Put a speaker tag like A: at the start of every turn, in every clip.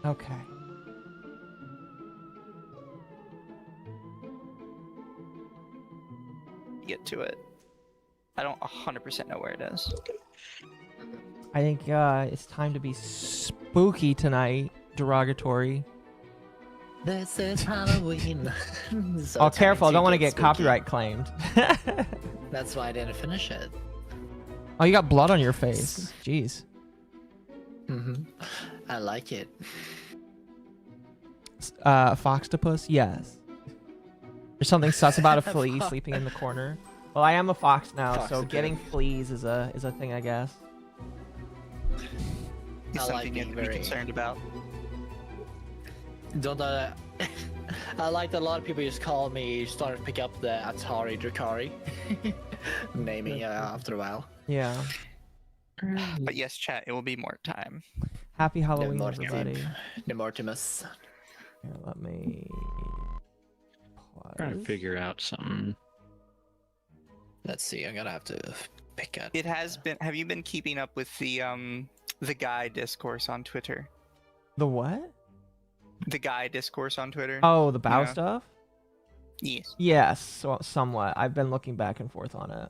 A: Okay.
B: Get to it. I don't 100% know where it is.
A: I think it's time to be spooky tonight. Derogatory.
C: This is Halloween. So
A: Oh, careful! I don't want to
C: get
A: get
C: spooky.
A: copyright claimed.
C: That's why I didn't finish it.
A: Oh, you got blood on your face. Jeez.
C: I like it.
A: Foxtopus? Yes. There's something sus about a flea sleeping in the corner. Well, I am a fox now, so
C: Foxtopus.
A: getting fleas is a thing, I guess.
B: It's
C: I like
B: something you have
C: being
B: to be
C: very-
B: concerned about.
C: Don't I like that a lot of people just call me, start to pick up the Atari Drakari. Naming after a while.
A: Yeah.
B: But yes, chat, it will be more time.
A: Happy Halloween,
C: Mortimer.
A: everybody.
C: The Mortimus.
A: Here, let me.
D: Trying to
A: pause.
D: figure out something.
C: Let's see, I'm gonna have to pick up.
B: It has been. Have you been keeping up with the guy discourse on Twitter?
A: The what?
B: The guy discourse on Twitter.
A: Oh, the bow
B: Yeah.
A: stuff?
B: Yes.
A: Yes, so, somewhat. I've been looking back and forth on it.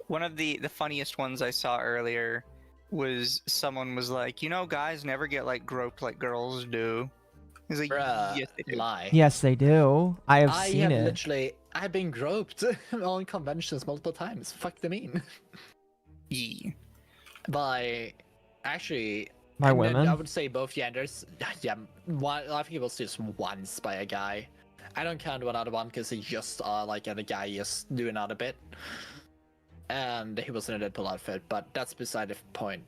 B: One of the funniest ones I saw earlier was someone was like, you know, guys never get like groped like girls do. He's like,
C: Bruh,
B: yes, they do.
C: lie.
A: Yes, they do. I have
C: I
A: seen
C: have
A: it.
C: literally, I've been groped on conventions multiple times. Fuck them mean.
B: Yeah.
C: By, actually,
A: By
C: and then
A: women?
C: I would say both genders. Yeah, I think it was just once by a guy. I don't count one other one because he just like the guy just doing another bit, and he was in a Deadpool outfit. But that's beside the point.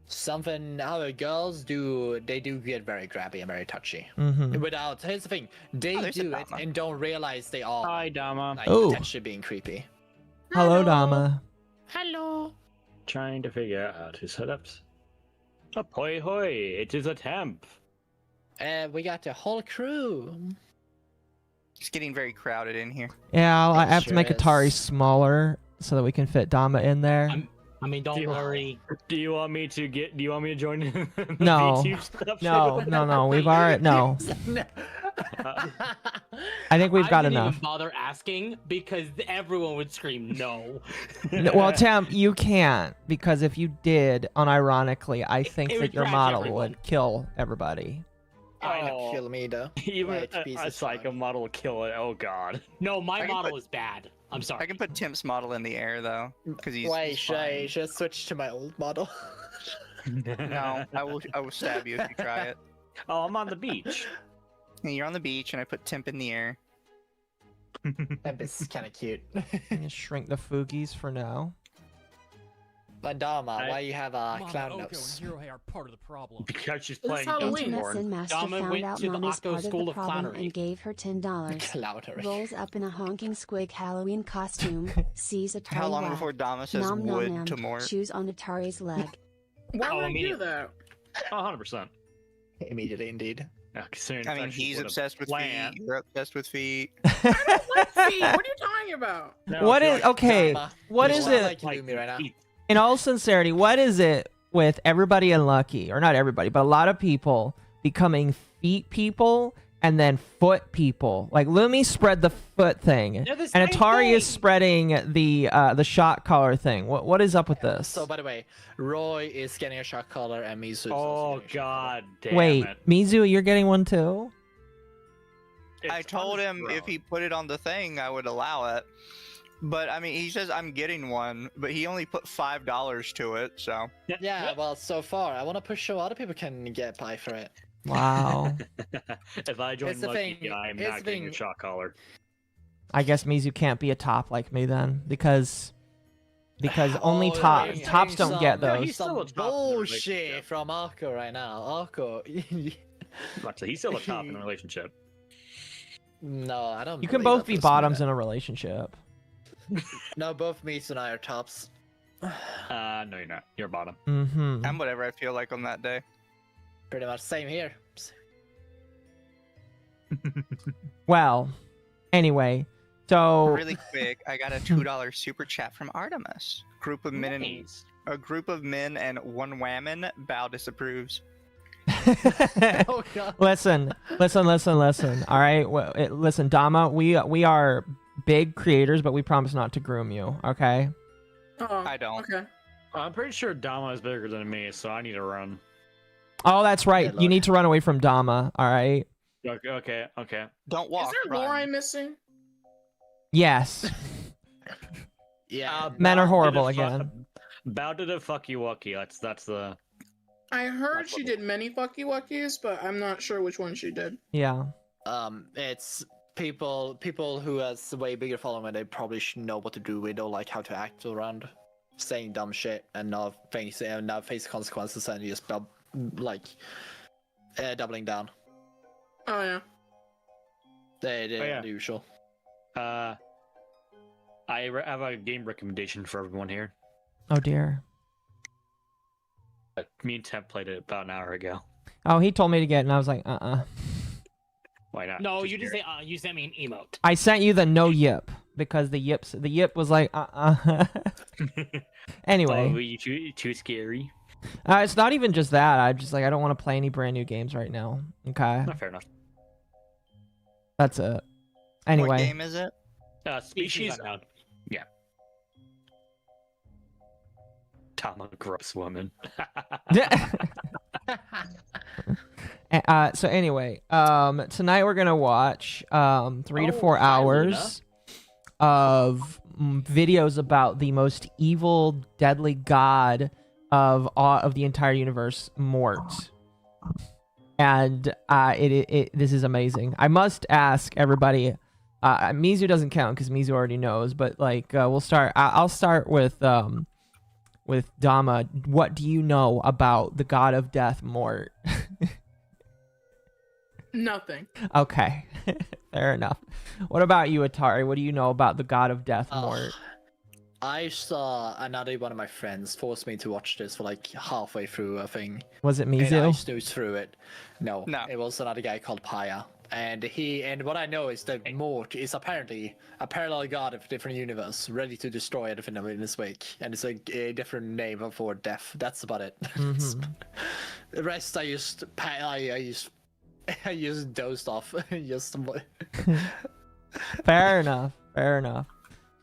C: Something how girls do, they do get very grabby and very touchy.
A: Mm-hmm.
C: Without, here's the thing, they
B: Oh, there's a
C: do it
B: Dama.
C: and don't realize they are
D: Hi, Dama.
C: like
A: Oh.
C: potentially being creepy.
A: Hello, Dama.
C: Hello.
D: Trying to figure out how to set up. Ahoy hoy! It is a temp.
C: We got the whole crew.
B: It's getting very crowded in here.
A: Yeah, I
C: It
A: have to
C: sure
A: make Atari
C: is.
A: smaller so that we can fit Dama in there.
E: I mean, don't worry.
D: Do you want me to get? Do you want me to join the
A: No.
D: VTube stuff?
A: No. We've already no. I think we've got
E: I didn't
A: enough.
E: even bother asking because everyone would scream no.
A: Well, Tim, you can't because if you did, unironically, I think
E: it
A: that
E: would
A: your
E: crash
A: model
E: everyone.
A: would kill everybody.
C: Trying
D: Oh.
C: to kill me though.
D: Even
C: Right, piece
D: a
C: of
D: psycho
C: fuck.
D: model will kill it. Oh god.
E: No, my
B: I can
E: model
B: put-
E: is bad. I'm
B: I
E: sorry.
B: can put Timp's model in the air though, because he's.
C: Wait,
B: he's
C: should I
B: fine.
C: switch to my old model?
B: No, I will stab you if you try it.
D: Oh, I'm on the beach.
B: And you're on the beach, and I put Timp in the air.
C: That is kind of cute.
A: I'm gonna shrink the Foogies for now.
C: But Dama,
D: I-
C: why you have a clown
F: MommaOcco
C: nose?
F: and Hirohe are part of the problem.
D: Because she's
E: This is
D: playing
E: Halloween.
D: Dustborn.
G: Intermessin Master
E: Dama
G: found
E: went
G: out
E: to the
G: Mommy's
E: Occo
G: part of
E: School
G: the
E: of
G: problem
E: Clownery.
G: and gave her $10.
C: Clownery.
G: Rolls up in a honking squig Halloween costume, sees Atari
B: How long
G: whack,
B: before Dama says
G: nom nom
B: wood
G: nom,
B: to Mort?
G: chews on Atari's leg.
H: Why would I do
D: immediately.
H: that?
D: 100%.
C: Immediately, indeed.
D: Yeah, considering
B: I
D: it's
B: mean,
D: actually
B: he's
D: what a
B: obsessed with
D: plant.
B: feet. You're obsessed with feet.
H: Let's see. What are you talking about?
D: No,
A: What
D: if
A: is
D: you're like,
A: okay?
C: Dama,
A: What
C: you
A: is
C: sound
A: it?
C: like Lumi right now.
D: feet.
A: In all sincerity, what is it with everybody unlucky, or not everybody, but a lot of people becoming feet people and then foot people? Like Lumi spread the foot thing,
E: They're the
A: and
E: same
A: Atari is
E: thing.
A: spreading the shot collar thing. What is up with this?
C: So, by the way, Roy is getting a shock collar and Mizu is
D: Oh
C: also getting a shock
D: god damn
A: Wait,
D: it.
A: Mizu, you're getting one too?
B: I
D: It's
B: told him if
D: ungrown.
B: he put it on the thing, I would allow it. But I mean, he says I'm getting one, but he only put $5 to it. So
C: collar. Yeah, well, so far, I want to push so other people can get pie for it.
A: Wow.
D: If I join
C: Here's the
D: Lucky,
C: thing,
D: I'm
C: here's
D: not
C: the
D: getting a
C: thing.
D: shock collar.
A: I guess Mizu can't be a top like me then, because only
C: Oh,
A: top
C: you're
A: tops
C: getting
A: don't get
C: some-
A: those.
D: he's still
C: Some
D: a top in the
C: bullshit
D: relationship.
C: from Arco right now. Arco.
D: Actually, he's still a top in a relationship.
C: No, I don't.
A: You can
C: believe
A: both
C: that
A: be
C: for
A: bottoms
C: a
A: in a relationship.
C: minute. No, both Meats and I are tops.
D: No, you're not. You're bottom.
A: Mm-hmm.
B: I'm whatever I feel like on that day.
C: Pretty much same here.
A: Well, anyway, so
B: Really quick, I got a $2 super chat from Artemis. Group of men in
E: Nice.
B: A group of men and one woman. Bao disapproves.
C: Oh god.
A: Listen. All right, listen, Dama. We are big creators, but we promise not to groom you. Okay.
H: Oh,
B: I don't.
H: Okay.
D: I'm pretty sure Dama is bigger than me, so I need to run.
A: Oh, that's right.
C: Good
A: You
C: luck.
A: need to run away from Dama. All right.
D: Okay.
B: Don't walk.
H: Is there
B: run.
H: lore I'm missing?
A: Yes.
C: Yeah.
A: Men are
D: Bow
A: horrible
D: to the
A: again.
D: Bow to the fucky wucky. That's the.
H: I heard
D: That's
H: she
D: what-
H: did many fucky wuckies, but I'm not sure which one she did.
A: Yeah.
C: It's people who has way bigger following. They probably should know what to do. We know like how to act around saying dumb shit and not face consequences and just doubling down.
H: Oh yeah.
C: They did
D: yeah.
C: the usual.
D: I have a game recommendation for everyone here.
A: Oh dear.
D: Me and Temp played it about an hour ago.
A: Oh, he told me to get it, and I was like,
D: Why not?
E: No, you just
D: hear
E: say you sent me an emote.
A: I sent you the no yip because the yip was like,
D: it.
A: Anyway,
D: Oh, you too scary.
A: it's not even just that. I don't want to play any brand new games right now. Okay,
D: Not fair enough.
A: that's it.
B: What
A: Anyway,
B: game is it?
D: Species.
E: Unknown.
D: Tama gross woman.
A: so anyway, tonight we're gonna watch 3 to 4
E: hi,
A: hours of videos about the most evil, deadly god of the entire universe, Mort. And this is amazing. I must ask everybody. Mizu doesn't count because Mizu already knows, but like we'll start. I'll start with Dama. What do you know about the god of death, Mort?
H: Nothing.
A: Okay, fair enough. What about you, Atari? What do you know about the god of death, Mort?
C: I saw another one of my friends force me to watch this for like halfway through a thing.
A: Was it
C: And I
A: Mizu?
C: snoozed through it. No,
B: No.
C: it was another guy called Paya. And what I know is that Mort is apparently a parallel god of a different universe, ready to destroy everything in his wake. And it's a different name for death. That's about it.
A: Mhm.
C: The rest I just dozed off. just
A: Fair enough. Fair enough.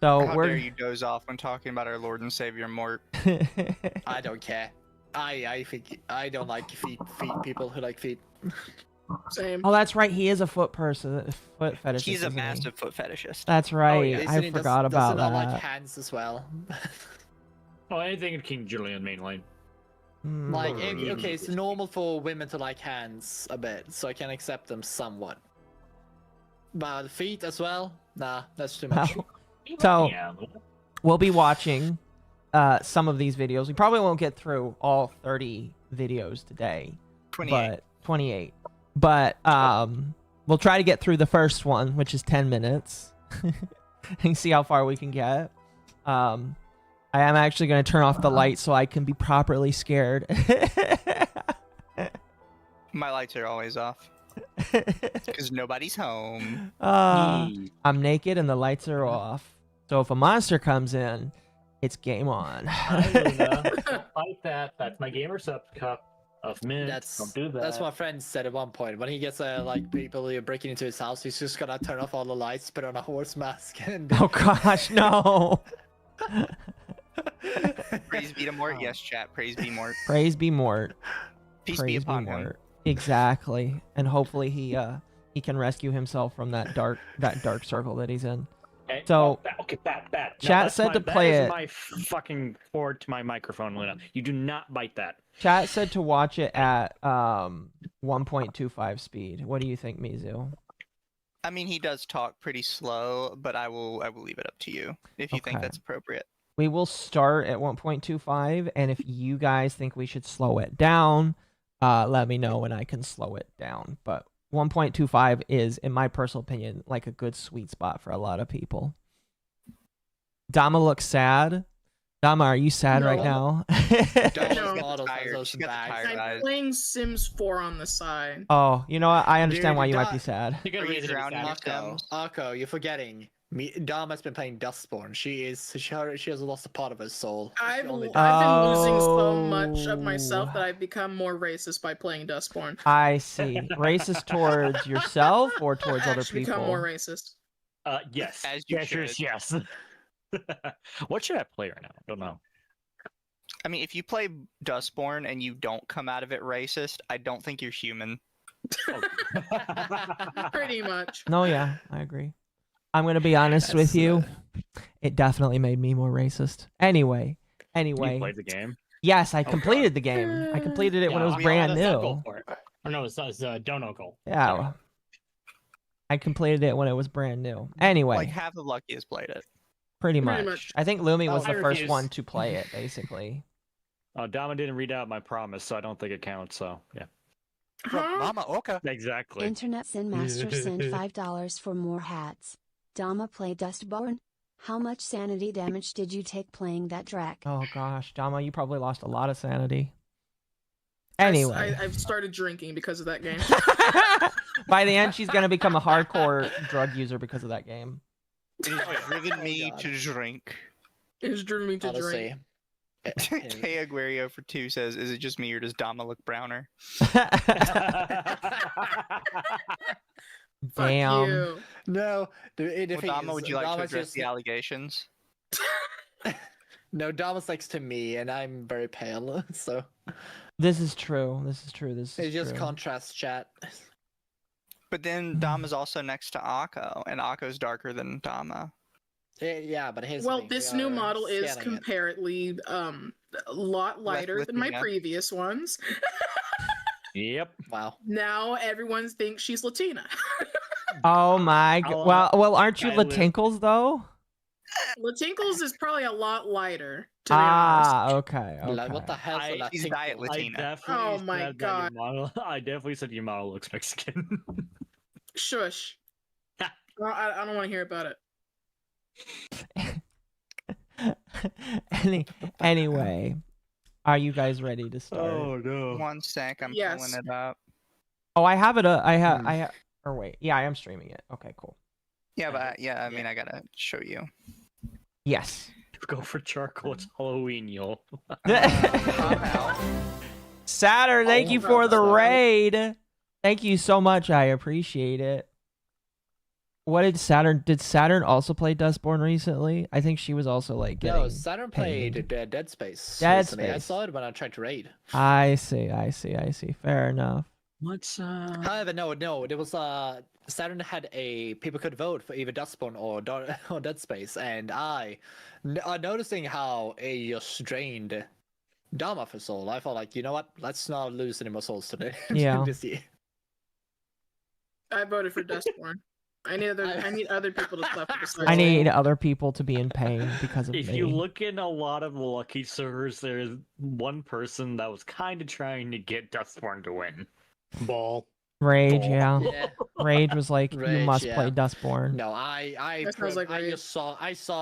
A: So
B: How
A: we're.
B: dare you doze off when talking about our Lord and Savior Mort?
C: I don't care. I think I don't like feet people who like feet.
H: Same.
A: Oh, that's right. He is a foot person. Foot fetishist.
B: He's a
A: isn't he?
B: massive foot fetishist.
A: That's right.
C: Oh, yeah.
A: I forgot about
C: doesn't
A: that.
C: like hands as well.
D: Oh, anything in King Julian mainline.
A: Mm.
C: Like, okay, it's normal for women to like hands a bit, so I can accept them somewhat. But feet as well? Nah, that's too much.
A: So
D: Yeah.
A: we'll be watching some of these videos. We probably won't get through all 30 videos today,
B: 28.
A: but 28. But we'll try to get through the first one, which is 10 minutes, and see how far we can get. I am actually going to turn off the light so I can be properly scared.
B: My lights are always off because nobody's home.
A: I'm naked and the lights are off. So if a monster comes in, it's game on.
D: Don't fight that. That's my gamer sub cup of mint. Don't do that.
C: That's what my friend said at one point. When he gets like people who are breaking into his house, he's just gonna turn off all the lights, put on a horse mask, and
A: Oh gosh, no.
B: Praise be to Mort. Yes, chat. Praise be Mort.
A: Praise be Mort.
B: Peace
A: Praise
B: be upon him.
A: Mort. Exactly. And hopefully he can rescue himself from that dark circle that he's in.
D: Okay,
A: So-
D: okay, bat.
A: Chat said to play
D: that
A: it.
D: is my fucking cord to my microphone, Luna. You do not bite that.
A: Chat said to watch it at 1.25 speed. What do you think, Mizu?
B: I mean, he does talk pretty slow, but I will leave it up to you if you think
A: Okay.
B: that's appropriate.
A: We will start at 1.25, and if you guys think we should slow it down, let me know and I can slow it down. But 1.25 is, in my personal opinion, like a good sweet spot for a lot of people. Dama looks sad. Dama, are you sad
H: No.
A: right now?
H: No.
C: models
B: tired.
C: those
B: She got
C: bags.
B: tired.
H: I'm
B: eyes.
H: playing Sims 4 on the side.
A: Oh, you know what? I understand
C: Dude,
A: why you might
C: that-
A: be sad.
E: You're gonna
B: Are you
E: read it
B: drowning
E: in
B: your
E: sad.
B: Sims?
C: Akko, you're forgetting. Dharma's been playing Dustborn. She has lost a part of her soul.
H: I've
C: She only
H: been losing so much of
A: Oh.
H: myself that I've become more racist by playing Dustborn.
A: I see. Racist towards yourself or towards other
H: Actually
A: people?
H: become more racist.
D: Yes.
B: As you
D: yes,
B: should.
D: yes. What should I play right now? I don't know.
B: I mean, if you play Dustborn and you don't come out of it racist, I don't think you're human.
H: Pretty much.
A: No, yeah, I agree. I'm gonna be honest with you. It definitely made me more racist. Anyway.
D: You played the game?
A: Yes, I completed the game. I completed it when it was brand new.
E: Or no, it's Donoco.
A: Yeah. I completed it when it was brand new. Anyway,
B: Like half of Lucky has played it.
A: pretty
H: Pretty
A: much.
H: much.
A: I think Lumi was
C: Oh,
A: the
E: I
A: first
E: refuse.
A: one to play it, basically.
D: Dama didn't read out my promise, so I don't think it counts. So yeah,
H: Huh?
F: MommaOcco.
D: exactly.
G: Internet Sin Master sent $5 for more hats. Dama play Dustborn? How much sanity damage did you take playing that track?
A: Oh gosh, Dama, you probably lost a lot of sanity. Anyway,
H: I've started drinking because of that game.
A: by the end, she's gonna become a hardcore drug user because of that game.
B: It has driven me
C: God.
B: to drink.
H: It has driven me to
C: Honestly.
H: drink.
B: K Aguario for 2 says, "Is it just me or does Dama look browner?"
H: Fuck
A: Damn.
H: you.
C: No,
B: Well, Dama, would you like to
C: Dama's
B: address
C: just-
B: the allegations?
C: No, Dama's next to me, and I'm very pale, so
A: This is true. This is true. This is
C: it's just
A: true.
C: contrast chat.
B: But then Dama's also next to Akko, and Akko's darker than Dama.
C: Yeah, but here's the
H: Well,
C: thing,
H: this
C: we
H: new
C: are
H: model is
C: scanning it.
H: comparatively a lot lighter than my
B: Latina.
H: previous ones.
D: Yep.
C: Wow.
H: Now everyone thinks she's Latina.
A: Oh my god. Well, aren't you
D: I live-
A: Latinkles though?
H: Latinkles is probably a lot lighter, to be honest.
A: Ah, okay.
C: Like, what the
A: Okay.
C: hell's a
B: She's
C: Latino?
B: diet
D: I
B: Latina.
D: definitely
H: Oh my
D: said that
H: God.
D: your model. I definitely said your model looks Mexican.
H: Shush. I don't want to hear about it.
A: Anyway, are you guys ready to start?
D: no.
B: One sec, I'm
H: Yes.
B: pulling it up.
A: Oh, I have it. I have. Or wait, yeah, I am streaming it. Okay, cool.
B: Yeah, but I mean, I gotta show you.
A: Yes.
D: Go for charcoal. It's Halloween, y'all.
A: Saturn, thank you for the raid. Thank you so much. I appreciate it. What did Saturn also play Dustborn recently? I think she was also like getting
C: No, Saturn played
A: paid.
C: Dead Space.
A: Dead
C: recently. I
A: Space.
C: saw it when I tried to raid.
A: I see. Fair enough.
D: What's
C: However, no, there was Saturn had people could vote for either Dustborn or Dead Space, and noticing how it just drained Dharma for soul, I thought like, you know what? Let's not lose any more souls today.
A: Yeah.
C: This year.
H: I voted for Dustborn. I need other people to clap for the side.
A: I need other people to be in pain because of
D: If
A: me.
D: you look in a lot of the Lucky servers, there's one person that was kind of trying to get Dustborn to win.
E: Ball.
A: Rage,
C: Ball.
A: yeah.
C: Yeah.
A: Rage was like, you
C: Rage,
A: must
C: yeah.
A: play Dustborn.
C: No, I
H: That sounds like
C: I
H: Rage.
C: just saw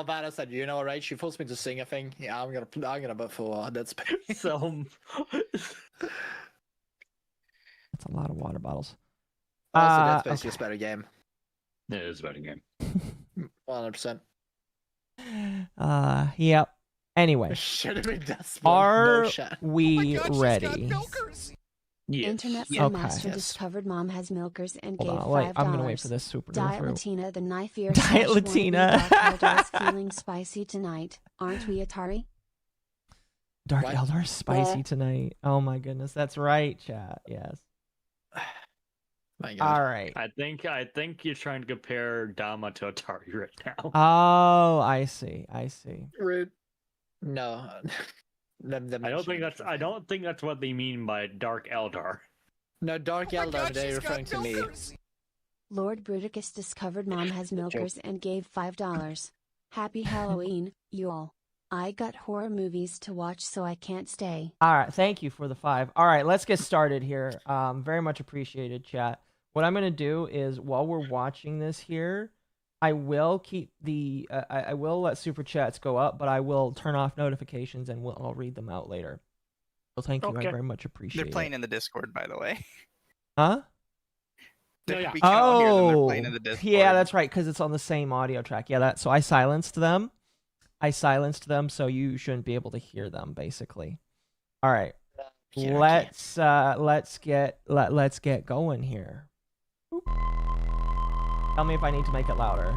C: that. I said, you know what, right? She forced me to sing a thing. Yeah, I'm gonna vote for Dead Space.
D: So,
A: That's a lot of water bottles.
C: Also, Dead Space is
A: okay.
C: just a better game.
D: it is a betting game.
C: 100%.
A: Yep. Anyway,
C: Should have been Dustborn.
A: are
C: No shot.
A: we ready?
D: Yes.
G: Internet
B: Yeah.
G: Sin Master
A: Yes.
G: discovered mom has milkers and
A: Hold
G: gave
A: on,
G: $5.
A: wait. I'm gonna wait for this super to go
G: Diet
A: through.
G: Latina, the knife ear.
A: Diet
G: /
A: Latina.
G: Dark Eldars feeling spicy tonight, aren't we, Atari?
A: Dark
C: What?
A: Eldar spicy tonight. Oh my goodness, that's right, chat. Yes.
C: My God.
A: All right.
D: I think you're trying to compare Dama to Atari right now.
A: Oh, I see.
H: Rude.
C: No.
D: I don't think that's what they mean by Dark Eldar.
C: No, Dark Eldar, they're referring to me.
G: Lord Bruticus discovered mom has milkers and gave $5. Happy Halloween, you all. I got horror movies to watch so I can't stay.
A: All right, thank you for the 5. All right, let's get started here. Very much appreciated, chat. What I'm gonna do is while we're watching this here, I will keep the I will let super chats go up, but I will turn off notifications and I'll read them out later. So thank you, I
D: Okay.
A: very much appreciate
B: They're playing
A: it.
B: in the Discord, by the way.
A: Huh?
E: No, yeah.
B: We can all hear them. They're
A: Oh,
B: playing in the Discord.
A: yeah, that's right, because it's on the same audio track. Yeah, so I silenced them. So you shouldn't be able to hear them, basically. All right,
C: Okay.
A: let's get going here. Tell me if I need to make it louder.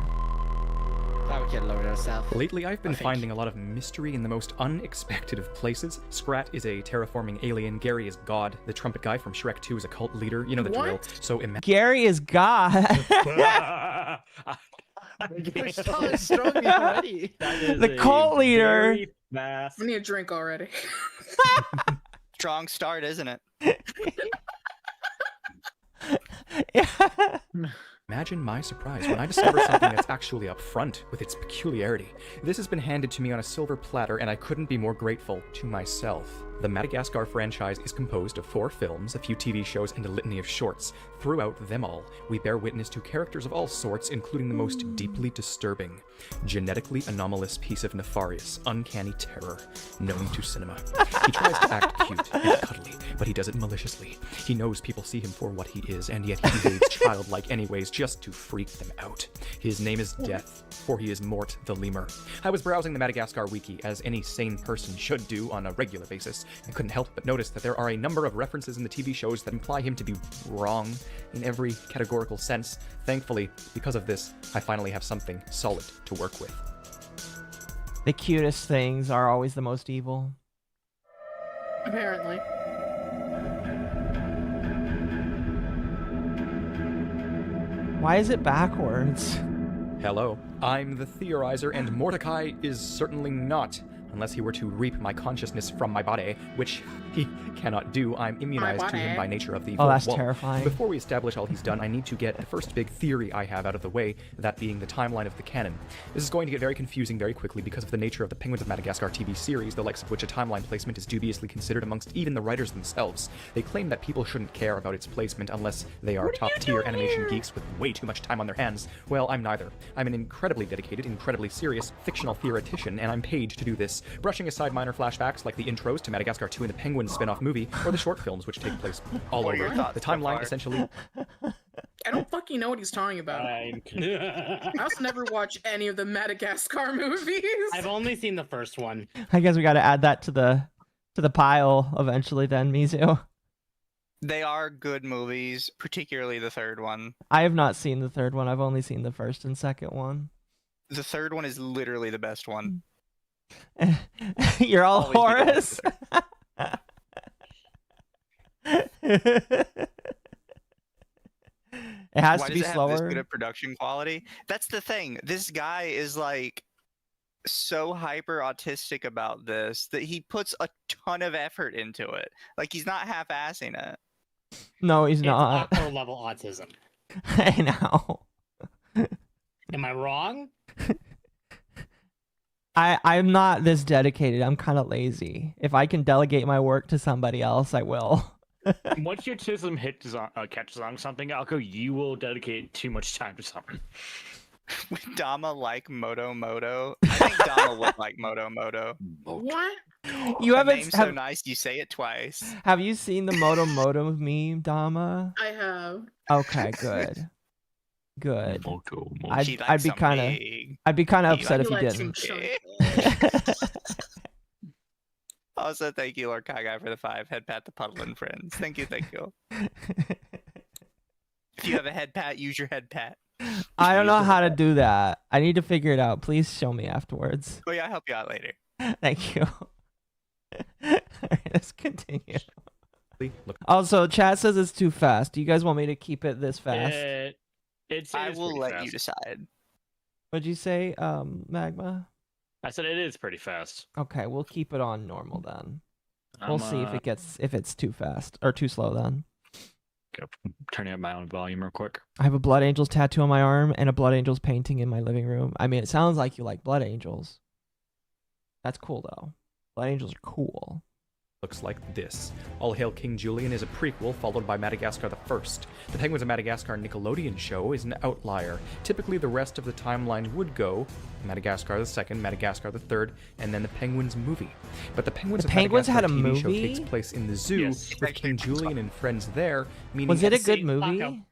C: Now we can lower ourselves.
F: Lately, I've been
C: I think.
F: finding a lot of mystery in the most unexpected of places. Scrat is a terraforming alien. Gary is God. The trumpet guy from Shrek 2 is a cult leader. You know the drill.
H: What?
F: So imagine.
A: Gary is God.
C: We're so strong already.
D: That is
A: The
D: a
A: cult leader.
D: very fast-
H: I need a drink already.
B: Strong start, isn't it?
A: Yeah.
F: Imagine my surprise when I discover something that's actually up front with its peculiarity. This has been handed to me on a silver platter, and I couldn't be more grateful to myself. The Madagascar franchise is composed of 4 films, a few TV shows, and a litany of shorts. Throughout them all, we bear witness to characters of all sorts, including the most deeply disturbing, genetically anomalous piece of nefarious, uncanny terror known to cinema. He tries to act cute and cuddly, but he does it maliciously. He knows people see him for what he is, and yet he behaves childlike anyways just to freak them out. His name is Death, for he is Mort the Lemur. I was browsing the Madagascar wiki, as any sane person should do on a regular basis, and couldn't help but notice that there are a number of references in the TV shows that imply him to be wrong in every categorical sense. Thankfully, because of this, I finally have something solid to work with.
A: The cutest things are always the most evil.
H: Apparently.
A: Why is it backwards?
F: Hello, I'm the Theorizer, and Mordecai is certainly not. Unless he were to reap my consciousness from my body, which he cannot do. I'm immunized to him by nature of the
A: Oh, that's
F: fourth wall.
A: terrifying.
F: Before we establish all he's done, I need to get the first big theory I have out of the way, that being the timeline of the canon. This is going to get very confusing very quickly because of the nature of the Penguins of Madagascar TV series, the likes of which a timeline placement is dubiously considered amongst even the writers themselves. They claim that people shouldn't care about its placement unless they are top-tier animation geeks with way too much time on their hands. Well, I'm neither. I'm an incredibly dedicated, incredibly serious, fictional theoretician, and I'm paid to do this, brushing aside minor flashbacks like the intros to Madagascar 2 and the Penguins spin-off movie, or the short films which take place all
B: What are your
F: over.
B: thoughts
F: The
B: so
F: timeline
B: far?
F: essentially...
H: I don't fucking know what he's talking about. I also never watch any of the Madagascar movies.
E: I've only seen the first one.
A: I guess we got to add that to the pile eventually then, Mizu.
B: They are good movies, particularly the third one.
A: I have not seen the third one. I've only seen the first and second one.
B: The third one is literally the best one.
A: You're all
B: Always be
A: Horace. It has
B: Why
A: to
B: does
A: be
B: it have
A: slower.
B: this good of production quality? That's the thing. This guy is like so hyper autistic about this that he puts a ton of effort into it. Like he's not half-assing it.
A: No, he's
E: It's
A: not.
E: Octo level autism.
A: I know.
E: Am I wrong?
A: I'm not this dedicated. I'm kind of lazy. If I can delegate my work to somebody else, I will.
D: Once your chism catches on something, Alco, you will dedicate too much time to something.
B: Would Dama like MommaOcco? I think Dama would like MommaOcco.
H: What?
A: You
B: The
A: haven't
B: name's so nice, you say it twice.
A: have you seen the Moto meme, Dama?
H: I have.
A: Okay, good. Good.
B: She
A: I'd
B: likes
A: be
B: some
A: kind of
B: big.
A: I'd be kind of
B: He
A: upset if
H: You
A: you
H: like some
A: didn't.
H: chunky.
B: Also, thank you, Lord Kagai, for the 5. Head pat the puddle and friends. Thank you, thank you. If you have a head pat, use your head pat.
A: I don't know how to do that. I need to figure it out. Please show me afterwards.
B: Oh yeah, I'll help you out later.
A: Thank you. Alright, let's continue.
F: Look,
A: Also, chat says it's too fast. Do you guys want me to keep it this fast?
B: I will let you decide.
A: What'd you say, Magma?
D: I said it is pretty fast.
A: Okay, we'll keep it on normal then. We'll see
D: I'm,
A: if it's too fast or too slow then.
D: Turning up my own volume real quick.
A: I have a Blood Angels tattoo on my arm and a Blood Angels painting in my living room. I mean, it sounds like you like Blood Angels. That's cool though. Blood Angels are cool.
F: looks like this. All Hail King Julian is a prequel, followed by Madagascar the First. The Penguins of Madagascar Nickelodeon show is an outlier. Typically, the rest of the timeline would go Madagascar the Second, Madagascar the Third, and then the Penguins movie. But the Penguins of
A: Penguins had
F: Madagascar
A: a
F: TV show
A: movie?
F: takes place in the zoo,
D: Yes.
F: with King Julian and friends there, meaning
A: Was it a good
E: See,
A: movie?
E: Flacco.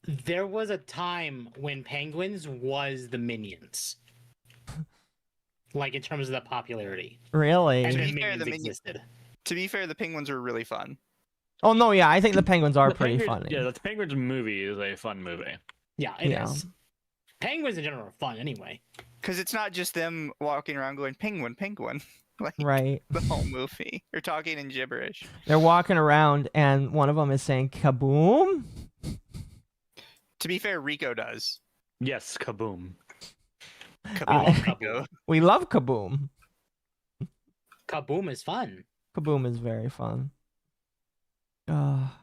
E: There was a time when penguins was the minions. Like, in terms of the popularity.
A: Really?
E: And
B: To
E: then
B: be fair,
E: minions
B: the minion-
E: existed.
B: To be fair, the penguins were really fun.
A: Oh no, yeah, I think the penguins are
D: The
A: pretty
D: Penguins-
A: funny.
D: Yeah, the Penguins movie is a fun movie.
E: Yeah, it
A: Yeah.
E: is. Penguins in general are fun anyway.
B: Because it's not just them walking around going, penguin, penguin. Like,
A: Right.
B: the whole movie. They're talking in gibberish.
A: They're walking around, and one of them is saying "kaboom."
B: To be fair, Rico does.
D: Yes, kaboom.
B: Kaboom, Rico.
A: We love kaboom.
E: Kaboom is fun.
A: Kaboom is very fun.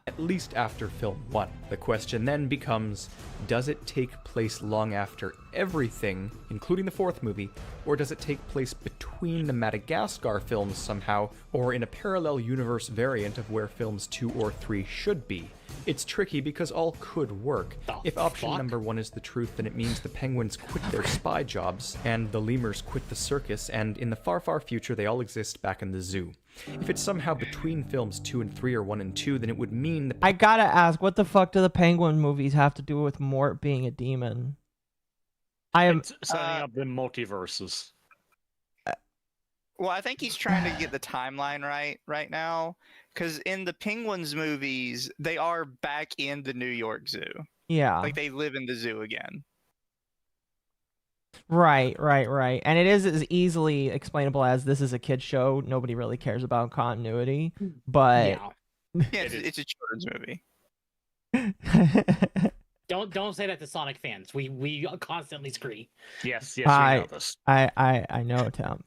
F: At least after film 1. The question then becomes, does it take place long after everything, including the 4th movie, or does it take place between the Madagascar films somehow, or in a parallel universe variant of where films 2 or 3 should be? It's tricky because all could work. If option number 1 is the truth, then it means the penguins quit their spy jobs, and the lemurs quit the circus, and in the far, far future they all exist back in the zoo. If it's somehow between films 2 and 3 or 1 and 2, then it would mean that
A: I gotta ask, what the fuck do the penguin movies have to do with Mort being a demon? I am
D: It's setting up the multiverses.
B: Well, I think he's trying to get the timeline right now. Because in the Penguins movies, they are back in the New York Zoo.
A: yeah.
B: Like, they live in the zoo again.
A: Right. And it is as easily explainable as this is a kid's show. Nobody really cares about continuity. But
E: Yeah.
B: Yeah, it's a children's movie.
E: Don't say that to Sonic fans. We constantly scree.
D: Yes, you know this.
A: I know, Tim.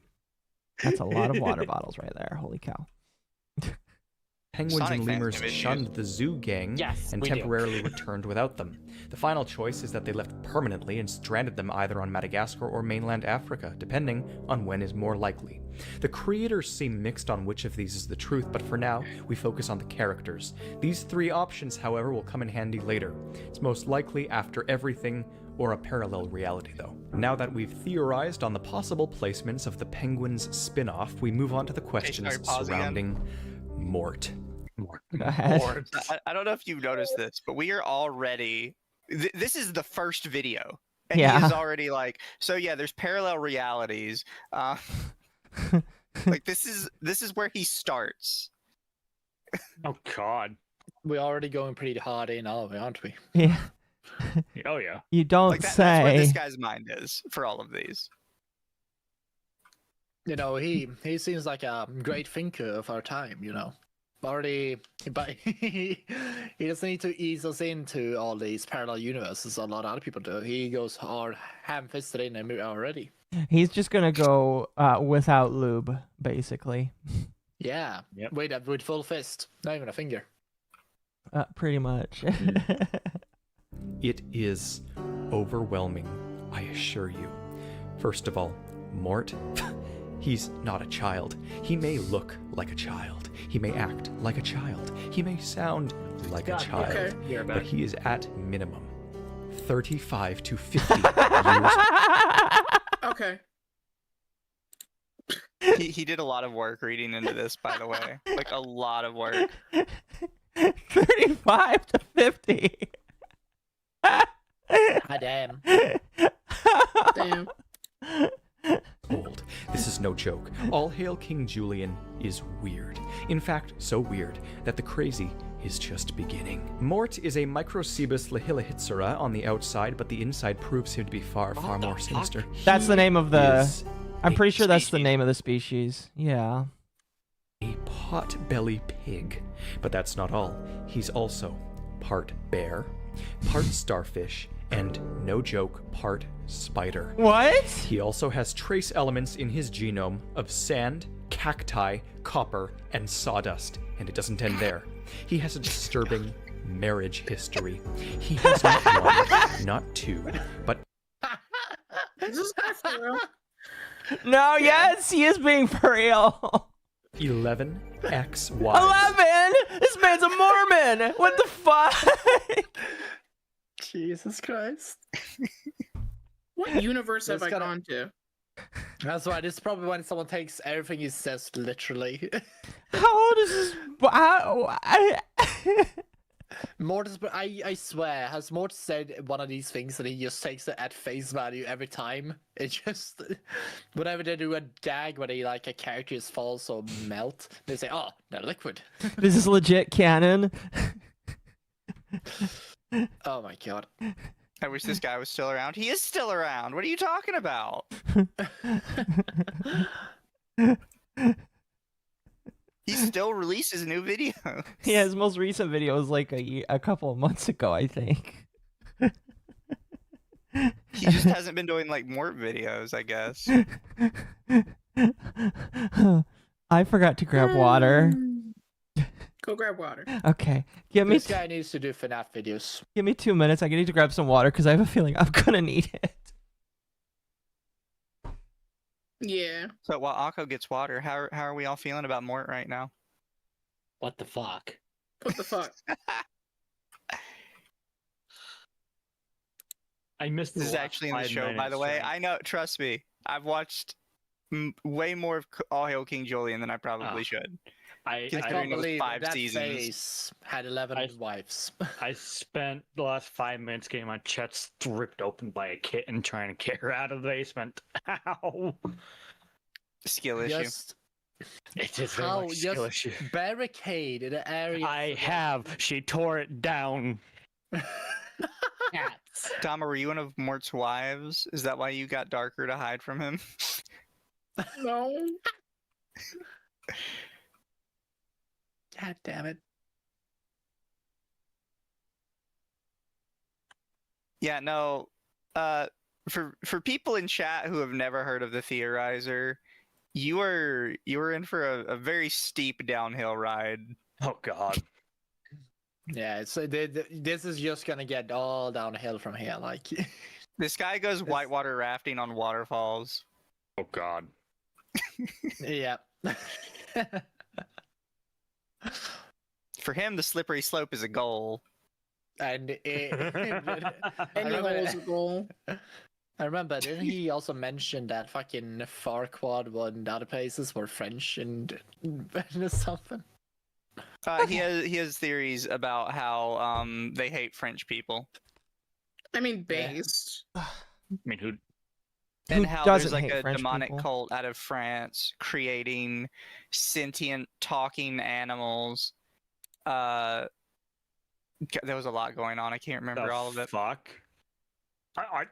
A: That's a lot of water bottles right there. Holy cow.
F: penguins
B: Sonic
F: and
B: fans
F: lemurs
B: have issues.
F: shunned the zoo gang
E: Yes,
F: and
E: we do.
F: temporarily returned without them. The final choice is that they left permanently and stranded them either on Madagascar or mainland Africa, depending on when is more likely. The creators seem mixed on which of these is the truth, but for now, we focus on the characters. These 3 options, however, will come in handy later. It's most likely after everything or a parallel reality, though. Now that we've theorized on the possible placements of the Penguins spin-off, we move on to the questions
B: sorry, pause again.
F: surrounding Mort.
A: Go ahead.
B: I don't know if you've noticed this, but we are already. This is the first video, and
A: Yeah.
B: he is already like. So yeah, there's parallel realities. Like this is where he starts.
D: Oh God.
C: We're already going pretty hard in, aren't we?
A: Yeah.
D: Oh yeah.
A: You don't
B: Like that's where this
A: say.
B: guy's mind is for all of these.
C: You know, he seems like a great thinker of our time, you know. Already, but he doesn't need to ease us into all these parallel universes a lot of other people do. He goes hard ham-fisted in them already.
A: He's just gonna go without lube, basically.
C: Yeah.
D: Yep.
C: Wait, with full fist. Not even a finger.
A: Pretty much.
F: It is overwhelming, I assure you. First of all, Mort, he's not a child. He may look like a child. He may act like a child. He may sound like a child.
H: okay.
E: You're
F: But
E: back.
F: he is at minimum 35 to 50 years.
H: Okay.
B: He did a lot of work reading into this, by the way. Like a lot of work.
A: 35 to 50.
C: Ah, damn.
H: Damn.
F: Old. This is no joke. All Hail King Julian is weird. In fact, so weird that the crazy is just beginning. Mort is a Microcebus lahilahitsura on the outside, but the inside proves him to be far, far more sinister.
A: That's the name of the.
F: Is
A: I'm
F: a
A: pretty sure that's the
F: species.
A: name of the species. Yeah.
F: A pot-belly pig. But that's not all. He's also part bear, part starfish, and, no joke, part spider.
A: What?
F: He also has trace elements in his genome of sand, cacti, copper, and sawdust, and it doesn't end there. He has a disturbing marriage history. He has not one, not two, but
H: Is this guy for real?
A: No, yes, he is being for real.
F: 11 ex-wives.
A: 11? This man's a Mormon. What the fuck?
C: Jesus Christ.
H: What universe have
C: That's
H: I
C: gotta-
H: gone to?
C: That's why this is probably when someone takes everything he says literally.
A: How old is this?
C: Mortis, but I swear, has Mortis said one of these things and he just takes it at face value every time? It just, whenever they do a gag where they like a character is false or melt, they say, "Oh, they're liquid."
A: This is legit canon.
C: Oh my god.
B: I wish this guy was still around. He is still around. What are you talking about? He still releases new videos.
A: Yeah, his most recent video was like a couple of months ago, I think.
B: He just hasn't been doing like more videos, I guess.
A: I forgot to grab water.
H: Go grab water.
A: Okay,
C: This guy needs to do FNAF videos.
A: give me 2 minutes. I need to grab some water because I have a feeling I'm gonna need it.
B: Yeah. So while Akko gets water, how are we all feeling about Mort right now?
E: What the fuck?
H: What the fuck?
D: I missed
B: This is actually in the show, by the way. I know. Trust me. I've watched way more of All Hail King Julian than I probably should.
C: I
B: Considering
C: can't
B: it was
C: believe
B: 5
C: that
B: seasons.
C: face had 11 wives.
D: I spent the last 5 minutes getting my chest ripped open by a kitten trying to get her out of the basement. Ow!
B: Skill issue.
D: It is very much a skill issue.
C: Barricade in an area.
D: I have. She tore it down.
E: Cats.
B: Dama, were you one of Mort's wives? Is that why you got darker to hide from him?
H: No.
C: God damn it.
B: Yeah, no. For people in chat who have never heard of the Theorizer, you are in for a very steep downhill ride.
D: Oh god.
C: Yeah, it's this is just gonna get all downhill from here. Like
B: This guy goes whitewater rafting on waterfalls.
D: Oh god.
C: yeah.
B: For him, the slippery slope is a goal.
C: And
H: Any hole is a goal.
C: I remember, didn't he also mention that fucking Farquaad and other places were French and something?
B: He has theories about how they hate French people.
H: I mean, based.
D: I mean, who?
B: And
A: Who
B: how
A: doesn't
B: there's like
A: hate
B: a
A: French
B: demonic
A: people?
B: cult out of France creating sentient talking animals. There was a lot going on. I can't remember all of it.
D: Fuck.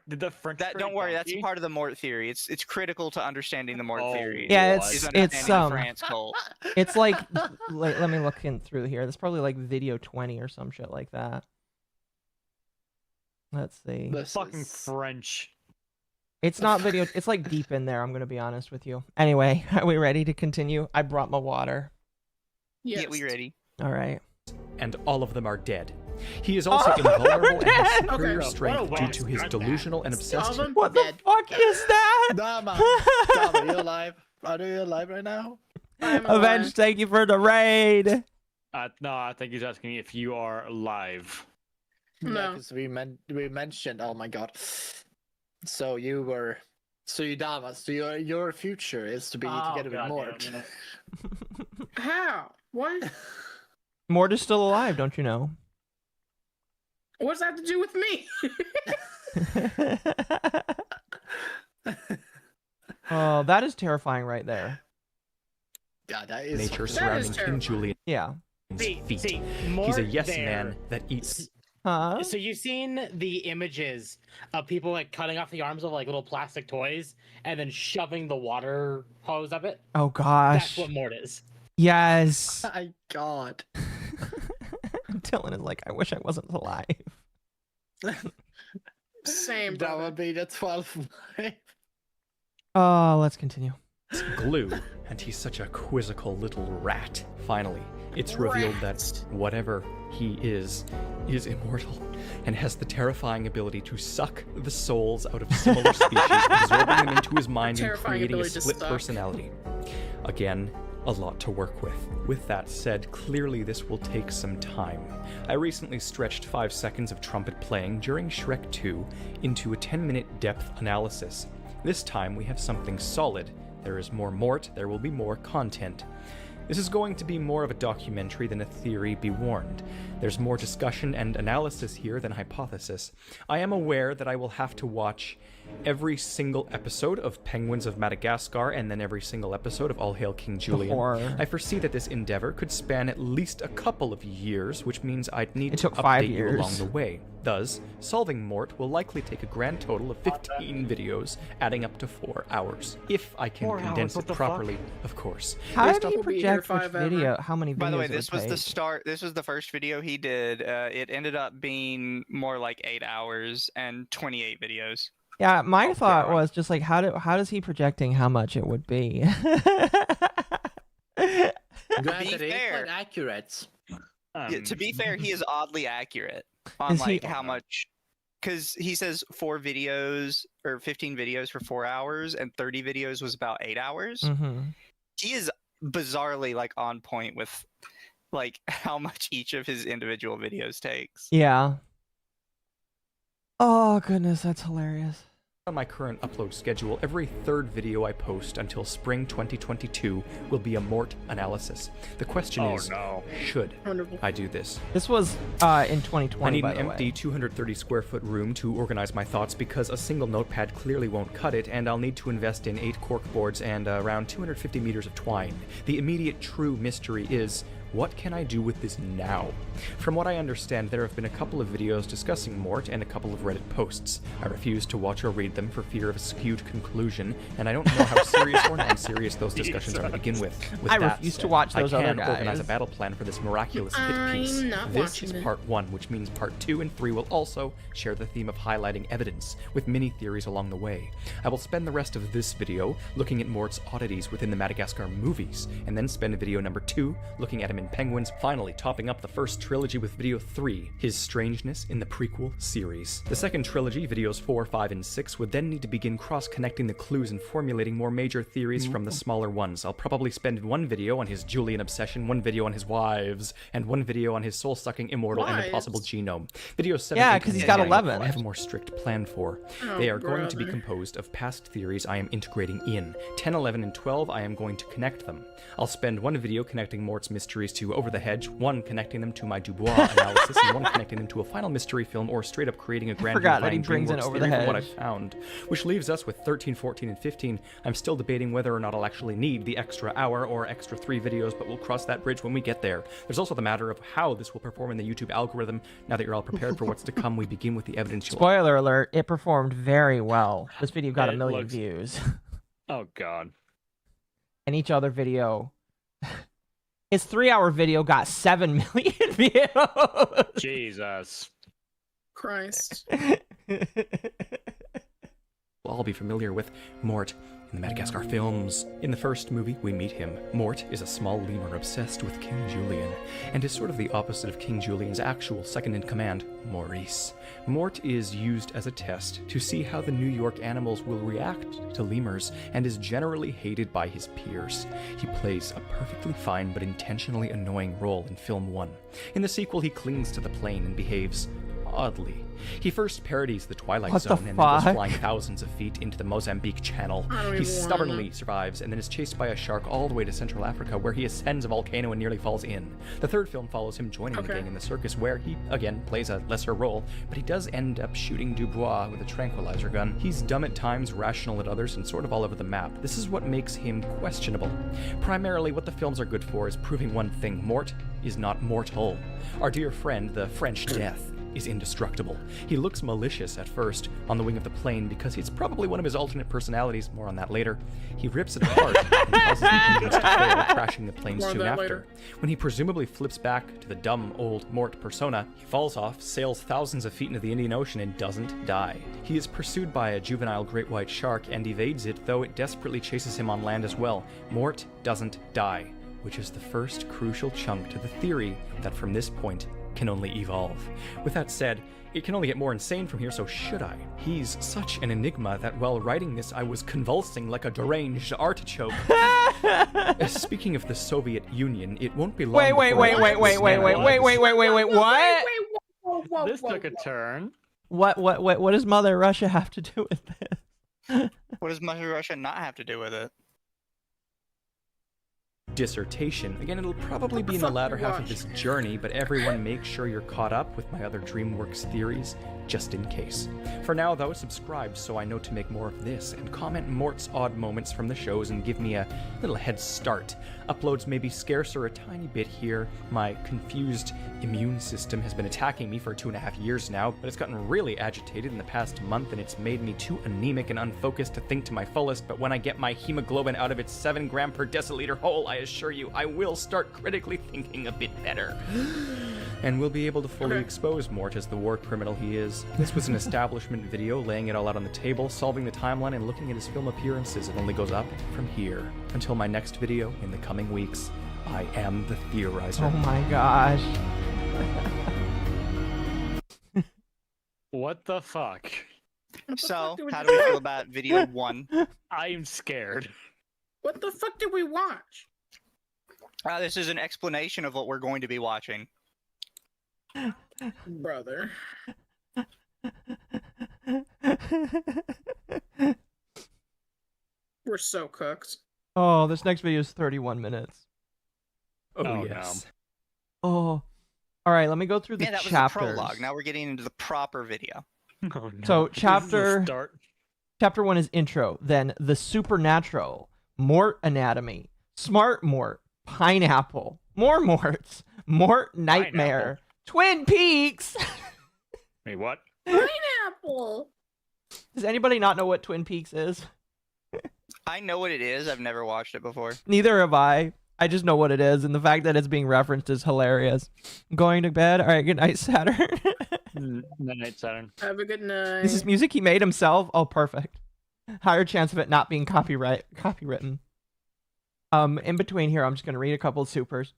D: Did the French?
B: Don't worry, that's part of the Mort theory. It's critical to understanding the Mort theory.
A: Yeah,
B: is
A: it's
B: understanding the France cult.
A: It's like let me look in through here. That's probably like video 20 or some shit like that. Let's see.
D: The fucking French.
A: It's not video. It's like deep in there. I'm gonna be honest with you. Anyway, are we ready to continue? I brought my water.
B: Yes. Yeah, we ready.
A: All right.
F: And all of them are dead. He is also invulnerable and has superior
H: Okay.
F: strength due to his delusional and obsessed.
A: What the fuck is that?
C: Dama, you alive? Are you alive right now?
A: Avenge, thank you for the raid.
D: No, I think he's asking if you are alive.
C: No, because we mentioned. Oh my god. So you Dama. So your future is to be together with Mort.
H: How? What?
A: Mort is still alive, don't you know?
H: What's that to do with me?
A: Oh, that is terrifying right there.
C: God, that is
F: Nature
H: that
F: surrounding
H: is
F: King Julian's
A: Yeah.
F: feet.
E: See,
F: He's
E: Mort
F: a yes
E: there.
F: man that eats.
A: Huh?
E: So you've seen the images of people like cutting off the arms of like little plastic toys and then shoving the water hose up it?
A: Oh gosh.
E: That's what Mort is.
A: Yes.
C: My god.
A: Dylan is like, I wish I wasn't alive.
H: Same.
C: That
H: brother.
C: would be the 12th.
A: Oh, let's continue.
F: Glue, and he's such a quizzical little rat. Finally, it's revealed that whatever he is immortal and has the terrifying ability to suck the souls out of similar species, absorbing them into his mind and
H: Terrifying
F: creating a
H: ability to
F: split
H: suck.
F: personality. Again, a lot to work with. With that said, clearly this will take some time. I recently stretched 5 seconds of trumpet playing during Shrek 2 into a 10-minute depth analysis. This time we have something solid. There is more Mort, there will be more content. This is going to be more of a documentary than a theory, be warned. There's more discussion and analysis here than hypothesis. I am aware that I will have to watch every single episode of Penguins of Madagascar and then every single episode of All Hail King Julian. I foresee that this endeavor could span at least a couple of years, which means I'd need to update you along the way. Thus, solving Mort will likely take a grand total of 15 videos, adding up to 4 hours. If I can condense it properly, of course.
A: How did he project which video? How many videos?
B: By the way, this was the start. This was the first video he did. It ended up being more like 8 hours and 28 videos.
A: Yeah, my thought was just like, how does he projecting how much it would be?
C: Accurate.
B: To be fair, he is oddly accurate on like how much, because he says 4 videos or 15 videos for 4 hours and 30 videos was about 8 hours.
A: Mm-hmm.
B: He is bizarrely like on point with like how much each of his individual videos takes.
A: Yeah. Oh goodness, that's hilarious.
F: On my current upload schedule, every third video I post until spring 2022 will be a Mort analysis. The question is, should I do this?
A: This was in 2020,
F: I need
A: by
F: an
A: the
F: empty
A: way.
F: 230 square foot room to organize my thoughts because a single notepad clearly won't cut it, and I'll need to invest in 8 cork boards and around 250 meters of twine. The immediate true mystery is, what can I do with this now? From what I understand, there have been a couple of videos discussing Mort and a couple of Reddit posts. I refuse to watch or read them for fear of a skewed conclusion, and I don't know how serious or non-serious those discussions are to begin with.
A: I refuse to watch those other guys.
F: I can organize a battle plan for this miraculous hit piece. This is part 1, which means part 2 and 3 will also share the theme of highlighting evidence, with mini theories along the way. I will spend the rest of this video looking at Mort's oddities within the Madagascar movies, and then spend video number 2 looking at him in Penguins, finally topping up the first trilogy with video 3, his strangeness in the prequel series. The second trilogy, videos 4, 5, and 6, would then need to begin cross-connecting the clues and formulating more major theories from the smaller ones. I'll probably spend 1 video on his Julian obsession, 1 video on his wives, and 1 video on his soul-sucking immortal and impossible genome. Video 7,
A: yeah, because he's got 11.
F: I have a more strict plan for. They are going to be composed of past theories I am integrating in. 10, 11, and 12, I am going to connect them. I'll spend 1 video connecting Mort's mysteries to Over the Hedge, 1 connecting them to my Dubois analysis, and 1 connecting them to a final mystery film or straight up creating a grand
A: forgot that he brings in Over the Hedge.
F: What I found, which leaves us with 13, 14, and 15. I'm still debating whether or not I'll actually need the extra hour or extra 3 videos, but we'll cross that bridge when we get there. There's also the matter of how this will perform in the YouTube algorithm. Now that you're all prepared for what's to come, we begin with the evidence.
A: Spoiler alert, it performed very well. This video got 1 million views.
D: Oh god.
A: And each other video... His 3-hour video got 7 million views.
D: Jesus
H: Christ.
F: We'll all be familiar with Mort in the Madagascar films. In the first movie, we meet him. Mort is a small lemur obsessed with King Julian, and is sort of the opposite of King Julian's actual second-in-command, Maurice. Mort is used as a test to see how the New York animals will react to lemurs, and is generally hated by his peers. He plays a perfectly fine but intentionally annoying role in film 1. In the sequel, he clings to the plane and behaves oddly. He first parodies the Twilight Zone and then goes flying thousands of feet into the Mozambique Channel. He stubbornly survives and then is chased by a shark all the way to Central Africa, where he ascends a volcano and nearly falls in. The third film follows him joining the gang in the circus, where he, again, plays a lesser role, but he does end up shooting Dubois with a tranquilizer gun. He's dumb at times, rational at others, and sort of all over the map. This is what makes him questionable. Primarily, what the films are good for is proving one thing: Mort is not mortal. Our dear friend, the French Death, is indestructible. He looks malicious at first on the wing of the plane because it's probably one of his alternate personalities, more on that later. He rips it apart and causes the engines to fail, crashing the plane soon after.
H: Later.
F: When he presumably flips back to the dumb old Mort persona, he falls off, sails thousands of feet into the Indian Ocean, and doesn't die. He is pursued by a juvenile great white shark and evades it, though it desperately chases him on land as well. Mort doesn't die, which is the first crucial chunk to the theory that from this point can only evolve. With that said, it can only get more insane from here, so should I? He's such an enigma that while writing this, I was convulsing like a deranged artichoke. Speaking of the Soviet Union, it won't be long.
A: Wait, what?
D: This took a turn.
A: What does Mother Russia have to do with this?
B: What does Mother Russia not have to do with it?
F: dissertation. Again, it'll probably be in the latter half of this journey, but everyone make sure you're caught up with my other DreamWorks theories, just in case. For now, though, subscribe so I know to make more of this, and comment Mort's odd moments from the shows and give me a little head start. Uploads may be scarcer a tiny bit here. My confused immune system has been attacking me for 2.5 years now, but it's gotten really agitated in the past month, and it's made me too anemic and unfocused to think to my fullest, but when I get my hemoglobin out of its 7 gram per deciliter hole, I assure you, I will start critically thinking a bit better. And we'll be able to fully expose Mort as the war criminal he is. This was an establishment video, laying it all out on the table, solving the timeline, and looking at his film appearances. It only goes up from here. Until my next video in the coming weeks, I am the Theorizer.
A: Oh my gosh.
D: What the fuck?
B: So, how do we feel about video 1?
D: I'm scared.
H: What the fuck did we watch?
B: This is an explanation of what we're going to be watching.
H: Brother. We're so cooked.
A: Oh, this next video is 31 minutes.
F: Oh, yes.
A: Oh. All right, let me go through the
B: Yeah, that was
A: chapters.
B: the prologue. Now we're getting into the proper video.
D: Oh, no.
A: So,
D: This is
A: chapter
D: the start.
A: Chapter 1 is intro, then the supernatural, Mort anatomy, smart Mort, pineapple, more Morts, Mort nightmare, Twin Peaks.
D: Wait, what?
H: Pineapple.
A: Does anybody not know what Twin Peaks is?
B: I know what it is. I've never watched it before.
A: Neither have I. I just know what it is, and the fact that it's being referenced is hilarious. I'm going to bed. All right, good night, Saturn.
D: Good night, Saturn.
H: Have a good night.
A: This is music he made himself. Oh, perfect. Higher chance of it not being copywritten. In between here, I'm just gonna read a couple of supers.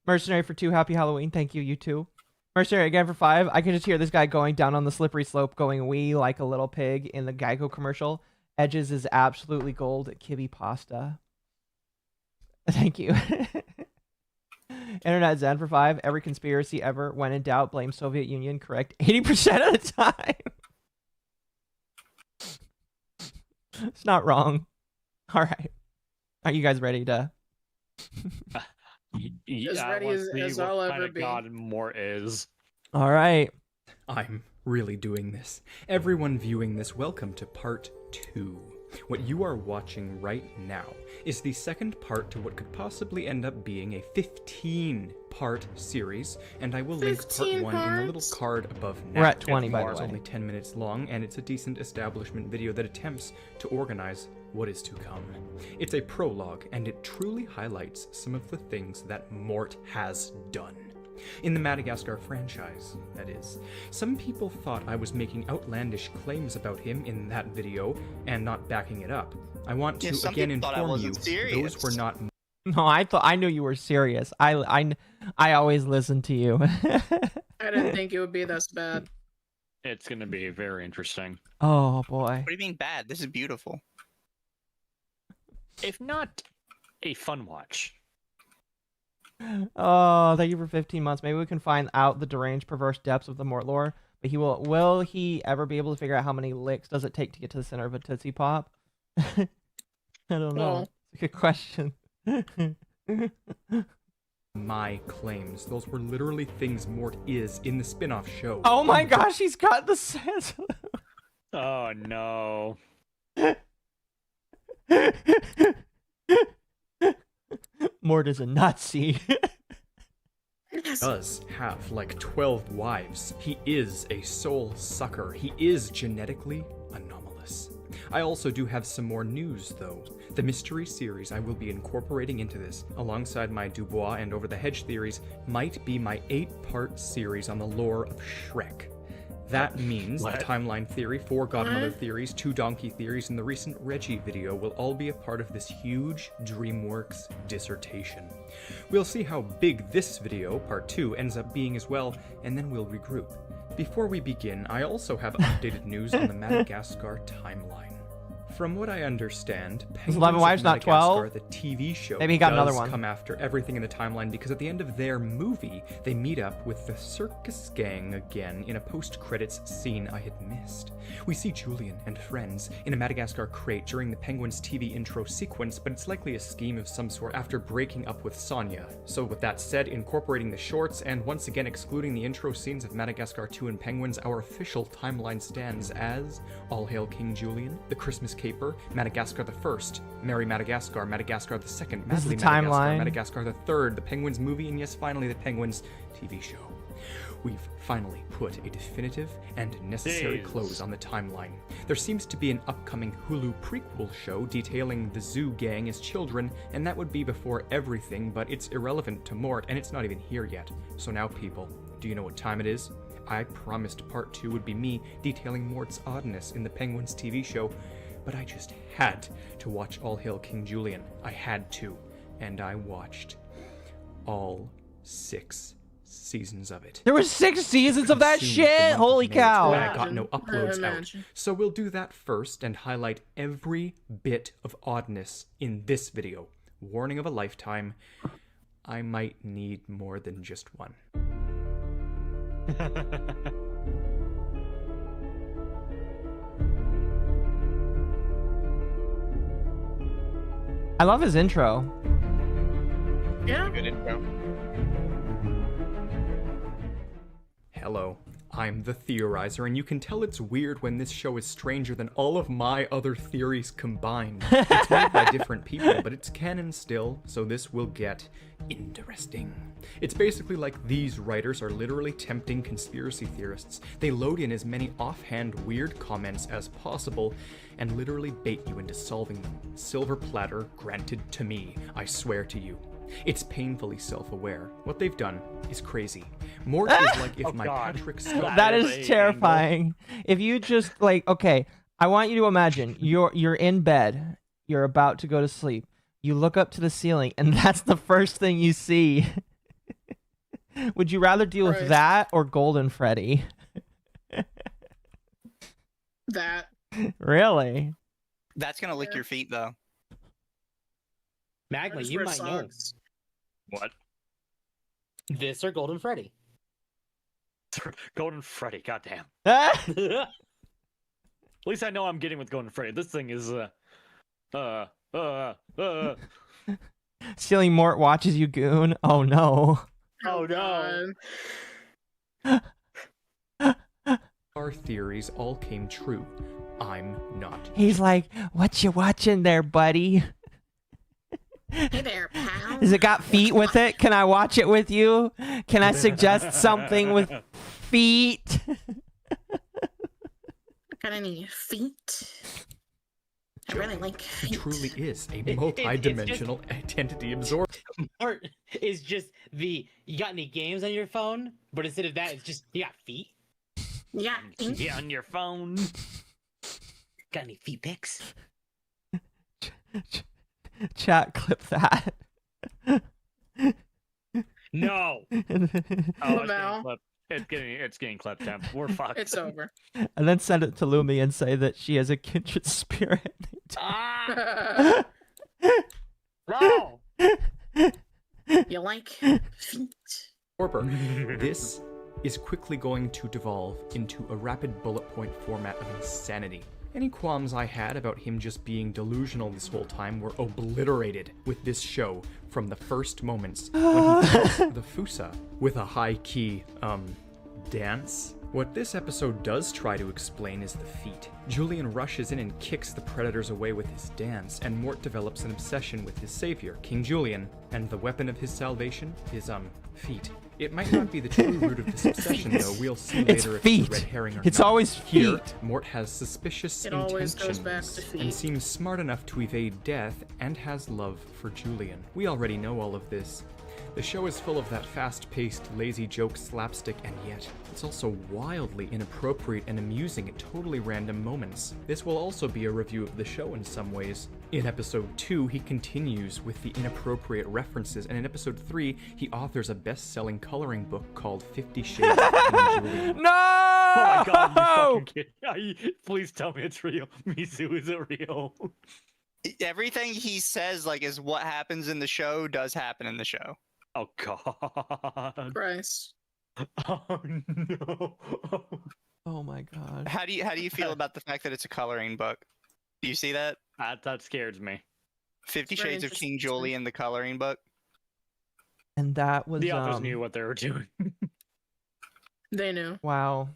A: Mercenary for 2, happy Halloween. Thank you, you too. Mercenary again for 5. I can just hear this guy going down on the slippery slope, going wee like a little pig in the Geico commercial. Edges is absolutely gold. Kibby pasta. Thank you. Internet Zen for 5. Every conspiracy ever, when in doubt, blame Soviet Union. Correct 80% of the time. It's not wrong. All right. Are you guys ready to?
H: As ready as I'll ever be.
D: God Mort is.
A: All right.
F: I'm really doing this. Everyone viewing this, welcome to part 2. What you are watching right now is the second part to what could possibly end up being a 15-part series, and I will link part 1 in the little card above now.
A: We're at 20, by the
F: It's
A: way.
F: only 10 minutes long, and it's a decent establishment video that attempts to organize what is to come. It's a prologue, and it truly highlights some of the things that Mort has done. In the Madagascar franchise, that is. Some people thought I was making outlandish claims about him in that video and not backing it up. I want to again inform you, those were not.
A: No, I knew you were serious. I always listen to you.
H: I didn't think it would be this bad.
D: It's gonna be very interesting.
A: Oh boy.
B: What do you mean bad? This is beautiful.
D: If not a fun watch.
A: Oh, thank you for 15 months. Maybe we can find out the deranged, perverse depths of the Mort lore. But will he ever be able to figure out how many licks does it take to get to the center of a Tootsie Pop? I don't know. It's a good question.
F: My claims. Those were literally things Mort is in the spin-off show.
A: Oh my gosh, he's got the sense.
D: Oh no.
A: Mort is a Nazi.
F: He does have like 12 wives. He is a soul sucker. He is genetically anomalous. I also do have some more news though. The mystery series I will be incorporating into this, alongside my Dubois and Over the Hedge theories, might be my 8-part series on the lore of Shrek. That means the timeline theory, 4 godmother theories, 2 donkey theories, and the recent Reggie video will all be a part of this huge DreamWorks dissertation. We'll see how big this video, part 2, ends up being as well, and then we'll regroup. Before we begin, I also have updated news on the Madagascar timeline. From what I understand,
A: Is 11
F: Penguins
A: Wives
F: of
A: not 12?
F: Madagascar, the TV show,
A: Maybe he got another
F: does
A: one.
F: come after everything in the timeline because at the end of their movie, they meet up with the circus gang again in a post-credits scene I had missed. We see Julian and friends in a Madagascar crate during the Penguins TV intro sequence, but it's likely a scheme of some sort after breaking up with Sonia. So with that said, incorporating the shorts and once again excluding the intro scenes of Madagascar 2 and Penguins, our official timeline stands as All Hail King Julian, The Christmas Caper, Madagascar the First, Merry Madagascar, Madagascar the Second,
A: This is
F: Madly
A: the
F: Madagascar,
A: timeline.
F: Madagascar the Third, the Penguins movie, and yes, finally the Penguins TV show. We've finally put a definitive and necessary close on the timeline. There seems to be an upcoming Hulu prequel show detailing the zoo gang as children, and that would be before everything, but it's irrelevant to Mort, and it's not even here yet. So now, people, do you know what time it is? I promised part 2 would be me detailing Mort's oddness in the Penguins TV show, but I just had to watch All Hail King Julian. I had to, and I watched all 6 seasons of it.
A: There were 6 seasons of that
F: Consumed the
A: shit.
F: month of
A: Holy
F: May,
A: cow!
F: and I got no uploads out.
H: Imagine.
F: So we'll do that first and highlight every bit of oddness in this video. Warning of a lifetime. I might need more than just one.
A: I love his intro.
H: Yeah.
B: Good intro.
F: Hello, I'm the Theorizer, and you can tell it's weird when this show is stranger than all of my other theories combined. It's made by different people, but it's canon still, so this will get interesting. It's basically like these writers are literally tempting conspiracy theorists. They load in as many offhand weird comments as possible and literally bait you into solving them. Silver platter granted to me, I swear to you. It's painfully self-aware. What they've done is crazy. Mort is like if my
D: God.
F: Patrick Scott...
A: That
D: is
A: is
D: a
A: terrifying. If you just like, okay, I want you to imagine you're in bed, you're about to go to sleep. You look up to the ceiling, and that's the first thing you see. Would you rather deal with
H: Right.
A: that or Golden Freddy?
H: That.
A: Really?
B: That's gonna lick your feet though.
H: I
E: Magma,
H: just
E: you
H: wear
E: might know.
H: socks.
D: What?
E: This or Golden Freddy?
D: Golden Freddy, goddamn.
A: Ah!
D: At least I know I'm getting with Golden Freddy. This thing is
A: Ceiling Mort watches you, goon. Oh no.
D: Oh, no.
H: God.
F: Our theories all came true. I'm not.
A: He's like, what you watching there, buddy?
H: Hey there, pal.
A: Has it got feet with it? Can I watch it with you? Can I suggest something with feet?
H: Got any feet? I really like
F: He
H: feet.
F: truly is a
E: it's just-
F: multi-dimensional identity absorber.
E: Mort is just the, you got any games on your phone? But instead of that, it's just, you got feet?
H: Yeah. feet.
D: yeah, on your phone.
E: Got any feet pics?
A: Chat, clip that.
D: No. Oh,
H: Oh, no.
D: it's getting clipped. Temp. We're fucked.
H: It's over.
A: And then send it to Lumi and say that she has a kindred spirit.
D: Ah, no.
H: You like feet?
F: This is quickly going to devolve into a rapid bullet point format of insanity. Any qualms I had about him just being delusional this whole time were obliterated with this show from the first moments when he tells the Fusa with a high-key, dance. What this episode does try to explain is the feet. Julian rushes in and kicks the predators away with his dance, and Mort develops an obsession with his savior, King Julian, and the weapon of his salvation, his, feet. It might not be the true root of this obsession, though. We'll see
A: It's
F: later if
A: feet.
F: it's a red herring or
A: It's
F: not.
A: always
F: Here,
A: feet.
F: Mort has suspicious
H: It always goes
F: intentions
H: back to feet.
F: and seems smart enough to evade death and has love for Julian. We already know all of this. The show is full of that fast-paced, lazy joke slapstick, and yet it's also wildly inappropriate and amusing at totally random moments. This will also be a review of the show in some ways. In episode 2, he continues with the inappropriate references, and in episode 3, he authors a best-selling coloring book called 50 Shades of King Julian.
A: No!
D: my god, you fucking kid. Please tell me it's real. Mizu, is it real?
B: Everything he says like is what happens in the show does happen in the show.
D: Oh god.
H: Christ.
D: Oh no.
A: Oh my god.
B: How do you feel about the fact that it's a coloring book? Do you see that?
D: That scares me.
B: 50
H: It's very
B: Shades of King
H: interesting.
B: Julian, the coloring book.
A: And that was
D: The authors knew what they were doing.
H: They knew.
A: wow.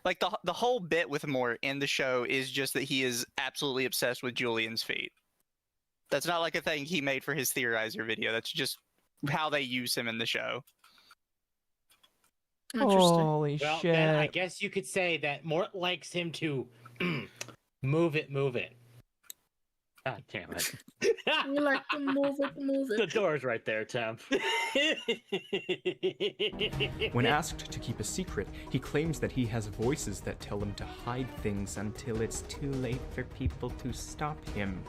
B: Like the whole bit with Mort in the show is just that he is absolutely obsessed with Julian's feet. That's not like a thing he made for his Theorizer video. That's just how they use him in the show.
H: Interesting.
A: Holy
E: Well,
A: shit.
E: then I guess you could say that Mort likes him to move it.
D: God damn it.
H: You like to move
D: The
H: it.
D: door's right there, Temp.
F: When asked to keep a secret, he claims that he has voices that tell him to hide things until it's too late for people to stop him.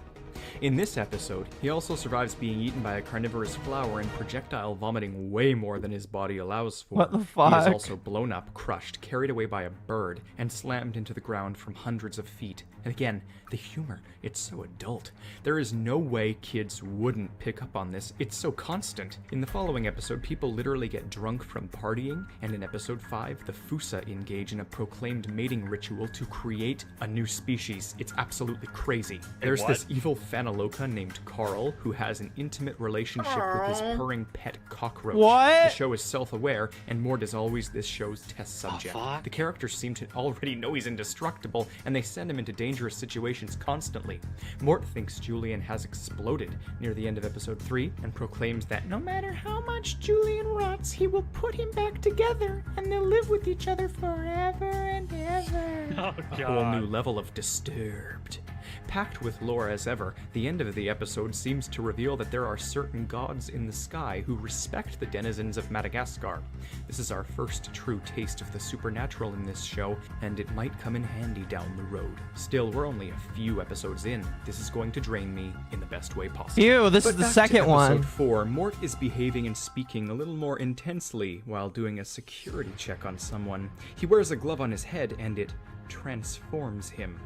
F: In this episode, he also survives being eaten by a carnivorous flower and projectile vomiting way more than his body allows for.
A: What the
F: He is
A: fuck?
F: also blown up, crushed, carried away by a bird, and slammed into the ground from hundreds of feet. And again, the humor, it's so adult. There is no way kids wouldn't pick up on this. It's so constant. In the following episode, people literally get drunk from partying, and in episode 5, the Fusa engage in a proclaimed mating ritual to create a new species. It's absolutely crazy. There's
D: what?
F: this evil Fanaloka named Carl who has an intimate relationship with his
H: Aw.
F: purring pet cockroach.
A: What?
F: The show is self-aware, and Mort is always this show's test subject.
E: fuck?
F: The characters seem to already know he's indestructible, and they send him into dangerous situations constantly. Mort thinks Julian has exploded near the end of episode 3, and proclaims that no matter how much Julian rots, he will put him back together, and they'll live with each other forever and ever.
D: Oh
F: A whole new
D: god.
F: level of disturbed. Packed with lore as ever, the end of the episode seems to reveal that there are certain gods in the sky who respect the denizens of Madagascar. This is our first true taste of the supernatural in this show, and it might come in handy down the road. Still, we're only a few episodes in. This is going to drain me in the best way possible.
A: Ew, this
F: But
A: is the
F: back to
A: second one.
F: Episode 4, Mort is behaving and speaking a little more intensely while doing a security check on someone. He wears a glove on his head, and it transforms him.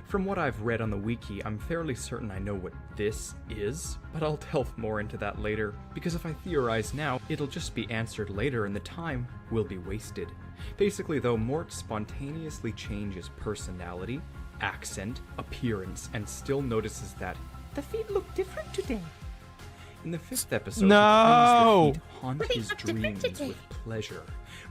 F: From what I've read on the wiki, I'm fairly certain I know what this is, but I'll delve more into that later, because if I theorize now, it'll just be answered later and the time will be wasted. Basically though, Mort spontaneously changes personality, accent, appearance, and still notices that the feet look different today. In the 5th episode,
A: No!
F: he finds the feet haunt his dreams with pleasure.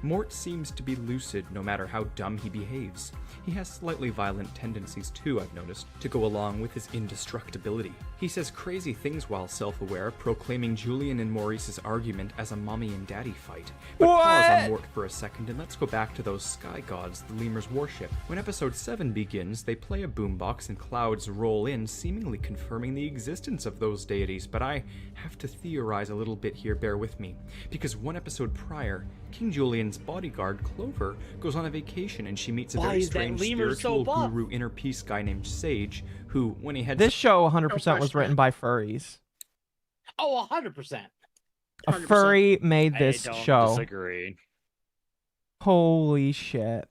F: Mort seems to be lucid no matter how dumb he behaves. He has slightly violent tendencies too, I've noticed, to go along with his indestructibility. He says crazy things while self-aware, proclaiming Julian and Maurice's argument as a mommy and daddy fight. But pause
A: What?
F: on Mort for a second and let's go back to those sky gods, the lemur's warship. When episode 7 begins, they play a boombox and clouds roll in, seemingly confirming the existence of those deities, but I have to theorize a little bit here, bear with me. Because one episode prior, King Julian's bodyguard, Clover, goes on a vacation and she meets a
E: Why
F: very
E: is that
F: strange
E: lemur so
F: spiritual
E: buff?
F: guru inner peace guy named Sage, who, when he heads
A: This show 100% was
H: question.
A: written by furries.
E: Oh, 100%.
A: A
H: 100%.
A: furry made this
D: I don't
A: show.
D: disagree.
A: Holy shit.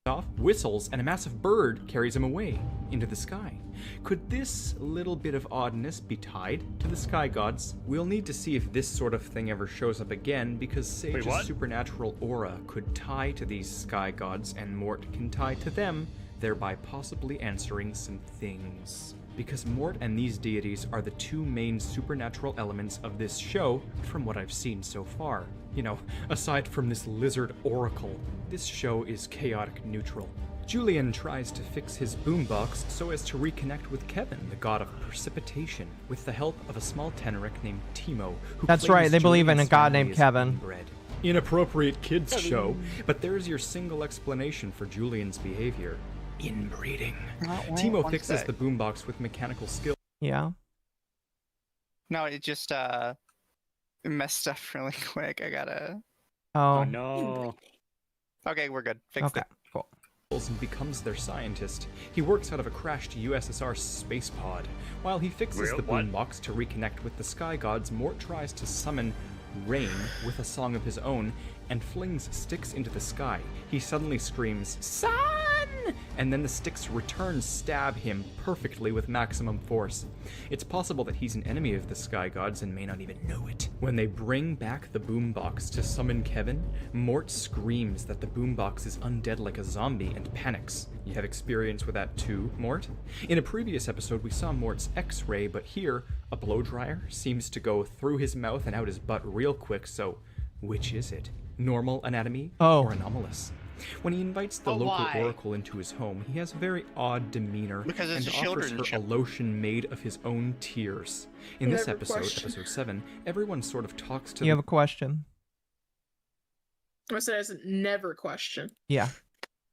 F: off, whistles, and a massive bird carries him away into the sky. Could this little bit of oddness be tied to the sky gods? We'll need to see if this sort of thing ever shows up again, because Sage's
D: what?
F: supernatural aura could tie to these sky gods, and Mort can tie to them, thereby possibly answering some things. Because Mort and these deities are the two main supernatural elements of this show, from what I've seen so far. You know, aside from this lizard oracle, this show is chaotic neutral. Julian tries to fix his boombox so as to reconnect with Kevin, the god of precipitation, with the help of a small teneric named Timo, who
A: That's
F: claims
A: right, they believe in a
F: Julian's
A: god
F: family
A: named
F: is
A: Kevin.
F: inbred. Inappropriate kids show, but there's your single explanation for Julian's behavior. Inbreeding. Timo fixes the boombox with mechanical skill.
A: Yeah.
B: No, it just messed up really quick. I gotta.
A: Oh,
D: Oh no.
B: Okay, we're good. Fixed
A: okay,
B: it.
A: cool.
F: And becomes their scientist. He works out of a crashed USSR space pod. While he fixes
D: Real?
F: the
D: What?
F: boombox to reconnect with the sky gods, Mort tries to summon rain with a song of his own and flings sticks into the sky. He suddenly screams, "Sun!" and then the sticks return stab him perfectly with maximum force. It's possible that he's an enemy of the sky gods and may not even know it. When they bring back the boombox to summon Kevin, Mort screams that the boombox is undead like a zombie and panics. You have experience with that too, Mort? In a previous episode, we saw Mort's X-ray, but here, a blow dryer seems to go through his mouth and out his butt real quick, so which is it? Normal anatomy or anomalous? When he invites the local oracle into his home, he has a very odd demeanor
B: Because it's
F: and
B: a
F: offers
B: children's
F: her a
B: show.
F: lotion made of his own tears. In this
H: Never
F: episode,
H: question.
F: episode 7, everyone sort of talks to
A: You have a question?
H: I said it's a never question.
A: Yeah.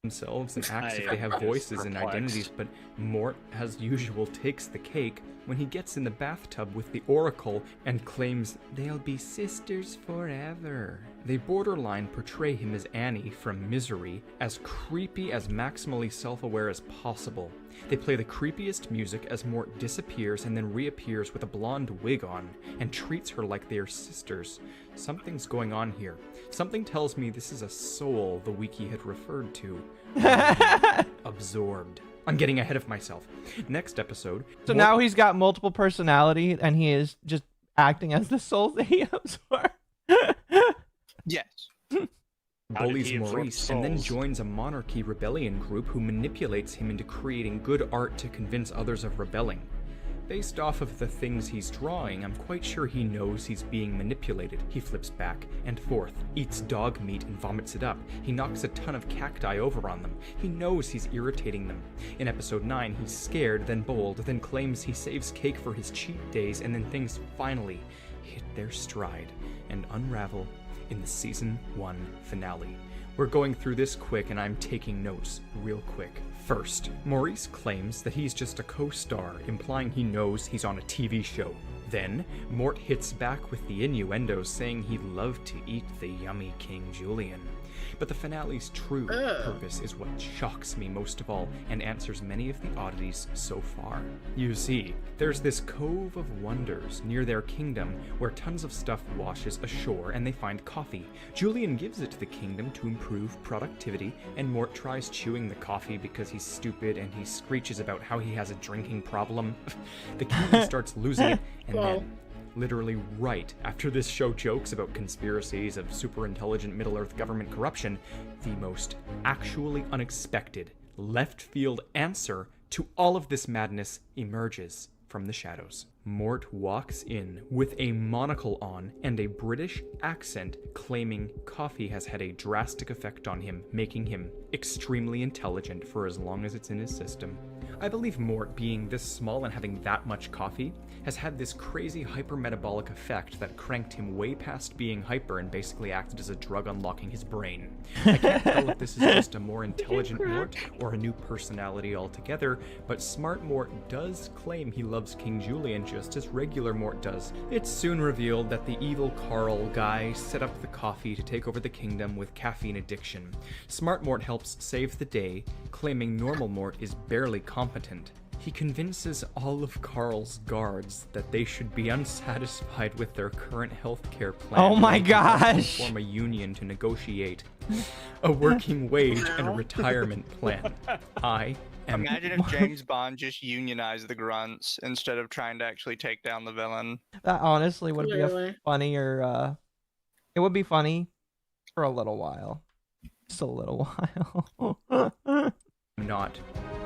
F: themselves and acts if
D: I
F: they have
D: am
F: voices and
D: perplexed.
F: identities, but Mort, as usual, takes the cake when he gets in the bathtub with the Oracle and claims they'll be sisters forever. They borderline portray him as Annie from Misery, as creepy as maximally self-aware as possible. They play the creepiest music as Mort disappears and then reappears with a blonde wig on, and treats her like they are sisters. Something's going on here. Something tells me this is a soul the wiki had referred to. Absorbed. I'm getting ahead of myself. Next episode...
A: So now he's got multiple personality, and he is just acting as the soul that he absorbed.
B: Yes.
F: bullies Maurice and then joins a monarchy rebellion group who manipulates him into creating good art to convince others of rebelling. Based off of the things he's drawing, I'm quite sure he knows he's being manipulated. He flips back and forth, eats dog meat and vomits it up. He knocks a ton of cacti over on them. He knows he's irritating them. In episode 9, he's scared, then bold, then claims he saves cake for his cheat days, and then things finally hit their stride and unravel in the season 1 finale. We're going through this quick and I'm taking notes real quick. First, Maurice claims that he's just a co-star, implying he knows he's on a TV show. Then, Mort hits back with the innuendos saying he'd love to eat the yummy King Julian. But the finale's true purpose is what shocks me most of all and answers many of the oddities so far. You see, there's this cove of wonders near their kingdom where tons of stuff washes ashore and they find coffee. Julian gives it to the kingdom to improve productivity, and Mort tries chewing the coffee because he's stupid and he screeches about how he has a drinking problem. The kingdom starts losing it, and then literally right after this show jokes about conspiracies of super intelligent Middle-earth government corruption, the most actually unexpected left field answer to all of this madness emerges from the shadows. Mort walks in with a monocle on and a British accent, claiming coffee has had a drastic effect on him, making him extremely intelligent for as long as it's in his system. I believe Mort, being this small and having that much coffee, has had this crazy hypermetabolic effect that cranked him way past being hyper and basically acted as a drug unlocking his brain. I can't tell if this is just a more intelligent Mort or a new personality altogether, but smart Mort does claim he loves King Julian just as regular Mort does. It's soon revealed that the evil Carl guy set up the coffee to take over the kingdom with caffeine addiction. Smart Mort helps save the day, claiming normal Mort is barely competent. He convinces all of Carl's guards that they should be unsatisfied with their current healthcare plan.
A: Oh my
F: and they can
A: gosh!
F: form a union to negotiate a working wage and a retirement plan. I am...
B: Imagine if James Bond just unionized the grunts instead of trying to actually take down the villain.
A: That honestly would be a
H: Clearly.
A: funnier, it would be funny for a little while. Just a little while.
F: not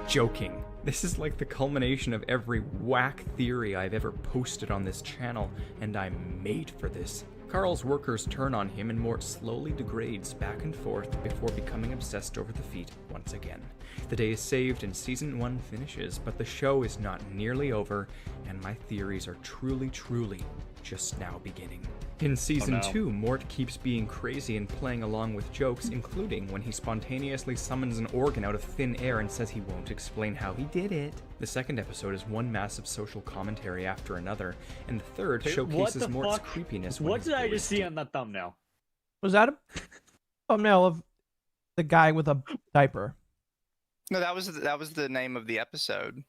F: joking. This is like the culmination of every whack theory I've ever posted on this channel, and I'm made for this. Carl's workers turn on him and Mort slowly degrades back and forth before becoming obsessed over the feat once again. The day is saved and season 1 finishes, but the show is not nearly over, and my theories are truly just now beginning. In season 2, Mort keeps being crazy and playing along with jokes, including when he spontaneously summons an organ out of thin air and says he won't explain how he did it. The second episode is one massive social commentary after another, and the third showcases Mort's creepiness.
D: What did I just see on that thumbnail?
A: Was that a thumbnail of the guy with a diaper?
B: No, that was the name of the episode.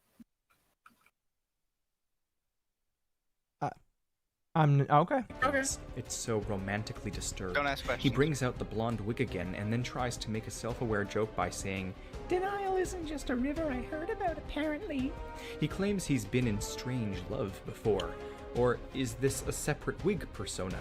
A: I'm okay.
H: Okay.
F: It's so romantically disturbed.
B: Don't ask questions.
F: He brings out the blonde wig again and then tries to make a self-aware joke by saying, "Denial isn't just a river I heard about, apparently." He claims he's been in strange love before. Or is this a separate wig persona?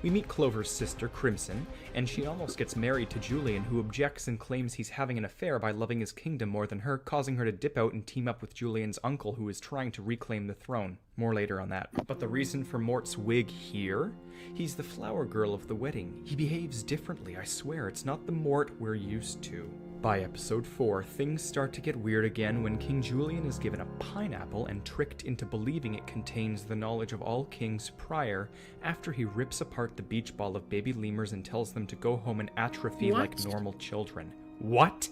F: We meet Clover's sister, Crimson, and she almost gets married to Julian, who objects and claims he's having an affair by loving his kingdom more than her, causing her to dip out and team up with Julian's uncle, who is trying to reclaim the throne. More later on that. But the reason for Mort's wig here? He's the flower girl of the wedding. He behaves differently, I swear. It's not the Mort we're used to. By episode 4, things start to get weird again when King Julian is given a pineapple and tricked into believing it contains the knowledge of all kings prior, after he rips apart the beach ball of baby lemurs and tells them to go home and atrophy like normal children. What?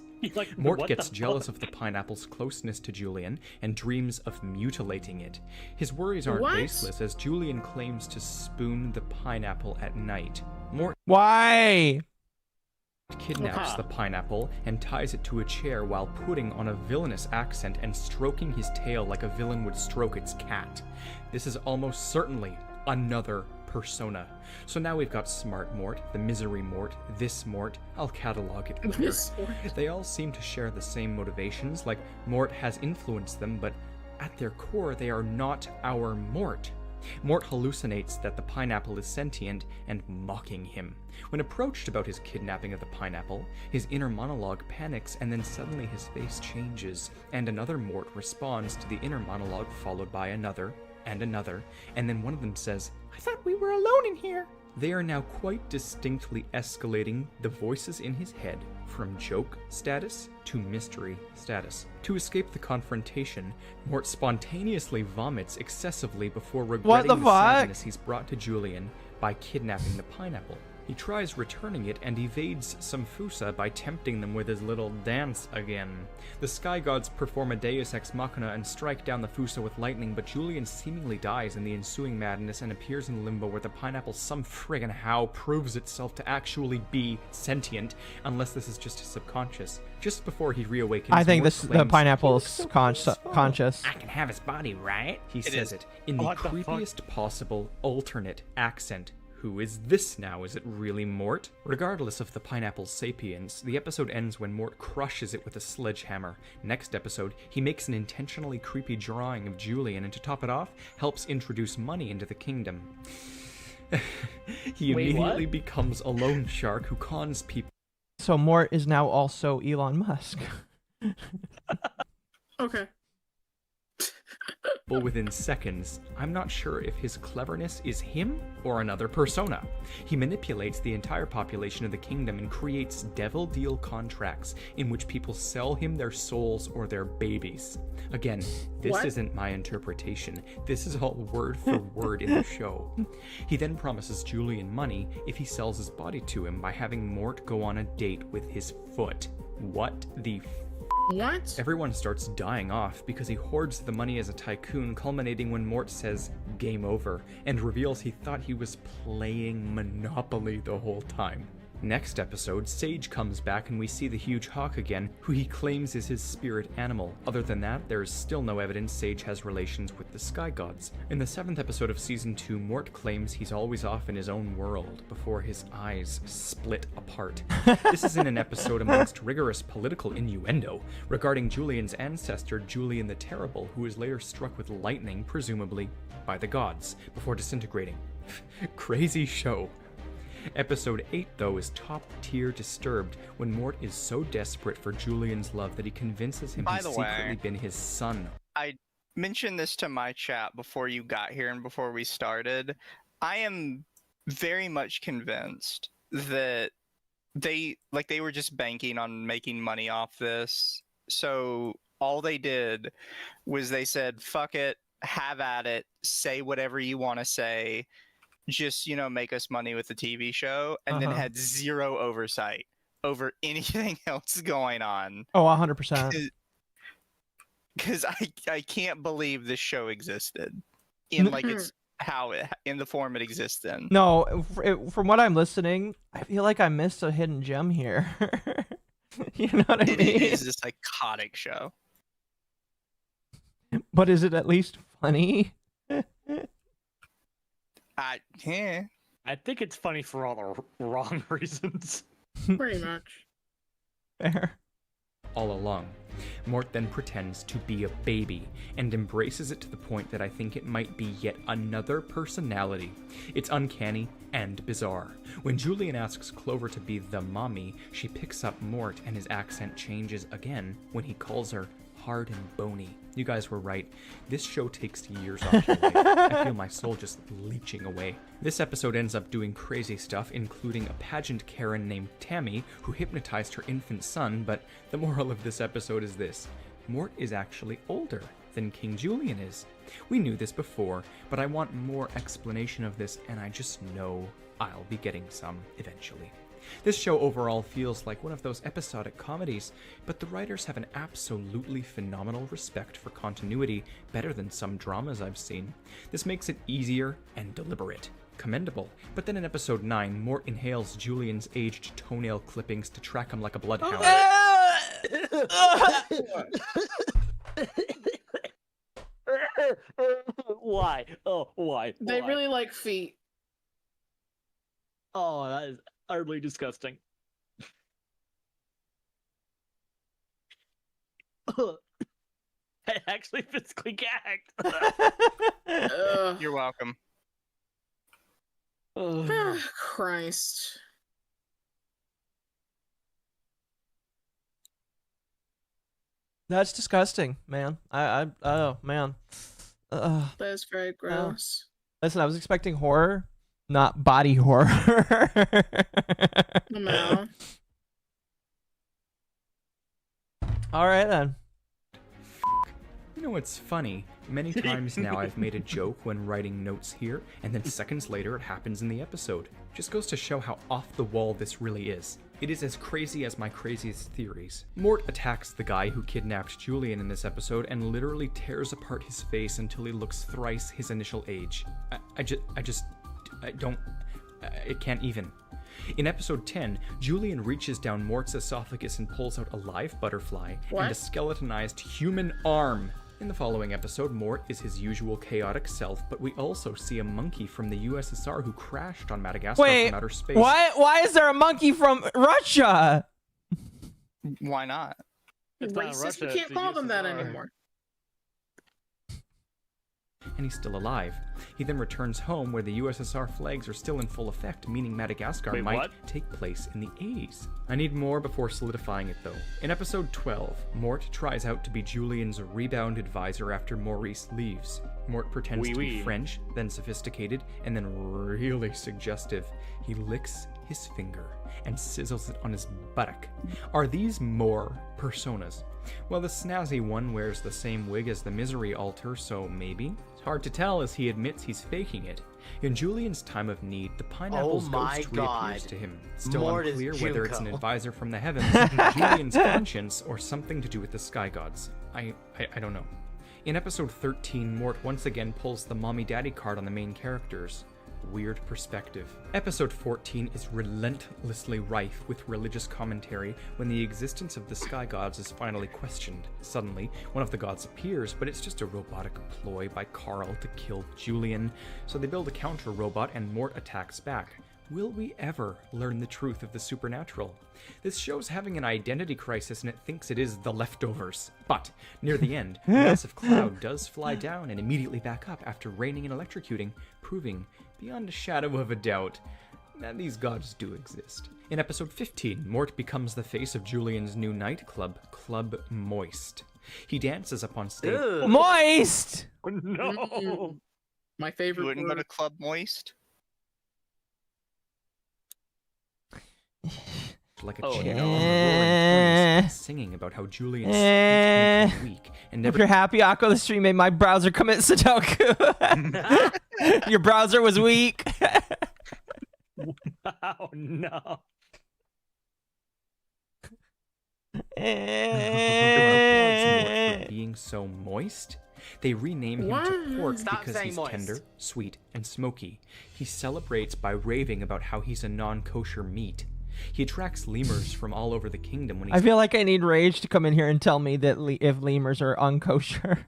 F: Mort gets jealous of the pineapple's closeness to Julian and dreams of mutilating it. His worries aren't baseless, as Julian claims to spoon the pineapple at night. Mort
A: Why?
F: kidnaps the pineapple and ties it to a chair while putting on a villainous accent and stroking his tail like a villain would stroke its cat. This is almost certainly another persona. So now we've got Smart Mort, the Misery Mort, this Mort. I'll catalog it later. They all seem to share the same motivations, like Mort has influenced them, but at their core they are not our Mort. Mort hallucinates that the pineapple is sentient and mocking him. When approached about his kidnapping of the pineapple, his inner monologue panics and then suddenly his face changes, and another Mort responds to the inner monologue followed by another, and another, and then one of them says, "I thought we were alone in here." They are now quite distinctly escalating the voices in his head from joke status to mystery status. To escape the confrontation, Mort spontaneously vomits excessively before regretting the sadness he's brought to Julian by kidnapping the pineapple. He tries returning it and evades some Fusa by tempting them with his little dance again. The sky gods perform a deus ex machina and strike down the Fusa with lightning, but Julian seemingly dies in the ensuing madness and appears in limbo where the pineapple some friggin' how proves itself to actually be sentient, unless this is just his subconscious. Just before he reawakens,
A: I think
F: Mort
A: the
F: claims,
A: pineapple is conscious.
F: "I can have his body, right?" He says it in the creepiest possible alternate accent. Who is this now? Is it really Mort? Regardless of the pineapple's sapience, the episode ends when Mort crushes it with a sledgehammer. Next episode, he makes an intentionally creepy drawing of Julian, and to top it off, helps introduce money into the kingdom. He immediately becomes a loan shark who cons people.
A: So Mort is now also Elon Musk.
H: Okay.
F: Within seconds. I'm not sure if his cleverness is him or another persona. He manipulates the entire population of the kingdom and creates devil deal contracts in which people sell him their souls or their babies. Again, this isn't my interpretation. This is all word for word in the show. He then promises Julian money if he sells his body to him by having Mort go on a date with his foot. What the
H: What?
F: Everyone starts dying off because he hoards the money as a tycoon, culminating when Mort says game over and reveals he thought he was playing Monopoly the whole time. Next episode, Sage comes back and we see the huge hawk again, who he claims is his spirit animal. Other than that, there is still no evidence Sage has relations with the sky gods. In the 7th episode of season 2, Mort claims he's always off in his own world before his eyes split apart. This is in an episode amongst rigorous political innuendo regarding Julian's ancestor, Julian the Terrible, who is later struck with lightning, presumably by the gods, before disintegrating. Crazy show. Episode 8, though, is top-tier disturbed when Mort is so desperate for Julian's love that he convinces him he's secretly been his son.
B: I mentioned this to my chat before you got here and before we started. I am very much convinced that they were just banking on making money off this. So all they did was they said, fuck it, have at it, say whatever you want to say. Just, make us money with the TV show, and then had zero oversight over anything else going on.
A: Oh, 100%.
B: Because I can't believe this show existed in in the form it exists in.
A: No, from what I'm listening, I feel like I missed a hidden gem here. You know what I mean?
B: It is a psychotic show.
A: But is it at least funny?
B: Yeah.
D: I think it's funny for all the wrong reasons.
H: Pretty much.
A: Fair.
F: All along. Mort then pretends to be a baby and embraces it to the point that I think it might be yet another personality. It's uncanny and bizarre. When Julian asks Clover to be the mommy, she picks up Mort and his accent changes again when he calls her hard and bony. You guys were right. This show takes years off your life. I feel my soul just leeching away. This episode ends up doing crazy stuff, including a pageant Karen named Tammy who hypnotized her infant son, but the moral of this episode is this. Mort is actually older than King Julian is. We knew this before, but I want more explanation of this, and I just know I'll be getting some eventually. This show overall feels like one of those episodic comedies, but the writers have an absolutely phenomenal respect for continuity, better than some dramas I've seen. This makes it easier and deliberate. Commendable. But then in episode 9, Mort inhales Julian's aged toenail clippings to track him like a bloodhound.
D: Why? Oh, why?
H: They
D: Why?
H: really like feet.
D: Oh, that is utterly disgusting. I actually physically gagged.
B: You're welcome.
H: Christ.
A: That's disgusting, man. Oh man.
H: That is very gross.
A: Listen, I was expecting horror, not body horror.
H: No.
A: All right then.
F: You know what's funny? Many times now I've made a joke when writing notes here, and then seconds later it happens in the episode. Just goes to show how off the wall this really is. It is as crazy as my craziest theories. Mort attacks the guy who kidnapped Julian in this episode and literally tears apart his face until he looks thrice his initial age. It can't even. In episode 10, Julian reaches down Mort's esophagus and pulls out a live butterfly and a skeletonized human arm. In the following episode, Mort is his usual chaotic self, but we also see a monkey from the USSR who crashed on Madagascar from outer space.
A: Why is there a monkey from Russia?
B: Why not?
D: It's not
H: Racist.
D: Russia,
H: We can't
D: it's the
H: call them that
D: USSR.
H: anymore.
F: And he's still alive. He then returns home where the USSR flags are still in full effect, meaning Madagascar
D: Wait,
F: might
D: what?
F: take place in the 80s. I need more before solidifying it though. In episode 12, Mort tries out to be Julian's rebound advisor after Maurice leaves. Mort pretends to be French, then sophisticated, and then really suggestive. He licks his finger and sizzles it on his buttock. Are these more personas? Well, the snazzy one wears the same wig as the misery altar, so maybe? It's hard to tell as he admits he's faking it. In Julian's time of need, the pineapple's ghost reappears to him. Still
I: Mort is
F: unclear whether it's an
I: Junko.
F: advisor from the heavens, Julian's conscience, or something to do with the sky gods. I don't know. In episode 13, Mort once again pulls the mommy-daddy card on the main characters. Weird perspective. Episode 14 is relentlessly rife with religious commentary when the existence of the sky gods is finally questioned. Suddenly, one of the gods appears, but it's just a robotic ploy by Carl to kill Julian. So they build a counter-robot and Mort attacks back. Will we ever learn the truth of the supernatural? This show's having an identity crisis and it thinks it is The Leftovers. But, near the end, a massive cloud does fly down and immediately back up after raining and electrocuting, proving, beyond a shadow of a doubt, that these gods do exist. In episode 15, Mort becomes the face of Julian's new nightclub, Club Moist. He dances up on stage.
A: Moist!
D: No!
H: My
B: You
H: favorite
B: wouldn't go
H: word.
B: to Club Moist?
F: Like a
D: Oh,
F: chick
A: no.
F: on the roaring 20s, singing about how Julian's speech made him weak and
A: If
F: never
A: you're happy, Akko, the stream made my browser commit Sudoku. Your browser was weak.
D: Oh no!
F: for being so moist. They rename him to Pork
I: Stop
F: because
I: saying
F: he's
I: moist.
F: tender, sweet, and smoky. He celebrates by raving about how he's a non-kosher meat. He attracts lemurs from all over the kingdom when
A: I
F: he's
A: feel like I need Rage to come in here and tell me that if lemurs are unkosher.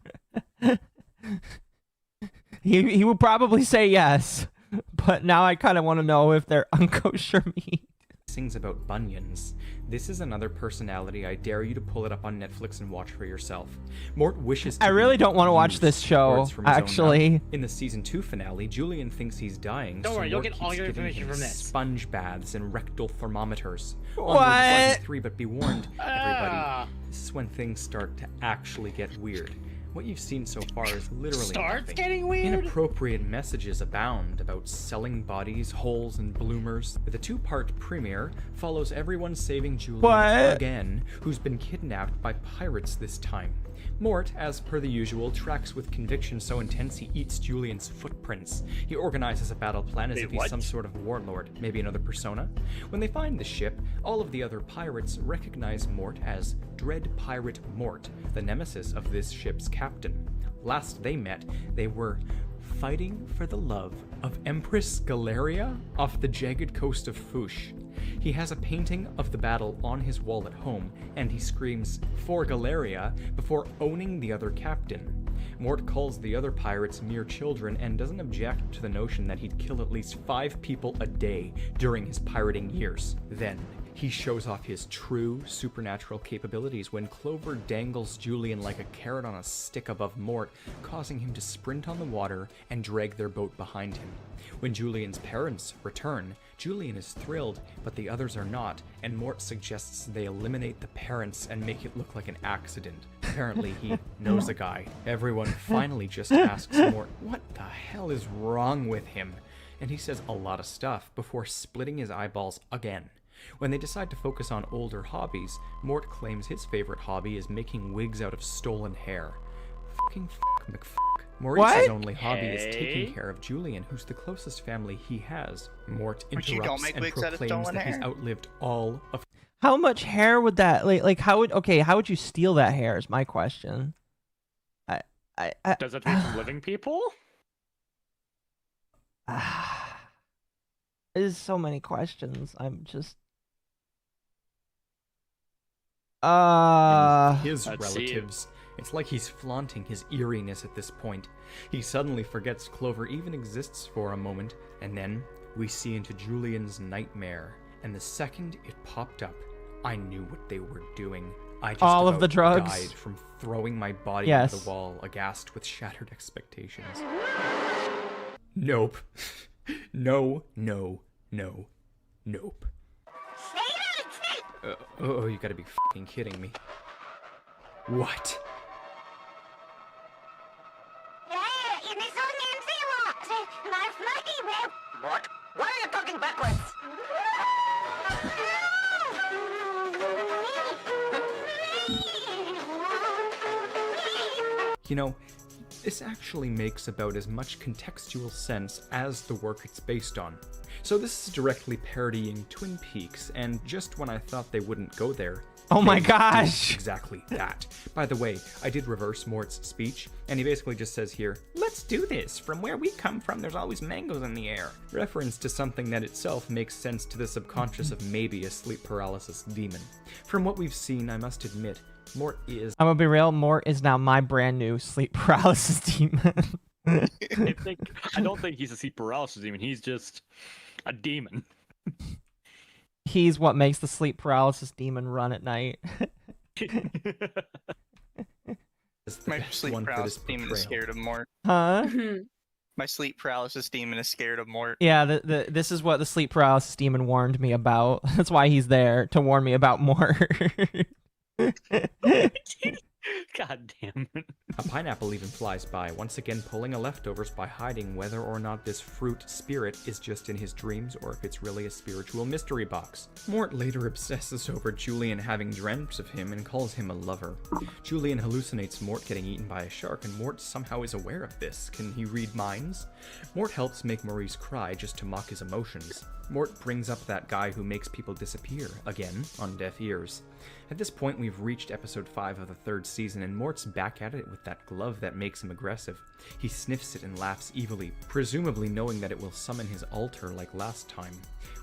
A: He would probably say yes. But now I kind of want to know if they're unkosher meat.
F: Sings about bunions. This is another personality. I dare you to pull it up on Netflix and watch for yourself. Mort wishes to
A: I really
F: be
A: don't want to watch
F: used,
A: this show,
F: words from his own
A: actually.
F: mouth. In the season 2 finale, Julian thinks he's dying.
E: Don't
F: so
E: worry, you'll
F: Mort
E: get all
F: keeps
E: your
F: giving
E: information
F: him
E: from this.
F: Sponge baths and rectal thermometers.
A: What?
F: Onward to 3, but be warned, everybody.
E: Ah.
F: This is when things start to actually get weird. What you've seen so far is literally
E: Starts
F: nothing.
E: getting weird?
F: Inappropriate messages abound about selling bodies, holes, and bloomers. The 2-part premiere follows everyone saving Julian
A: What?
F: again, who's been kidnapped by pirates this time. Mort, as per the usual, tracks with conviction so intense he eats Julian's footprints. He organizes a battle plan as
D: Wait,
F: if he's
D: what?
F: some sort of warlord, maybe another persona. When they find the ship, all of the other pirates recognize Mort as Dread Pirate Mort, the nemesis of this ship's captain. Last they met, they were fighting for the love of Empress Galeria off the jagged coast of Fush. He has a painting of the battle on his wall at home, and he screams, "For Galeria," before owning the other captain. Mort calls the other pirates mere children and doesn't object to the notion that he'd kill at least 5 people a day during his pirating years. Then, he shows off his true supernatural capabilities when Clover dangles Julian like a carrot on a stick above Mort, causing him to sprint on the water and drag their boat behind him. When Julian's parents return, Julian is thrilled, but the others are not, and Mort suggests they eliminate the parents and make it look like an accident. Apparently, he knows a guy. Everyone finally just asks Mort, what the hell is wrong with him? And he says a lot of stuff before splitting his eyeballs again. When they decide to focus on older hobbies, Mort claims his favorite hobby is making wigs out of stolen hair. Fucking McFuck. Maurice's only hobby is taking care of Julian, who's the closest family he has. Mort
B: But you don't
F: interrupts
B: make
F: and
B: wigs out of
F: proclaims
B: stolen
F: that he's
B: hair.
F: outlived all of
A: How much hair would that how would you steal that hair is my question.
D: Does it take from living people?
A: There's so many questions. I'm just
F: his
D: Let's see.
F: relatives. It's like he's flaunting his eeriness at this point. He suddenly forgets Clover even exists for a moment, and then we see into Julian's nightmare. And the second it popped up, I knew what they were doing. I just
A: All of
F: about
A: the drugs?
F: died from throwing my body
A: Yes.
F: into the wall, aghast with shattered expectations. Nope. No, no, no, nope. Oh, you gotta be fucking kidding me. What?
I: What? Why are you talking backwards?
F: You know, this actually makes about as much contextual sense as the work it's based on. So this is directly parodying Twin Peaks, and just when I thought they wouldn't go there,
A: Oh my
F: they
A: gosh.
F: did exactly that. By the way, I did reverse Mort's speech, and he basically just says here, "Let's do this. From where we come from, there's always mangoes in the air." Reference to something that itself makes sense to the subconscious of maybe a sleep paralysis demon. From what we've seen, I must admit, Mort is
A: I'm gonna be real, Mort is now my brand new sleep paralysis demon.
D: I don't think he's a sleep paralysis demon. He's just a demon.
A: He's what makes the sleep paralysis demon run at night.
F: the
B: My
F: best
B: sleep
F: one for this
B: paralysis demon is
F: portrayal.
B: scared of Mort.
A: Huh?
B: My sleep paralysis demon is scared of Mort.
A: Yeah, this is what the sleep paralysis demon warned me about. That's why he's there, to warn me about Mort.
D: God damn it.
F: A pineapple even flies by, once again pulling a leftovers by hiding whether or not this fruit spirit is just in his dreams or if it's really a spiritual mystery box. Mort later obsesses over Julian having dreamt of him and calls him a lover. Julian hallucinates Mort getting eaten by a shark, and Mort somehow is aware of this. Can he read minds? Mort helps make Maurice cry just to mock his emotions. Mort brings up that guy who makes people disappear, again, on deaf ears. At this point, we've reached episode 5 of the 3rd season, and Mort's back at it with that glove that makes him aggressive. He sniffs it and laughs evilly, presumably knowing that it will summon his altar like last time.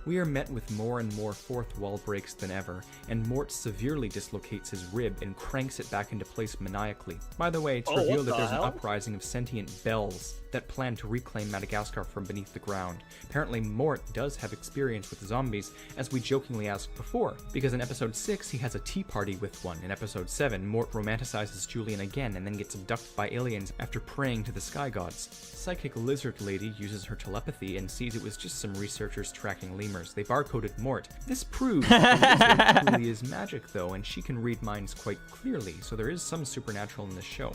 F: We are met with more and more fourth wall breaks than ever, and Mort severely dislocates his rib and cranks it back into place maniacally. By the way, it's revealed that there's an uprising of sentient bells that plan to reclaim Madagascar from beneath the ground. Apparently, Mort does have experience with zombies, as we jokingly asked before, because in episode 6 he has a tea party with one. In episode 7, Mort romanticizes Julian again and then gets abducted by aliens after praying to the sky gods. Psychic lizard lady uses her telepathy and sees it was just some researchers tracking lemurs. They barcoded Mort. This proves that the lizard truly is magic though, and she can read minds quite clearly, so there is some supernatural in this show.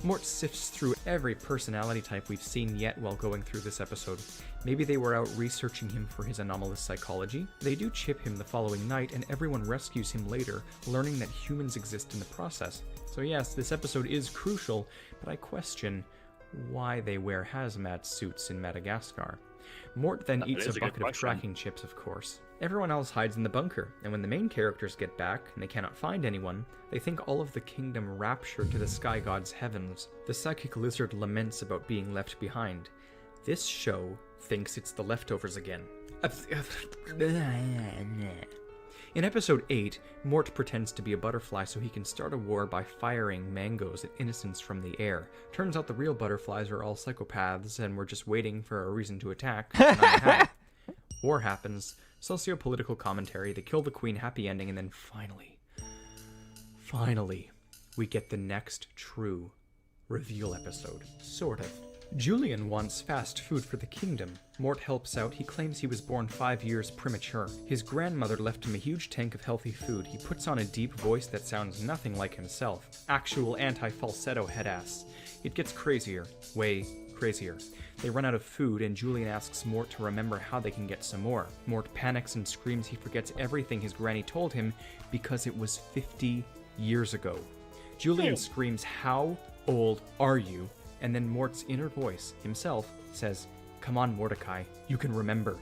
F: Mort sifts through every personality type we've seen yet while going through this episode. Maybe they were out researching him for his anomalous psychology. They do chip him the following night, and everyone rescues him later, learning that humans exist in the process. So yes, this episode is crucial, but I question why they wear hazmat suits in Madagascar. Mort then eats a bucket of tracking chips, of course. Everyone else hides in the bunker, and when the main characters get back and they cannot find anyone, they think all of the kingdom raptured to the sky god's heavens. The psychic lizard laments about being left behind. This show thinks it's the leftovers again. In episode 8, Mort pretends to be a butterfly so he can start a war by firing mangoes at innocents from the air. Turns out the real butterflies are all psychopaths and we're just waiting for a reason to attack. War happens, socio-political commentary, they kill the queen, happy ending, and then finally, we get the next true reveal episode. Sort of. Julian wants fast food for the kingdom. Mort helps out. He claims he was born 5 years premature. His grandmother left him a huge tank of healthy food. He puts on a deep voice that sounds nothing like himself. Actual anti-falsetto headass. It gets crazier. Way crazier. They run out of food, and Julian asks Mort to remember how they can get some more. Mort panics and screams he forgets everything his granny told him because it was 50 years ago. Julian screams, "How old are you?" And then Mort's inner voice, himself, says, "Come on, Mordecai, you can remember,"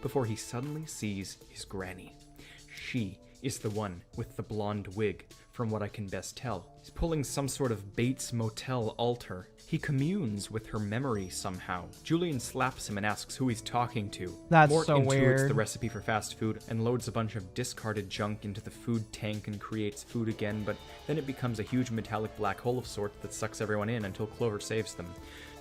F: before he suddenly sees his granny. She is the one with the blonde wig, from what I can best tell. He's pulling some sort of Bates Motel altar. He communes with her memory somehow. Julian slaps him and asks who he's talking to.
A: That's
F: Mort
A: so
F: intuits
A: weird.
F: the recipe for fast food and loads a bunch of discarded junk into the food tank and creates food again, but then it becomes a huge metallic black hole of sorts that sucks everyone in until Clover saves them.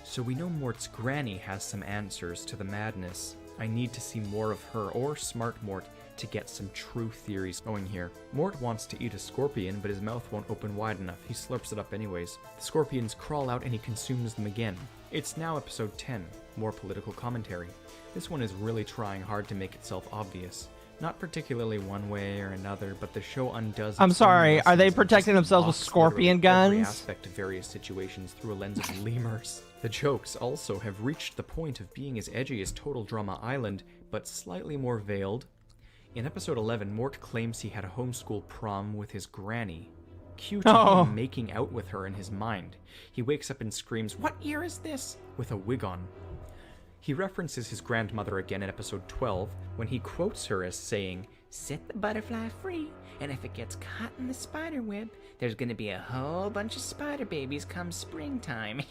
F: So we know Mort's granny has some answers to the madness. I need to see more of her, or Smart Mort, to get some true theories going here. Mort wants to eat a scorpion, but his mouth won't open wide enough. He slurps it up anyways. The scorpions crawl out and he consumes them again. It's now episode 10, more political commentary. This one is really trying hard to make itself obvious. Not particularly one way or another, but the show undoes.
A: I'm
F: its own
A: sorry, are they
F: lessons and
A: protecting
F: just
A: themselves with
F: mocks
A: scorpion
F: literally every
A: guns?
F: aspect of various situations through a lens of lemurs. The jokes also have reached the point of being as edgy as Total Drama Island, but slightly more veiled. In episode 11, Mort claims he had a homeschool prom with his granny. Cue to him making out with her in his mind. He wakes up and screams, "What year is this?" with a wig on. He references his grandmother again in episode 12, when he quotes her as saying, "Set the butterfly free, and if it gets caught in the spider web, there's gonna be a whole bunch of spider babies come springtime."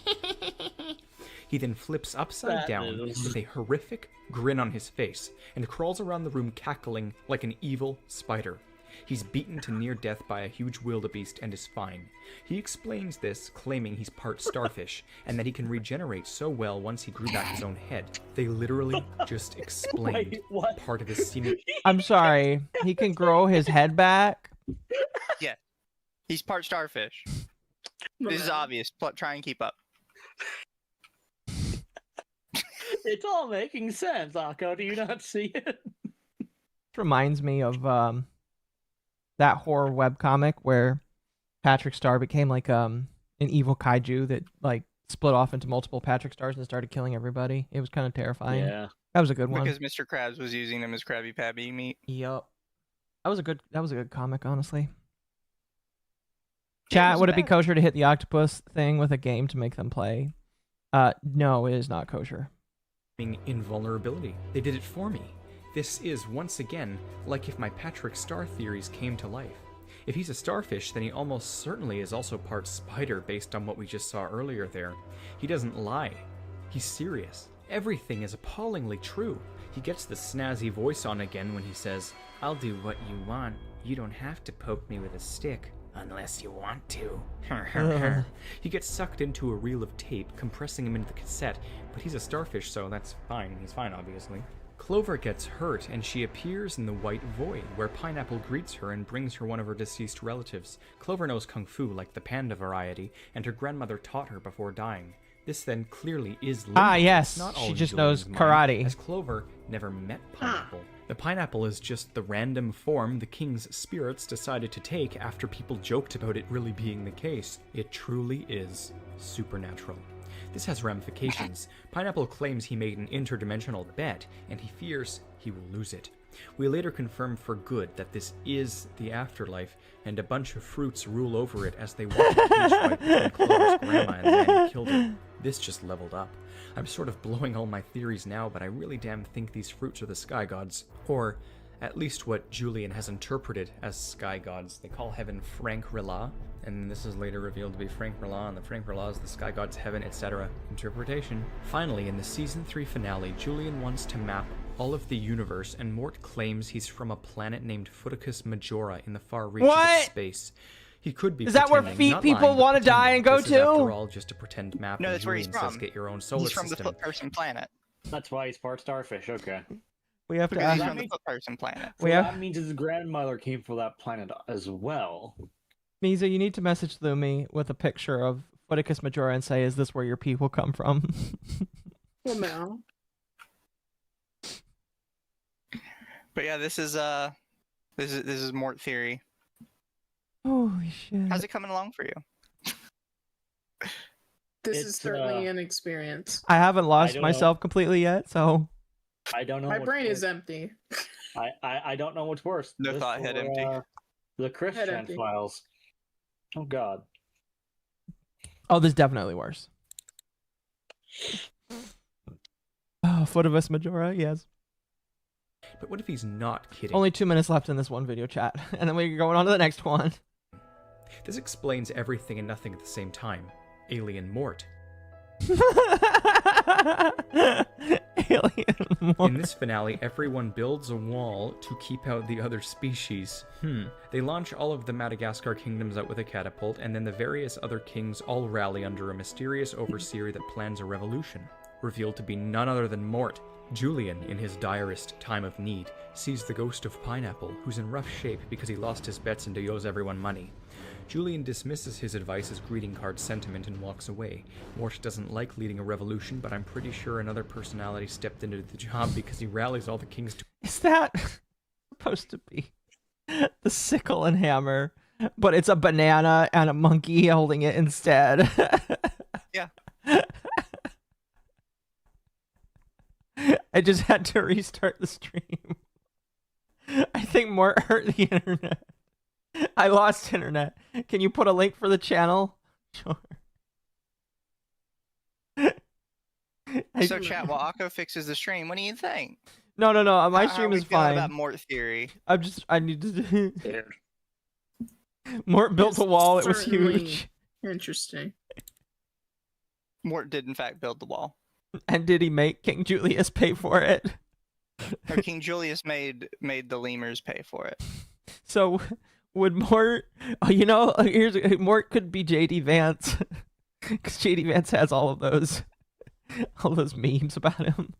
F: He then flips upside down with a horrific grin on his face and crawls around the room cackling like an evil spider. He's beaten to near death by a huge wildebeest and is fine. He explains this, claiming he's part starfish, and that he can regenerate so well once he grew back his own head. They literally just explained part of his seeming...
A: I'm sorry, he can grow his head back?
B: Yeah. He's part starfish. This is obvious. Try and keep up.
D: It's all making sense, Akko. Do you not see it?
A: It reminds me of that horror webcomic where Patrick Star became like an evil kaiju that like split off into multiple Patrick Stars and started killing everybody. It was kind of terrifying.
D: Yeah.
A: That was a good one.
B: Because Mr. Krabs was using them as Krabby Patty meat.
A: Yup. That was a good comic, honestly. Chat, would it be kosher to hit the octopus thing with a game to make them play? No, it is not kosher.
F: Invulnerability. They did it for me. This is, once again, like if my Patrick Star theories came to life. If he's a starfish, then he almost certainly is also part spider based on what we just saw earlier there. He doesn't lie. He's serious. Everything is appallingly true. He gets the snazzy voice on again when he says, "I'll do what you want. You don't have to poke me with a stick." Unless you want to. He gets sucked into a reel of tape, compressing him into the cassette, but he's a starfish, so that's fine. He's fine, obviously. Clover gets hurt, and she appears in the White Void, where Pineapple greets her and brings her one of her deceased relatives. Clover knows Kung Fu, like the panda variety, and her grandmother taught her before dying. This then clearly is Limbo.
A: Ah, yes.
F: Not all
A: She
F: in
A: just
F: Julian's
A: knows
F: mind,
A: karate.
F: as Clover never met Pineapple. The pineapple is just the random form the king's spirits decided to take after people joked about it really being the case. It truly is supernatural. This has ramifications. Pineapple claims he made an interdimensional bet, and he fears he will lose it. We later confirm for good that this is the afterlife, and a bunch of fruits rule over it as they watch a huge fight between Clover's grandma and the man who killed her. This just leveled up. I'm sort of blowing all my theories now, but I really damn think these fruits are the sky gods. Or at least what Julian has interpreted as sky gods. They call heaven Frank-Rila, and this is later revealed to be Frank-Rila, and the Frank-Rila is the sky god's heaven, etc. Interpretation. Finally, in the Season 3 finale, Julian wants to map all of the universe, and Mort claims he's from a planet named Futicus Majora in the far reaches of space. He could be.
A: Is that where
F: pretending,
A: feet
F: not
A: people
F: lying, but
A: want to die and go
F: this is, after
A: to?
F: all, just a pretend map.
B: No,
F: and
B: that's where he's
F: Julian says
B: from.
F: get your own solar
B: He's from the
F: system.
B: foot-person planet.
D: That's why he's part starfish. Okay.
A: We have to
B: Because he's
A: ask.
B: from the foot-person planet.
D: So
A: We have-
D: that means his grandmother came from that planet as well.
A: Mizu, you need to message Lumi with a picture of Futicus Majora and say, "Is this where your people come from?"
H: Well, no.
B: But yeah, this is Mort theory.
A: Holy shit!
B: How's it coming along for you?
H: This is
D: It's,
H: certainly an experience.
A: I haven't lost
D: don't
A: myself completely yet, so
D: I don't know.
H: My
D: what's
H: brain
D: worse.
H: is empty.
D: I don't know what's worse.
B: No
D: This
B: thought, head
D: or,
B: empty.
D: The Christian
H: empty.
D: files. Oh God.
A: oh, this is definitely worse. Oh, Futicus Majora, yes.
F: But what if he's not kidding?
A: Only 2 minutes left in this one video chat, and then we're going on to the next one.
F: This explains everything and nothing at the same time. Alien Mort.
A: Alien Mort.
F: In this finale, everyone builds a wall to keep out the other species. They launch all of the Madagascar kingdoms out with a catapult, and then the various other kings all rally under a mysterious overseer that plans a revolution, revealed to be none other than Mort. Julian, in his direst time of need, sees the ghost of Pineapple, who's in rough shape because he lost his bets and he owes everyone money. Julian dismisses his advice as greeting card sentiment and walks away. Mort doesn't like leading a revolution, but I'm pretty sure another personality stepped into the job because he rallies all the kings to...
A: Is that supposed to be the sickle and hammer, but it's a banana and a monkey holding it instead?
B: Yeah.
A: I just had to restart the stream. I think Mort hurt the internet. I lost internet. Can you put a link for the channel? Sure.
B: So chat, while Akko fixes the stream, what do you think?
A: No. My
B: How
A: stream
B: are
A: is
B: we feeling
A: fine.
B: about Mort theory?
A: I need to. Mort built a wall. It was
H: Certainly
A: huge.
H: Interesting.
B: Mort did in fact build the wall.
A: And did he make King Julius pay for it?
B: Or King Julius made the lemurs pay for it.
A: So would Mort? Mort could be JD Vance, because JD Vance has all those memes about him.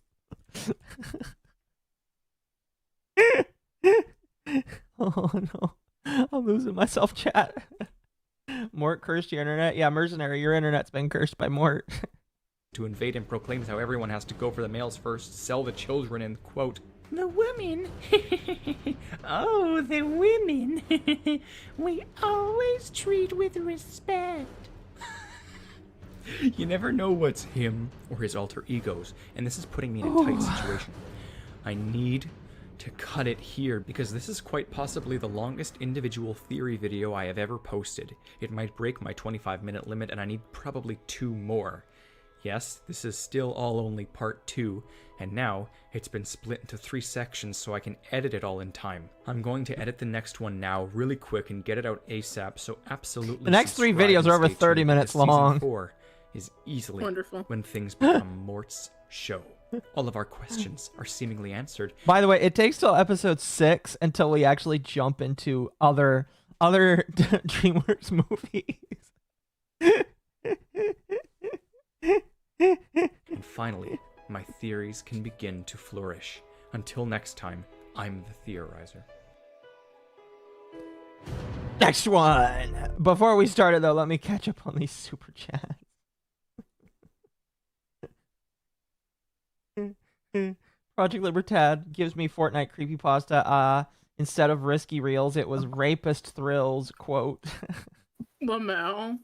A: Oh no, I'm losing myself, chat. Mort cursed your internet. Yeah, mercenary, your internet's been cursed by Mort.
F: to invade and proclaims how everyone has to go for the males first, sell the children, and quote, "The women, oh, the women, we always treat with respect." You never know what's him or his alter egos, and this is putting me in a tight situation. I need to cut it here because this is quite possibly the longest individual theory video I have ever posted. It might break my 25-minute limit, and I need probably 2 more. Yes, this is still all only part 2, and now it's been split into 3 sections so I can edit it all in time. I'm going to edit the next one now really quick and get it out ASAP, so absolutely
A: The next 3
F: subscribe
A: videos
F: and
A: are over
F: stay
A: 30
F: tuned,
A: minutes
F: because
A: long.
F: Season 4 is easily
H: Wonderful.
F: when things become Mort's show. All of our questions are seemingly answered.
A: By the way, it takes till episode 6 until we actually jump into other other DreamWorks movies.
F: And finally, my theories can begin to flourish. Until next time, I'm the theorizer.
A: Next one. Before we start it, though, let me catch up on these super chats. Project Libertad gives me Fortnite creepypasta. Instead of risky reels, it was rapist thrills, quote.
H: Lamau.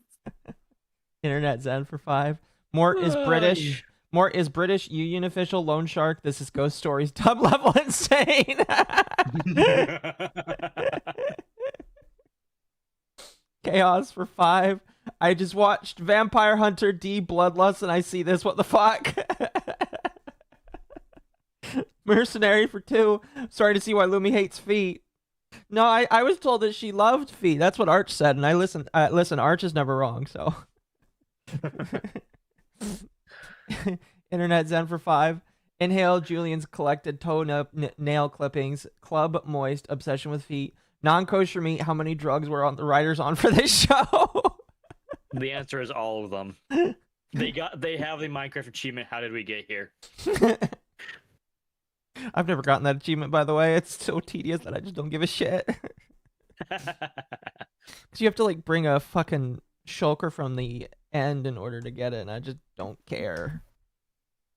A: Internet Zen for 5. Mort is British. Mort is British. Union official. Loan shark. This is Ghost Stories. Dub level insane. Chaos for 5. I just watched Vampire Hunter D Bloodlust and I see this. What the fuck? Mercenary for 2. Sorry to see why Lumi hates feet. No, I was told that she loved feet. That's what Arch said, and I listened. Listen, Arch is never wrong, so. Internet Zen for 5. Inhale Julian's collected nail clippings. Club Moist. Obsession with feet. Non-kosher meat. How many drugs were on the writers on for this show?
D: The answer is all of them. They have the Minecraft achievement. How did we get here?
A: I've never gotten that achievement, by the way. It's so tedious that I just don't give a shit. Because you have to like bring a fucking shulker from the end in order to get it, and I just don't care.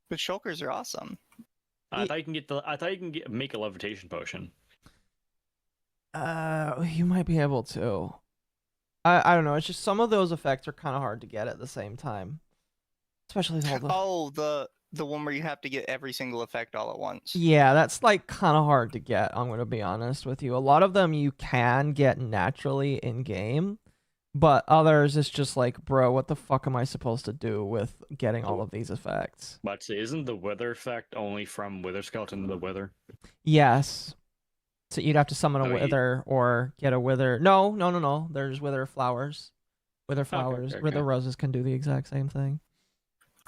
B: But shulkers are awesome.
D: I thought you can make a levitation potion.
A: You might be able to. I don't know. It's just some of those effects are kind of hard to get at the same time, especially with all the.
B: The one where you have to get every single effect all at once.
A: Yeah, that's like kind of hard to get. I'm gonna be honest with you. A lot of them you can get naturally in game, but others it's just like, bro, what the fuck am I supposed to do with getting all of these effects?
D: But isn't the wither effect only from Wither Skeleton to the Wither?
A: Yes. So you'd have to summon a wither or get a wither. No. There's wither flowers. Wither flowers.
D: Okay.
A: Wither roses can do the exact same thing.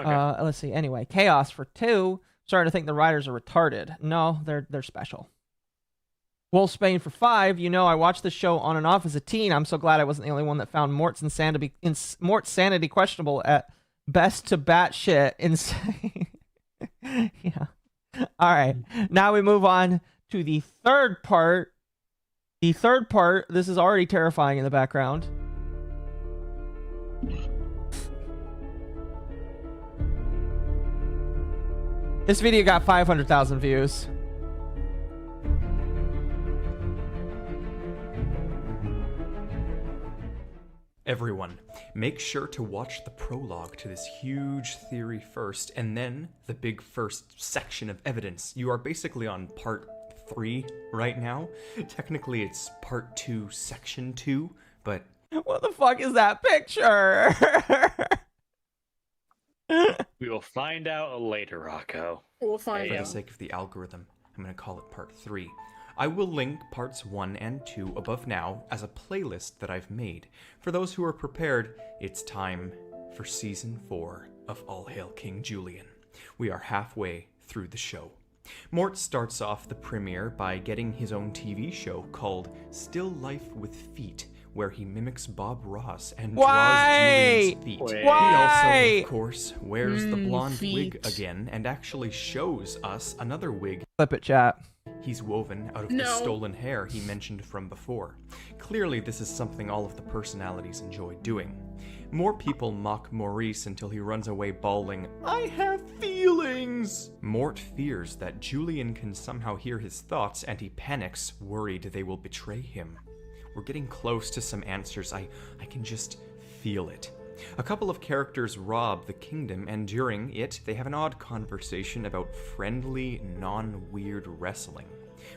D: Okay.
A: Let's see. Anyway, Chaos for 2. Starting to think the writers are retarded. No, they're special. Wolfsbane for 5. You know, I watched the show on and off as a teen. I'm so glad I wasn't the only one that found Mort's sanity questionable at best to batshit insane. Yeah. All right. Now we move on to the third part. The third part. This is already terrifying in the background. This video got 500,000 views.
F: Everyone, make sure to watch the prologue to this huge theory first, and then the big first section of evidence. You are basically on part 3 right now. Technically, it's part 2, section 2, but...
A: What the fuck is that picture?
D: We will find out later, Rocco.
H: We'll find
F: For
H: out.
F: the sake of the algorithm, I'm going to call it part 3. I will link parts 1 and 2 above now as a playlist that I've made. For those who are prepared, it's time for Season 4 of All Hail King Julian. We are halfway through the show. Mort starts off the premiere by getting his own TV show called Still Life with Feet, where he mimics Bob Ross and draws Julian's feet. He also, of course, wears the blonde wig again and actually shows us another wig.
A: Flip it, chat.
F: He's woven out of the stolen hair he mentioned from before. Clearly, this is something all of the personalities enjoy doing. More people mock Maurice until he runs away bawling, "I have feelings!" Mort fears that Julian can somehow hear his thoughts and he panics, worried they will betray him. We're getting close to some answers. I can just feel it. A couple of characters rob the kingdom, and during it, they have an odd conversation about friendly, non-weird wrestling.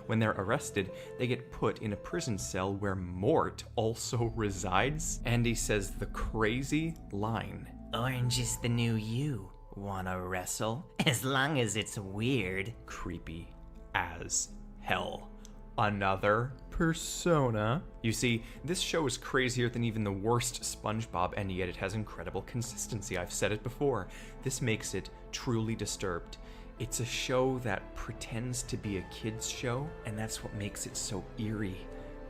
F: When they're arrested, they get put in a prison cell where Mort also resides, and he says the crazy line,
J: "Orange is the new you. Wanna wrestle? As long as it's weird."
F: Creepy as hell. Another persona. You see, this show is crazier than even the worst SpongeBob, and yet it has incredible consistency. I've said it before. This makes it truly disturbed. It's a show that pretends to be a kid's show, and that's what makes it so eerie.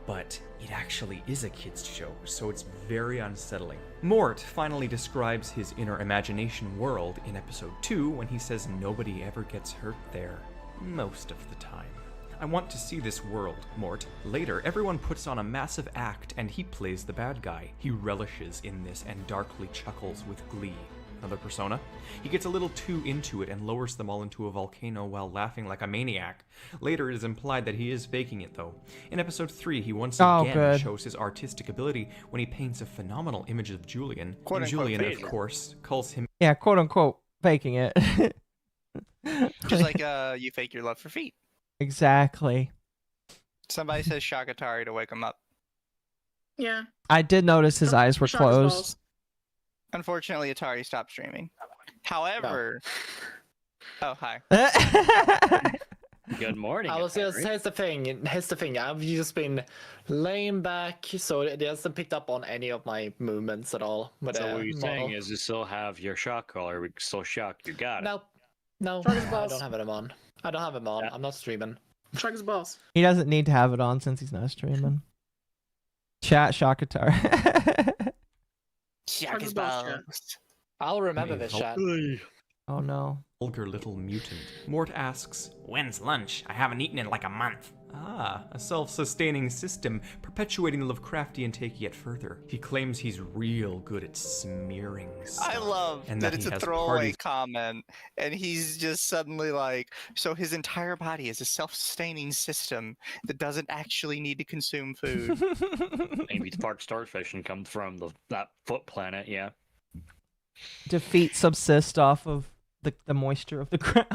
F: but it actually is a kids' show, so it's very unsettling. Mort finally describes his inner imagination world in episode 2 when he says nobody ever gets hurt there, most of the time. I want to see this world, Mort. Later, everyone puts on a massive act and he plays the bad guy. He relishes in this and darkly chuckles with glee. Another persona. He gets a little too into it and lowers them all into a volcano while laughing like a maniac. Later, it is implied that he is faking it, though. In episode 3, he once again shows his artistic ability when he paints a phenomenal image of Julian. And Julian, of course, calls him...
A: Yeah, quote-unquote faking it.
B: Just like you fake your love for feet.
A: Exactly.
B: Somebody says shock Atari to wake him up.
H: Yeah.
A: I did notice his eyes were closed.
B: Unfortunately, Atari stopped streaming. However... Oh, hi.
D: Good morning.
C: I was just, here's the thing. I've just been laying back, so it hasn't picked up on any of my movements at all.
D: So what you're saying is you still have your shock collar, we still shock, you got it.
C: No, I don't have it on.
D: Yeah.
C: I'm not streaming.
H: Shock his balls.
A: He doesn't need to have it on since he's not streaming. Chat Shakatar.
B: Shock his balls.
C: I'll remember this chat.
A: Oh no.
F: Vulgar little mutant. Mort asks,
J: When's lunch? I haven't eaten in like a month.
F: Ah, a self-sustaining system, perpetuating the Lovecraftian take yet further. He claims he's real good at smearing stuff.
B: I love
F: and
B: that
F: he
B: it's a
F: has
B: throwaway
F: parties.
B: comment, and he's just suddenly like, so his entire body is a self-sustaining system that doesn't actually need to consume food.
D: Maybe it's part starfish and comes from that foot planet, yeah.
A: Defeat subsist off of the moisture of the ground.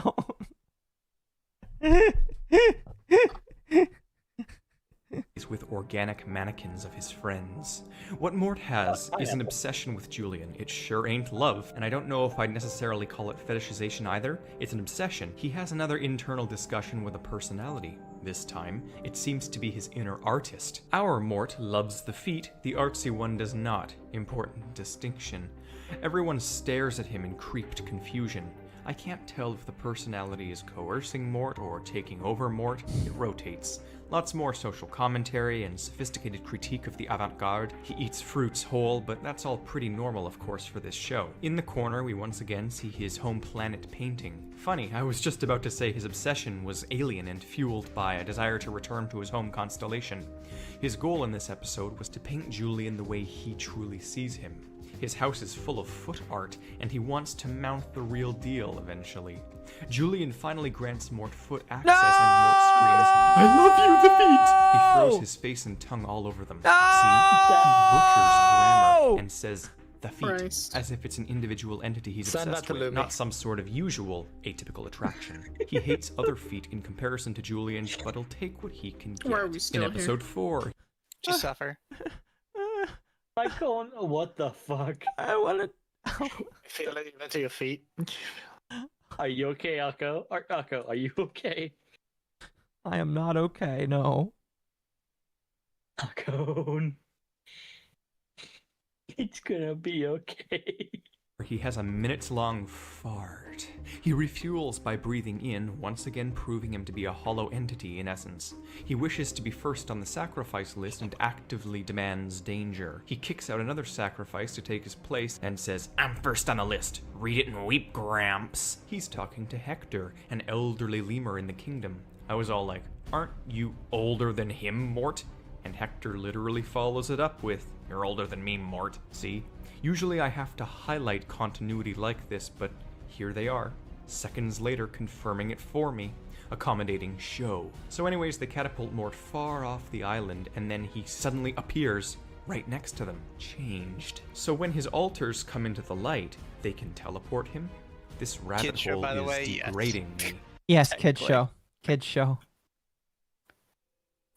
F: With organic mannequins of his friends. What Mort has is an obsession with Julian. It sure ain't love, and I don't know if I'd necessarily call it fetishization either. It's an obsession. He has another internal discussion with a personality. This time, it seems to be his inner artist. Our Mort loves the feet, the artsy one does not. Important distinction. Everyone stares at him in creeped confusion. I can't tell if the personality is coercing Mort or taking over Mort. It rotates. Lots more social commentary and sophisticated critique of the avant-garde. He eats fruits whole, but that's all pretty normal, of course, for this show. In the corner, we once again see his home planet painting. Funny, I was just about to say his obsession was alien and fueled by a desire to return to his home constellation. His goal in this episode was to paint Julian the way he truly sees him. His house is full of foot art, and he wants to mount the real deal eventually. Julian finally grants Mort foot access, and Mort screams, "I love you, the feet!" He throws his face and tongue all over them. See? He butchers grammar and says, "the feet," as if it's an individual entity he's obsessed with, not some sort of usual, atypical attraction. He hates other feet in comparison to Julian's, but he'll take what he can get.
H: Why are we still
F: in episode 4,
B: Just suffer.
D: Michael, what the fuck?
A: I want to...
C: Feel it into your feet.
D: Are you okay, Akko? Akko, are you okay?
A: I am not okay, no.
D: Akko. It's gonna be okay.
F: He has a minutes-long fart. He refuels by breathing in, once again proving him to be a hollow entity in essence. He wishes to be first on the sacrifice list and actively demands danger. He kicks out another sacrifice to take his place and says,
J: I'm first on the list. Read it and weep, Gramps.
F: He's talking to Hector, an elderly lemur in the kingdom. I was all like, aren't you older than him, Mort? And Hector literally follows it up with, you're older than me, Mort. See? Usually I have to highlight continuity like this, but here they are, seconds later confirming it for me. Accommodating show. So anyways, they catapult Mort far off the island, and then he suddenly appears right next to them, changed. So when his altars come into the light, they can teleport him? This rabbit
B: Kid show,
F: hole
B: by the
F: is
B: way, yes.
F: degrading me.
A: Yes, kids show. Kids show.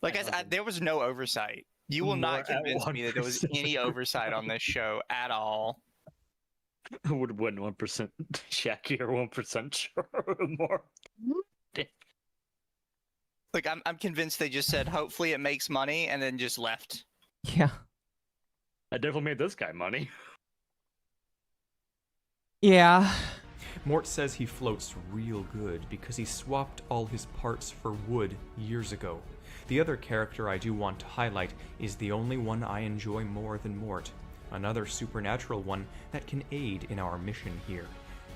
B: Like there was no oversight. You will not convince me that there was any oversight on this show at all.
D: I would have won 1% Shaggy or 1% sure more.
B: Like I'm convinced they just said hopefully it makes money and then just left.
A: Yeah.
D: I definitely made this guy money.
A: Yeah.
F: Mort says he floats real good because he swapped all his parts for wood years ago. The other character I do want to highlight is the only one I enjoy more than Mort, another supernatural one that can aid in our mission here.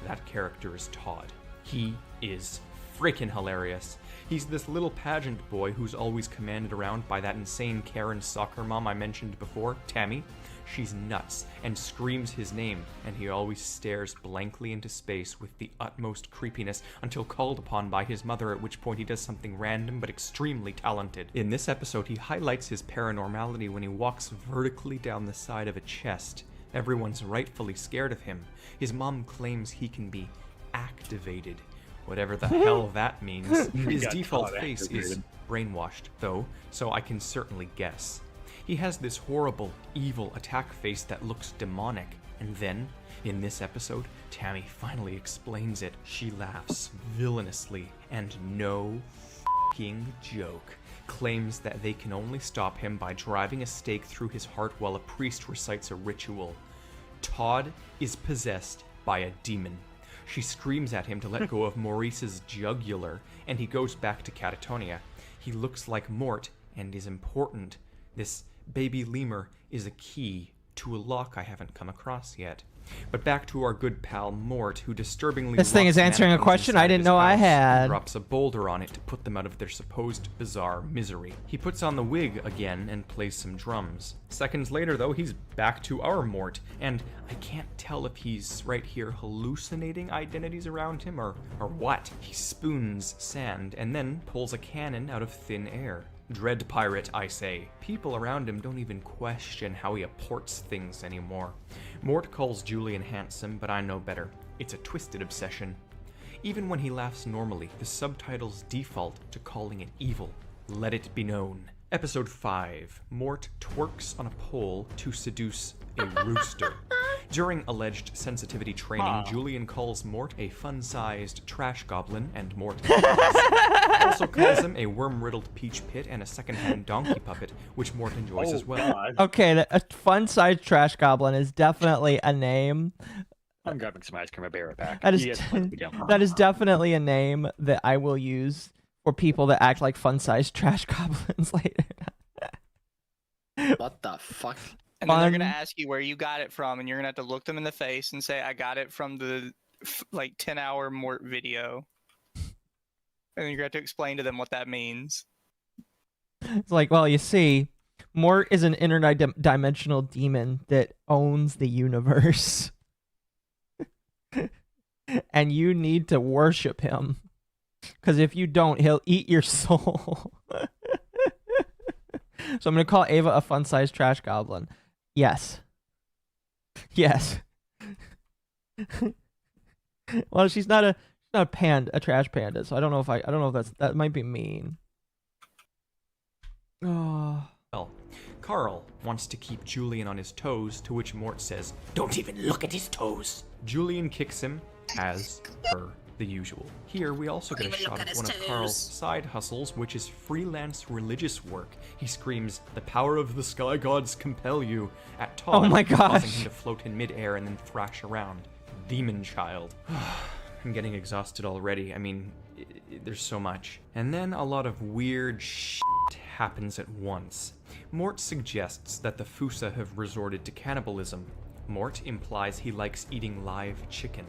F: That character is Todd. He is freaking hilarious. He's this little pageant boy who's always commanded around by that insane Karen soccer mom I mentioned before, Tammy. She's nuts and screams his name, and he always stares blankly into space with the utmost creepiness until called upon by his mother, at which point he does something random but extremely talented. In this episode, he highlights his paranormality when he walks vertically down the side of a chest. Everyone's rightfully scared of him. His mom claims he can be activated, whatever the hell that means. His default face is brainwashed, though, so I can certainly guess. He has this horrible, evil attack face that looks demonic, and then, in this episode, Tammy finally explains it. She laughs villainously, and no f***ing joke, claims that they can only stop him by driving a stake through his heart while a priest recites a ritual. Todd is possessed by a demon. She screams at him to let go of Maurice's jugular, and he goes back to Catatonia. He looks like Mort and is important. This baby lemur is a key to a lock I haven't come across yet. But back to our good pal Mort, who disturbingly
A: This thing is answering a question I didn't know I had.
F: Drops a boulder on it to put them out of their supposed bizarre misery. He puts on the wig again and plays some drums. Seconds later, though, he's back to our Mort, and I can't tell if he's right here hallucinating identities around him or what. He spoons sand and then pulls a cannon out of thin air. Dread pirate, I say. People around him don't even question how he apports things anymore. Mort calls Julian handsome, but I know better. It's a twisted obsession. Even when he laughs normally, the subtitles default to calling it evil. Let it be known. Episode 5. Mort twerks on a pole to seduce a rooster. During alleged sensitivity training, Julian calls Mort a fun-sized trash goblin, and Mort also calls him a worm-riddled peach pit and a second-hand donkey puppet, which Mort enjoys as well.
D: God.
A: Okay, a fun-sized trash goblin is definitely a name.
D: I'm grabbing some ice cream. I'll be right back.
A: That is,
D: You guys play the game.
A: that is definitely a name that I will use for people that act like fun-sized trash goblins later.
C: What the fuck?
B: And then they're gonna ask you where you got it from, and you're gonna have to look them in the face and say, "I got it from the 10-hour Mort video." And then you're gonna have to explain to them what that means.
A: It's like, well, you see, Mort is an interdimensional demon that owns the universe. And you need to worship him. Because if you don't, he'll eat your soul. So I'm going to call Ava a fun-sized trash goblin. Yes. Yes. Well, she's not a trash panda, so I don't know if that might be mean. Oh.
F: Well, Carl wants to keep Julian on his toes, to which Mort says,
J: Don't even look at his toes.
F: Julian kicks him, as per the usual. Here, we also get a shot of one of Carl's side hustles, which is freelance religious work. He screams, "The power of the sky gods compel you," at Todd,
A: oh my gosh,
F: causing him to float in midair and then thrash around. Demon child. I'm getting exhausted already. I mean, there's so much. And then a lot of weird shit happens at once. Mort suggests that the Fusa have resorted to cannibalism. Mort implies he likes eating live chicken.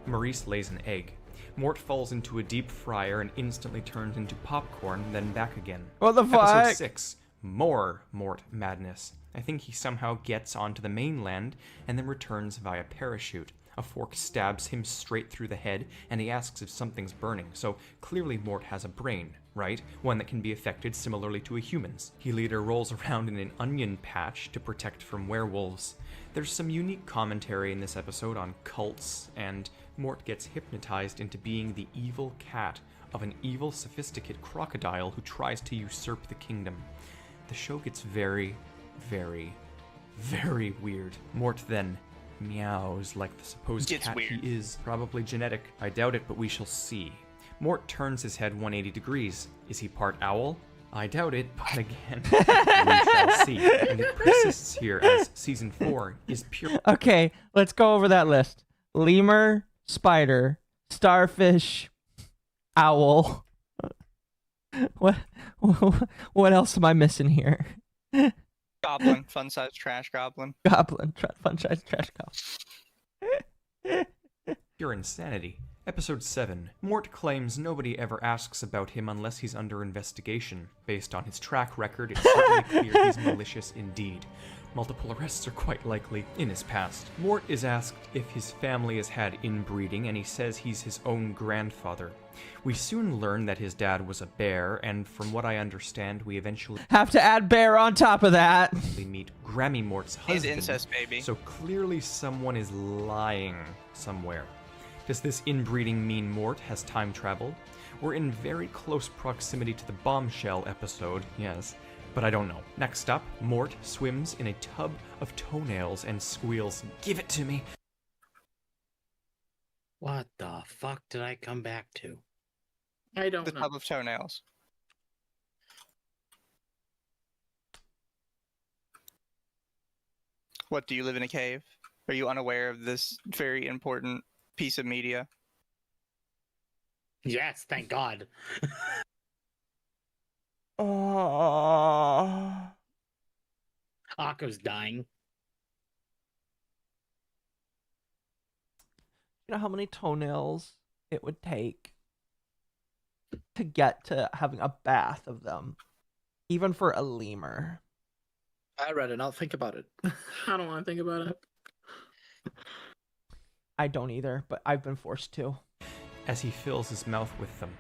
F: Maurice lays an egg. Mort falls into a deep fryer and instantly turns into popcorn, then back again.
A: What the fuck?
F: Episode 6. More Mort madness. I think he somehow gets onto the mainland and then returns via parachute. A fork stabs him straight through the head, and he asks if something's burning, so clearly Mort has a brain, right? One that can be affected similarly to a human's. He later rolls around in an onion patch to protect from werewolves. There's some unique commentary in this episode on cults, and Mort gets hypnotized into being the evil cat of an evil, sophisticated crocodile who tries to usurp the kingdom. The show gets very, very, very weird. Mort then meows like the supposed cat he is. Probably genetic. I doubt it, but we shall see. Mort turns his head 180 degrees. Is he part owl? I doubt it, but again, we shall see. And it persists here as Season 4 is pure...
A: Okay, let's go over that list. Lemur, spider, starfish, owl. What what else am I missing here?
B: Goblin, fun-sized trash goblin.
A: Goblin, fun-sized trash goblin.
F: Pure insanity. Episode 7. Mort claims nobody ever asks about him unless he's under investigation. Based on his track record, it's certainly clear he's malicious indeed. Multiple arrests are quite likely in his past. Mort is asked if his family has had inbreeding, and he says he's his own grandfather. We soon learn that his dad was a bear, and from what I understand, we eventually
A: have to add bear on top of that.
F: We meet Grammy Mort's husband.
B: His incest baby.
F: So clearly someone is lying somewhere. Does this inbreeding mean Mort has time traveled? We're in very close proximity to the bombshell episode, yes, but I don't know. Next up, Mort swims in a tub of toenails and squeals, "Give it to me!"
E: What the fuck did I come back to?
H: I don't
B: The
H: know.
B: tub of toenails. What, do you live in a cave? Are you unaware of this very important piece of media?
E: Yes, thank God. Akko's dying.
A: You know how many toenails it would take to get to having a bath of them, even for a lemur.
C: I'd rather not think about it.
H: I don't want to think about it.
A: I don't either, but I've been forced to.
F: As he fills his mouth with them.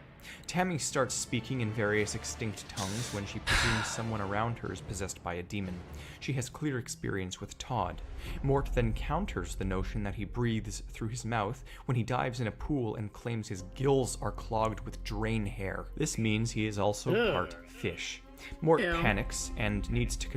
F: Tammy starts speaking in various extinct tongues when she presumes someone around her is possessed by a demon. She has clear experience with Todd. Mort then counters the notion that he breathes through his mouth when he dives in a pool and claims his gills are clogged with drain hair. This means he is also part fish. Mort panics and needs to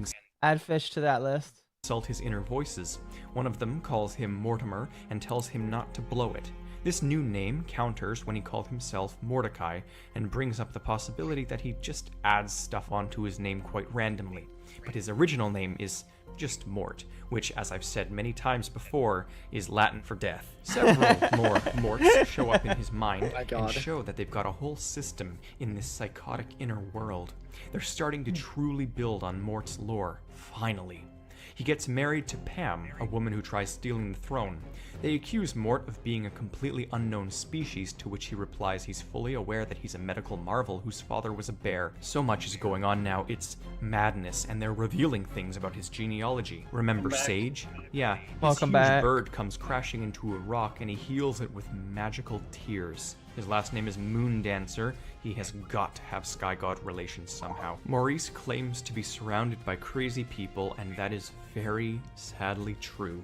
A: add fish to that list.
F: Consult his inner voices. One of them calls him Mortimer and tells him not to blow it. This new name counters when he called himself Mordecai and brings up the possibility that he just adds stuff onto his name quite randomly. But his original name is just Mort, which, as I've said many times before, is Latin for death. Several more Morts show up in his mind and show that they've got a whole system in this psychotic inner world. They're starting to truly build on Mort's lore, finally. He gets married to Pam, a woman who tries stealing the throne. They accuse Mort of being a completely unknown species, to which he replies he's fully aware that he's a medical marvel whose father was a bear. So much is going on now, it's madness, and they're revealing things about his genealogy. Remember Sage? Yeah, this huge bird comes crashing into a rock and he heals it with magical tears. His last name is Moondancer. He has got to have Sky God relations somehow. Maurice claims to be surrounded by crazy people, and that is very sadly true.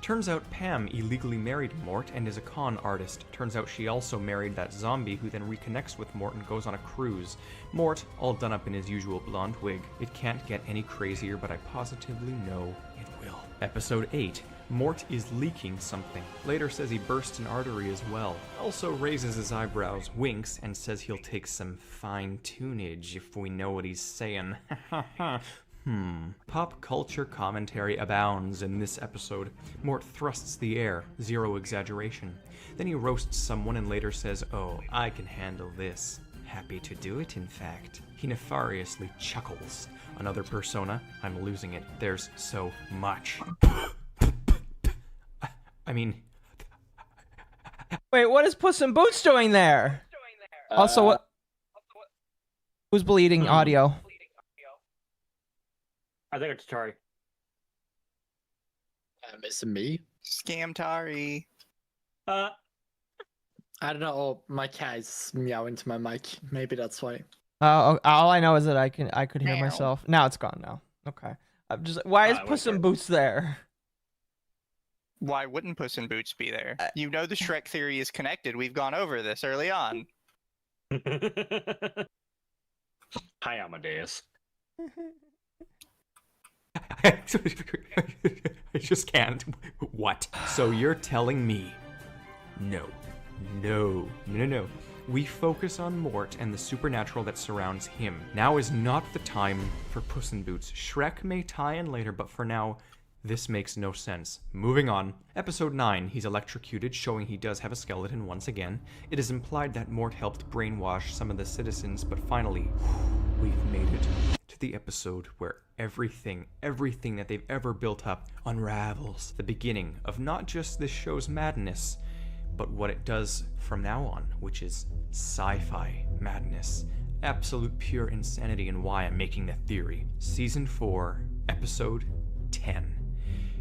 F: Turns out Pam illegally married Mort and is a con artist. Turns out she also married that zombie who then reconnects with Mort and goes on a cruise. Mort, all done up in his usual blonde wig. It can't get any crazier, but I positively know it will. Episode 8. Mort is leaking something. Later says he burst an artery as well. Also raises his eyebrows, winks, and says he'll take some fine-tunage if we know what he's saying. Pop culture commentary abounds in this episode. Mort thrusts the air, zero exaggeration. Then he roasts someone and later says, "Oh, I can handle this. Happy to do it, in fact." He nefariously chuckles. Another persona, I'm losing it. There's so much. I mean...
A: Wait, what is Puss in Boots doing there? Also, what? Who's bleeding audio?
D: I think it's Tari.
C: Missing me?
B: Scamtari.
C: I don't know. Oh, my cat is meowing to my mic. Maybe that's why.
A: All I know is that I could hear myself. Now it's gone now. Okay. I'm just. Why is Puss in Boots there?
B: Why wouldn't Puss in Boots be there? You know the Shrek theory is connected. We've gone over this early on.
D: Hi, Amadeus.
F: I just can't. What? So you're telling me? No. We focus on Mort and the supernatural that surrounds him. Now is not the time for Puss in Boots. Shrek may tie in later, but for now, This makes no sense. Moving on. Episode 9, he's electrocuted, showing he does have a skeleton once again. It is implied that Mort helped brainwash some of the citizens, but finally, we've made it to the episode where everything that they've ever built up unravels. The beginning of not just this show's madness, but what it does from now on, which is sci-fi madness. Absolute pure insanity, and why I'm making that theory. Season 4, Episode 10.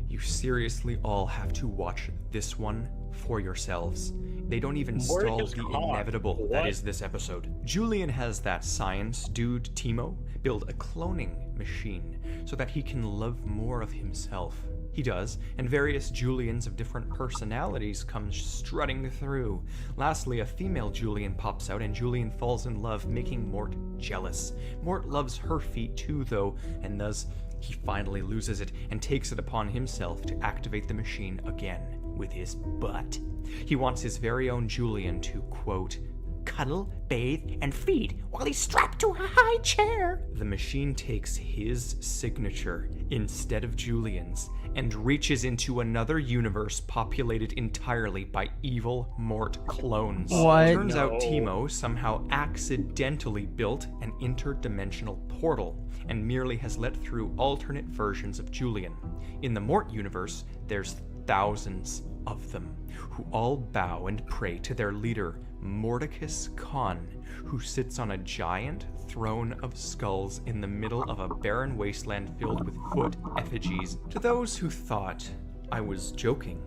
F: You seriously all have to watch this one for yourselves. They don't even stall the inevitable that is this episode. Julian has that science dude, Timo, build a cloning machine so that he can love more of himself. He does, and various Julians of different personalities come strutting through. Lastly, a female Julian pops out, and Julian falls in love, making Mort jealous. Mort loves her feet too, though, and thus he finally loses it and takes it upon himself to activate the machine again with his butt. He wants his very own Julian to, quote, cuddle, bathe, and feed while he's strapped to a high chair. The machine takes his signature instead of Julian's and reaches into another universe populated entirely by evil Mort clones.
A: What?
F: Turns out Timo somehow accidentally built an interdimensional portal and merely has let through alternate versions of Julian. In the Mort universe, there's thousands of them who all bow and pray to their leader, Mordicus Khan, who sits on a giant throne of skulls in the middle of a barren wasteland filled with foot effigies. To those who thought I was joking,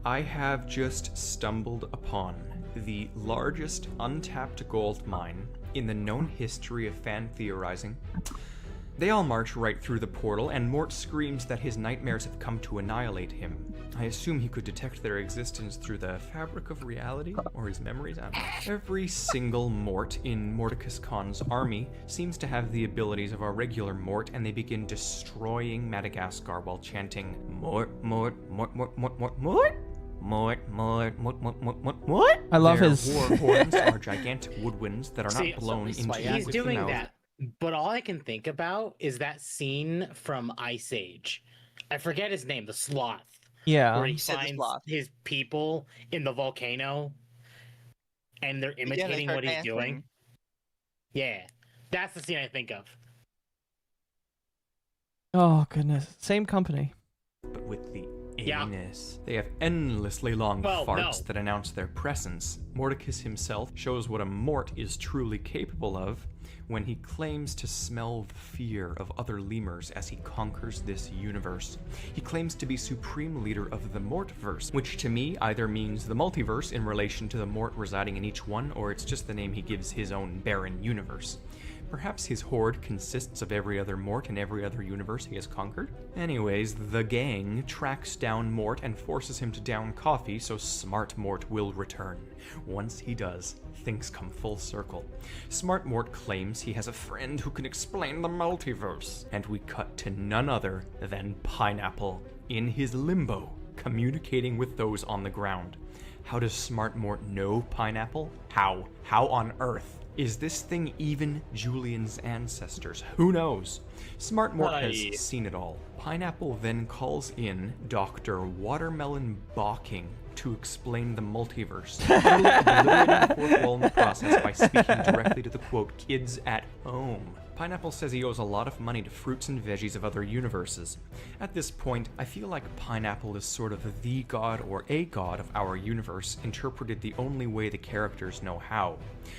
F: I have just stumbled upon the largest untapped gold mine in the known history of fan theorizing. They all march right through the portal, and Mort screams that his nightmares have come to annihilate him. I assume he could detect their existence through the fabric of reality, or his memories, I don't know. Every single Mort in Mordicus Khan's army seems to have the abilities of a regular Mort, and they begin destroying Madagascar while chanting, Mort, Mort, Mort, Mort, Mort, Mort, Mort? Mort, Mort, Mort, Mort, Mort, Mort, Mort?
A: I love
F: Their
A: his
F: war horns are gigantic woodwinds that are not blown into
E: He's
F: with
E: doing
F: the mouth.
E: that, but all I can think about is that scene from Ice Age. I forget his name, the sloth.
A: Yeah.
E: Where he finds his people in the volcano and they're imitating what he's doing. Yeah. That's the scene I think of.
A: Oh, goodness. Same company.
F: But with the anus. They have endlessly long farts that announce their presence. Mordicus himself shows what a Mort is truly capable of when he claims to smell the fear of other lemurs as he conquers this universe. He claims to be supreme leader of the Mortverse, which to me either means the multiverse in relation to the Mort residing in each one, or it's just the name he gives his own barren universe. Perhaps his horde consists of every other Mort in every other universe he has conquered? Anyways, the gang tracks down Mort and forces him to down coffee so Smart Mort will return. Once he does, things come full circle. Smart Mort claims he has a friend who can explain the multiverse, and we cut to none other than Pineapple in his limbo, communicating with those on the ground. How does Smart Mort know Pineapple? How? How on earth? Is this thing even Julian's ancestors? Who knows? Smart Mort has seen it all. Pineapple then calls in Dr. Watermelon Balking to explain the multiverse, obliterating the fourth wall in the process by speaking directly to the, quote, kids at home. Pineapple says he owes a lot of money to fruits and veggies of other universes. At this point, I feel like Pineapple is sort of the god or a god of our universe, interpreted the only way the characters know how.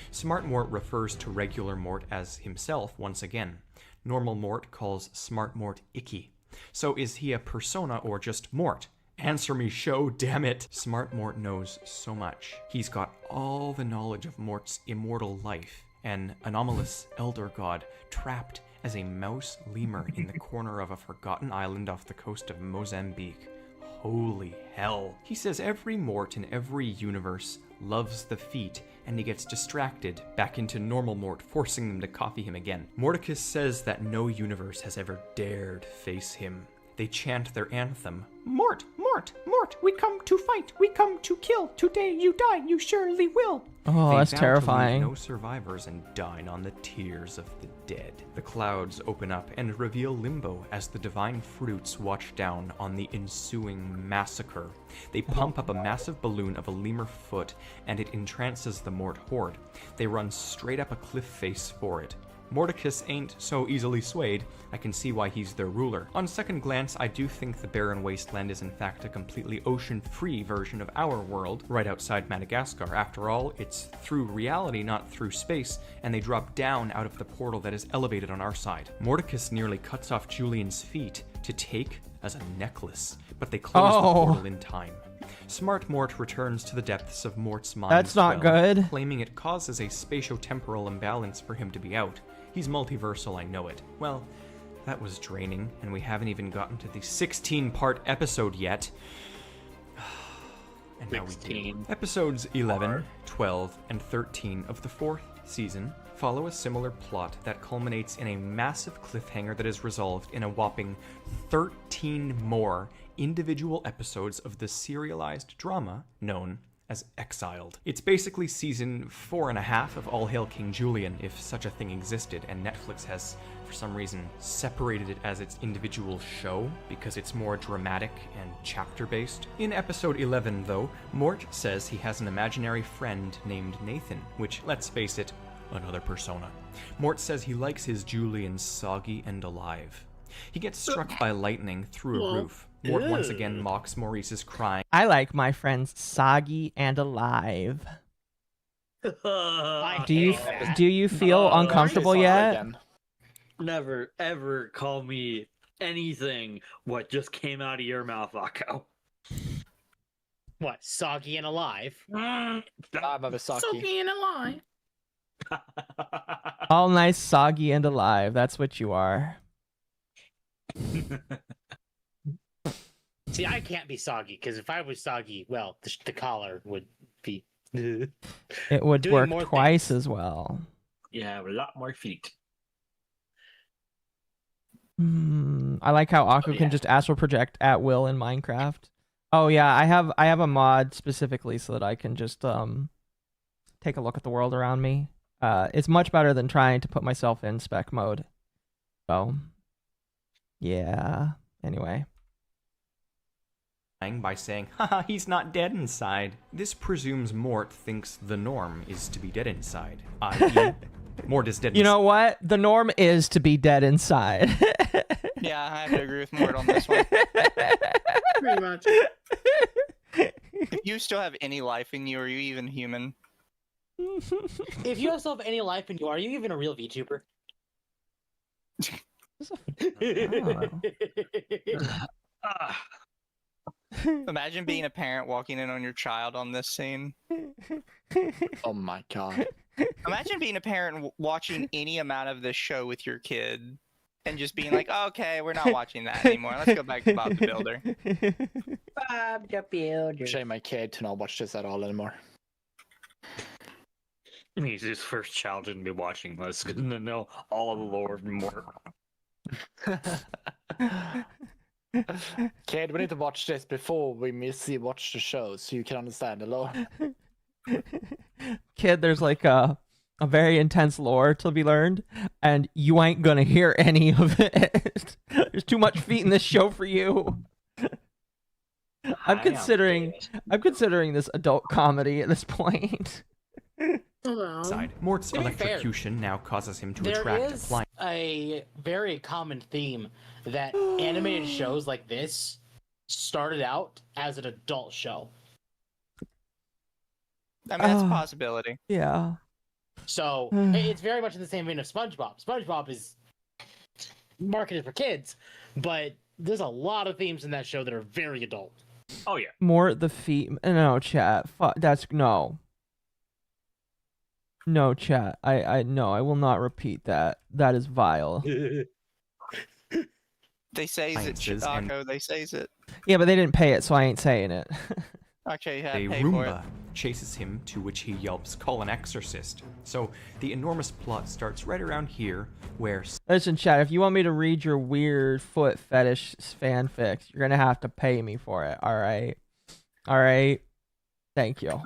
F: Smart Mort refers to regular Mort as himself once again. Normal Mort calls Smart Mort Icky. So is he a persona or just Mort? Answer me, show, damn it! Smart Mort knows so much. He's got all the knowledge of Mort's immortal life, an anomalous elder god trapped as a mouse lemur in the corner of a forgotten island off the coast of Mozambique. Holy hell. He says every Mort in every universe loves the feet, and he gets distracted back into normal Mort, forcing them to copy him again. Mordicus says that no universe has ever dared face him. They chant their anthem. Mort, Mort, Mort, we come to fight, we come to kill. Today you die, you surely will.
A: Oh,
F: They
A: that's
F: vow
A: terrifying.
F: To leave no survivors and dine on the tears of the dead. The clouds open up and reveal Limbo as the divine fruits watch down on the ensuing massacre. They pump up a massive balloon of a lemur foot, and it entrances the Mort horde. They run straight up a cliff face for it. Mordicus ain't so easily swayed. I can see why he's their ruler. On second glance, I do think the barren wasteland is in fact a completely ocean-free version of our world, right outside Madagascar. After all, it's through reality, not through space, and they drop down out of the portal that is elevated on our side. Mordicus nearly cuts off Julian's feet to take as a necklace, but they close the portal in time. Smart Mort returns to the depths of Mort's mind.
A: That's not good.
F: Claiming it causes a spatio-temporal imbalance for him to be out. He's multiversal, I know it. Well, that was draining, and we haven't even gotten to the 16-part episode yet. And now we do. Episodes 11, 12, and 13 of the 4th season follow a similar plot that culminates in a massive cliffhanger that is resolved in a whopping 13 more individual episodes of the serialized drama known as Exiled. It's basically season 4.5 of All Hail King Julian, if such a thing existed, and Netflix has, for some reason, separated it as its individual show because it's more dramatic and chapter-based. In episode 11, though, Mort says he has an imaginary friend named Nathan, which, let's face it, another persona. Mort says he likes his Julian soggy and alive. He gets struck by lightning through a roof. Mort once again mocks Maurice's crying.
A: I like my friends soggy and alive. Do you feel uncomfortable yet?
D: Never ever call me anything what just came out of your mouth, Occo.
E: What, soggy and alive?
C: I'm a
H: Soggy and alive.
A: All nice, soggy, and alive. That's what you are.
E: See, I can't be soggy, because if I was soggy, well, the collar would be...
A: It would work twice as well.
D: Yeah, a lot more feet.
A: I like how Akko can just astral project at will in Minecraft. Oh yeah, I have a mod specifically so that I can just take a look at the world around me. It's much better than trying to put myself in spec mode. So, yeah. Anyway.
F: By saying, haha, he's not dead inside. This presumes Mort thinks the norm is to be dead inside, i.e., Mort is dead inside.
A: You know what? The norm is to be dead inside.
B: Yeah, I have to agree with Mort on this one.
H: Pretty much.
B: If you still have any life in you, are you even human?
E: If you still have any life in you, are you even a real VTuber?
B: Imagine being a parent walking in on your child on this scene.
C: Oh my god.
B: Imagine being a parent watching any amount of this show with your kid and just being like, oh, okay, we're not watching that anymore. Let's go back to Bob the Builder.
C: Bob the Builder. Shame my kid to not watch this at all anymore.
D: He's his first child shouldn't be watching this because to know all of the lore of Mort.
C: Kid, we need to watch this before we watch the show so you can understand the lore.
A: Kid, there's like a very intense lore to be learned, and you ain't gonna hear any of it. There's too much feet in this show for you. I'm considering this adult comedy at this point.
F: Side. Mort's electrocution now causes him to attract
E: There is a very common theme that animated shows like this started out as an adult show.
B: I mean, that's a possibility.
A: Yeah.
E: So it's very much in the same vein of SpongeBob. SpongeBob is marketed for kids, but there's a lot of themes in that show that are very adult.
D: Oh yeah.
A: Mort the feet. No, chat. That's no. No, chat. No, I will not repeat that. That is vile.
B: They says it, Chicago. They says it.
A: Yeah, but they didn't pay it, so I ain't saying it.
B: Actually, yeah,
F: a
B: pay for it.
F: Roomba chases him, to which he yelps, "Call an exorcist." So the enormous plot starts right around here, where...
A: Listen, chat, if you want me to read your weird foot fetish fanfics, you're gonna have to pay me for it, alright? Alright? Thank you.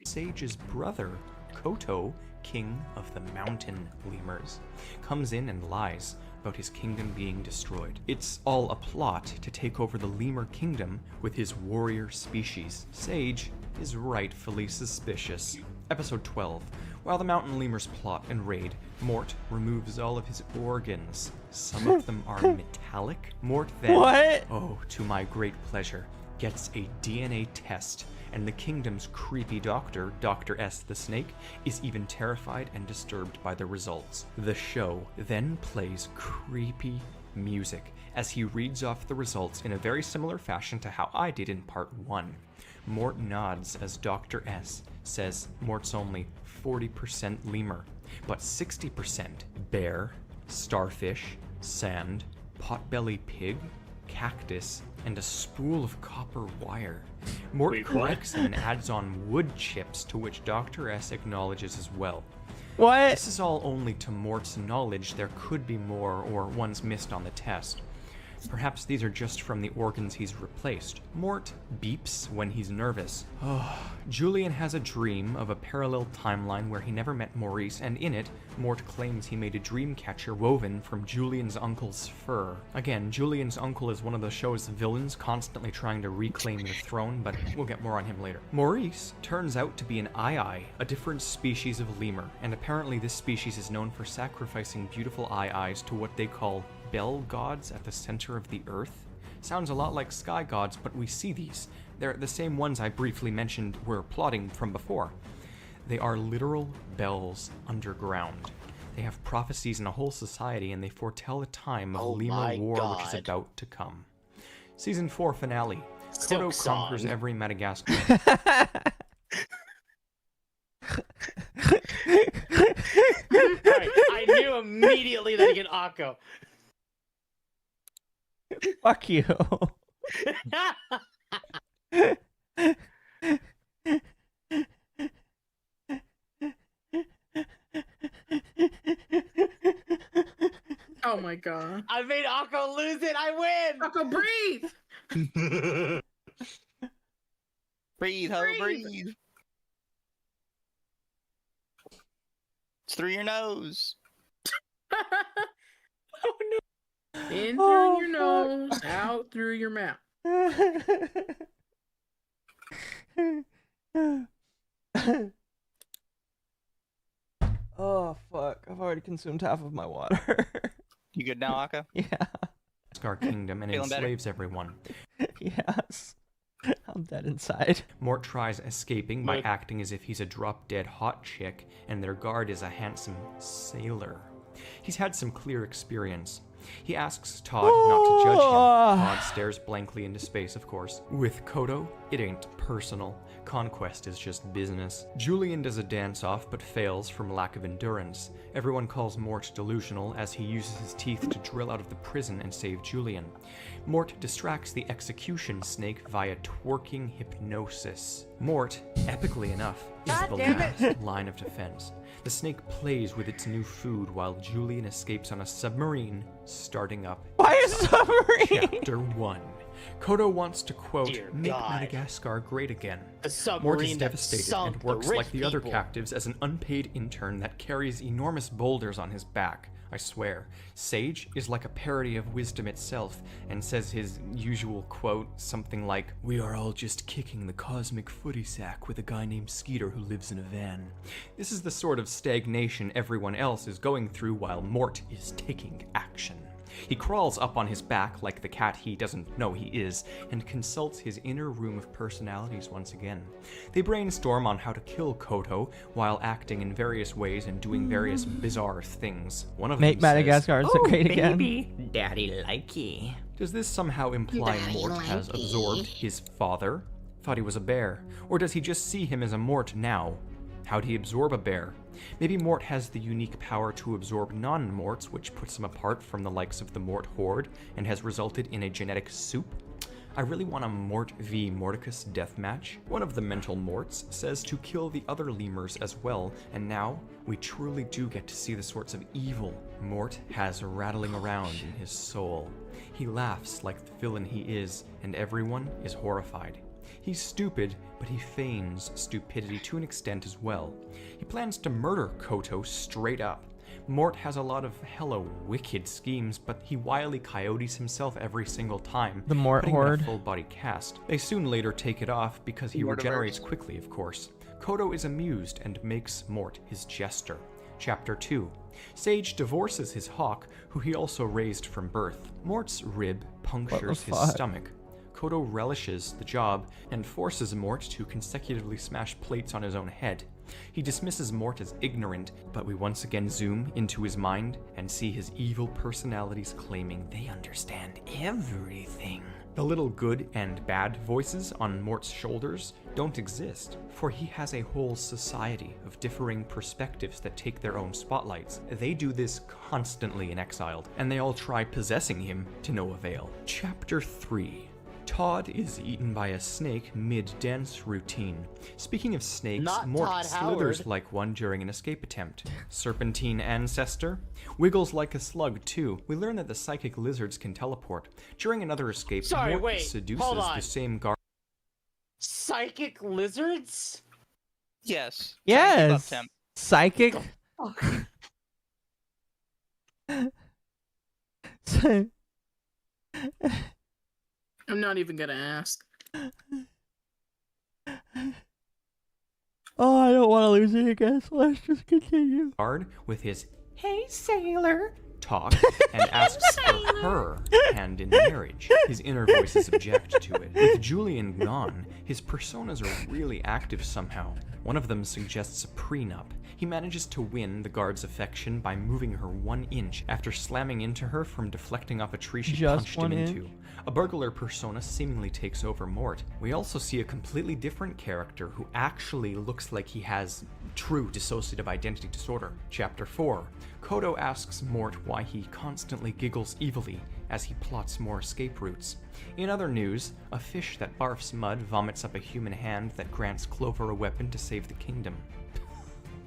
F: Sage's brother, Koto, king of the mountain lemurs, comes in and lies about his kingdom being destroyed. It's all a plot to take over the lemur kingdom with his warrior species. Sage is rightfully suspicious. Episode 12. While the mountain lemurs plot and raid, Mort removes all of his organs. Some of them are metallic. Mort then,
A: What?
F: oh, to my great pleasure, gets a DNA test, and the kingdom's creepy doctor, Dr. S the Snake, is even terrified and disturbed by the results. The show then plays creepy music as he reads off the results in a very similar fashion to how I did in part 1. Mort nods as Dr. S says Mort's only 40% lemur, but 60% bear, starfish, sand, potbelly pig, cactus, and a spool of copper wire. Mort corrects him and adds on wood chips, to which Dr. S acknowledges as well.
A: What?
F: This is all only to Mort's knowledge. There could be more, or ones missed on the test. Perhaps these are just from the organs he's replaced. Mort beeps when he's nervous. Oh, Julian has a dream of a parallel timeline where he never met Maurice, and in it, Mort claims he made a dream catcher woven from Julian's uncle's fur. Again, Julian's uncle is one of the show's villains, constantly trying to reclaim the throne, but we'll get more on him later. Maurice turns out to be an eye, a different species of lemur, and apparently this species is known for sacrificing beautiful eyes to what they call bell gods at the center of the earth. Sounds a lot like sky gods, but we see these. They're the same ones I briefly mentioned were plotting from before. They are literal bells underground. They have prophecies in a whole society, and they foretell a time of lemur war which is about to come. Season 4 finale. Koto conquers every Madagascar.
E: I knew immediately that he get Akko.
A: Fuck you.
H: Oh my god.
E: I made Akko lose it. I win.
H: Akko, breathe.
B: Breathe, ho, breathe. It's through your nose.
H: Oh no. In through your nose, out through your mouth.
A: Oh fuck! I've already consumed half of my water.
B: You good now, Akko?
A: Yeah.
F: Scar Kingdom and enslaves everyone.
A: Yes. I'm dead inside.
F: Mort tries escaping by acting as if he's a drop-dead hot chick, and their guard is a handsome sailor. He's had some clear experience. He asks Todd not to judge him. Todd stares blankly into space, of course. With Koto, it ain't personal. Conquest is just business. Julian does a dance-off, but fails from lack of endurance. Everyone calls Mort delusional, as he uses his teeth to drill out of the prison and save Julian. Mort distracts the execution snake via twerking hypnosis. Mort, epically enough, is the last line of defense. The snake plays with its new food while Julian escapes on a submarine, starting up.
A: Why a submarine?
F: Chapter 1. Koto wants to, quote,
E: Dear
F: make
E: God.
F: Madagascar great again.
E: The submarine
F: Mort is
E: that
F: devastated
E: sunk
F: and works
E: the rich
F: like the other
E: people.
F: captives as an unpaid intern that carries enormous boulders on his back. I swear. Sage is like a parody of wisdom itself and says his usual quote, something like, "We are all just kicking the cosmic footy sack with a guy named Skeeter who lives in a van." This is the sort of stagnation everyone else is going through while Mort is taking action. He crawls up on his back like the cat he doesn't know he is, and consults his inner room of personalities once again. They brainstorm on how to kill Koto, while acting in various ways and doing various bizarre things. One of
A: Make
F: them
A: Madagascar
F: says,
A: so great again.
J: Baby, daddy likey.
F: does this somehow imply Mort has absorbed his father? Thought he was a bear. Or does he just see him as a Mort now? How'd he absorb a bear? Maybe Mort has the unique power to absorb non-Morts, which puts him apart from the likes of the Mort horde, and has resulted in a genetic soup? I really want a Mort v Morticus deathmatch. One of the mental Morts says to kill the other lemurs as well, and now we truly do get to see the sorts of evil Mort has rattling around in his soul. He laughs like the villain he is, and everyone is horrified. He's stupid, but he feigns stupidity to an extent as well. He plans to murder Koto straight up. Mort has a lot of hella wicked schemes, but he wily coyotes himself every single time.
A: The Mort
F: putting in
A: horde.
F: a full body cast. They soon later take it off because he regenerates quickly, of course. Koto is amused and makes Mort his jester. Chapter 2. Sage divorces his hawk, who he also raised from birth. Mort's rib punctures his stomach. Koto relishes the job and forces Mort to consecutively smash plates on his own head. He dismisses Mort as ignorant, but we once again zoom into his mind and see his evil personalities claiming they understand everything. The little good and bad voices on Mort's shoulders don't exist, for he has a whole society of differing perspectives that take their own spotlights. They do this constantly in Exiled, and they all try possessing him to no avail. Chapter 3. Todd is eaten by a snake mid-dance routine. Speaking of snakes,
E: Not
F: Mort
E: Todd
F: slithers
E: Howard.
F: like one during an escape attempt. Serpentine ancestor wiggles like a slug too. We learn that the psychic lizards can teleport. During another escape,
E: Sorry,
F: Mort
E: wait,
F: seduces
E: hold on.
F: the same guard.
E: Psychic lizards?
B: Yes.
A: Yes.
B: Temp.
A: Psychic.
H: I'm not even gonna ask.
A: Oh, I don't want to lose it again, so let's just continue.
F: Guard with his "Hey sailor" talk and asks for her hand in marriage. His inner voices object to it. With Julian gone, his personas are really active somehow. One of them suggests a prenup. He manages to win the guard's affection by moving her 1 inch after slamming into her from deflecting off a tree she
A: Just
F: punched him
A: 1 inch?
F: into. A burglar persona seemingly takes over Mort. We also see a completely different character who actually looks like he has true dissociative identity disorder. Chapter 4. Koto asks Mort why he constantly giggles evilly as he plots more escape routes. In other news, a fish that barfs mud vomits up a human hand that grants Clover a weapon to save the kingdom.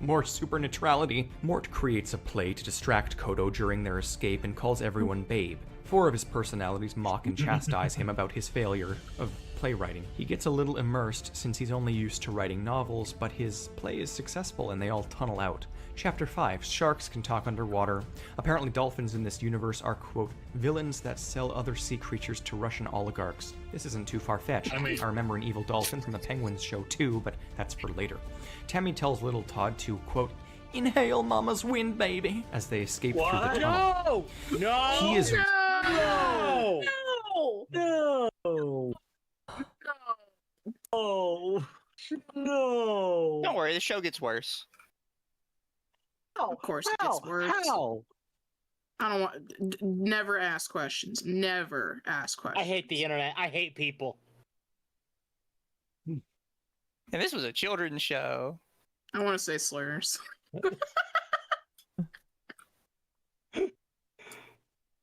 F: More supernaturality. Mort creates a play to distract Koto during their escape and calls everyone babe. 4 of his personalities mock and chastise him about his failure of playwriting. He gets a little immersed since he's only used to writing novels, but his play is successful and they all tunnel out. Chapter 5. Sharks can talk underwater. Apparently dolphins in this universe are, quote, villains that sell other sea creatures to Russian oligarchs. This isn't too far-fetched. I remember an evil dolphin from the Penguins show too, but that's for later. Tammy tells little Todd to, quote, inhale mama's wind, baby, as they escape through the tunnel.
E: No! No!
F: He is...
E: No!
H: No!
E: No! No! No!
B: Don't worry, the show gets worse.
H: Of course it gets worse.
E: How?
H: I don't want. Never ask questions. Never ask questions.
E: I hate the internet. I hate people.
B: And this was a children's show.
H: I want to say slurs.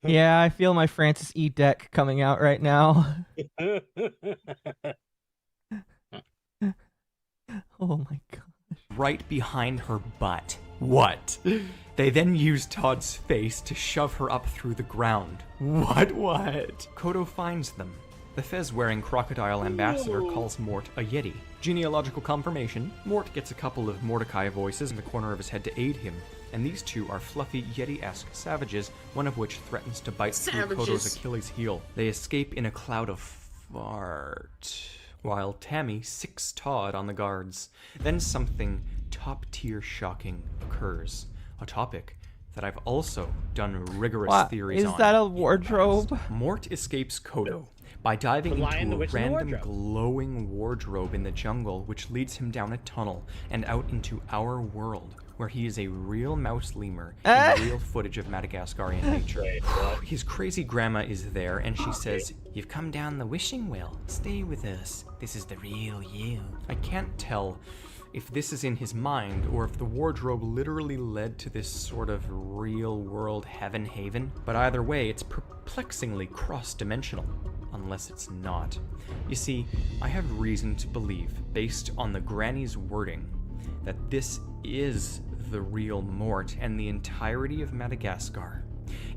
A: Yeah, I feel my Francis E. deck coming out right now. Oh my god.
F: right behind her butt. What? They then use Todd's face to shove her up through the ground. What? Koto finds them. The fez-wearing crocodile ambassador calls Mort a Yeti. Genealogical confirmation, Mort gets a couple of Mordecai voices in the corner of his head to aid him, and these two are fluffy Yeti-esque savages, one of which threatens to bite through Koto's Achilles heel. They escape in a cloud of fart, while Tammy sicks Todd on the guards. Then something top-tier shocking occurs, a topic that I've also done rigorous theories on.
A: Is that a wardrobe?
F: Mort escapes Koto by diving into a random glowing wardrobe in the jungle, which leads him down a tunnel and out into our world, where he is a real mouse lemur in real footage of Madagascarian nature. His crazy grandma is there, and she says, "You've come down the wishing well. Stay with us. This is the real you." I can't tell if this is in his mind or if the wardrobe literally led to this sort of real world heaven haven, but either way, it's perplexingly cross-dimensional. unless it's not. You see, I have reason to believe, based on the granny's wording, that this is the real Mort, and the entirety of Madagascar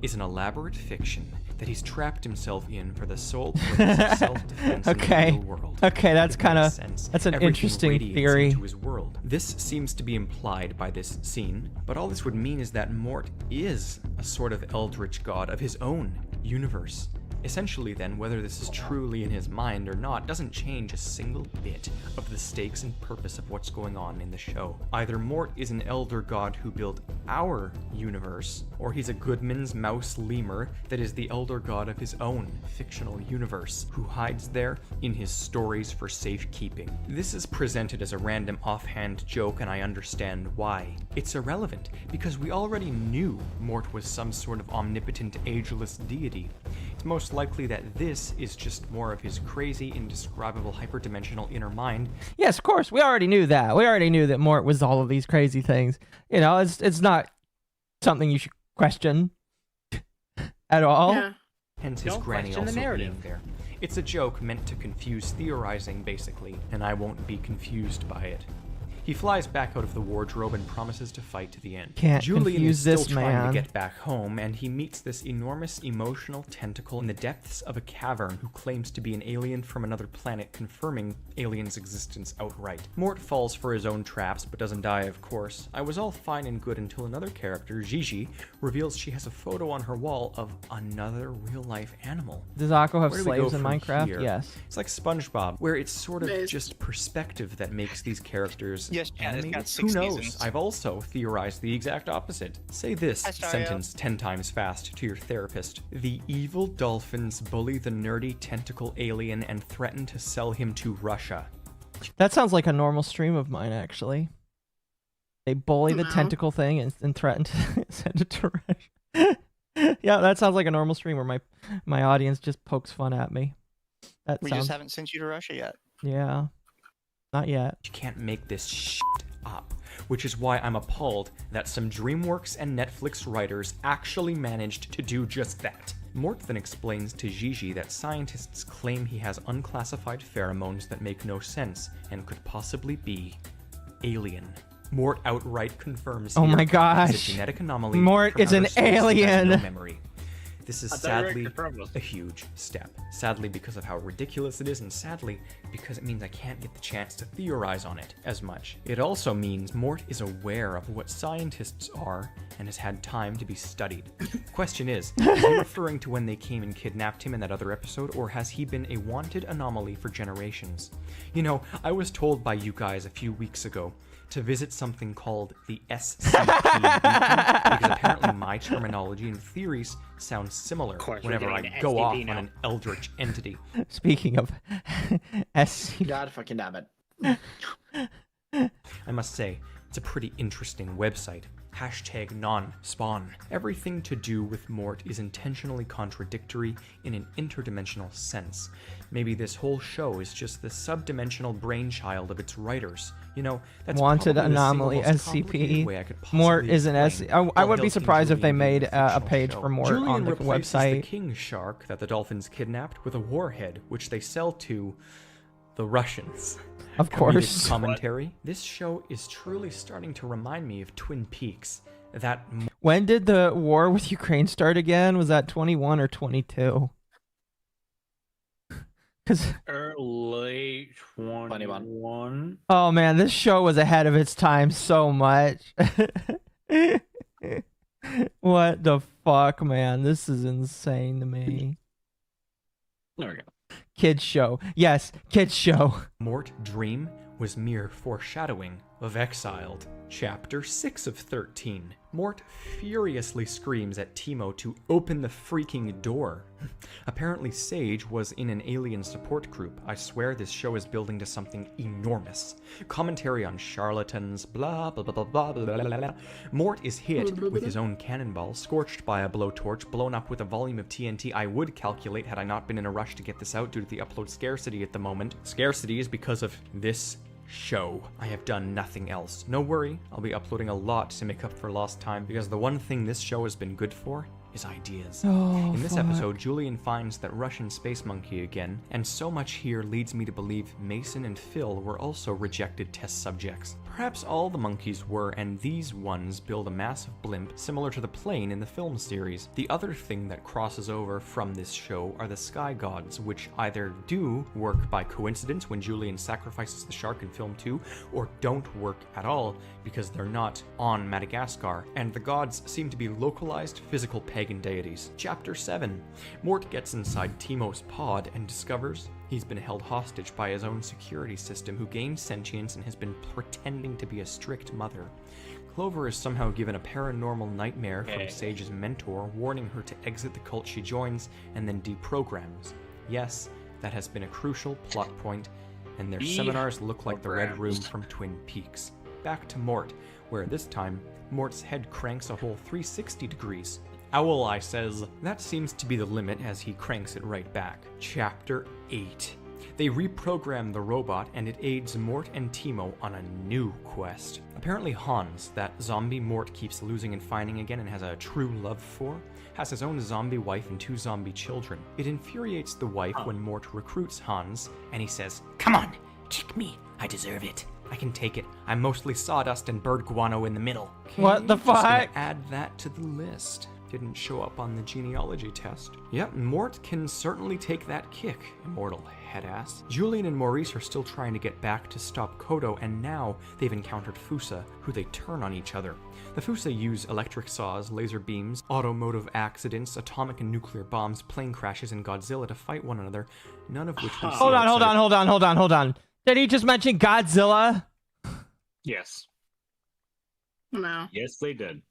F: is an elaborate fiction that he's trapped himself in for the sole purpose of self-defense in the real world.
A: Okay, that's kind of that's an
F: Everything
A: interesting
F: radiates
A: theory.
F: into his world. This seems to be implied by this scene, but all this would mean is that Mort is a sort of eldritch god of his own universe. Essentially then, whether this is truly in his mind or not doesn't change a single bit of the stakes and purpose of what's going on in the show. Either Mort is an elder god who built our universe, or he's a Goodman's mouse lemur that is the elder god of his own fictional universe, who hides there in his stories for safekeeping. This is presented as a random offhand joke, and I understand why. It's irrelevant, because we already knew Mort was some sort of omnipotent, ageless deity. It's most likely that this is just more of his crazy, indescribable, hyperdimensional inner mind.
A: Yes, of course. We already knew that. We already knew that Mort was all of these crazy things. You know, it's not something you should question at all.
H: Yeah.
F: Hence his
E: Don't
F: granny
E: question the
F: also
E: narrative.
F: being there. It's a joke meant to confuse theorizing, basically, and I won't be confused by it. He flies back out of the wardrobe and promises to fight to the end.
A: Can't
F: Julian
A: confuse
F: is still
A: this
F: trying
A: man.
F: to get back home, and he meets this enormous emotional tentacle in the depths of a cavern who claims to be an alien from another planet, confirming alien's existence outright. Mort falls for his own traps, but doesn't die, of course. I was all fine and good until another character, Gigi, reveals she has a photo on her wall of another real-life animal.
A: Does Akko have
F: Where do we
A: slaves
F: go
A: in
F: from
A: Minecraft?
F: here?
A: Yes.
F: It's like SpongeBob, where it's sort of
H: Nice.
F: just perspective that makes these characters
B: Yes, Chad, it's got
F: animated.
B: 6
F: Who knows?
B: seasons.
F: I've also theorized the exact opposite. Say this
B: Hi, Stario.
F: sentence 10 times fast to your therapist. The evil dolphins bully the nerdy tentacle alien and threaten to sell him to Russia.
A: That sounds like a normal stream of mine, actually. They bully the
H: Wow.
A: tentacle thing and threaten to send it to Russia. Yeah, that sounds like a normal stream where my audience just pokes fun at me. That
B: We
A: sounds,
B: just haven't sent you to Russia yet.
A: yeah. Not yet.
F: You can't make this shit up, which is why I'm appalled that some DreamWorks and Netflix writers actually managed to do just that. Mort then explains to Gigi that scientists claim he has unclassified pheromones that make no sense and could possibly be alien. Mort outright confirms
A: Oh
F: here
A: my
F: he's
A: gosh.
F: a genetic anomaly
A: Mort
F: from
A: is an
F: outer space that has
A: alien.
F: no memory. This is
D: I thought you were
F: sadly
D: confirmed this.
F: a huge step. Sadly because of how ridiculous it is, and sadly because it means I can't get the chance to theorize on it as much. It also means Mort is aware of what scientists are and has had time to be studied. The question is he referring to when they came and kidnapped him in that other episode, or has he been a wanted anomaly for generations? You know, I was told by you guys a few weeks ago to visit something called the SCP Beacon, because apparently my terminology and theories sound similar
E: course, we're
F: whenever I
E: getting to
F: go
E: SDP
F: off
E: now.
F: on an eldritch entity.
A: Speaking of SC,
C: God fucking damn it.
F: I must say, it's a pretty interesting website. Hashtag non-spawn. Everything to do with Mort is intentionally contradictory in an interdimensional sense. Maybe this whole show is just the subdimensional brainchild of its writers. You know, that's
A: Wanted
F: probably the
A: Anomaly
F: single most complicated
A: SCP.
F: way I could possibly
A: Mort is an
F: explain
A: SC. I
F: while
A: wouldn't be
F: helping
A: surprised if they
F: Julian
A: made
F: view the
A: a
F: fictional
A: page
F: show.
A: for Mort
F: Julian
A: on the
F: replaces the
A: website.
F: king shark that the dolphins kidnapped with a warhead, which they sell to the Russians.
A: Of
F: Comedic
A: course.
F: commentary. This show is truly starting to remind me of Twin Peaks. That
A: When did the war with Ukraine start again? Was that 21 or 22? Because
D: Early 21.
A: oh man, this show was ahead of its time so much. What the fuck, man? This is insane to me.
D: There we go.
A: Kids show. Yes, kids show.
F: Mort Dream was mere foreshadowing of Exiled. Chapter 6 of 13. Mort furiously screams at Timo to open the freaking door. Apparently Sage was in an alien support group. I swear this show is building to something enormous. Commentary on charlatans, blah blah blah blah blah blah blah blah. Mort is hit with his own cannonball, scorched by a blowtorch, blown up with a volume of TNT I would calculate had I not been in a rush to get this out due to the upload scarcity at the moment. Scarcity is because of this show. I have done nothing else. No worry, I'll be uploading a lot to make up for lost time, because the one thing this show has been good for is ideas.
A: Oh,
F: In this
A: fuck.
F: episode, Julian finds that Russian space monkey again, and so much here leads me to believe Mason and Phil were also rejected test subjects. Perhaps all the monkeys were, and these ones build a massive blimp similar to the plane in the film series. The other thing that crosses over from this show are the sky gods, which either do work by coincidence when Julian sacrifices the shark in film 2, or don't work at all because they're not on Madagascar, and the gods seem to be localized physical pagan deities. Chapter 7. Mort gets inside Timo's pod and discovers he's been held hostage by his own security system, who gained sentience and has been pretending to be a strict mother. Clover is somehow given a paranormal nightmare from Sage's mentor, warning her to exit the cult she joins and then deprograms. Yes, that has been a crucial plot point, and their seminars look like the Red Room from Twin Peaks. Back to Mort, where this time, Mort's head cranks a whole 360 degrees. Owl Eye says, that seems to be the limit, as he cranks it right back. Chapter 8. They reprogram the robot, and it aids Mort and Timo on a new quest. Apparently Hans, that zombie Mort keeps losing and finding again and has a true love for, has his own zombie wife and 2 zombie children. It infuriates the wife when Mort recruits Hans, and he says,
J: Come on, kick me. I deserve it.
F: I can take it. I'm mostly sawdust and bird guano in the middle. Okay,
A: What the
F: just gonna
A: fuck?
F: add that to the list. Didn't show up on the genealogy test. Yep, Mort can certainly take that kick, immortal headass. Julian and Maurice are still trying to get back to stop Kodo, and now they've encountered Fusa, who they turn on each other. The Fusa use electric saws, laser beams, automotive accidents, atomic and nuclear bombs, plane crashes, and Godzilla to fight one another, none of which we see
A: Hold
F: outside-
A: on. Did he just mention Godzilla?
D: Yes.
H: No.
D: Yes, they did.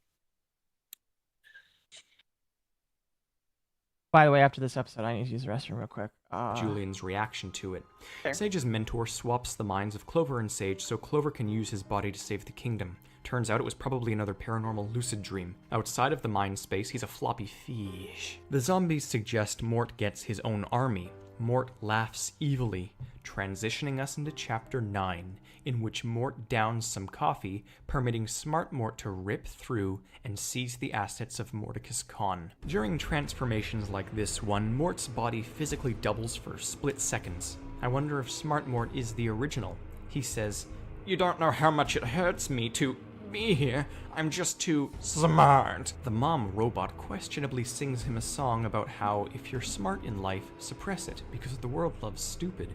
A: By the way, after this episode, I need to use the restroom real quick.
F: Julian's reaction to it.
B: Fair.
F: Sage's mentor swaps the minds of Clover and Sage so Clover can use his body to save the kingdom. Turns out it was probably another paranormal lucid dream. Outside of the mind space, he's a floppy fish. The zombies suggest Mort gets his own army. Mort laughs evilly, transitioning us into Chapter 9, in which Mort downs some coffee, permitting Smart Mort to rip through and seize the assets of Mordicus Khan. During transformations like this one, Mort's body physically doubles for split seconds. I wonder if Smart Mort is the original. He says, "You don't know how much it hurts me to be here. I'm just too smart." The mom robot questionably sings him a song about how if you're smart in life, suppress it, because the world loves stupid.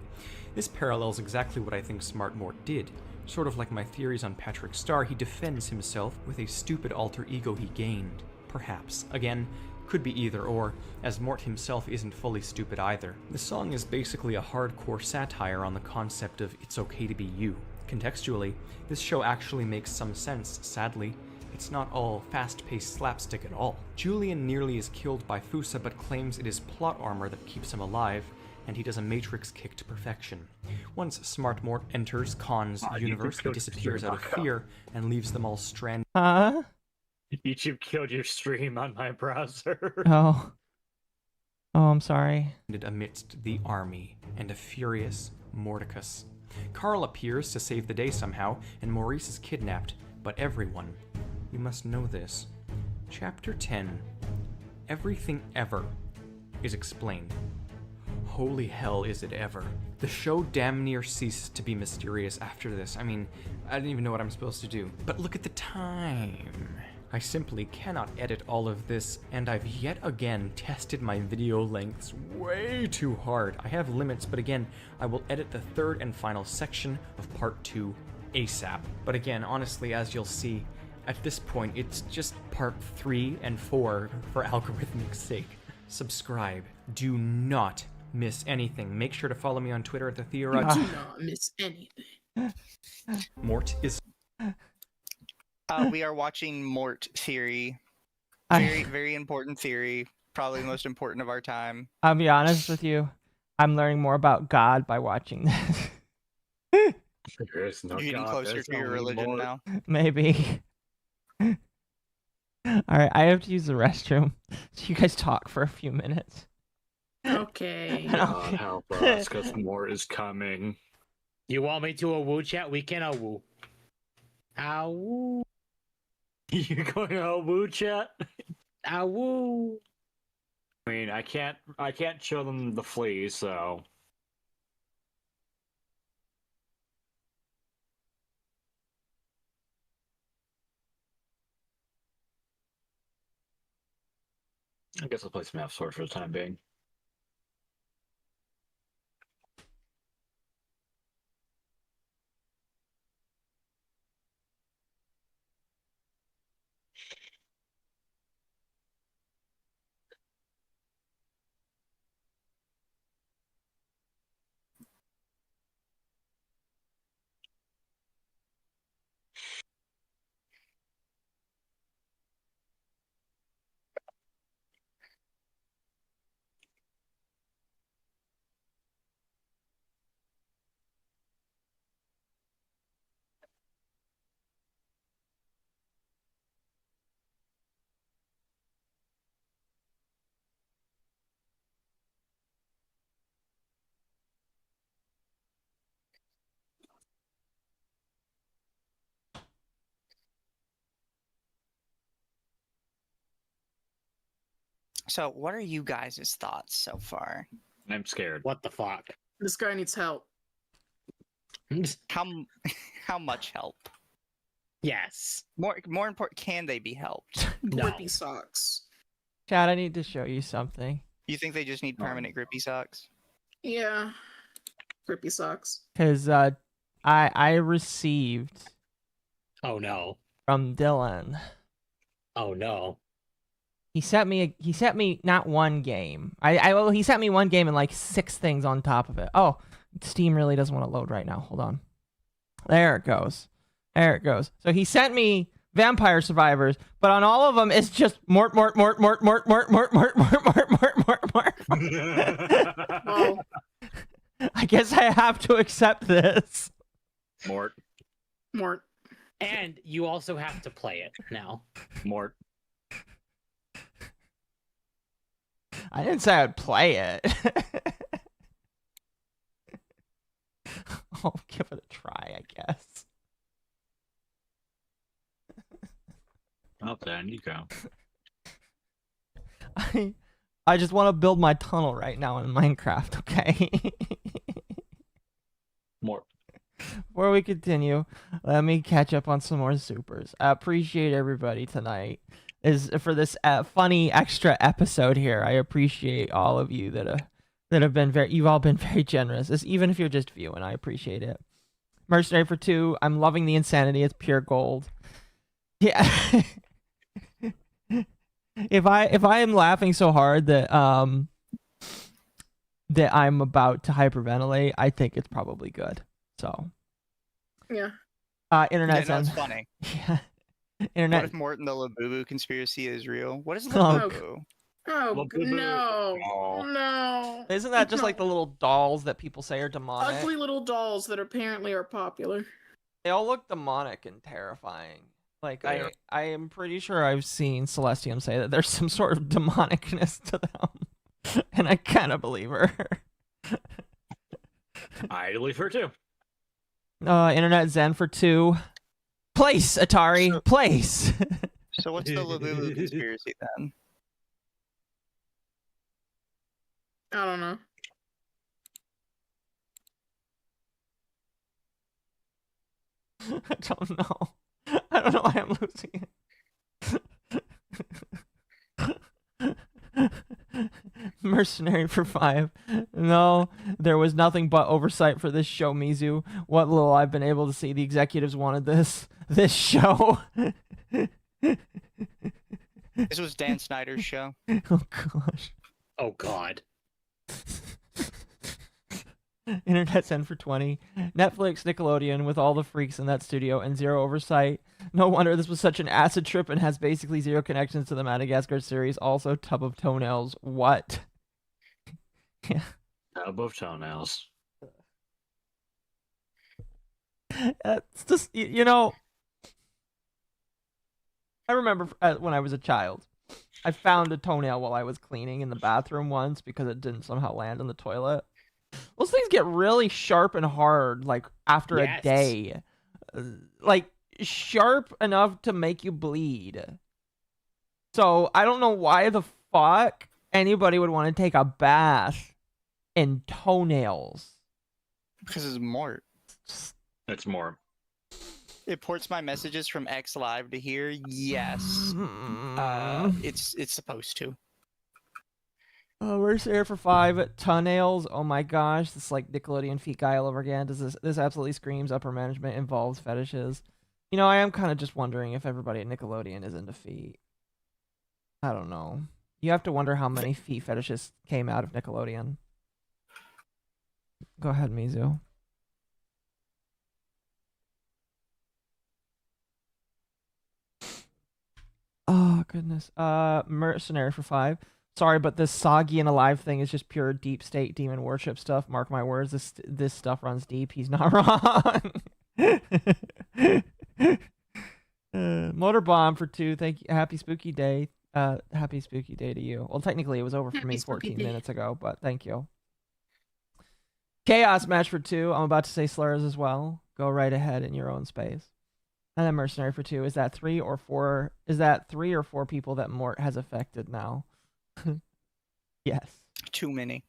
F: This parallels exactly what I think Smart Mort did. Sort of like my theories on Patrick Star, he defends himself with a stupid alter ego he gained. Perhaps. Again, could be either or, as Mort himself isn't fully stupid either. The song is basically a hardcore satire on the concept of it's okay to be you. Contextually, this show actually makes some sense. Sadly, it's not all fast-paced slapstick at all. Julian nearly is killed by Fusa, but claims it is plot armor that keeps him alive, and he does a Matrix kick to perfection. Once Smart Mort enters Khan's universe, he disappears out of fear and leaves them all stranded.
A: Huh?
D: YouTube killed your stream on my browser.
A: Oh, I'm sorry.
F: Amidst the army and a furious Mordicus. Carl appears to save the day somehow, and Maurice is kidnapped, but everyone, you must know this. Chapter 10. Everything ever is explained. Holy hell, is it ever. The show damn near ceased to be mysterious after this. I mean, I didn't even know what I'm supposed to do. But look at the time. I simply cannot edit all of this, and I've yet again tested my video lengths way too hard. I have limits, but again, I will edit the third and final section of part 2 ASAP. But again, honestly, as you'll see, at this point, it's just part 3 and 4 for algorithmic sake. Subscribe. Do not miss anything. Make sure to follow me on Twitter at the Theorod.
H: Do not miss anything.
F: Mort is...
B: We are watching Mort theory. Very, very important theory. Probably the most important of our time.
A: I'll be honest with you. I'm learning more about God by watching this.
D: There is no
B: You're getting
D: God,
B: closer
D: there's
B: to your
D: only
B: religion
D: Lord.
B: now.
A: Maybe. Alright, I have to use the restroom. So you guys talk for a few minutes.
H: Okay.
D: God help us, because more is coming.
E: You want me to a woo chat? We can a woo. Ow.
D: You going to a woo chat?
E: Ow.
D: I mean, I can't show them the fleas, so. I guess I'll play some F-Sword for the time being.
B: So, what are you guys' thoughts so far?
D: I'm scared.
E: What the fuck?
H: This guy needs help.
B: How much help?
E: Yes.
B: More important, can they be helped?
E: No.
H: Grippy socks.
A: Chad, I need to show you something.
B: You think they just need permanent grippy socks?
H: Yeah. Grippy socks.
A: Because I received
E: Oh no.
A: from Dylan.
E: Oh no.
A: He sent me not one game. Well, he sent me one game and like 6 things on top of it. Oh, Steam really doesn't want to load right now. Hold on. There it goes. There it goes. So he sent me Vampire Survivors, but on all of them it's just mort.
H: Oh.
A: I guess I have to accept this.
D: Mort.
H: Mort.
E: And you also have to play it now.
D: Mort.
A: I didn't say I'd play it. I'll give it a try, I guess.
D: Oh, then you go.
A: I just want to build my tunnel right now in Minecraft, okay?
D: Mort.
A: Before we continue, let me catch up on some more supers. I appreciate everybody tonight. For this funny extra episode here. I appreciate all of you that have been you've all been very generous. Even if you're just viewing, I appreciate it. Mercenary for 2, I'm loving the insanity. It's pure gold. Yeah. If I am laughing so hard that I'm about to hyperventilate, I think it's probably good. So.
H: Yeah.
A: Internet
B: Yeah, no, it's funny.
A: Yeah. Internet.
B: What if Mort and the Labubu conspiracy is real? What is
A: Oh,
B: Labubu?
H: Oh,
D: Labubu.
H: no.
D: Oh.
H: No.
A: Isn't that just like the little dolls that people say are demonic?
H: Ugly little dolls that apparently are popular.
A: They all look demonic and terrifying. Like,
D: They are.
A: I am pretty sure I've seen Celestium say that there's some sort of demonicness to them. And I kind of believe her.
D: I believe her too.
A: Internet Zen for 2. Place, Atari. Place.
B: So what's the Labubu conspiracy then?
H: I don't know.
A: I don't know. I don't know why I'm losing it. Mercenary for 5. No, there was nothing but oversight for this show, Mizu. What little I've been able to see, the executives wanted this show.
B: This was Dan Snyder's show.
A: Oh gosh.
E: Oh god.
A: Internet Send for 20. Netflix, Nickelodeon, with all the freaks in that studio and zero oversight. No wonder this was such an acid trip and has basically zero connections to the Madagascar series. Also, Tub of Toenails. What? Yeah.
D: Tub of Toenails.
A: It's just, you know, I remember when I was a child, I found a toenail while I was cleaning in the bathroom once because it didn't somehow land on the toilet. Those things get really sharp and hard, like, after a day. Like, sharp enough to make you bleed. So I don't know why the fuck anybody would want to take a bath in toenails.
B: Because it's MORT.
D: It's more.
B: It ports my messages from X Live to here. Yes. It's supposed to.
A: Oh, we're here for 5 toenails. Oh my gosh, this is like Nickelodeon feet guy all over again. This absolutely screams upper management involves fetishes. You know, I am kind of just wondering if everybody at Nickelodeon is into feet. I don't know. You have to wonder how many feet fetishes came out of Nickelodeon. Go ahead, Mizu. Oh goodness. Mercenary for 5. Sorry, but this soggy and alive thing is just pure deep state demon worship stuff. Mark my words, this stuff runs deep. He's not wrong. Motor bomb for 2. Thank you. Happy spooky day. Happy spooky day to you. Well, technically it was over for me 14 minutes ago, but thank you. Chaos match for 2. I'm about to say slurs as well. Go right ahead in your own space. And then mercenary for 2. Is that 3 or 4? Is that 3 or 4 people that Mort has affected now? Yes.
B: Too many.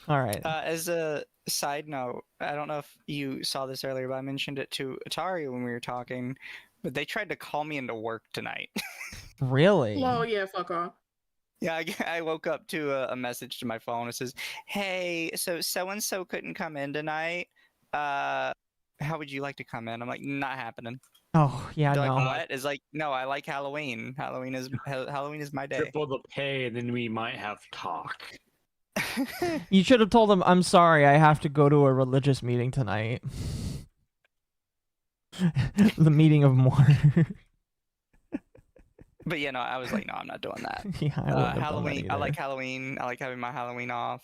A: All right.
B: As a side note, I don't know if you saw this earlier, but I mentioned it to Atari when we were talking. But they tried to call me into work tonight.
A: Really?
H: Well, yeah, fuck off.
B: Yeah, I woke up to a message to my phone. It says, "Hey, so and so couldn't come in tonight. How would you like to come in?" I'm like, "Not happening."
A: Oh yeah,
B: They're
A: no.
B: like, what? It's like, no, I like Halloween. Halloween is my day.
D: Triple the pay, and then we might have talk.
A: You should have told them, "I'm sorry, I have to go to a religious meeting tonight." The meeting of Mort.
B: But yeah, no, I was like, no, I'm not doing that.
A: Yeah, I wouldn't have done that
B: Halloween. I
A: either.
B: like Halloween. I like having my Halloween off.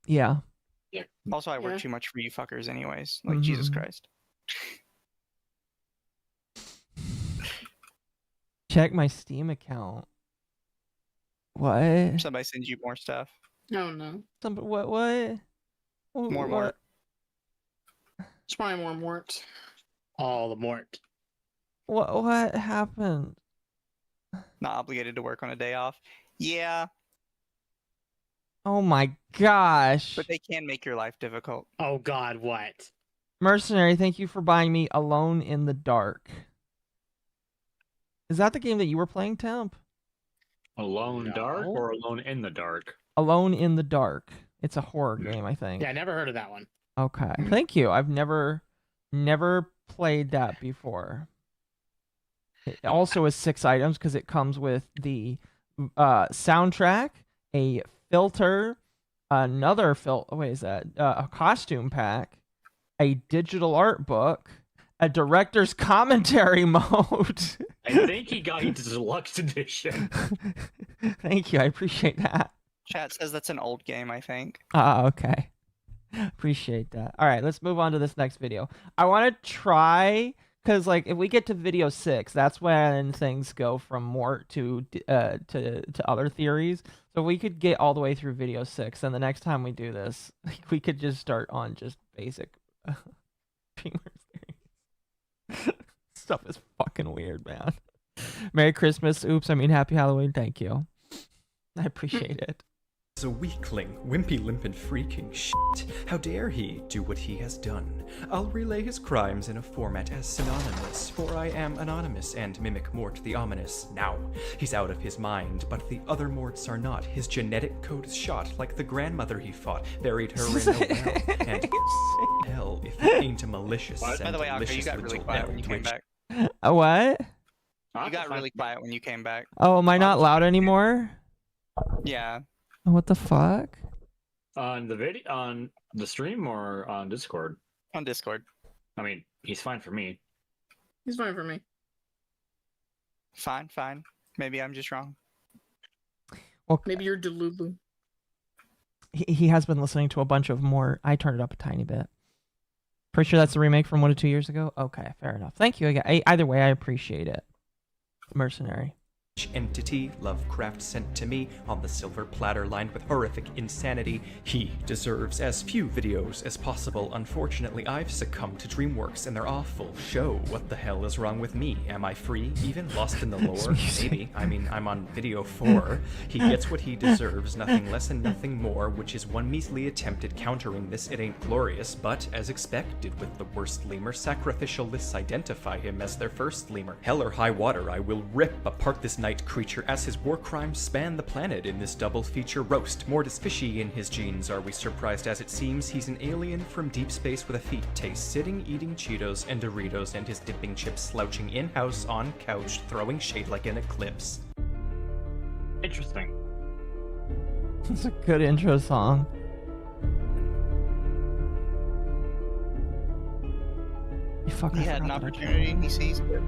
A: Yeah.
B: Also, I work too much for you fuckers, anyways. Like Jesus Christ.
A: Check my Steam account. What?
B: Somebody sends you more stuff.
H: No, no.
A: What?
B: More Mort.
H: It's probably more Mort.
E: All the Mort.
A: What happened?
B: Not obligated to work on a day off. Yeah,
A: Oh my gosh.
B: but they can make your life difficult.
E: Oh God, what?
A: Mercenary, thank you for buying me Alone in the Dark. Is that the game that you were playing, Temp?
D: Alone dark
E: No.
D: or alone in the dark?
A: Alone in the Dark. It's a horror game, I think.
E: Yeah, I never heard of that one.
A: Okay. Thank you. I've never played that before. It also has 6 items because it comes with the soundtrack, a filter, another wait, is that a costume pack, a digital art book, a director's commentary mode.
D: I think he got into the deluxe edition.
A: Thank you. I appreciate that.
B: Chat says that's an old game, I think.
A: Okay. Appreciate that. All right, let's move on to this next video. I want to try, because like if we get to video 6, that's when things go from Mort to other theories. So we could get all the way through video 6, and the next time we do this, like, we could just start on just basic femur theories. Stuff is fucking weird, man. Merry Christmas. Oops, I mean Happy Halloween. Thank you. I appreciate it.
F: Is a weakling, wimpy, limp, and freaking shit. How dare he do what he has done? I'll relay his crimes in a format as synonymous, for I am anonymous and mimic Mort the ominous. Now, he's out of his mind, but the other Morts are not. His genetic code is shot, like the grandmother he fought, buried her in a well, and hell if he ain't a malicious
B: By
F: and
B: the way, Akko, you
F: delicious
B: got really
F: little
B: quiet when you came
F: witch.
B: back.
A: What?
B: You got really quiet when you came back.
A: Oh, am I not loud anymore?
B: Yeah.
A: What the fuck?
D: On the video, on the stream, or on Discord?
B: On Discord.
D: I mean, he's fine for me.
H: He's fine for me.
B: Fine. Maybe I'm just wrong.
A: Well,
H: Maybe you're Delulu.
A: he has been listening to a bunch of more. I turned it up a tiny bit. Pretty sure that's the remake from 1 to 2 years ago. Okay, fair enough. Thank you again. Either way, I appreciate it. Mercenary.
F: entity Lovecraft sent to me on the silver platter lined with horrific insanity. He deserves as few videos as possible. Unfortunately, I've succumbed to DreamWorks and their awful show. What the hell is wrong with me? Am I free? Even lost in the lore? Maybe. I mean, I'm on video 4. He gets what he deserves, nothing less and nothing more, which is one measly attempt at countering this It Ain't Glorious, but as expected with the worst lemur, sacrificial lists identify him as their first lemur. Hell or high water, I will rip apart this night creature as his war crimes span the planet in this double feature roast. Mortis fishy in his genes, are we surprised as it seems he's an alien from deep space with a feet taste, sitting eating Cheetos and Doritos and his dipping chips, slouching in-house on couch, throwing shade like an eclipse.
D: Interesting.
A: It's a good intro song.
B: He had an opportunity and he seized it.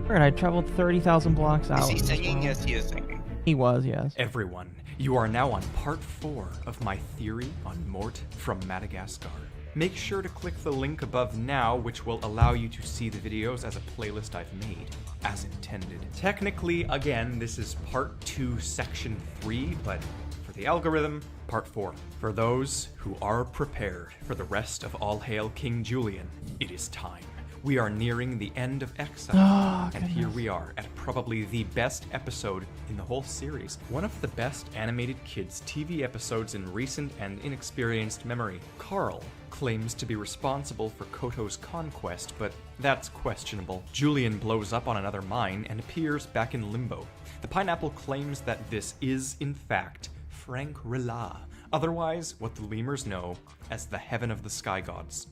A: Right, I traveled 30,000 blocks out.
B: Is he singing? Yes, he is singing.
A: He was, yes.
F: Everyone, you are now on part 4 of my theory on Mort from Madagascar. Make sure to click the link above now, which will allow you to see the videos as a playlist I've made, as intended. Technically, again, this is part 2, section 3, but for the algorithm, part 4. For those who are prepared for the rest of All Hail King Julian, it is time. We are nearing the end of Exile, and here we are at probably the best episode in the whole series. One of the best animated kids' TV episodes in recent and inexperienced memory. Carl claims to be responsible for Koto's conquest, but that's questionable. Julian blows up on another mine and appears back in Limbo. The pineapple claims that this is, in fact, Frank-Rila, otherwise what the lemurs know as the Heaven of the Sky Gods.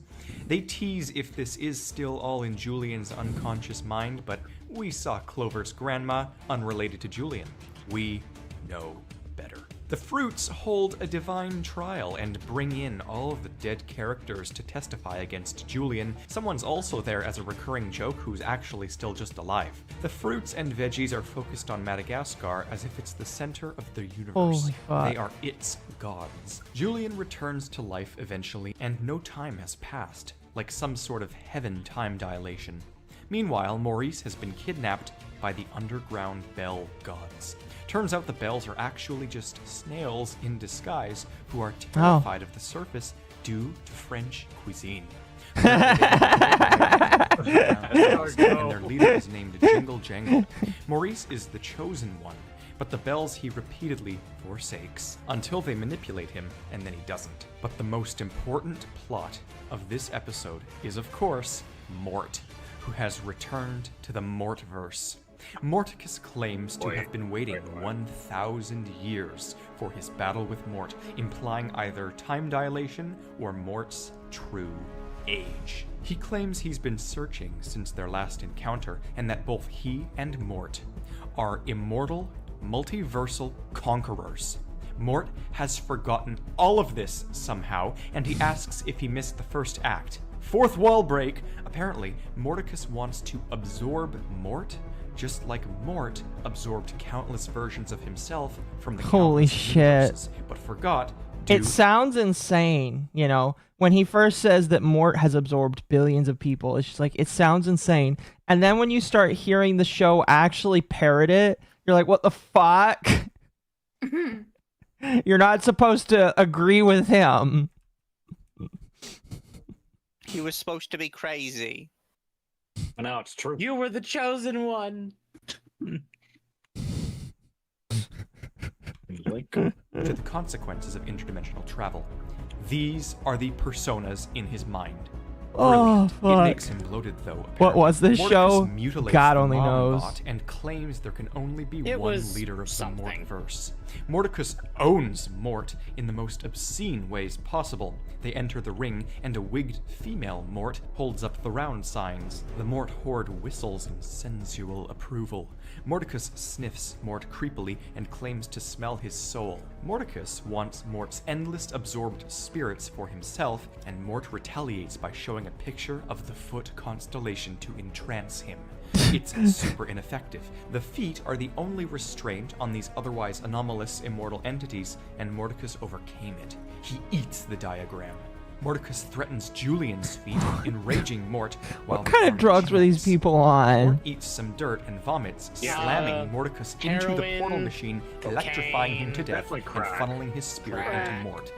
F: They tease if this is still all in Julian's unconscious mind, but we saw Clover's grandma, unrelated to Julian. We know better. The fruits hold a divine trial and bring in all of the dead characters to testify against Julian. Someone's also there as a recurring joke who's actually still just alive. The fruits and veggies are focused on Madagascar as if it's the center of the universe.
A: Holy fuck.
F: They are its gods. Julian returns to life eventually, and no time has passed, like some sort of heaven time dilation. Meanwhile, Maurice has been kidnapped by the underground bell gods. Turns out the bells are actually just snails in disguise who are terrified of the surface due to French cuisine. And their leader is named Jingle Jangle. Maurice is the chosen one, but the bells he repeatedly forsakes until they manipulate him, and then he doesn't. But the most important plot of this episode is, of course, Mort, who has returned to the Mortverse. Morticus claims to have been waiting 1,000 years for his battle with Mort, implying either time dilation or Mort's true age. He claims he's been searching since their last encounter, and that both he and Mort are immortal, multiversal conquerors. Mort has forgotten all of this somehow, and he asks if he missed the first act. Fourth wall break! Apparently, Morticus wants to absorb Mort, just like Mort absorbed countless versions of himself from the
A: Holy
F: countless
A: shit.
F: universes, but forgot
A: It sounds insane, you know? When he first says that Mort has absorbed billions of people, it's just like, it sounds insane. And then when you start hearing the show actually parrot it, you're like, what the fuck? You're not supposed to agree with him.
B: He was supposed to be crazy.
D: But now it's true.
E: You were the chosen one.
F: To the consequences of interdimensional travel. These are the personas in his mind.
A: Oh,
F: Brilliant.
A: fuck.
F: It makes him bloated, though.
A: What was this
F: Morticus
A: show?
F: mutilates
A: God
F: the
A: only knows.
F: Mombot and claims there can only be
E: It
F: one
E: was
F: leader of
E: something.
F: the Mortverse. Morticus owns Mort in the most obscene ways possible. They enter the ring, and a wigged female Mort holds up the round signs. The Mort horde whistles in sensual approval. Morticus sniffs Mort creepily and claims to smell his soul. Morticus wants Mort's endless absorbed spirits for himself, and Mort retaliates by showing a picture of the Foot constellation to entrance him. It's super ineffective. The feet are the only restraint on these otherwise anomalous immortal entities, and Morticus overcame it. He eats the diagram. Mordicus threatens Julian's feet, enraging Mort. While
A: What kind of drugs were these people on?
F: Mort eats some dirt and vomits, slamming Mordicus into the portal machine, electrifying him to death and funneling his spirit into Mort.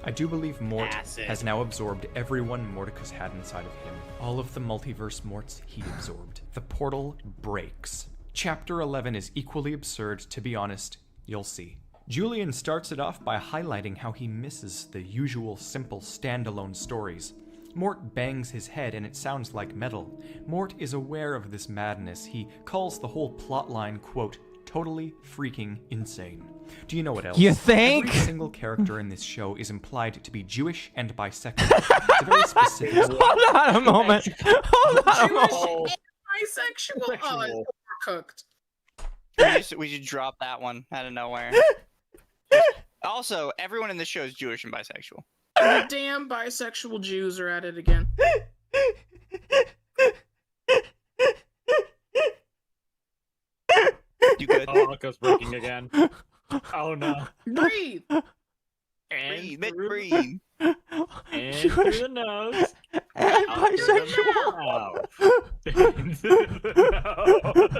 F: I do believe Mort has now absorbed everyone Mordicus had inside of him. All of the multiverse Morts he absorbed. The portal breaks. Chapter 11 is equally absurd, to be honest. You'll see. Julian starts it off by highlighting how he misses the usual simple standalone stories. Mort bangs his head and it sounds like metal. Mort is aware of this madness. He calls the whole plotline, quote, totally freaking insane. Do you know what else?
A: You think?
F: Every single character in this show is implied to be Jewish and bisexual. It's a very specific...
A: Hold on a moment. Hold on a moment.
H: Bisexual? Oh, it's overcooked.
B: We should drop that one out of nowhere. Also, everyone in this show is Jewish and bisexual.
H: The damn bisexual Jews are at it again.
B: You good?
D: Oh, Echo's breaking again. Oh no.
H: Breathe!
D: And
B: breathe.
D: And through the nose.
A: And
D: Out through the mouth. Into the nose.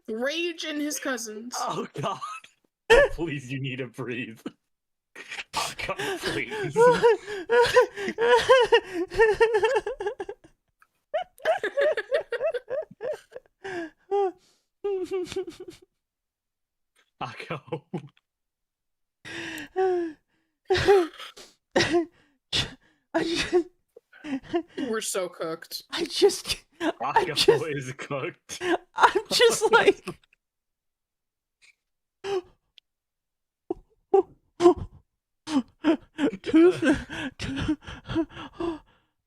H: Rage and his cousins.
D: Oh god. Please, you need to breathe. Oh god, please. Echo.
H: We're so cooked.
D: Echo is cooked.
A: I'm just like...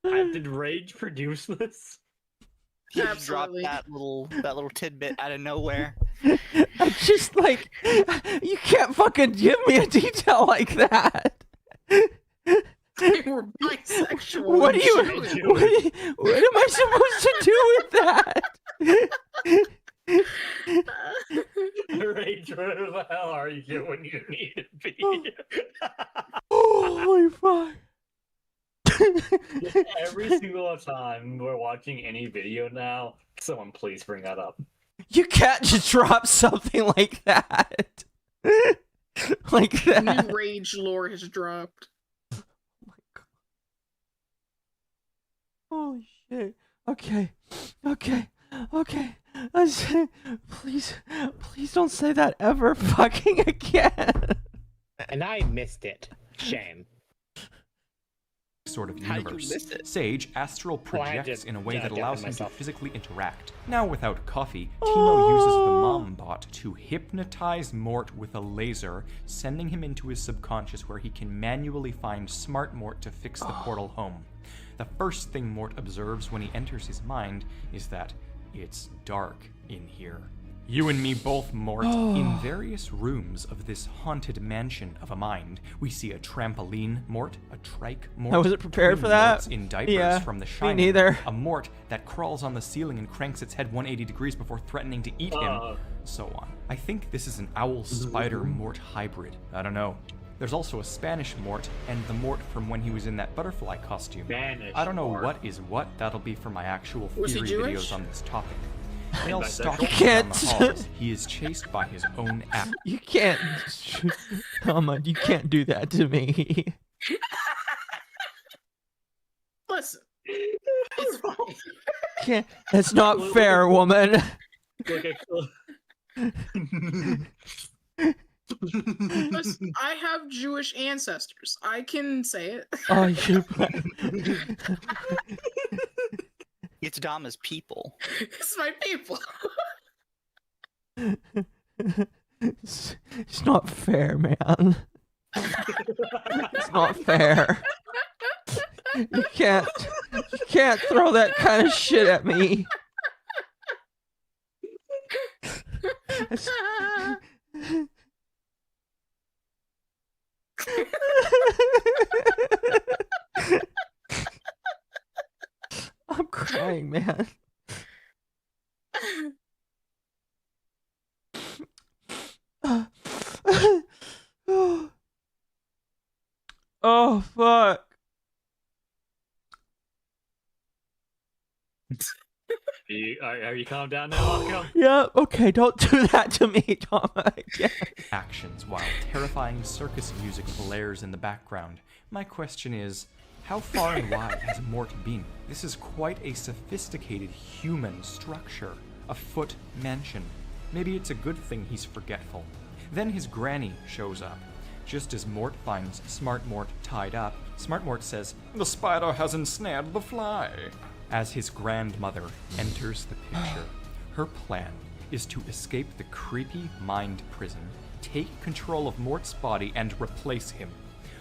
D: Did Rage produce this?
B: He just dropped that little tidbit out of nowhere.
A: I'm just like, you can't fucking give me a detail like that.
H: They were bisexual.
A: What am I supposed to do with that?
D: Rage, where the hell are you when you need to be?
A: Holy fuck.
D: Every single time we're watching any video now, someone please bring that up.
A: You can't just drop something like that. Like that.
H: New Rage lore has dropped.
A: Holy shit. Okay. Please don't say that ever fucking again.
E: And I missed it. Shame.
F: Sort of universe. Sage astral projects in a way that allows him to physically interact. Now without coffee, Timo uses the mom bot to hypnotize Mort with a laser, sending him into his subconscious where he can manually find smart Mort to fix the portal home. The first thing Mort observes when he enters his mind is that it's dark in here. You and me both, Mort. In various rooms of this haunted mansion of a mind, we see a trampoline Mort, a trike Mort.
A: I wasn't prepared for that.
F: Morts in diapers from The Shining.
A: Me neither.
F: A Mort that crawls on the ceiling and cranks its head 180 degrees before threatening to eat him, so on. I think this is an owl-spider Mort hybrid. I don't know. There's also a Spanish Mort, and the Mort from when he was in that butterfly costume. I don't know what is what. That'll be for my actual theory videos on this topic. They'll stalk him down the halls. He is chased by his own app.
A: You can't... Come on, you can't do that to me.
H: Listen. It's fine.
A: That's not fair, woman.
H: Listen, I have Jewish ancestors. I can say it.
A: Oh, you...
B: It's Dama's people.
H: It's my people.
A: It's not fair, man. It's not fair. You can't throw that kind of shit at me. I'm crying, man. Oh fuck.
D: Are you calm down now, Marco?
A: Yeah, okay, don't do that to me, Tom. Yeah.
F: Actions while terrifying circus music blares in the background. My question is, how far and wide has Mort been? This is quite a sophisticated human structure. A foot mansion. Maybe it's a good thing he's forgetful. Then his granny shows up. Just as Mort finds Smart Mort tied up, Smart Mort says, "The spider has ensnared the fly," as his grandmother enters the picture. Her plan is to escape the creepy mind prison, take control of Mort's body, and replace him.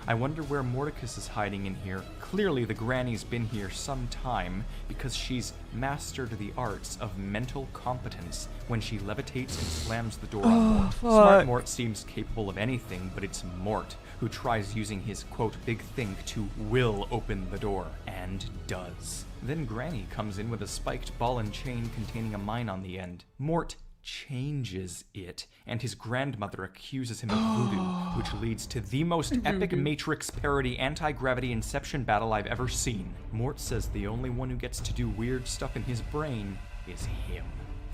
F: I wonder where Morticus is hiding in here. Clearly the granny's been here some time, because she's mastered the arts of mental competence when she levitates and slams the door on Mort. Smart Mort seems capable of anything, but it's Mort who tries using his, quote, big think to will open the door, and does. Then Granny comes in with a spiked ball and chain containing a mine on the end. Mort changes it, and his grandmother accuses him of voodoo, which leads to the most epic Matrix parody anti-gravity inception battle I've ever seen. Mort says the only one who gets to do weird stuff in his brain is him.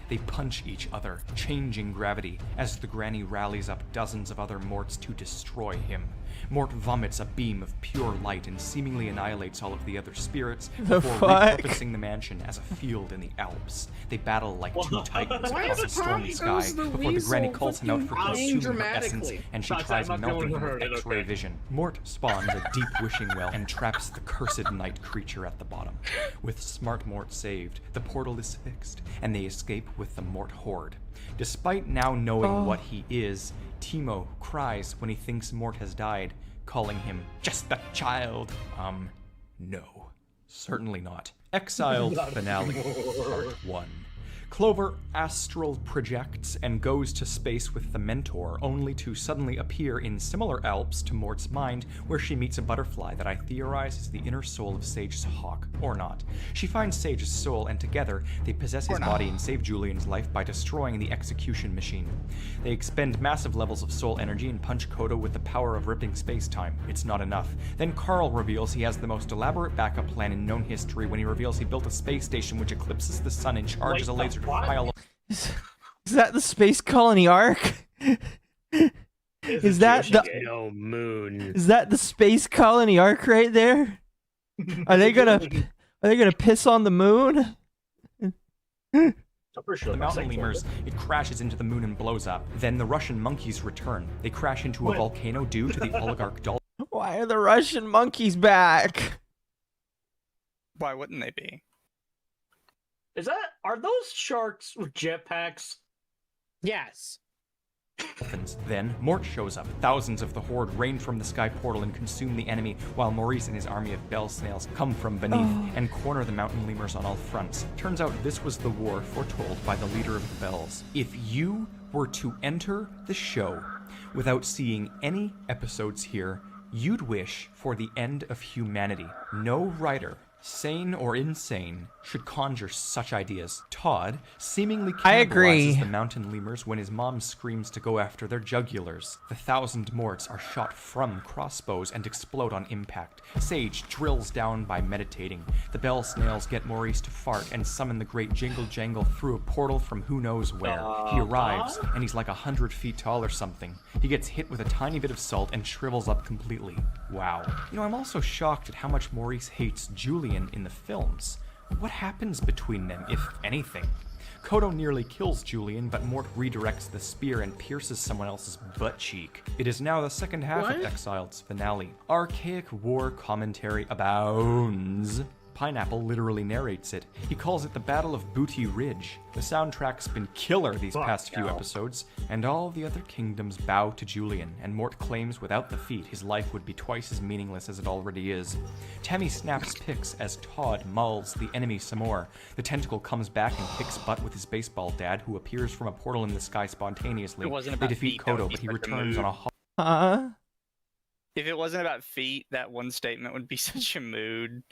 F: They punch each other, changing gravity, as the granny rallies up dozens of other Morts to destroy him. Mort vomits a beam of pure light and seemingly annihilates all of the other spirits before repurposing the mansion as a field in the Alps. They battle like two titans across a stormy sky before the granny calls him out for consuming her essence, and she tries melting him with X-ray vision. Mort spawns a deep wishing well and traps the cursed night creature at the bottom. With Smart Mort saved, the portal is fixed, and they escape with the Mort horde. Despite now knowing what he is, Timo cries when he thinks Mort has died, calling him just a child. No. Certainly not. Exiled Finale, Part 1. Clover astral projects and goes to space with the Mentor, only to suddenly appear in similar Alps to Mort's mind, where she meets a butterfly that I theorize is the inner soul of Sage's hawk, or not. She finds Sage's soul, and together, they possess his body and save Julian's life by destroying the execution machine. They expend massive levels of soul energy and punch Kodo with the power of ripping space-time. It's not enough. Then Carl reveals he has the most elaborate backup plan in known history when he reveals he built a space station which eclipses the sun and charges a laser pile.
A: Is that the space colony arc? Is that the
D: moon?
A: Is that the space colony arc right there? Are they gonna piss on the moon?
F: The mountain lemurs, it crashes into the moon and blows up. Then the Russian monkeys return. They crash into a volcano due to the oligarch dolphin.
A: Why are the Russian monkeys back?
B: Why wouldn't they be?
D: Are those sharks with jetpacks?
E: Yes.
F: Then Mort shows up. Thousands of the Horde rain from the sky portal and consume the enemy, while Maurice and his army of bell snails come from beneath and corner the mountain lemurs on all fronts. Turns out this was the war foretold by the leader of the bells. If you were to enter the show without seeing any episodes here, you'd wish for the end of humanity. No writer, sane or insane, should conjure such ideas. Todd seemingly cannibalizes the mountain lemurs when his mom screams to go after their jugulars. The 1,000 Morts are shot from crossbows and explode on impact. Sage drills down by meditating. The bell snails get Maurice to fart and summon the great Jingle Jangle through a portal from who knows where. He arrives, and he's like 100 feet tall or something. He gets hit with a tiny bit of salt and shrivels up completely. Wow. I'm also shocked at how much Maurice hates Julian in the films. What happens between them, if anything? Kodo nearly kills Julian, but Mort redirects the spear and pierces someone else's butt cheek. It is now the second half of Exiled's finale. Archaic war commentary abounds. Pineapple literally narrates it. He calls it the Battle of Booty Ridge. The soundtrack's been killer these past few episodes, and all the other kingdoms bow to Julian, and Mort claims without the feat his life would be twice as meaningless as it already is. Tammy snaps pics as Todd mauls the enemy some more. The tentacle comes back and kicks butt with his baseball dad, who appears from a portal in the sky spontaneously. They defeat Kodo, but he returns on a
B: If it wasn't about feet, that one statement would be such a mood.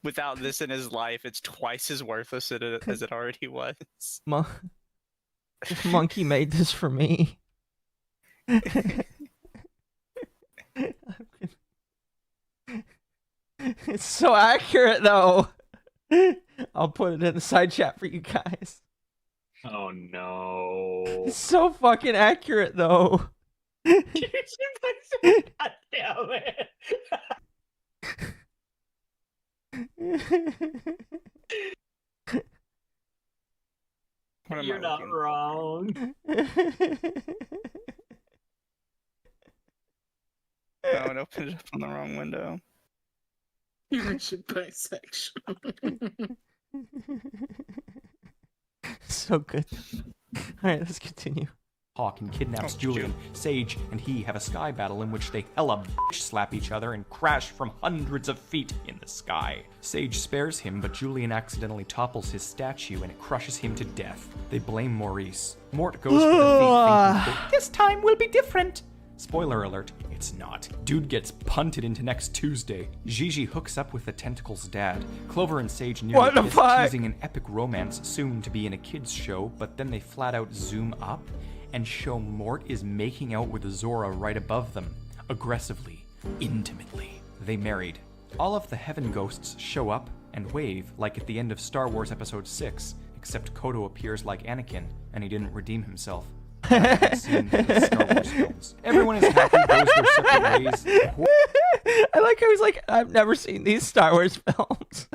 B: Without this in his life, it's twice as worthless as it already was.
A: Monkey made this for me. It's so accurate, though. I'll put it in the side chat for you guys.
D: Oh no.
A: It's so fucking accurate, though.
D: God damn it.
B: What am
D: You're
B: I
D: not
B: looking?
D: wrong.
B: Oh, it opened it up on the wrong window.
H: You mentioned bisexual.
A: So good. Alright, let's continue.
F: Hawk kidnaps
B: Oh,
F: Julian. Sage and he have a sky battle in which they hella slap each other and crash from hundreds of feet in the sky. Sage spares him, but Julian accidentally topples his statue and it crushes him to death. They blame Maurice. Mort goes for the thief, thinking, "Quote, this time will be different." Spoiler alert, it's not. Dude gets punted into next Tuesday. Gigi hooks up with the Tentacle's dad. Clover and Sage
A: What
F: nearly
A: the fuck?
F: teasing an epic romance soon to be in a kid's show, but then they flat out zoom up and show Mort is making out with Zora right above them, aggressively, intimately. They married. All of the heaven ghosts show up and wave like at the end of Star Wars Episode 6, except Kodo appears like Anakin, and he didn't redeem himself. Seen the Star Wars films. Everyone is happy, goes their separate ways.
A: I like how he's like, I've never seen these Star Wars films.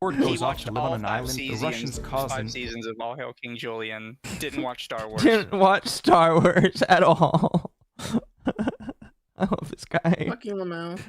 F: Mort
B: He
F: goes off
B: watched
F: to live
B: all
F: on an
B: 5
F: island. The
B: seasons,
F: Russians cause
B: 5
F: him.
B: seasons of All Hail King Julian. Didn't watch Star Wars.
A: Didn't watch Star Wars at all. I love this guy.
H: Fucking Lamau.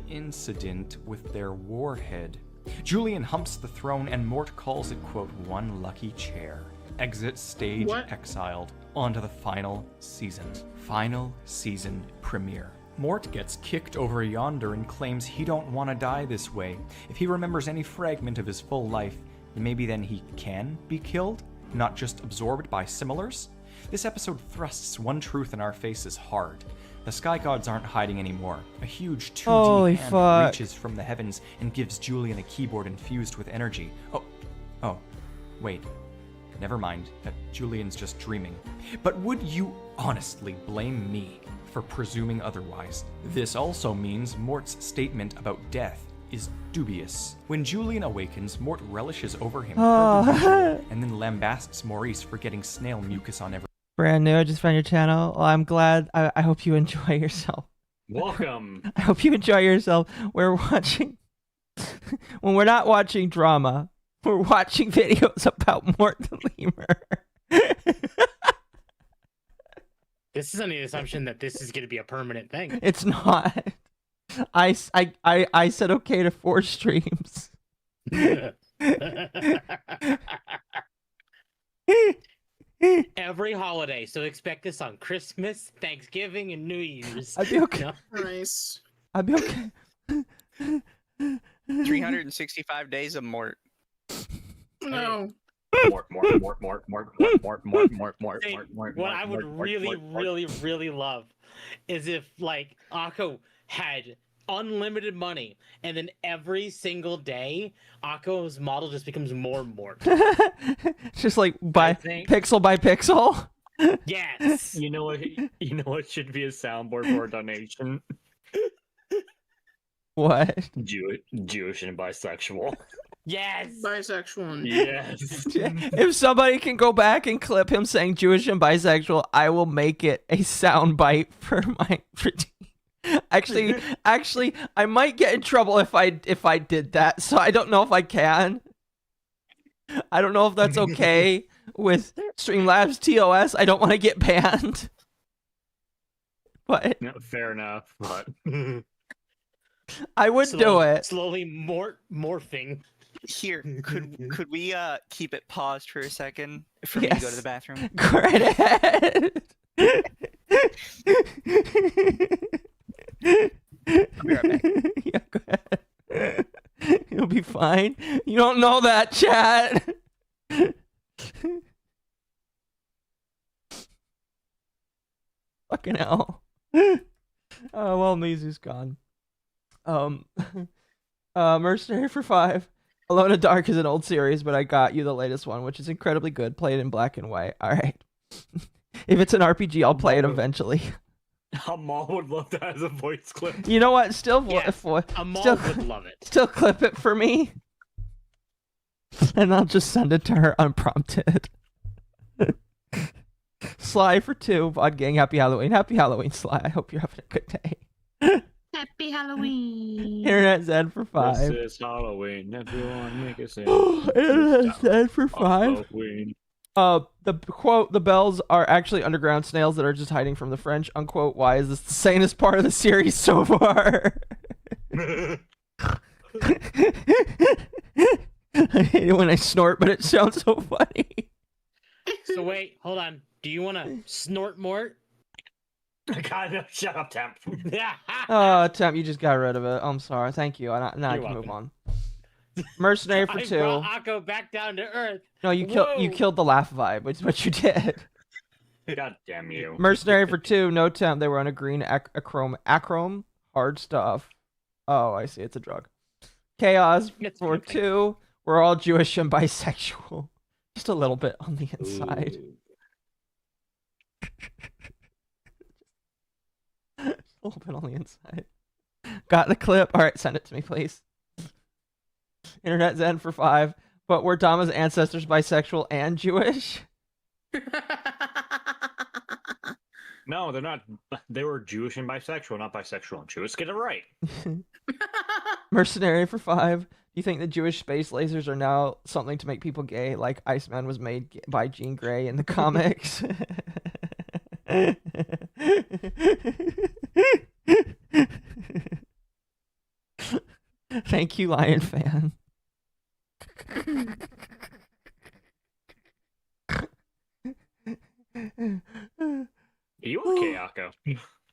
F: Incident with their warhead. Julian humps the throne and Mort calls it, quote, one lucky chair. Exit stage
H: What?
F: exiled. On to the final season. Final season premiere. Mort gets kicked over yonder and claims he don't want to die this way. If he remembers any fragment of his full life, maybe then he can be killed, not just absorbed by similars? This episode thrusts one truth in our faces hard. The Sky Gods aren't hiding anymore. A huge 2D
A: Holy
F: hand
A: fuck.
F: reaches from the heavens and gives Julian a keyboard infused with energy. Oh, wait. Never mind, that Julian's just dreaming. But would you honestly blame me for presuming otherwise? This also means Mort's statement about death is dubious. When Julian awakens, Mort relishes over him per the usual, and then lambasts Maurice for getting snail mucus on every.
A: Brand new, I just found your channel. Well, I'm glad. I hope you enjoy yourself.
D: Welcome.
A: I hope you enjoy yourself. We're watching. When we're not watching drama, we're watching videos about Mort the Lemur.
E: This is on the assumption that this is going to be a permanent thing.
A: It's not. I said okay to 4 streams.
E: Every holiday, so expect this on Christmas, Thanksgiving, and New Year's.
A: I'd be okay.
E: No?
H: Nice.
A: I'd be okay.
B: 365 days of Mort.
H: No.
D: Mort.
E: What I would really love is if, like, Akko had unlimited money, and then every single day, Akko's model just becomes more Mort.
A: Just like pixel by pixel.
E: Yes.
D: You know what should be a soundboard for a donation?
A: What?
D: Jewish and bisexual.
E: Yes.
H: Bisexual.
D: Yes.
A: If somebody can go back and clip him saying Jewish and bisexual, I will make it a sound bite for my Actually, I might get in trouble if I did that. So I don't know if I can. I don't know if that's okay with Streamlabs TOS. I don't want to get banned. But
D: No, fair enough, but
A: I would do it.
E: Slowly morphing.
B: Here, could we keep it paused for a second for me to go to the bathroom?
A: Go right ahead.
B: I'll be right back.
A: Yeah, go ahead. You'll be fine. You don't know that, chat. Fucking hell. Oh, well, Mizu's gone. Mercenary for 5. Alone in the Dark is an old series, but I got you the latest one, which is incredibly good. Played in black and white. All right. If it's an RPG, I'll play it eventually.
D: Amal would love that as a voice clip.
A: You know what? Still,
E: Amal would love it.
A: Still clip it for me, and I'll just send it to her unprompted. Sly for 2, Vod Gang. Happy Halloween. Happy Halloween, Sly. I hope you're having a good day.
H: Happy Halloween.
A: Internet Zen for 5.
D: This is Halloween. Everyone make a scene.
A: Internet Zen for 5.
D: Halloween.
A: The quote, the bells are actually underground snails that are just hiding from the French, unquote. Why is this the sanest part of the series so far? I hate it when I snort, but it sounds so funny.
E: So wait, hold on. Do you want to snort Mort?
D: God, shut up, Temp.
A: Oh, Temp, you just got rid of it. I'm sorry. Thank you. Now I can move on. Mercenary for 2.
E: I brought Akko back down to earth.
A: No, you killed the laugh vibe, which is what you did.
D: God damn you.
A: Mercenary for 2. No Temp. They were on a green acrom. Hard stuff. Oh, I see. It's a drug. Chaos for 2. We're all Jewish and bisexual. Just a little bit on the inside. A little bit on the inside. Got the clip. All right, send it to me, please. Internet Zen for 5. But were Dama's ancestors bisexual and Jewish?
D: No, they're not. They were Jewish and bisexual, not bisexual and Jewish. Get it right.
A: Mercenary for 5. Do you think the Jewish space lasers are now something to make people gay, like Iceman was made by Jean Grey in the comics? Thank you, Lion Fan.
D: Are you okay, Akko?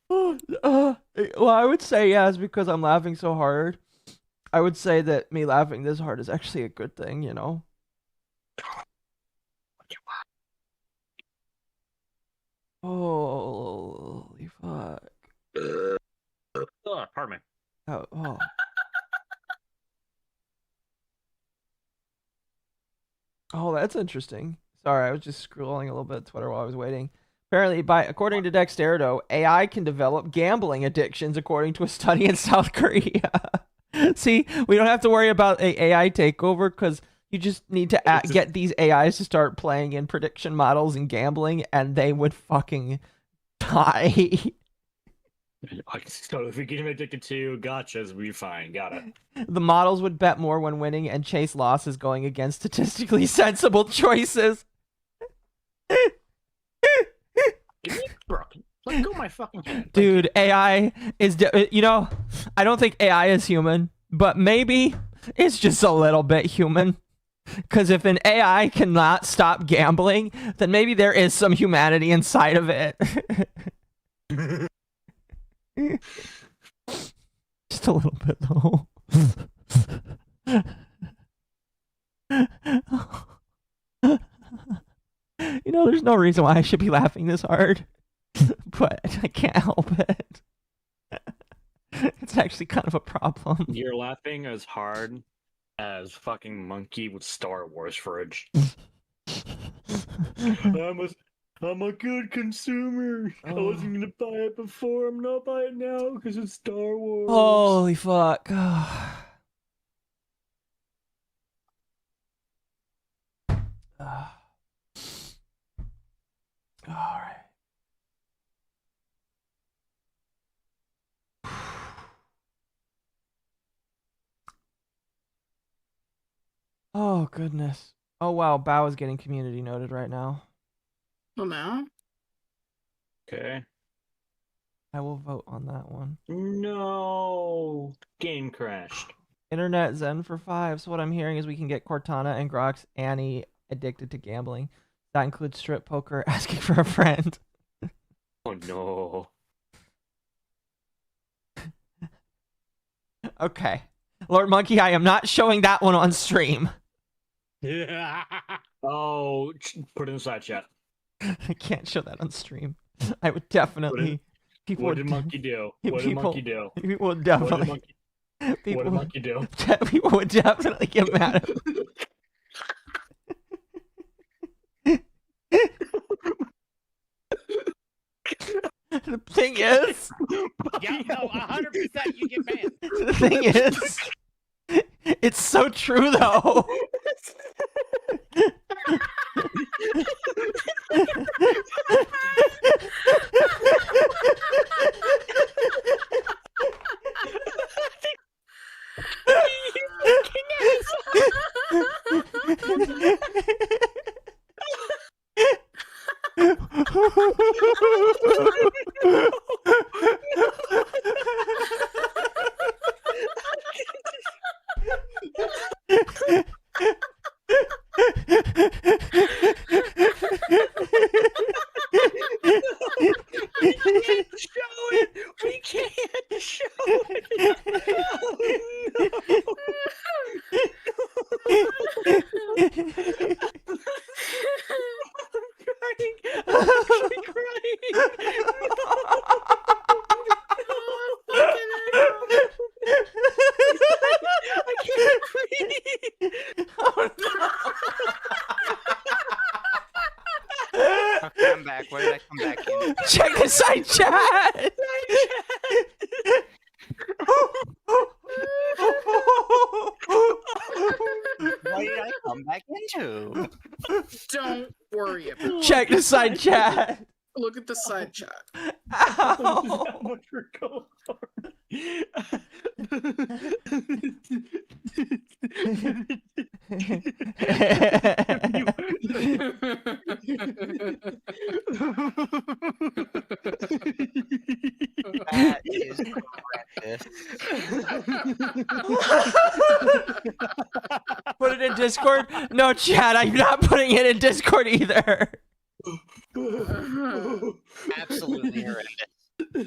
A: Well, I would say yes, because I'm laughing so hard. I would say that me laughing this hard is actually a good thing, you know? Holy fuck.
D: Pardon me.
A: Oh. Oh, that's interesting. Sorry, I was just scrolling a little bit of Twitter while I was waiting. Apparently, according to Dexterito, AI can develop gambling addictions according to a study in South Korea. See, we don't have to worry about an AI takeover because you just need to get these AIs to start playing in prediction models and gambling, and they would fucking die.
D: So if we get him addicted to gotchas, we'll be fine. Got it.
A: The models would bet more when winning and chase losses going against statistically sensible choices.
D: Let go of my fucking hand.
A: Dude, AI is... I don't think AI is human, but maybe it's just a little bit human. Because if an AI cannot stop gambling, then maybe there is some humanity inside of it. Just a little bit, though. There's no reason why I should be laughing this hard, but I can't help it. It's actually kind of a problem.
D: You're laughing as hard as fucking monkey with Star Wars fridge. I'm a good consumer. I wasn't gonna buy it before. I'm not buying it now because it's Star Wars.
A: Holy fuck. All right. Oh, goodness. Oh, wow. Bao is getting community noted right now.
H: Oh, no?
D: Okay.
A: I will vote on that one.
D: No. Game crashed.
A: Internet Zen for 5. So what I'm hearing is we can get Cortana and Grox Annie addicted to gambling. That includes strip poker, asking for a friend.
D: Oh, no.
A: Okay. Lord Monkey, I am not showing that one on stream.
D: Oh, put it in the side chat.
A: I can't show that on stream. I would definitely...
D: What did Monkey do? What did Monkey do?
A: People would definitely...
D: What did Monkey do?
A: People would definitely get mad at me. The thing is,
E: Yeah, no, 100% you get banned.
A: the thing is, it's so true though.
D: We can't show it. I'm actually crying. I can't breathe.
A: Oh, no.
B: Okay, I'm back. Where did I come back in?
A: Check the side chat.
B: What did I come back into?
H: Don't worry about it.
A: Check the side chat.
H: Look at the side chat.
A: Ow.
D: How much we're going for.
B: That is horrendous.
A: Put it in Discord? No, chat, I'm not putting it in Discord either.
B: Absolutely horrendous.
H: We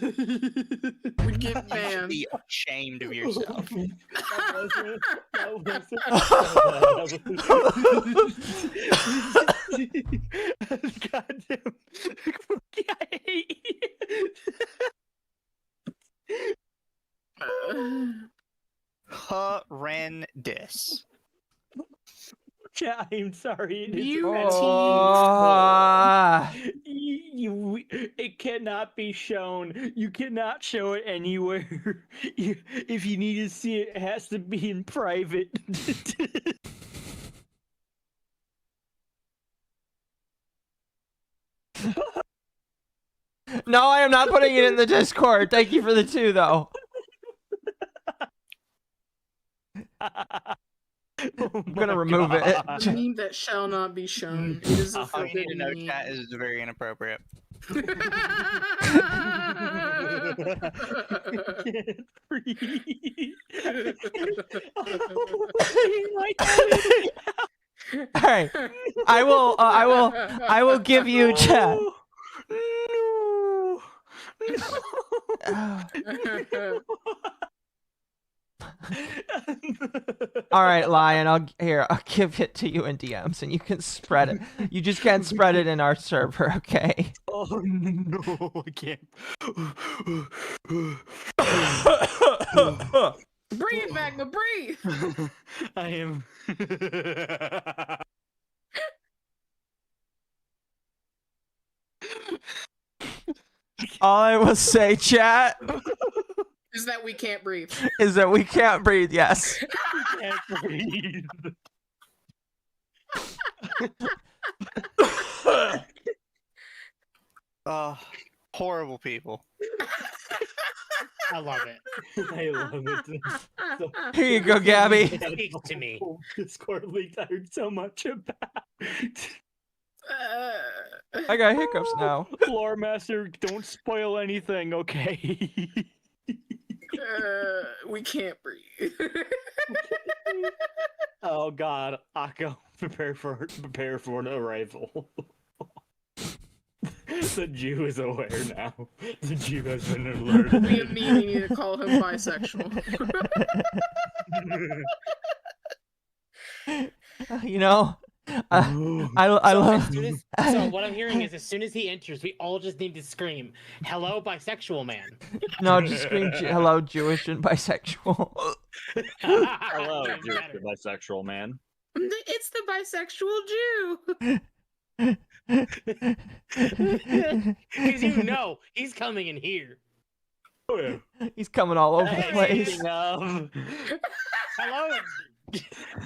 H: get
B: You should
H: banned.
B: be ashamed of yourself.
D: Goddamn. I hate you.
B: Horrendous.
D: Yeah, I'm sorry. It is
H: You
D: it cannot be shown. You cannot show it anywhere. If you need to see it, it has to be in private.
A: No, I am not putting it in the Discord. Thank you for the 2, though. I'm gonna remove it.
H: The meme that shall not be shown. It is a
B: All you need to
H: forbidden
B: know,
H: meme.
B: chat, is very inappropriate.
A: All right, I will give you chat. All right, Lion. I'll give it to you in DMs, and you can spread it. You just can't spread it in our server, okay?
D: Oh no, I can't.
H: Breathe, Magma, breathe!
D: I am.
A: All I will say, chat,
H: Is that we can't breathe.
A: is that we can't breathe. Yes.
D: Can't breathe.
B: Horrible people.
E: I love it.
D: I love it. So,
A: Here you go, Gabby.
E: Speaks to me.
D: Discord leaked. I heard so much about.
A: I got hiccups now.
D: Lore Master, don't spoil anything, okay?
H: We can't breathe.
D: Oh God, Akko, prepare for an arrival. The Jew is aware now. The Jew has been alerted.
H: We immediately need to call him bisexual.
A: You know, I love.
E: So what I'm hearing is, as soon as he enters, we all just need to scream, "Hello, bisexual man!"
A: No, just scream hello, Jewish and bisexual.
D: Hello, Jewish and bisexual man.
H: It's the bisexual Jew.
E: Because you know he's coming in here.
D: Oh, yeah.
A: He's coming all over the place.
D: Speaking of,
E: Hello,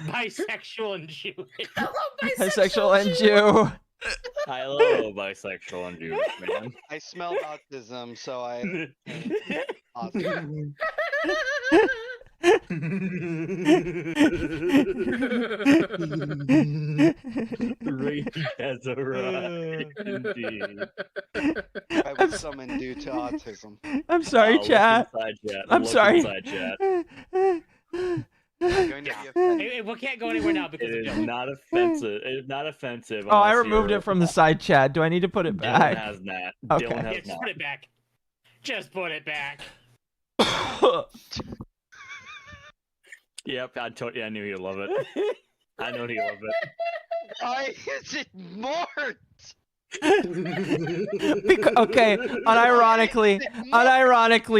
E: bisexual and Jewish.
H: Hello,
A: Bisexual and Jew.
D: I love bisexual and Jewish, man.
K: I smelled autism, so I. Awesome.
D: Rage has arrived, indeed.
K: I was summoned due to autism.
A: I'm sorry,
D: Oh,
A: chat.
D: look inside chat.
A: I'm
D: Look
A: sorry.
D: inside chat.
K: I'm going to be offended.
E: Hey, we can't go anywhere now because
D: It
E: of
D: is
E: Dylan.
D: not offensive. It is not offensive.
A: Oh, I
D: unless
A: removed
D: you're-
A: it from the side chat. Do I need to put it
D: Dylan
A: back?
D: has that.
A: Okay.
D: Dylan
E: Yeah,
D: has
E: just
D: not.
E: put it back. Just put it back.
D: Yep, I knew he'd love it. I know he'd love it.
K: Why is it Mort?
A: Okay, unironically,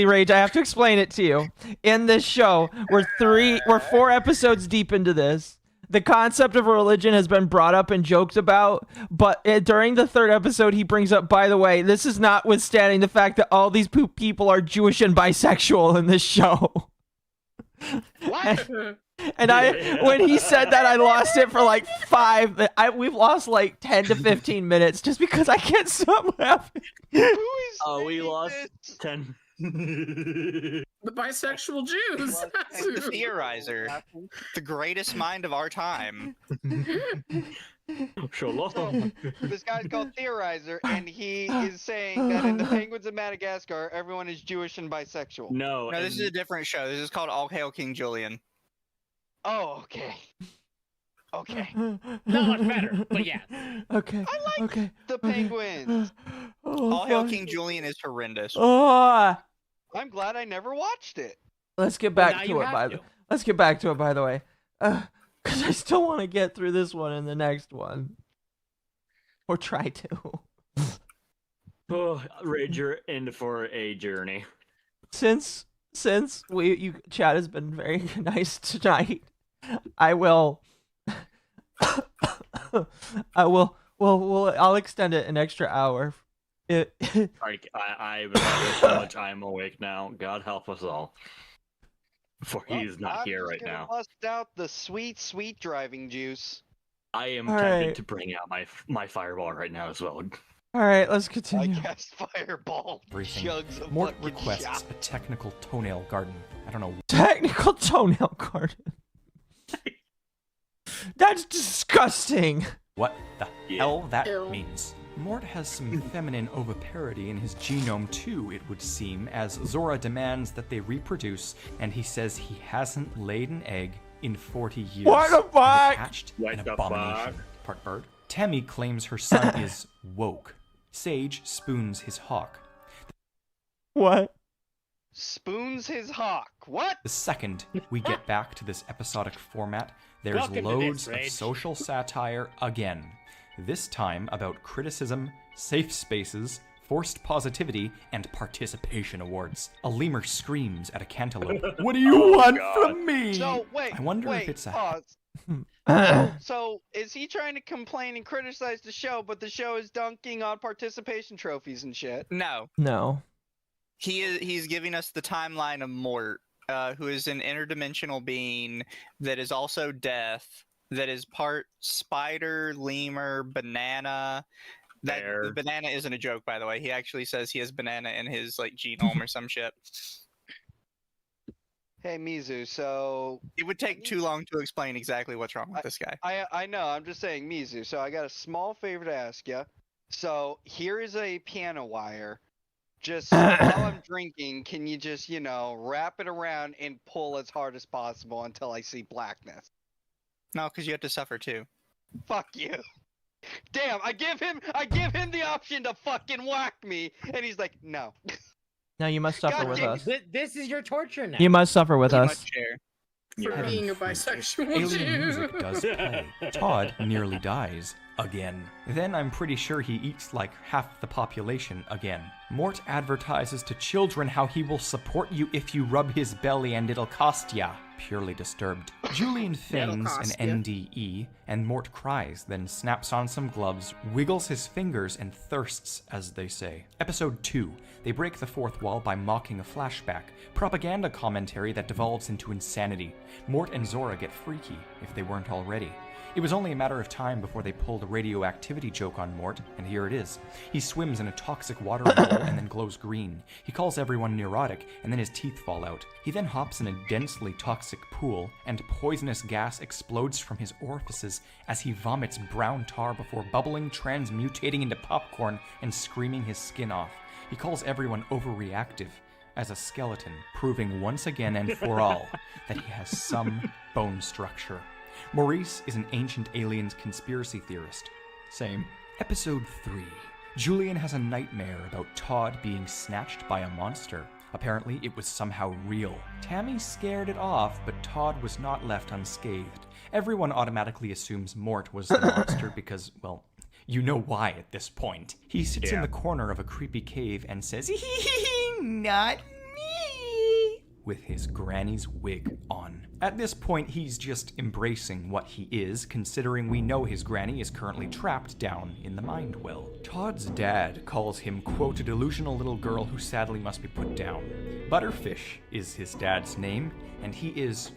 A: Rage, I have to explain it to you. In this show, we're 4 episodes deep into this. The concept of religion has been brought up and joked about, but during the 3rd episode, he brings up, by the way, this is notwithstanding the fact that all these people are Jewish and bisexual in this show.
K: What?
A: And when he said that, I lost it for like 5. We've lost like 10 to 15 minutes just because I can't stop laughing.
K: Who is
D: Oh, we
K: saying
D: lost
K: this?
D: 10.
H: The bisexual Jews.
B: The theorizer, the greatest mind of our time.
D: Shalom.
K: This guy's called Theorizer, and he is saying that in the Penguins of Madagascar, everyone is Jewish and bisexual.
D: No,
B: No, this is a different show. This is called All Hail King Julian.
K: Oh, okay. Okay.
E: Not much better, but yeah.
A: Okay.
K: I like
A: Okay.
K: the Penguins.
A: Oh,
B: All Hail
A: fuck.
B: King Julian is horrendous.
A: Oh,
K: I'm glad I never watched it.
A: let's get
E: Well,
A: back
E: now
A: to
E: you
A: it.
E: have to.
A: Let's get back to it. By the way, because I still want to get through this one and the next one, or try to.
D: Oh, Rager in for a journey.
A: Since chat has been very nice tonight, I'll extend it an extra hour.
D: I've had so much I'm awake now. God help us all. For he's not here right now.
K: Bust out the sweet, sweet driving juice.
D: I am
A: All
D: tempted
A: right.
D: to bring out my fireball right now as well.
A: All right, let's
K: I
A: continue.
K: cast fireball.
F: Briefing.
K: Jugs of
F: Mort
K: fucking
F: requests
K: shot.
F: a technical toenail garden. I don't know.
A: Technical toenail garden. That's disgusting.
F: What the
D: Yeah.
F: hell that
H: Ew.
F: means. Mort has some feminine oviparity in his genome too, it would seem, as Zora demands that they reproduce, and he says he hasn't laid an egg in 40 years.
A: What the
F: And
A: fuck?
F: hatched
D: What
F: an
D: the
F: abomination.
D: fuck?
F: Part bird. Temmie claims her son is woke. Sage spoons his hawk.
A: What?
K: Spoons his hawk. What?
F: The second we get back to this episodic format, there's
E: Welcome to
F: loads
E: this,
F: of
E: Rage.
F: social satire again. This time about criticism, safe spaces, forced positivity, and participation awards. A lemur screams at a cantaloupe. What do you want from me?
K: So wait.
F: I wonder
K: wait,
F: if it's a
K: pause. So is he trying to complain and criticize the show, but the show is dunking on participation trophies and shit?
B: No,
A: No.
B: he's giving us the timeline of Mort, who is an interdimensional being that is also death, that is part spider, lemur, banana. That
D: Bear.
B: the banana isn't a joke, by the way. He actually says he has banana in his like genome or some shit.
K: Hey Mizu, so
B: It would take too long to explain exactly what's wrong with this guy.
K: I know, I'm just saying Mizu, so I got a small favor to ask you. So here is a piano wire. Just while I'm drinking, can you just, wrap it around and pull as hard as possible until I see blackness?
B: No, because you have to suffer too.
K: Fuck you. Damn, I give him the option to fucking whack me, and he's like, no.
A: No, you must suffer
K: God
A: with
K: damn
A: us.
E: This is your torture now.
A: You must suffer with
B: You
A: us.
B: must share.
H: For
F: Heaven
H: being a
F: forbid.
H: bisexual
F: Alien
H: Jew.
F: music does play. Todd nearly dies again. Then I'm pretty sure he eats like half the population again. Mort advertises to children how he will support you if you rub his belly and it'll cost ya. purely disturbed. Julian feigns
H: cost
F: an
H: ya.
F: NDE, and Mort cries, then snaps on some gloves, wiggles his fingers, and thirsts, as they say. Episode 2. They break the fourth wall by mocking a flashback, propaganda commentary that devolves into insanity. Mort and Zora get freaky, if they weren't already. It was only a matter of time before they pulled a radioactivity joke on Mort, and here it is. He swims in a toxic watering hole and then glows green. He calls everyone neurotic, and then his teeth fall out. He then hops in a densely toxic pool, and poisonous gas explodes from his orifices as he vomits brown tar before bubbling, transmutating into popcorn and screaming his skin off. He calls everyone overreactive as a skeleton, proving once again and for all that he has some bone structure. Maurice is an ancient aliens conspiracy theorist. Same. Episode 3. Julian has a nightmare about Todd being snatched by a monster. Apparently, it was somehow real. Tammy scared it off, but Todd was not left unscathed. Everyone automatically assumes Mort was the monster because, well, you know why at this point. He sits in the corner of a creepy cave and says, "Not me," with his granny's wig on. At this point, he's just embracing what he is, considering we know his granny is currently trapped down in the mind well. Todd's dad calls him, quote, "a delusional little girl who sadly must be put down." Butterfish is his dad's name, and he is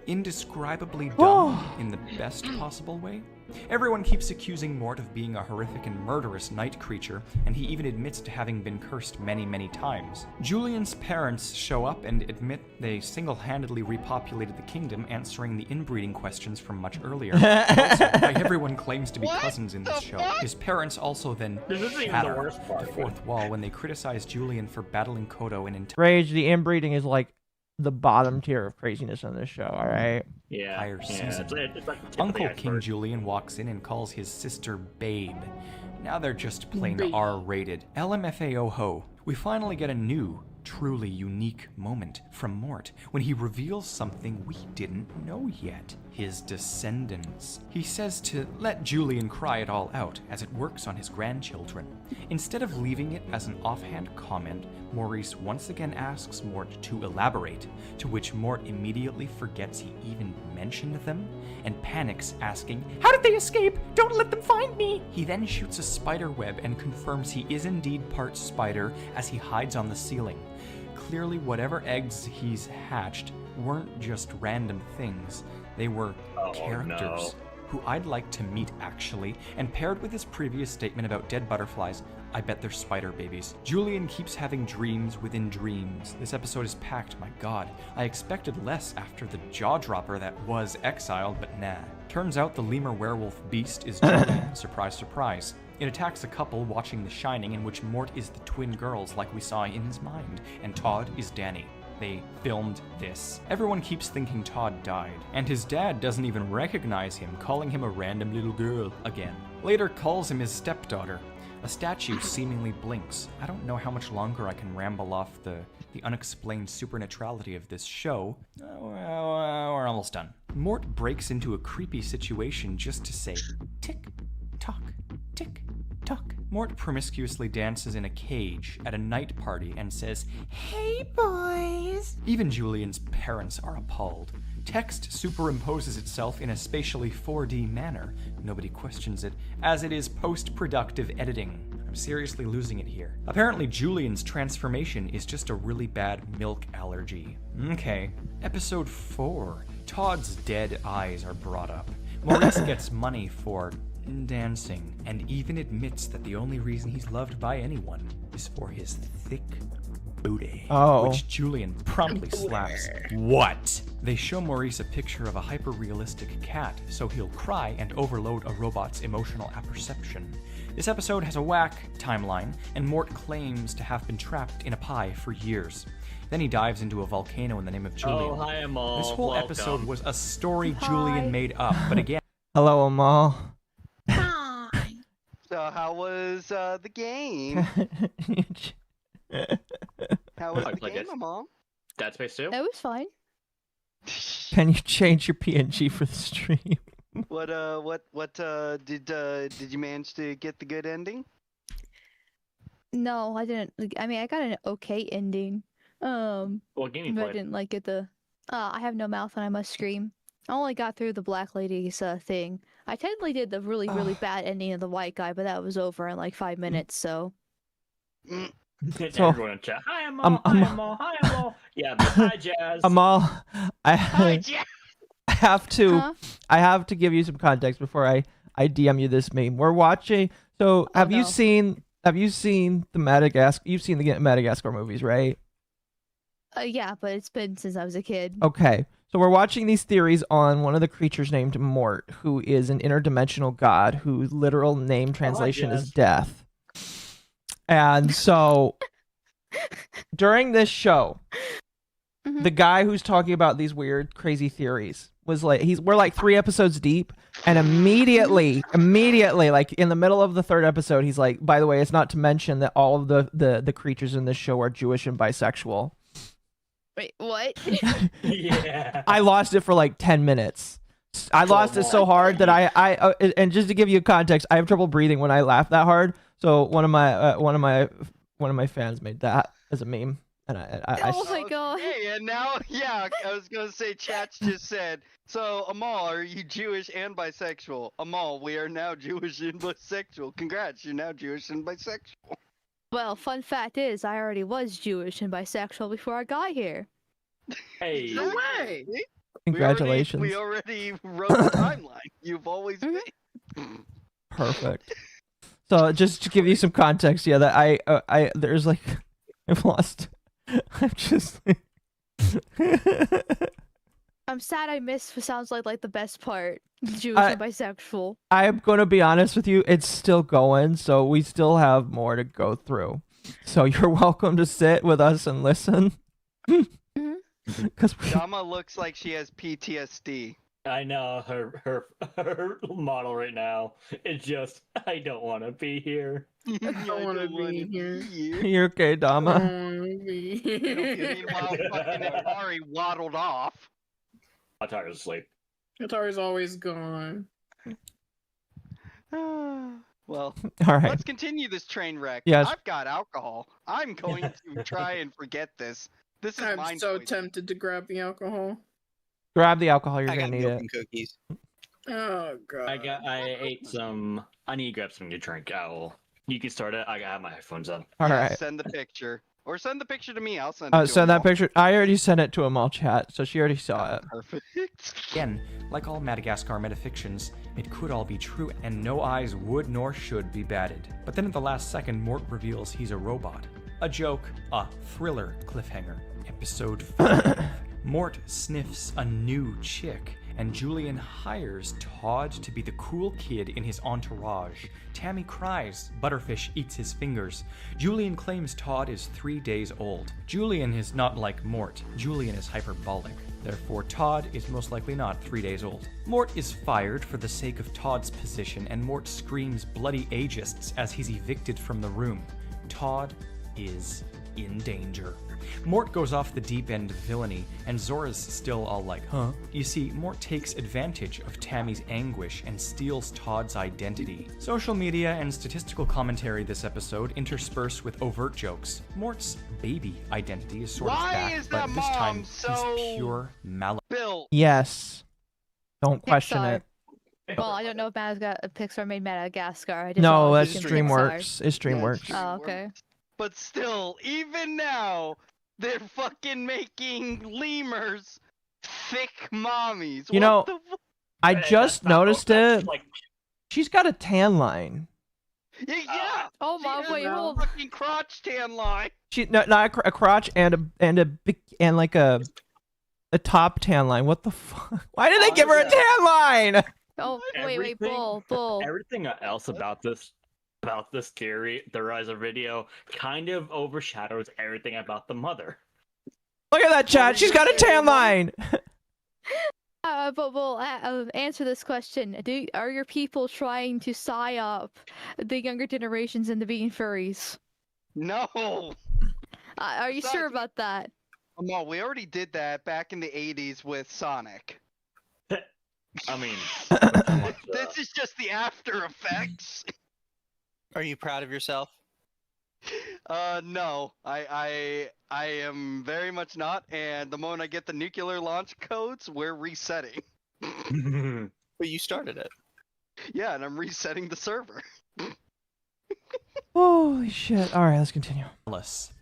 F: indescribably dumb in the best possible way. Everyone keeps accusing Mort of being a horrific and murderous night creature, and he even admits to having been cursed many, many times. Julian's parents show up and admit they single-handedly repopulated the kingdom, answering the inbreeding questions from much earlier. Also, why everyone claims to be cousins in this show. His parents also then shatter the fourth wall when they criticize Julian for battling Kodo and
A: Rage, the inbreeding is like the bottom tier of craziness on this show, alright?
D: Yeah.
F: entire season.
D: It's like the tip of
F: Uncle
D: the
F: King
D: iceberg.
F: Julian walks in and calls his sister Babe. Now they're just plain
H: Babe.
F: R-rated. LMFAO-ho. We finally get a new, truly unique moment from Mort when he reveals something we didn't know yet. His descendants. He says to let Julian cry it all out, as it works on his grandchildren. Instead of leaving it as an offhand comment, Maurice once again asks Mort to elaborate, to which Mort immediately forgets he even mentioned them, and panics, asking, "How did they escape? Don't let them find me!" He then shoots a spider web and confirms he is indeed part spider as he hides on the ceiling. Clearly, whatever eggs he's hatched weren't just random things. They were characters who I'd like to meet, actually, and paired with his previous statement about dead butterflies, I bet they're spider babies. Julian keeps having dreams within dreams. This episode is packed, my god. I expected less after the jaw-dropper that was exiled, but nah. Turns out the lemur werewolf beast is Julian. Surprise, surprise. It attacks a couple watching The Shining, in which Mort is the twin girls like we saw in his mind, and Todd is Danny. They filmed this. Everyone keeps thinking Todd died, and his dad doesn't even recognize him, calling him a random little girl again. Later calls him his stepdaughter. A statue seemingly blinks. I don't know how much longer I can ramble off the unexplained supernaturality of this show. We're almost done. Mort breaks into a creepy situation just to say, tick, tock, tick, tock. Mort promiscuously dances in a cage at a night party and says, "Hey boys." Even Julian's parents are appalled. Text superimposes itself in a spatially 4D manner. Nobody questions it, as it is post-productive editing. I'm seriously losing it here. Apparently Julian's transformation is just a really bad milk allergy. Okay. Episode 4. Todd's dead eyes are brought up. Maurice gets money for dancing, and even admits that the only reason he's loved by anyone is for his thick booty, which Julian promptly slaps. What? They show Maurice a picture of a hyper-realistic cat, so he'll cry and overload a robot's emotional apperception. This episode has a whack timeline, and Mort claims to have been trapped in a pie for years. Then he dives into a volcano in the name of Julian.
D: Oh, hi, Amal.
F: This whole
D: Welcome.
F: episode was a story Julian made up, but again...
A: Hello, Amal.
K: So how was the game? How was the game, Mom?
D: Dead Space 2?
L: That was fine.
A: Can you change your PNG for the stream?
K: What did you manage to get the good ending?
L: No, I didn't. I mean, I got an okay ending.
D: What game you
L: but I
D: played?
L: didn't like get the. I have no mouth and I must scream. I only got through the black lady's thing. I technically did the really, really bad ending of the white guy, but that was over in like 5 minutes, so.
A: So,
D: everyone in chat. Hi, Amal. Hi, Amal. Hi, Amal. Yeah, but hi, Jazz.
A: Amal,
K: Hi, Jazz.
A: I have to
L: Huh?
A: I have to give you some context before I DM you this meme. We're watching. So have you
L: no.
A: seen the Madagascar? You've seen the Madagascar movies, right?
L: Yeah, but it's been since I was a kid.
A: Okay. So we're watching these theories on one of the creatures named Mort, who is an interdimensional god whose literal name translation is death. And so during this show, the guy who's talking about these weird, crazy theories was like, we're like 3 episodes deep, and immediately, like in the middle of the 3rd episode, he's like, by the way, it's not to mention that all of the creatures in this show are Jewish and bisexual.
L: Wait, what?
D: Yeah.
A: I lost it for like 10 minutes. I lost it so hard that I and just to give you context, I have trouble breathing when I laugh that hard. So one of my fans made that as a meme, and I
L: Oh my god.
K: Hey, and now, yeah, I was gonna say, chat just said, so Amal, are you Jewish and bisexual? Amal, we are now Jewish and bisexual. Congrats, you're now Jewish and bisexual.
L: Well, fun fact is, I already was Jewish and bisexual before I got here.
D: Hey.
H: No way.
A: Congratulations.
K: We already wrote the timeline. You've always been.
A: Perfect. So just to give you some context, yeah, that I there's like I've lost. I'm just.
L: I'm sad I missed what sounds like the best part. Jewish and bisexual.
A: I'm gonna be honest with you, it's still going, so we still have more to go through. So you're welcome to sit with us and listen. Because
K: Dama looks like she has PTSD.
D: I know her model right now. It's just I don't want to be here.
H: I don't want to be here.
A: You're okay, Dama.
K: Meanwhile, fucking Atari waddled off.
D: Atari's asleep.
H: Atari's always gone.
K: Well,
A: all right.
K: Let's continue this train wreck.
A: Yes.
K: I've got alcohol. I'm going to try and forget this. This is
H: I'm so tempted to grab the alcohol.
A: Grab the alcohol. You're
B: I
A: gonna
B: got
A: need
B: milk
A: it.
B: and cookies.
H: Oh god.
D: I ate some. I need to grab something to drink. You can start it. I have my headphones on.
A: All right.
K: Send the picture. Or send the picture to me. I'll send it to
A: Send that
K: Amal.
A: picture. I already sent it to Amal chat, so she already saw it.
K: Perfect.
F: Again, like all Madagascar metafictions, it could all be true, and no eyes would nor should be batted. But then at the last second, Mort reveals he's a robot. A joke, a thriller cliffhanger. Episode 5. Mort sniffs a new chick, and Julian hires Todd to be the cool kid in his entourage. Tammy cries, Butterfish eats his fingers. Julian claims Todd is 3 days old. Julian is not like Mort. Julian is hyperbolic. Therefore, Todd is most likely not 3 days old. Mort is fired for the sake of Todd's position, and Mort screams bloody ageists as he's evicted from the room. Todd is in danger. Mort goes off the deep end of villainy, and Zora's still all like, huh? You see, Mort takes advantage of Tammy's anguish and steals Todd's identity. Social media and statistical commentary this episode interspersed with overt jokes. Mort's baby identity is sort of back, but this time he's pure malice.
K: Bill.
A: Yes. Don't question
L: Pixar.
A: it.
L: Well, I don't know if Pixar made Madagascar. I just
A: No,
L: know
A: that's
L: it's
A: DreamWorks. It's DreamWorks.
L: Oh, okay.
K: But still, even now, they're fucking making lemurs thick mommies.
A: You
K: What
A: know,
K: the fu-
A: I just noticed it. She's got a tan line.
K: Yeah.
L: Oh my
K: She
L: wait,
K: has a
L: hold.
K: fucking crotch tan line.
A: She not a crotch and like a top tan line. What the fuck? Why did they give her a tan line?
L: Oh wait, bull.
D: Everything else about this theory, the rise of video, kind of overshadows everything about the mother.
A: Look at that chat. She's got a tan line.
L: But we'll answer this question. Are your people trying to psy up the younger generations into being furries?
K: No.
L: Are you sure about that?
K: No, we already did that back in the 80s with Sonic.
D: I mean,
K: this is just the after effects.
B: Are you proud of yourself?
K: No, I am very much not. And the moment I get the nuclear launch codes, we're resetting.
B: But you started it.
K: Yeah, and I'm resetting the server.
A: Holy shit. Alright, let's continue.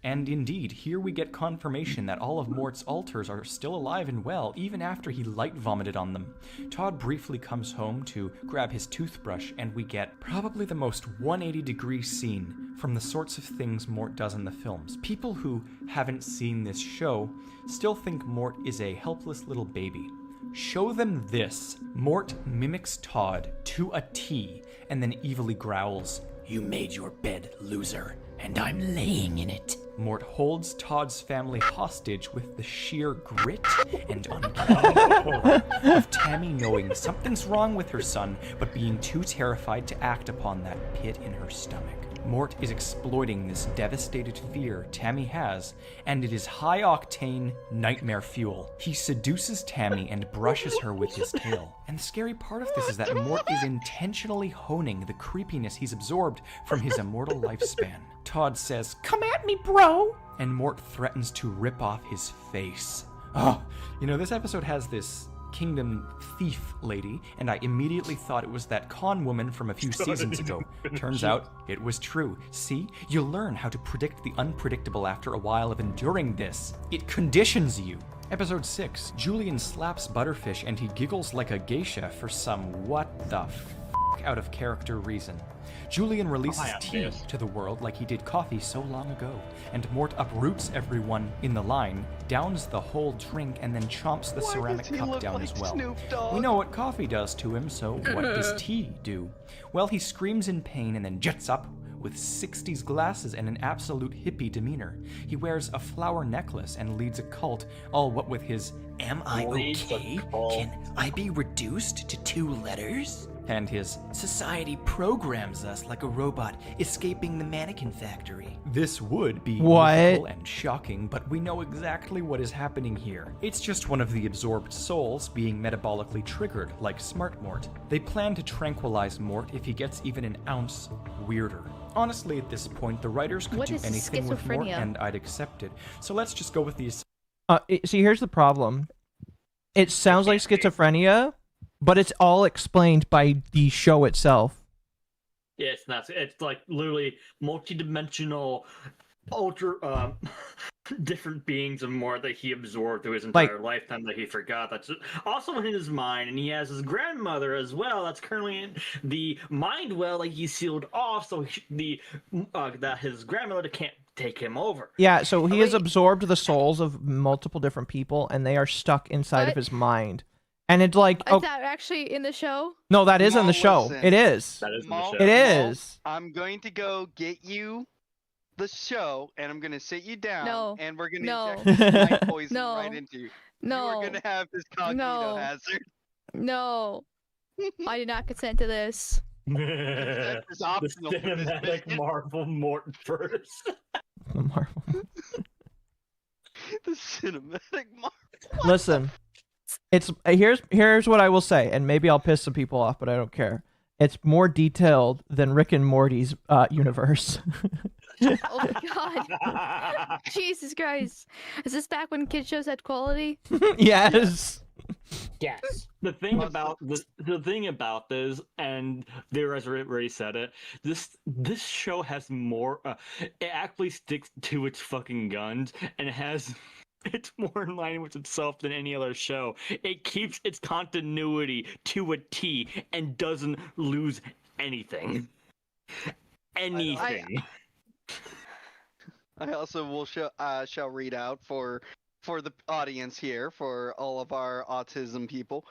F: And indeed, here we get confirmation that all of Mort's alters are still alive and well, even after he light vomited on them. Todd briefly comes home to grab his toothbrush, and we get probably the most 180-degree scene from the sorts of things Mort does in the films. People who haven't seen this show still think Mort is a helpless little baby. Show them this. Mort mimics Todd to a T, and then evilly growls, "You made your bed, loser, and I'm laying in it." Mort holds Todd's family hostage with the sheer grit and uncanny horror of Tammy knowing something's wrong with her son, but being too terrified to act upon that pit in her stomach. Mort is exploiting this devastated fear Tammy has, and it is high-octane nightmare fuel. He seduces Tammy and brushes her with his tail. And the scary part of this is that Mort is intentionally honing the creepiness he's absorbed from his immortal lifespan. Todd says, "Come at me, bro!" And Mort threatens to rip off his face. Oh, this episode has this Kingdom thief lady, and I immediately thought it was that con woman from a few seasons ago. Turns out it was true. See, you learn how to predict the unpredictable after a while of enduring this. It conditions you. Episode 6, Julian slaps Butterfish and he giggles like a geisha for some what the f*** out of character reason. Julian releases tea to the world like he did coffee so long ago, and Mort uproots everyone in the line, downs the whole drink, and then chomps the ceramic cup down as well. We know what coffee does to him, so what does tea do? Well, he screams in pain and then jets up with 60s glasses and an absolute hippie demeanor. He wears a flower necklace and leads a cult, all what with his "Am I okay? Can I be reduced to 2 letters?" And his "Society programs us like a robot escaping the mannequin factory." This would be mythical and shocking, but we know exactly what is happening here. It's just one of the absorbed souls being metabolically triggered, like Smart Mort. They plan to tranquilize Mort if he gets even an ounce weirder. Honestly, at this point, the writers could do anything with Mort, and I'd accept it. So let's just go with these.
A: See, here's the problem. It sounds like schizophrenia, but it's all explained by the show itself.
D: Yeah, it's like literally multi-dimensional, ultra different beings of Mort that he absorbed through his entire lifetime that he forgot. That's also in his mind, and he has his grandmother as well. That's currently in the mind well that he sealed off, so that his grandmother can't take him over.
A: Yeah, so he has absorbed the souls of multiple different people, and they are stuck inside of his mind. And it's like,
L: is that actually in the show?
A: No, that is in the show.
K: Listen,
A: it is.
D: That is in the show.
A: It is.
K: I'm going to go get you the show, and I'm going to sit you down, and we're going to inject night poison right into you.
L: No.
K: You're going to have this cognito hazard.
L: No. I did not consent to this.
D: The cinematic Marvel Mort first.
A: The Marvel.
K: The cinematic Marvel.
A: Listen. It's here's what I will say, and maybe I'll piss some people off, but I don't care. It's more detailed than Rick and Morty's universe.
L: Oh my god! Jesus Christ! Is this back when kid shows had quality?
A: Yes.
D: Yes. The thing about this, and there has already said it. This show has more. It actually sticks to its fucking guns, and it has. It's more in line with itself than any other show. It keeps its continuity to a T and doesn't lose anything. Anything.
K: I also will shall read out for the audience here, for all of our autism people.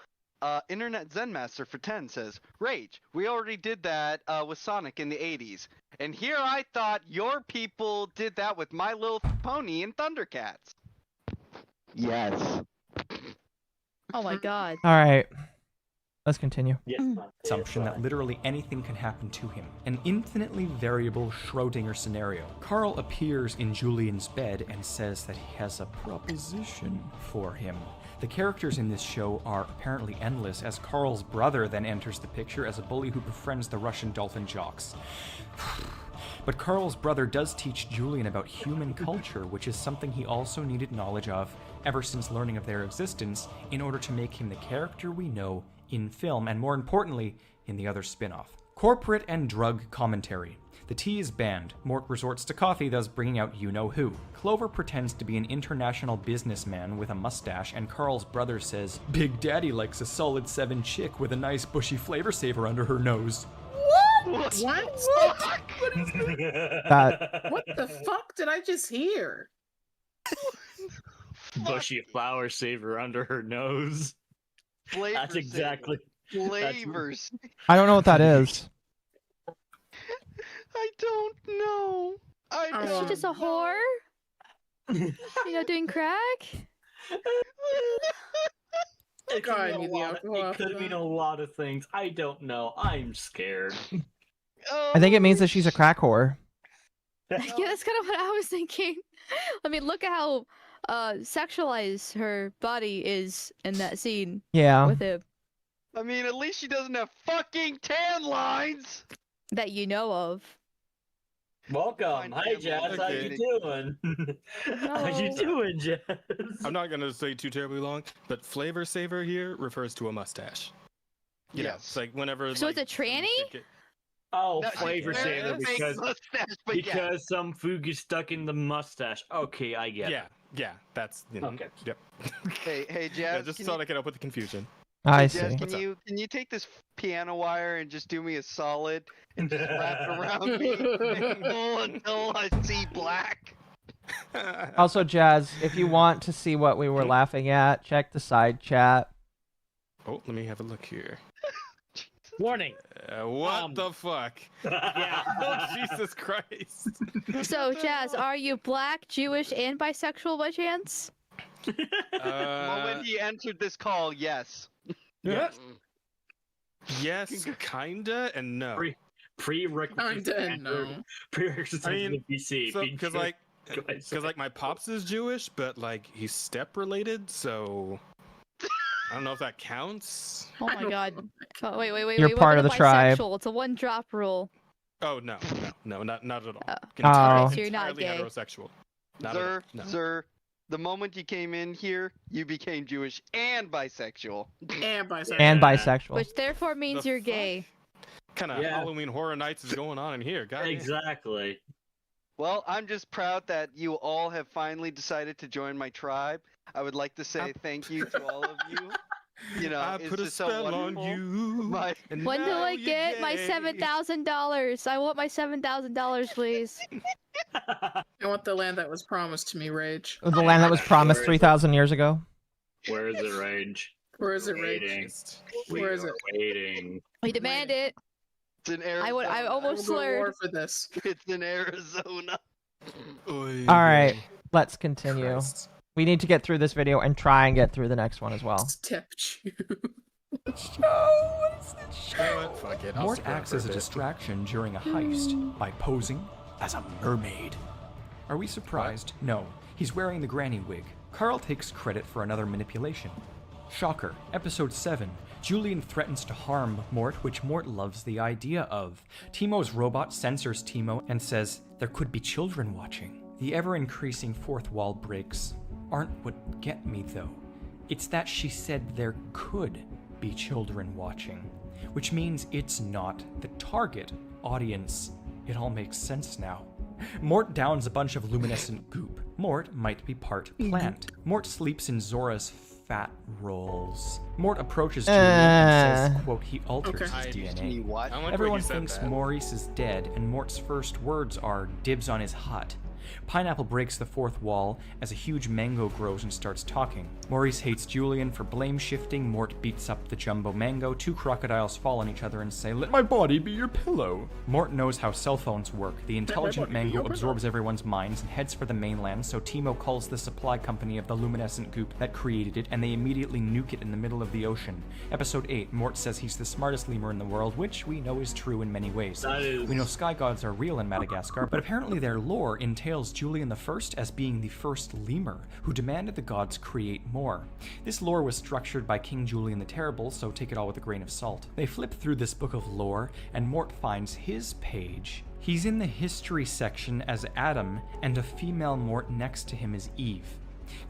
K: Internet Zen Master for 10 says, "Rage, we already did that with Sonic in the 80s. And here I thought your people did that with My Little Pony and Thundercats." Yes.
L: Oh my god.
A: All right. Let's continue.
F: Assumption that literally anything can happen to him. An infinitely variable Schrodinger scenario. Carl appears in Julian's bed and says that he has a proposition for him. The characters in this show are apparently endless, as Carl's brother then enters the picture as a bully who befriends the Russian dolphin jocks. But Carl's brother does teach Julian about human culture, which is something he also needed knowledge of ever since learning of their existence in order to make him the character we know in film, and more importantly, in the other spin-off. Corporate and drug commentary. The tea is banned. Mort resorts to coffee, thus bringing out you-know-who. Clover pretends to be an international businessman with a mustache, and Carl's brother says, Big Daddy likes a solid 7 chick with a nice bushy flavor saver under her nose.
H: What?
A: That
H: What the fuck did I just hear?
D: Bushy flower saver under her nose.
K: Flavor
D: That's exactly.
K: Flavors.
A: I don't know what that is.
K: I don't know.
L: Is she just a whore? Doing crack?
D: It
H: God,
D: could
H: you
D: mean
H: the alcohol
D: it could mean a lot of things. I don't know. I'm scared.
A: I think it means that she's a crack whore.
L: Yeah, that's kind of what I was thinking. I mean, look at how sexualized her body is in that scene.
A: Yeah.
L: With him.
K: I mean, at least she doesn't have fucking tan lines.
L: That you know of.
D: Welcome. Hi, Jazz. How you doing? How you doing, Jazz?
M: I'm not gonna say too terribly long, but flavor saver here refers to a mustache. You know, it's like whenever.
L: So
M: like,
L: it's a tranny?
D: Oh,
K: No,
D: flavor
K: she's wearing
D: saver
K: a fake
D: because
K: mustache, but
D: because some food is stuck in the mustache. Okay, I get it.
M: Yeah, that's
D: Okay.
M: Yep.
K: Hey, Jazz.
M: Yeah, just thought I could help with the confusion.
A: I
K: Jazz,
A: see.
K: can you take this piano wire and just do me a solid and just wrap it around me and pull until I see black?
A: Also, Jazz, if you want to see what we were laughing at, check the side chat.
M: Oh, let me have a look here.
E: Warning.
M: What the fuck?
E: Yeah.
M: Oh, Jesus Christ.
L: So, Jazz, are you black, Jewish, and bisexual by chance?
K: Well, when he answered this call, yes.
M: Yes. Yes, kinda, and no.
D: Prerequisites.
H: Kinda and no.
D: Prerequisites
M: I mean,
D: to the PC.
M: because like my pops is Jewish, but like he's step related, so I don't know if that counts.
L: Oh my god. Oh, wait.
A: You're
L: What
A: part
L: about
A: of the tribe.
L: bisexual? It's a one-drop rule.
M: Oh no, not at all.
A: Oh.
L: So you're not
M: Entirely
L: gay.
M: heterosexual. Not at all, no.
K: Sir, the moment you came in here, you became Jewish and bisexual.
H: And bisexual.
A: And bisexual.
L: Which therefore means
M: The
L: you're gay.
M: Kind of Halloween Horror Nights is going on in here, guys.
D: Exactly.
K: Well, I'm just proud that you all have finally decided to join my tribe. I would like to say thank you to all of you. You know,
M: I
K: it's
M: put a
K: just so
M: spell on
K: wonderful.
M: you.
K: And
L: When do
K: now
L: I
K: you're
L: get my
K: gay.
L: $7,000? I want my $7,000, please.
H: I want the land that was promised to me, Rage.
A: The land that was promised 3,000 years ago.
D: Where is it, Rage?
H: Where is it,
D: Waiting.
H: Rage? Where is it?
D: Waiting.
L: We demand it.
K: It's in Arizona.
L: I almost
H: I will go to war
L: slurred.
H: for this.
K: It's in Arizona.
A: All right, let's continue.
M: Christ.
A: We need to get through this video and try and get through the next one as well.
H: Step you.
M: Fuck it. I'll
F: Mort
M: scrap
F: acts
M: for
F: as a
M: bit.
F: distraction during a heist by posing as a mermaid. Are we surprised? No. He's wearing the granny wig. Carl takes credit for another manipulation. Shocker. Episode 7. Julian threatens to harm Mort, which Mort loves the idea of. Timo's robot censors Timo and says there could be children watching. The ever-increasing fourth wall breaks aren't what get me, though. It's that she said there could be children watching, which means it's not the target audience. It all makes sense now. Mort downs a bunch of luminescent goop. Mort might be part plant. Mort sleeps in Zora's fat rolls. Mort approaches Julian and says, quote, he alters his DNA.
K: What?
F: Everyone thinks Maurice is dead, and Mort's first words are dibs on his hut. Pineapple breaks the fourth wall as a huge mango grows and starts talking. Maurice hates Julian for blame shifting. Mort beats up the jumbo mango. Two crocodiles fall on each other and say, let my body be your pillow. Mort knows how cell phones work. The intelligent mango absorbs everyone's minds and heads for the mainland, so Timo calls the supply company of the luminescent goop that created it, and they immediately nuke it in the middle of the ocean. Episode 8, Mort says he's the smartest lemur in the world, which we know is true in many ways. We know sky gods are real in Madagascar, but apparently their lore entails Julian I as being the first lemur, who demanded the gods create more. This lore was structured by King Julian the Terrible, so take it all with a grain of salt. They flip through this book of lore, and Mort finds his page He's in the history section as Adam, and a female Mort next to him is Eve.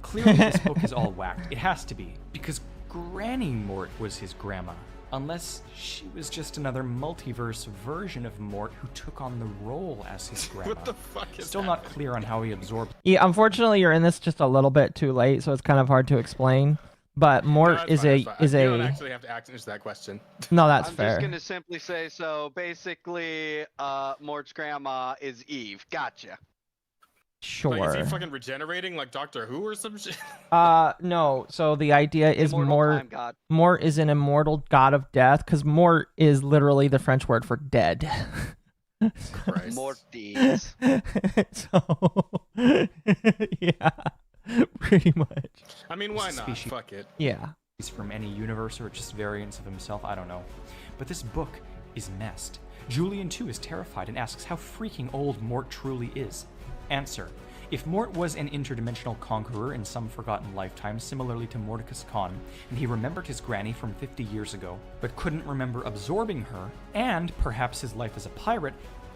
F: Clearly this book is all whacked. It has to be, because Granny Mort was his grandma. Unless she was just another multiverse version of Mort who took on the role as his grandma.
M: What the fuck is
F: Still not clear on how he absorbed.
A: Yeah, unfortunately, you're in this just a little bit too late, so it's kind of hard to explain. But Mort
M: No,
A: is
M: fine,
A: a
M: that's fine.
A: is
M: You
A: a.
M: don't actually have to answer that question.
A: No, that's
K: I'm
A: fair.
K: just gonna simply say, so basically, Mort's grandma is Eve. Gotcha.
A: Sure.
M: Like, is he fucking regenerating like Doctor Who or some shit?
A: No. So the idea is
K: Immortal time god.
A: Mort is an immortal god of death, because Mort is literally the French word for dead.
K: Mortis.
A: So, yeah, pretty much.
M: I mean, why not?
F: Species.
M: Fuck it.
A: Yeah.
F: He's from any universe or just variants of himself, I don't know. But this book is messed. Julian too is terrified and asks how freaking old Mort truly is. Answer. If Mort was an interdimensional conqueror in some forgotten lifetime, similarly to Mordecus Khan, and he remembered his granny from 50 years ago, but couldn't remember absorbing her, and perhaps his life as a pirate,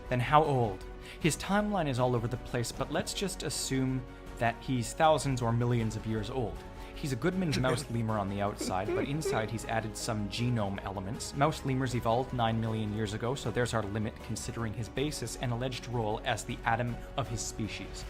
F: then how old? His timeline is all over the place, but let's just assume that he's thousands or millions of years old. He's a Goodman's mouse lemur on the outside, but inside he's added some genome elements. Mouse lemurs evolved 9 million years ago, so there's our limit considering his basis and alleged role as the Adam of his species.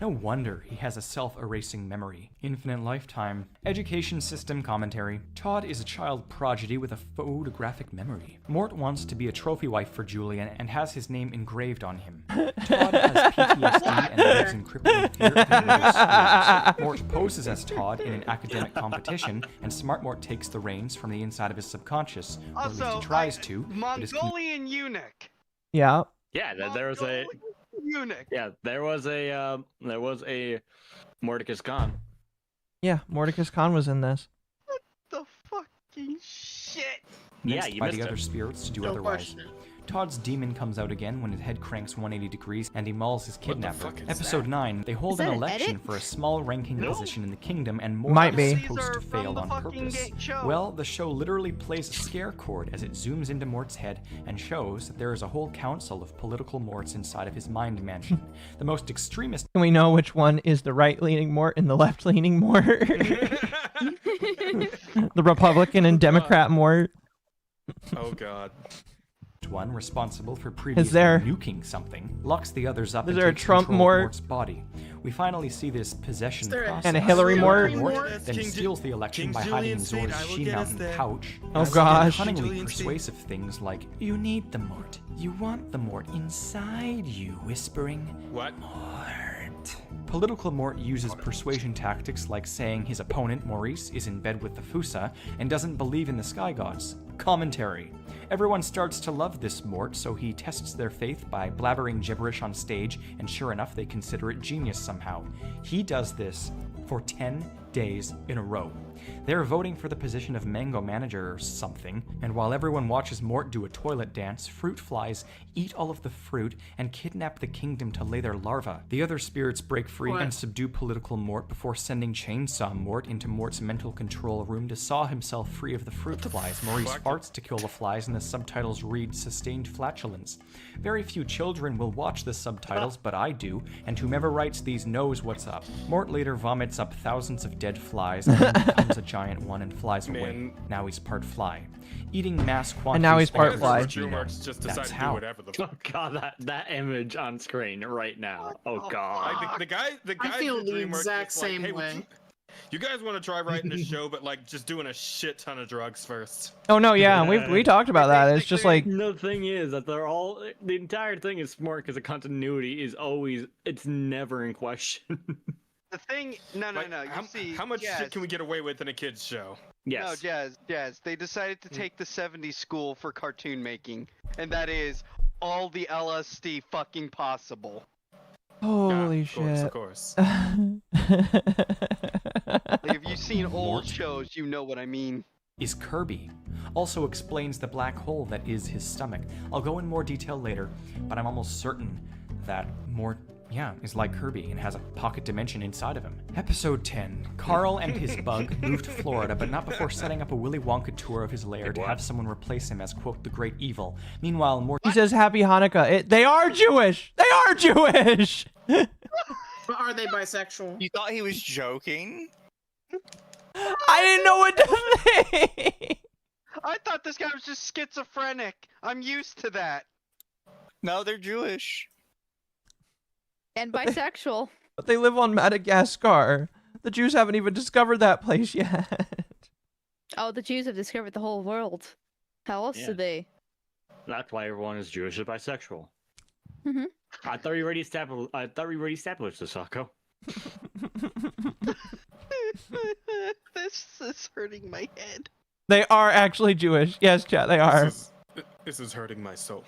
F: No wonder he has a self-erasing memory. Infinite lifetime. Education system commentary. Todd is a child prodigy with a photographic memory. Mort wants to be a trophy wife for Julian and has his name engraved on him. Todd has PTSD and lives in crippling fear of the schools. Mort poses as Todd in an academic competition, and Smart Mort takes the reins from the inside of his subconscious, or at least he tries to.
K: Mongolian eunuch.
A: Yeah.
D: Yeah, there was a
K: eunuch.
D: Yeah, there was a Mordecus Khan.
A: Yeah, Mordecus Khan was in this.
K: What the fucking shit?
D: Yeah,
F: Next
D: you
F: by
D: missed
F: the
D: it.
F: other spirits to do
H: No
F: otherwise.
H: question.
F: Todd's demon comes out again when his head cranks 180 degrees and he mauls his
M: What the
F: kidnapper.
M: fuck is
F: Episode
M: that?
F: 9, they hold
L: Is
F: an
L: that an
F: election
L: edit?
F: for a small ranking
K: No.
F: position in the kingdom, and Mort
A: Might
F: is
A: be.
F: supposed
K: These
F: to
K: are
F: fail
K: from the
F: on
K: fucking
F: purpose.
K: show.
F: Well, the show literally plays a scare chord as it zooms into Mort's head and shows that there is a whole council of political Morts inside of his mind mansion. The most extremist.
A: Can we know which one is the right-leaning Mort and the left-leaning Mort? The Republican and Democrat Mort.
M: Oh god.
F: One responsible for previously
A: there-
F: nuking something locks the others up
A: Is
F: and
A: there a
F: takes
A: Trump
F: control
A: Mort?
F: of Mort's body. We finally see this possession
H: Is there a-
F: process.
A: And a Hillary Mort?
F: Then
M: King
F: steals the election
M: King
F: by hiding in
M: Julian Seed,
F: Zor's
M: I will
F: She
M: get us
F: Mountain
M: there.
F: pouch.
A: Oh,
F: And
A: gosh.
F: cunningly
M: Julian Seed.
F: persuasive things like, "You need the Mort. You want the Mort inside you," whispering,
M: What?
F: "Mort." Political Mort uses persuasion tactics like saying his opponent, Maurice, is in bed with the Fusa and doesn't believe in the sky gods. Commentary. Everyone starts to love this Mort, so he tests their faith by blabbering gibberish on stage, and sure enough, they consider it genius somehow. He does this for 10 days in a row. They're voting for the position of mango manager or something, and while everyone watches Mort do a toilet dance, fruit flies eat all of the fruit and kidnap the kingdom to lay their larvae. The other spirits break free
H: What?
F: and subdue political Mort before sending Chainsaw Mort into Mort's mental control room to saw himself free of the fruit flies. Maurice
M: fuck?
F: farts to kill the flies, and the subtitles read "sustained flatulence." Very few children will watch the subtitles, but I do, and whomever writes these knows what's up. Mort later vomits up thousands of dead flies and then becomes a giant one and flies away.
M: Man.
F: Now he's part fly. Eating mass quantities
A: And now he's
F: of
A: part
F: his
A: fly.
F: genome.
M: Marks just decide
F: That's
M: to
F: how.
M: do whatever the
D: Oh god, that image on screen right now. Oh god.
M: Like, the guy
H: I feel
M: at
H: the
M: DreamWorks
H: exact
M: just like,
H: same
M: hey, would
H: way.
M: you guys want to try writing a show, but like just doing a shit ton of drugs first?
A: Oh no, yeah, we talked about that. It's just like
D: The thing is that they're all the entire thing is smart because the continuity is always it's never in question.
K: The thing, no. You
M: how,
K: see,
M: how much
K: Jazz,
M: shit can we get away with in a kids show?
D: Yes.
K: No, Jazz. They decided to take the 70s school for cartoon making, and that is all the LSD fucking possible.
A: holy
M: Of course,
A: shit.
M: of course.
K: Like, if you've seen old shows, you know what I mean.
F: Is Kirby. Also explains the black hole that is his stomach. I'll go in more detail later, but I'm almost certain that Mort Yeah, is like Kirby and has a pocket dimension inside of him. Episode 10. Carl and his bug moved to Florida, but not before setting up a Willy Wonka tour of his lair to have someone replace him as, quote, the great evil. Meanwhile, Morty...
A: He says Happy Hanukkah. They are Jewish! They are Jewish!
H: But are they bisexual?
B: You thought he was joking?
A: I didn't know what to think!
K: I thought this guy was just schizophrenic. I'm used to that.
B: No, they're Jewish.
L: And bisexual.
A: But they live on Madagascar. The Jews haven't even discovered that place yet.
L: Oh, the Jews have discovered the whole world. How else do they?
D: That's why everyone is Jewish and bisexual.
L: Mm-hmm.
D: I thought we already established this, Akko.
K: This is hurting my head.
A: They are actually Jewish. Yes, chat, they are.
M: This is hurting my soul.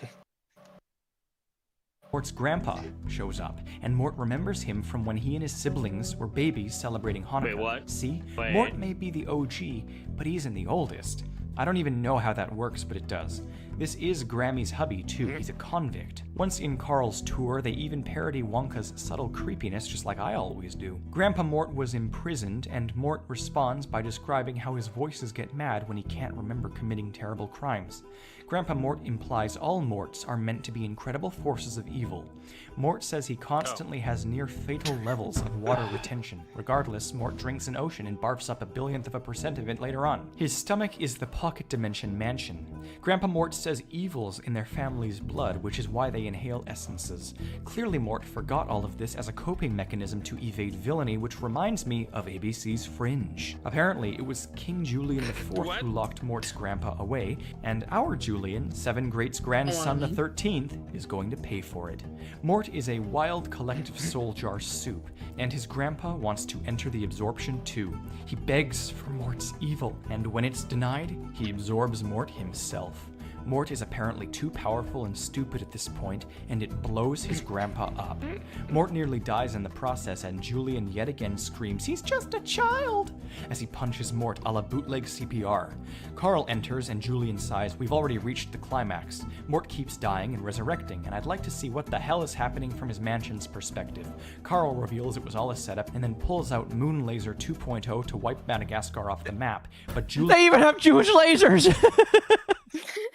F: Mort's grandpa shows up, and Mort remembers him from when he and his siblings were babies celebrating Hanukkah.
D: Wait, what?
F: See?
D: Wait.
F: Mort may be the OG, but he isn't the oldest. I don't even know how that works, but it does. This is Grammy's hubby, too. He's a convict. Once in Carl's tour, they even parody Wonka's subtle creepiness, just like I always do. Grandpa Mort was imprisoned, and Mort responds by describing how his voices get mad when he can't remember committing terrible crimes. Grandpa Mort implies all Morts are meant to be incredible forces of evil. Mort says he constantly has near fatal levels of water retention. Regardless, Mort drinks an ocean and barfs up 1/1000% of it later on. His stomach is the pocket dimension mansion. Grandpa Mort says evil's in their family's blood, which is why they inhale essences. Clearly Mort forgot all of this as a coping mechanism to evade villainy, which reminds me of ABC's Fringe. Apparently, it was King Julian IV who locked Mort's grandpa away, and our Julian, Seven Greats grandson the 13th, is going to pay for it. Mort is a wild collective soul jar soup, and his grandpa wants to enter the absorption too. He begs for Mort's evil, and when it's denied, he absorbs Mort himself. Mort is apparently too powerful and stupid at this point, and it blows his grandpa up. Mort nearly dies in the process, and Julian yet again screams, "He's just a child!" as he punches Mort a la bootleg CPR. Carl enters, and Julian sighs, "We've already reached the climax." Mort keeps dying and resurrecting, and I'd like to see what the hell is happening from his mansion's perspective. Carl reveals it was all a setup, and then pulls out Moon Laser 2.0 to wipe Madagascar off the map. But Julian...
A: They even have Jewish lasers!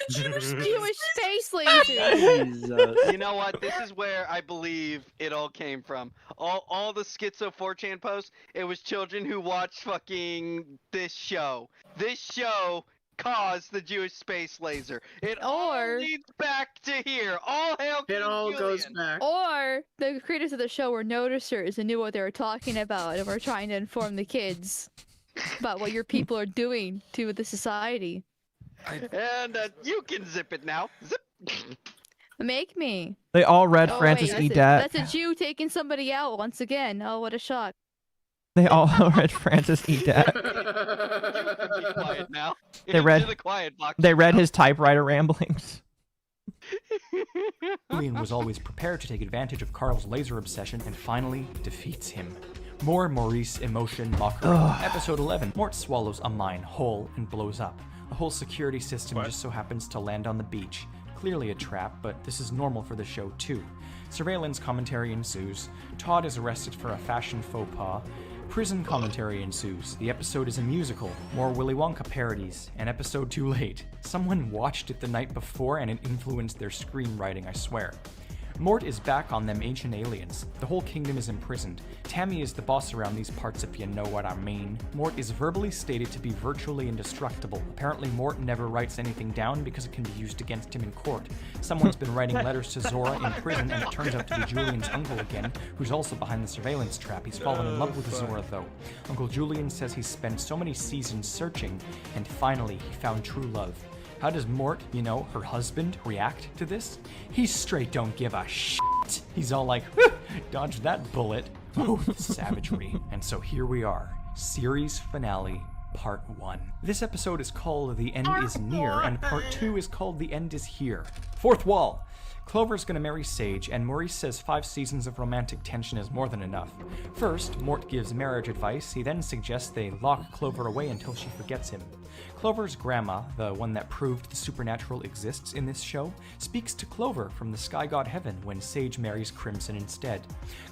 L: Jewish space lasers.
K: You know what? This is where I believe it all came from. All the schizo 4chan posts, it was children who watched fucking this show. This show caused the Jewish space laser. It all leads back to here. All hail King Julian.
H: Goes back.
L: Or the creators of the show were noticers and knew what they were talking about and were trying to inform the kids about what your people are doing to the society.
K: And you can zip it now. Zip.
L: Make me.
A: They all read Francis E. Dat.
L: That's a Jew taking somebody out once again. Oh, what a shock.
A: They all read Francis E. Dat.
K: Be quiet now.
A: They read
K: the quiet box.
A: They read his typewriter ramblings.
F: Julian was always prepared to take advantage of Carl's laser obsession and finally defeats him. More Maurice emotion mockery. Episode 11. Mort swallows a mine whole and blows up. The whole security system just so happens to land on the beach. Clearly a trap, but this is normal for the show too. Surveillance commentary ensues. Todd is arrested for a fashion faux pas. Prison commentary ensues. The episode is a musical. More Willy Wonka parodies. An episode too late. Someone watched it the night before and it influenced their screenwriting, I swear. Mort is back on them ancient aliens. The whole kingdom is imprisoned. Tammy is the boss around these parts, if you know what I mean. Mort is verbally stated to be virtually indestructible. Apparently Mort never writes anything down because it can be used against him in court. Someone's been writing letters to Zora in prison, and it turns out to be Julian's uncle again, who's also behind the surveillance trap. He's fallen in love with Zora, though. Uncle Julian says he's spent so many seasons searching, and finally he found true love. How does Mort, her husband, react to this? He straight don't give a shit. He's all like, dodge that bullet. Oh, savagery. And so here we are, series finale, part 1. This episode is called The End is Near, and part 2 is called The End is Here. Fourth wall. Clover's gonna marry Sage, and Maurice says 5 seasons of romantic tension is more than enough. First, Mort gives marriage advice. He then suggests they lock Clover away until she forgets him. Clover's grandma, the one that proved the supernatural exists in this show, speaks to Clover from the sky god heaven when Sage marries Crimson instead.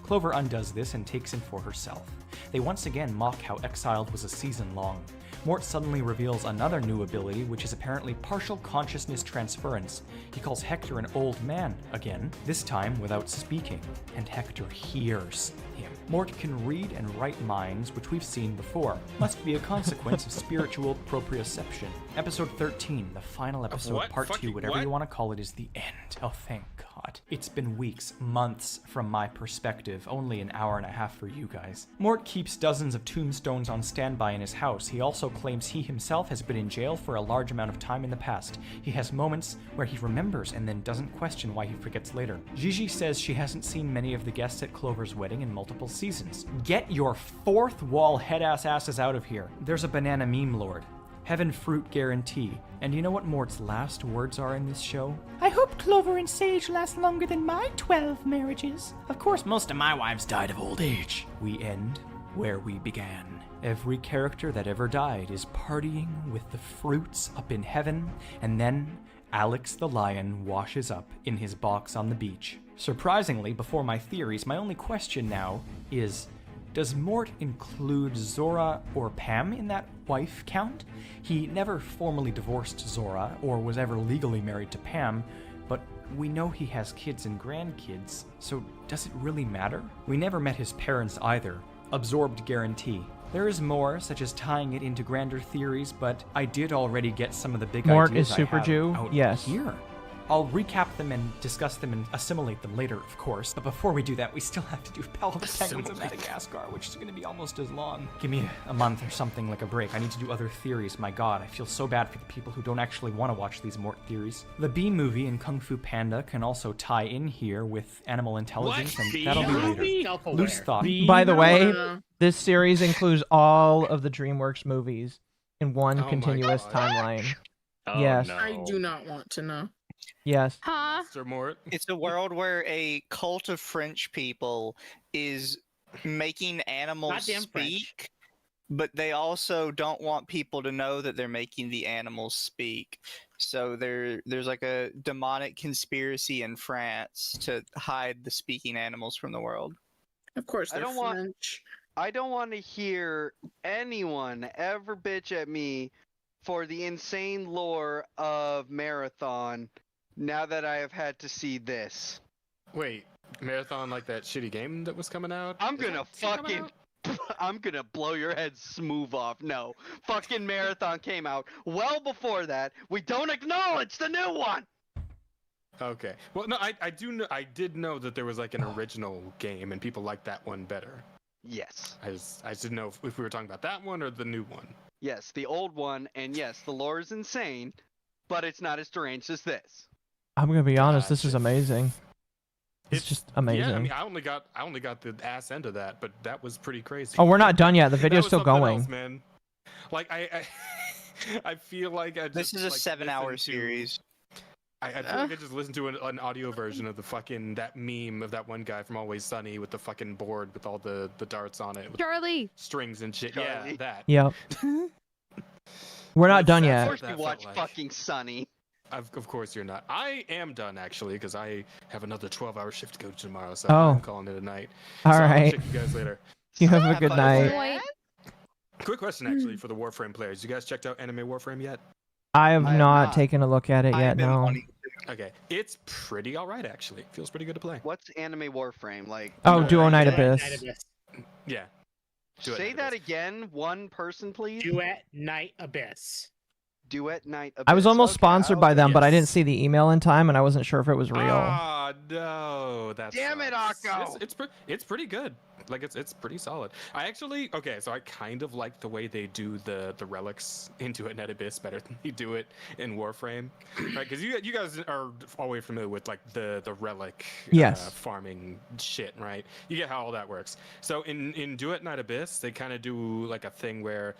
F: Clover undoes this and takes him for herself. They once again mock how Exiled was a season long. Mort suddenly reveals another new ability, which is apparently partial consciousness transference. He calls Hector an old man again, this time without speaking, and Hector hears him. Mort can read and write minds, which we've seen before. Must be a consequence of spiritual proprioception. Episode 13, the final episode, part 2, whatever you want to call it, is the end. Oh, thank God. It's been weeks, months from my perspective, only an hour and a half for you guys. Mort keeps dozens of tombstones on standby in his house. He also claims he himself has been in jail for a large amount of time in the past. He has moments where he remembers and then doesn't question why he forgets later. Gigi says she hasn't seen many of the guests at Clover's wedding in multiple seasons. Get your fourth wall head-ass asses out of here. There's a banana meme lord. Heaven fruit guarantee. And you know what Mort's last words are in this show?
N: I hope Clover and Sage last longer than my 12 marriages.
F: Of course, most of my wives died of old age. We end where we began. Every character that ever died is partying with the fruits up in heaven, and then Alex the lion washes up in his box on the beach. Surprisingly, before my theories, my only question now is, does Mort include Zora or Pam in that wife count? He never formally divorced Zora or was ever legally married to Pam, but we know he has kids and grandkids, so does it really matter? We never met his parents either. Absorbed guarantee. There is more, such as tying it into grander theories, but I did already get some of the big
A: Mort
F: ideas
A: is Super
F: I have
A: Jew?
F: out
A: Yes.
F: here. I'll recap them and discuss them and assimilate them later, of course. But before we do that, we still have to do Power Penguins of Madagascar, which is going to be almost as long. Give me a month or something, like a break. I need to do other theories. My God, I feel so bad for the people who don't actually want to watch these Mort theories. The Bee movie in Kung Fu Panda can also tie in here with animal intelligence, and that'll be later. Loose thought.
A: By the way, this series includes all of the DreamWorks movies in one continuous timeline.
M: Oh,
A: yes.
M: no.
H: I do not want to know.
A: Yes.
L: Huh?
M: Mr. Mort.
B: It's a world where a cult of French people is making animals
E: Goddamn
B: speak, but they also don't want people to know that they're making the animals speak. So there's like a demonic conspiracy in France to hide the speaking animals from the world.
H: Of course,
K: I
H: they're
K: don't want-
H: French.
K: I don't want to hear anyone ever bitch at me for the insane lore of Marathon now that I have had to see this.
M: Wait, Marathon like that shitty game that was coming out?
K: I'm
M: Is
K: gonna
M: that still coming
K: fucking...
M: out?
K: I'm gonna blow your head smooth off. No. Fucking Marathon came out well before that. We don't acknowledge the new one!
M: Okay. Well, no, I do know. I did know that there was like an original game, and people liked that one better.
K: Yes.
M: I just didn't know if we were talking about that one or the new one.
K: Yes, the old one, and yes, the lore is insane, but it's not as deranged as this.
A: I'm gonna be honest. This is amazing. It's just amazing.
M: Yeah, I mean, I only got the ass end of that, but that was pretty crazy.
A: Oh, we're not done yet. The
M: That
A: video's
M: was
A: still
M: something
A: going.
M: else, man. Like I feel like I just,
B: This is a
M: like,
B: 7-hour
M: listened to-
B: series.
M: I feel like I just listened to an audio version of the fucking that meme of that one guy from Always Sunny with the fucking board with all the darts on it with
L: Charlie.
M: strings and shit.
K: Charlie.
M: Yeah, that.
A: Yep. We're not done
K: Of
A: yet.
K: course you
M: That
K: watch
M: felt like.
K: fucking Sunny.
M: Of course you're not. I am done actually because I have another 12-hour shift to go to tomorrow, so
A: Oh.
M: I'm calling it a night.
A: All
M: so
A: right.
M: I'll check you guys later.
A: You have a
K: Have
A: good
K: fun
A: night.
K: with
L: Wait.
M: Quick question actually for the Warframe players. You guys checked out Anime Warframe yet?
A: I have
K: I have
A: not
K: not.
A: taken a look at it
B: I
A: yet.
B: have been
A: No.
B: wanting
M: Okay, it's pretty alright actually. Feels pretty good to play.
K: What's Anime Warframe? Like,
A: Oh, Duo Night
E: Duet
A: Abyss.
E: Night Abyss.
M: Yeah. Duet
K: say
M: Night
K: that
M: Abyss.
K: again, one person, please.
E: Duet Night Abyss.
K: Duet Night Abyss.
A: I was almost
K: Okay,
A: sponsored
K: I'll
A: by
K: do
A: them,
K: it.
A: but I didn't see the email in time, and I wasn't sure if it was real.
M: Ah, no, that's
K: Damn it, Akko!
M: It's pretty good. Like it's pretty solid. I actually so I kind of like the way they do the relics into Net Abyss better than they do it in Warframe, right? Because you guys are always familiar with like the relic
A: Yes.
M: farming shit, right? You get how all that works. So in Duet Night Abyss, they kind of do like a thing where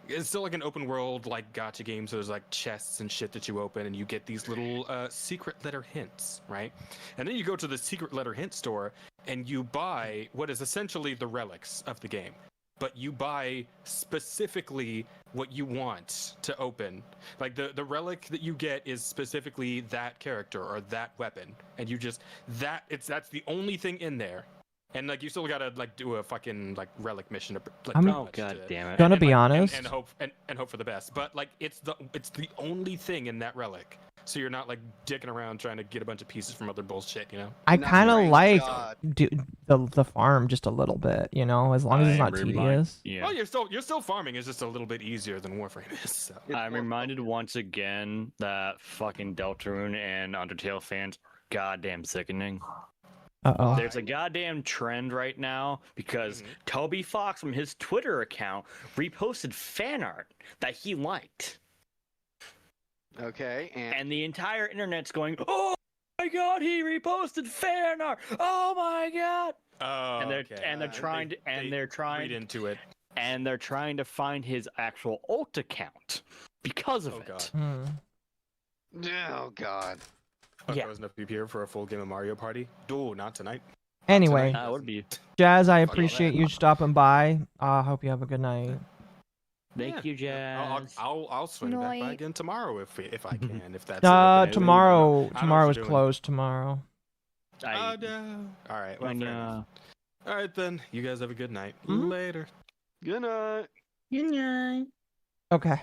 M: it's still like an open world like gacha game, so So there's like chests and shit that you open, and you get these little secret letter hints, right? And then you go to the secret letter hint store, and you buy what is essentially the relics of the game. But you buy specifically what you want to open. Like the relic that you get is specifically that character or that weapon, and you just that's the only thing in there. And like you still gotta like do a fucking like relic mission. To, like,
A: I'm
D: God damn it.
A: gonna be
M: like,
A: honest.
M: and hope for the best. But like it's the only thing in that relic. So you're not like dicking around trying to get a bunch of pieces from other bullshit, you know?
A: I kind of like the farm just a little bit, you know, as long as it's not tedious.
D: Yeah.
M: Oh, you're still farming. It's just a little bit easier than Warframe is. So.
D: I'm reminded once again that fucking Deltarune and Undertale fans are goddamn sickening.
A: Uh-oh.
D: There's a goddamn trend right now because Toby Fox from his Twitter account reposted fan art that he liked.
K: Okay,
D: and the entire internet's going, "Oh my god, he reposted fan art! Oh my god!"
M: Oh,
D: they're trying to
M: read into it,
D: and they're trying to find his actual alt account because of it.
K: Oh god.
M: Yeah. Wasn't up here for a full game of Mario Party? Dude, not tonight.
A: Anyway,
D: that would be.
A: Jazz, I appreciate you stopping by. Hope you have a good night.
D: Thank you, Jazz.
M: I'll swing back by again tomorrow if I can. If that's
A: tomorrow is closed tomorrow.
M: All right. Well, all right then. You guys have a good night. Later.
K: Good night.
E: Good night.
A: Okay,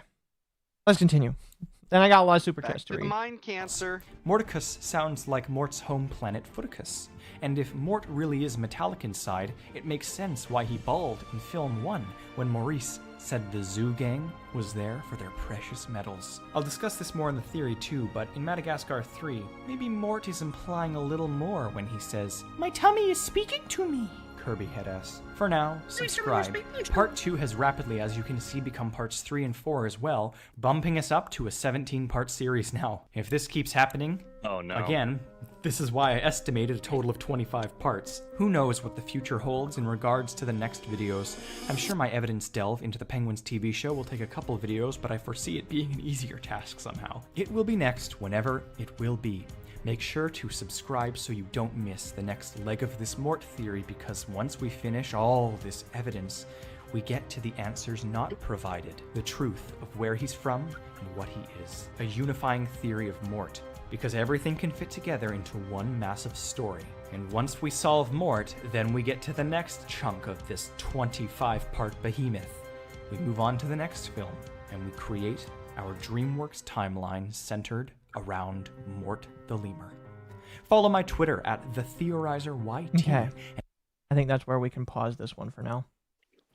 A: let's continue. Then I got a lot of super chats to read.
K: Mind cancer.
F: Morticus sounds like Mort's home planet Footicus. And if Mort really is metallic inside, it makes sense why he bawled in film 1 when Maurice said the Zoo Gang was there for their precious metals. I'll discuss this more in the theory too, but in Madagascar 3, maybe Mort is implying a little more when he says,
N: "My tummy is speaking to me."
F: Kirby Headass. For now, subscribe. Part 2 has rapidly, as you can see, become parts 3 and 4 as well, bumping us up to a 17-part series now. If this keeps happening,
D: oh no.
F: Again, this is why I estimated a total of 25 parts. Who knows what the future holds in regards to the next videos. I'm sure my evidence delve into the Penguins TV show will take a couple videos, but I foresee it being an easier task somehow. It will be next whenever it will be. Make sure to subscribe so you don't miss the next leg of this Mort theory, because once we finish all this evidence, we get to the answers not provided, the truth of where he's from and what he is. A unifying theory of Mort, because everything can fit together into one massive story. And once we solve Mort, then we get to the next chunk of this 25-part behemoth. We move on to the next film, and we create our DreamWorks timeline centered around Mort the Lemur. Follow my Twitter at TheTheorizerYT.
A: Okay. I think that's where we can pause this one for now.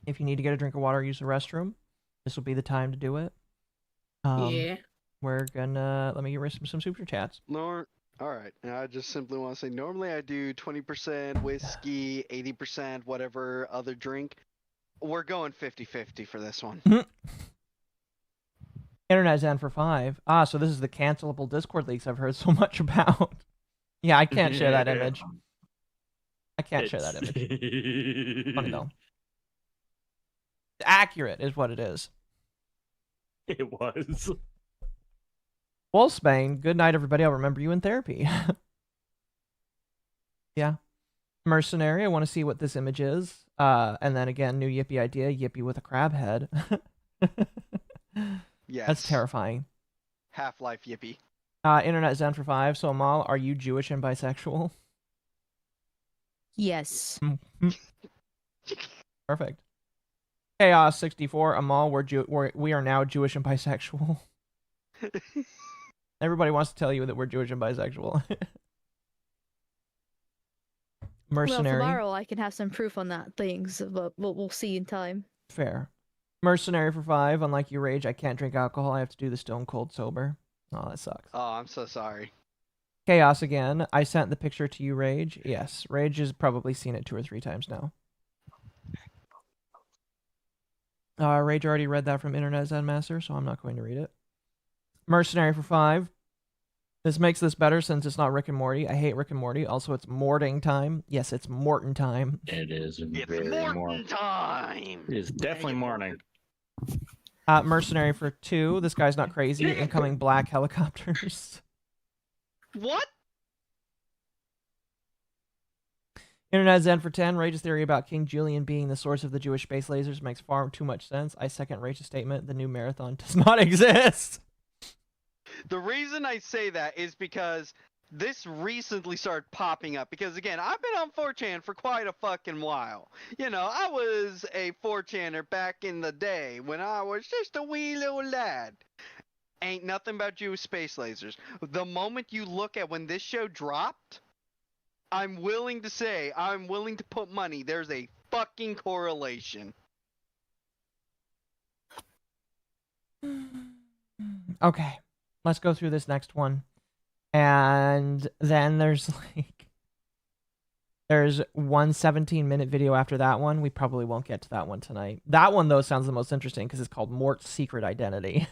A: If you need to get a drink of water or use the restroom, this will be the time to do it.
H: Yeah.
A: We're gonna... Let me get rid of some super chats.
K: All right. And I just simply want to say, normally I do 20% whiskey, 80% whatever other drink. We're going 50-50 for this one.
A: Internet Zen for 5. So this is the cancelable Discord leaks I've heard so much about. Yeah, I can't share that image. I can't share that image. Funny though. Accurate is what it is.
D: It was.
A: Wolfsbane, good night everybody. I'll remember you in therapy. Yeah. Mercenary, I want to see what this image is. And then again, new Yippee idea, Yippee with a crab head.
K: Yes.
A: That's terrifying.
K: Half-Life Yippee.
A: Internet Zen for 5. So Amal, are you Jewish and bisexual?
L: Yes.
A: Perfect. Chaos 64. Amal, we are now Jewish and bisexual. Everybody wants to tell you that we're Jewish and bisexual. Mercenary.
L: Well, tomorrow I can have some proof on that things, but we'll see in time.
A: Fair. Mercenary for 5. Unlike you, Rage, I can't drink alcohol. I have to do the stone cold sober. Oh, that sucks.
K: Oh, I'm so sorry.
A: Chaos again. I sent the picture to you, Rage. Yes, Rage has probably seen it 2 or 3 times now. Rage already read that from Internet Zen Master, so I'm not going to read it. Mercenary for 5. This makes this better since it's not Rick and Morty. I hate Rick and Morty. Also, it's morting time. Yes, it's Morton time.
D: It is
K: It's Morton time.
D: It is definitely morning.
A: Mercenary for 2. This guy's not crazy. Incoming black helicopters.
K: What?
A: Internet Zen for 10. Rage's theory about King Julian being the source of the Jewish space lasers makes far too much sense. I second Rage's statement. The new marathon does not exist.
K: The reason I say that is because this recently started popping up. Because again, I've been on 4chan for quite a fucking while. You know, I was a 4chaner back in the day when I was just a wee little lad. Ain't nothing about Jewish space lasers. The moment you look at when this show dropped, I'm willing to put money. There's a fucking correlation.
A: Okay, let's go through this next one. And then there's one 17-minute video after that one. We probably won't get to that one tonight. That one, though, sounds the most interesting because it's called Mort's Secret Identity.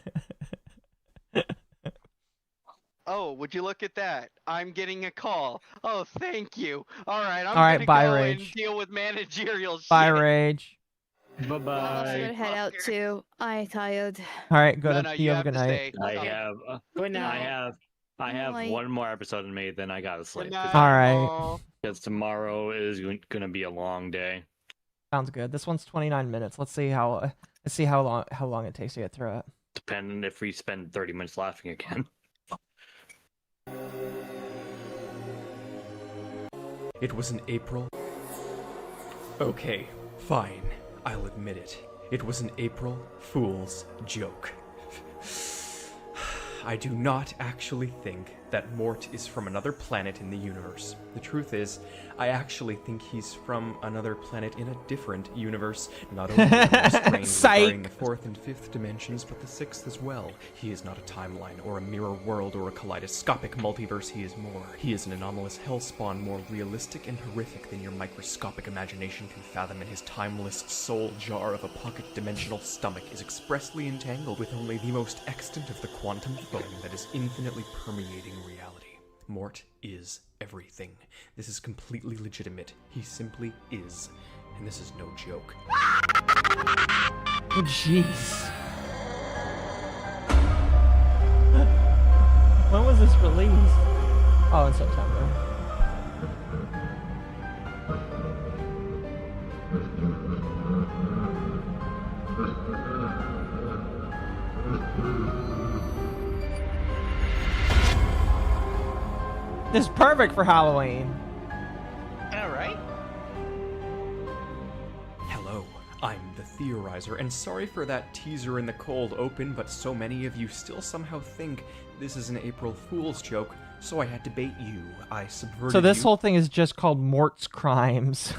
K: Oh, would you look at that? I'm getting a call. Oh, thank you. All right, I'm
A: All right,
K: gonna
A: bye,
K: go
A: Rage.
K: and deal with managerial shit.
A: Bye, Rage.
L: I'm also gonna head out too. I'm tired.
A: All right, go
K: No,
A: to
K: no,
A: you have a good night.
C: I have
L: Night.
C: one more episode in me, then I gotta sleep.
A: All right.
C: Because tomorrow is gonna be a long day.
A: Sounds good. This one's 29 minutes. Let's see how long it takes to get through it.
C: Depending if we spend 30 minutes laughing again.
F: It was in April. Okay, fine. I'll admit it. It was an April Fool's joke. I do not actually think that Mort is from another planet in the universe. The truth is, I actually think he's from another planet in a different universe. Not only regarding the 4th and 5th dimensions, but the 6th as well. He is not a timeline, or a mirror world, or a kaleidoscopic multiverse. He is more. He is an anomalous hellspawn, more realistic and horrific than your microscopic imagination can fathom, and his timeless soul jar of a pocket-dimensional stomach is expressly entangled with only the most extant of the quantum foam that is infinitely permeating reality. Mort is everything. This is completely legitimate. He simply is. And this is no joke.
A: Oh, jeez. When was this released? Oh, in September. This is perfect for Halloween.
B: All right.
F: Hello, I'm the Theorizer, and sorry for that teaser in the cold open, but so many of you still somehow think this is an April Fool's joke, so I had to bait you. I subverted
A: So this
F: you
A: whole thing is just called Mort's Crimes.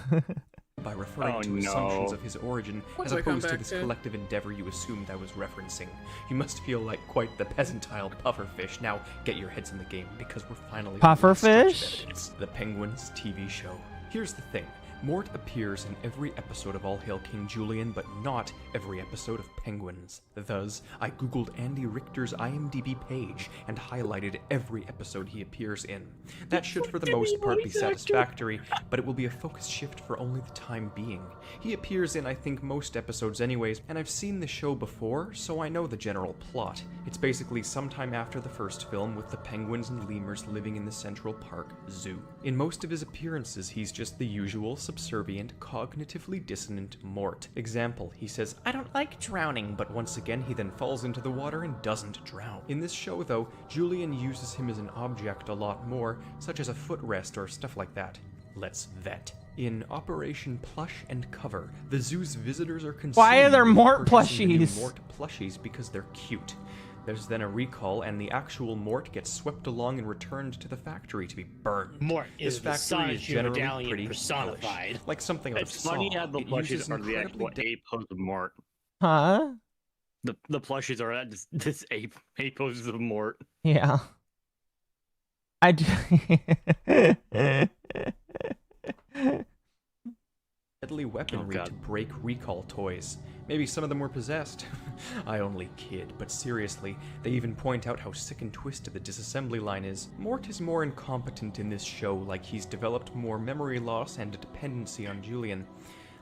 F: by referring to assumptions of his origin, as opposed to this collective endeavor you assumed I was referencing. You must feel like quite the peasantile pufferfish. Now get your heads in the game, because we're finally
A: Pufferfish?
F: The Penguins TV show. Here's the thing. Mort appears in every episode of All Hail King Julian, but not every episode of Penguins. Thus, I googled Andy Richter's IMDb page and highlighted every episode he appears in. That should for the most part be satisfactory, but it will be a focus shift for only the time being. He appears in, I think, most episodes anyways, and I've seen the show before, so I know the general plot. It's basically sometime after the first film, with the penguins and lemurs living in the Central Park Zoo. In most of his appearances, he's just the usual subservient, cognitively dissonant Mort. Example, he says, "I don't like drowning," but once again he then falls into the water and doesn't drown. In this show though, Julian uses him as an object a lot more, such as a footrest or stuff like that. Let's vet. In Operation Plush and Cover, the zoo's visitors are consumed
A: Why are there
F: with
A: Mort
F: purchasing the new
A: plushies?
F: Mort plushies because they're cute. There's then a recall, and the actual Mort gets swept along and returned to the factory to be burned.
E: Mort
F: This
E: is the
F: factory is
E: Sonichu
F: generally
E: medallion
F: pretty
E: personified.
F: hellish, like something out of
C: It's funny
F: Saw.
C: how the
F: It
C: plushies
F: uses
C: are the
F: incredibly
C: actual ape pose of Mort.
A: Huh?
C: The plushies are this ape poses of Mort.
A: Yeah. I do.
F: Deadly weaponry to break recall toys. Maybe some of them were possessed. I only kid, but seriously, they even point out how sick and twisted the disassembly line is. Mort is more incompetent in this show, like he's developed more memory loss and a dependency on Julian.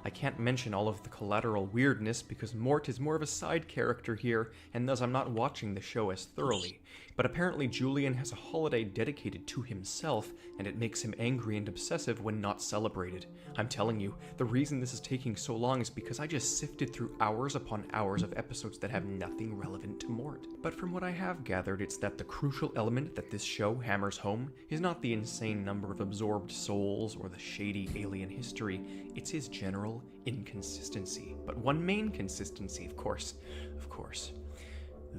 F: I can't mention all of the collateral weirdness because Mort is more of a side character here, and thus I'm not watching the show as thoroughly. But apparently Julian has a holiday dedicated to himself, and it makes him angry and obsessive when not celebrated. I'm telling you, the reason this is taking so long is because I just sifted through hours upon hours of episodes that have nothing relevant to Mort. But from what I have gathered, it's that the crucial element that this show hammers home is not the insane number of absorbed souls or the shady alien history, it's his general inconsistency. But one main consistency, of course,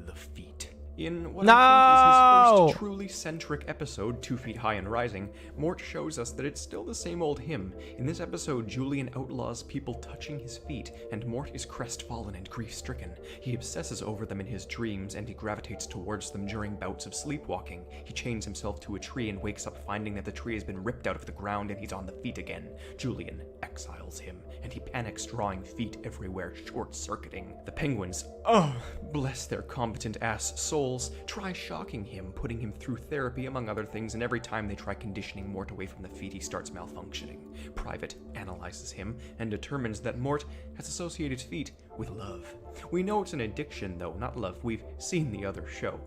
F: the feet. In what I think is his first truly centric episode, 2 Feet High and Rising, Mort shows us that it's still the same old him. In this episode, Julian outlaws people touching his feet, and Mort is crestfallen and grief-stricken. He obsesses over them in his dreams, and he gravitates towards them during bouts of sleepwalking. He chains himself to a tree and wakes up finding that the tree has been ripped out of the ground and he's on the feet again. Julian exiles him, and he panics, drawing feet everywhere, short-circuiting. The penguins, bless their competent ass souls, try shocking him, putting him through therapy among other things, and every time they try conditioning Mort away from the feet, he starts malfunctioning. Private analyzes him and determines that Mort has associated feet with love. We know it's an addiction though, not love. We've seen the other show.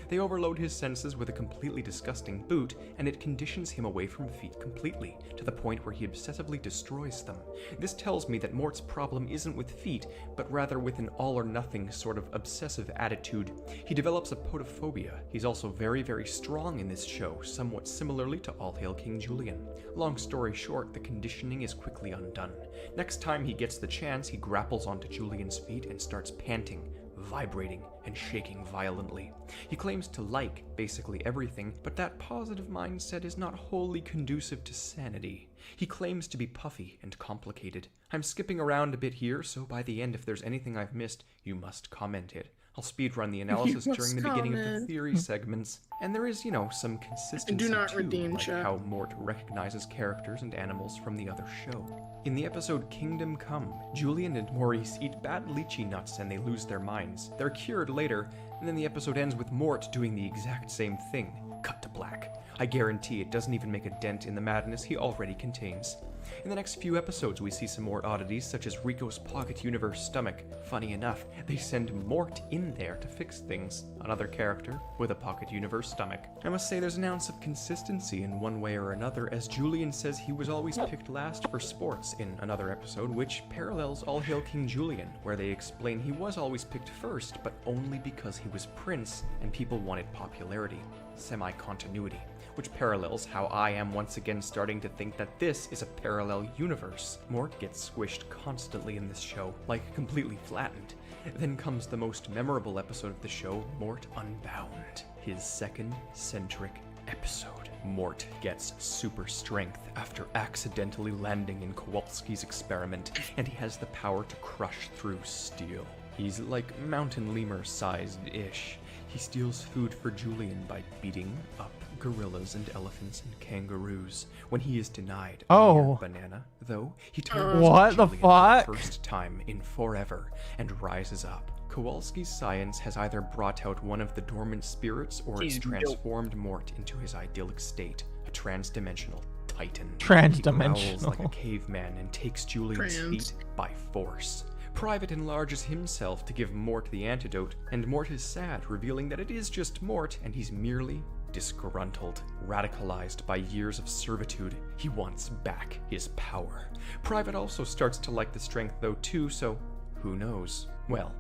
F: They overload his senses with a completely disgusting boot, and it conditions him away from feet completely, to the point where he obsessively destroys them. This tells me that Mort's problem isn't with feet, but rather with an all-or-nothing sort of obsessive attitude. He develops a podophobia. He's also very, very strong in this show, somewhat similarly to All Hail King Julian. Long story short, the conditioning is quickly undone. Next time he gets the chance, he grapples onto Julian's feet and starts panting, vibrating, and shaking violently. He claims to like basically everything, but that positive mindset is not wholly conducive to sanity. He claims to be puffy and complicated. I'm skipping around a bit here, so by the end, if there's anything I've missed, you must comment it. I'll speedrun the analysis during the beginning of the theory segments, and there is, some consistency too, like how Mort recognizes characters and animals from the other show. In the episode Kingdom Come, Julian and Maurice eat bad lychee nuts and they lose their minds. They're cured later, and then the episode ends with Mort doing the exact same thing. Cut to black. I guarantee it doesn't even make a dent in the madness he already contains. In the next few episodes, we see some more oddities, such as Rico's Pocket Universe stomach. Funny enough, they send Mort in there to fix things. Another character with a Pocket Universe stomach. I must say there's an ounce of consistency in one way or another, as Julian says he was always picked last for sports in another episode, which parallels All Hail King Julian, where they explain he was always picked first, but only because he was Prince and people wanted popularity. Semi-continuity. Which parallels how I am once again starting to think that this is a parallel universe. Mort gets squished constantly in this show, like completely flattened. Then comes the most memorable episode of the show, Mort Unbound, his second centric episode. Mort gets super strength after accidentally landing in Kowalski's experiment, and he has the power to crush through steel. He's like mountain lemur-sized-ish. He steals food for Julian by beating up gorillas and elephants and kangaroos. When he is denied a mere banana, though, he turns
A: what
F: to
A: the
F: Julian
A: fuck?
F: for the first time in forever and rises up. Kowalski's science has either brought out one of the dormant spirits or it's transformed Mort into his idyllic state, a trans-dimensional titan.
A: Trans-dimensional.
F: He growls like a caveman and takes Julian's feet by force. Private enlarges himself to give Mort the antidote, and Mort is sad, revealing that it is just Mort and he's merely disgruntled, radicalized by years of servitude. He wants back his power. Private also starts to like the strength though too, so who knows? Well,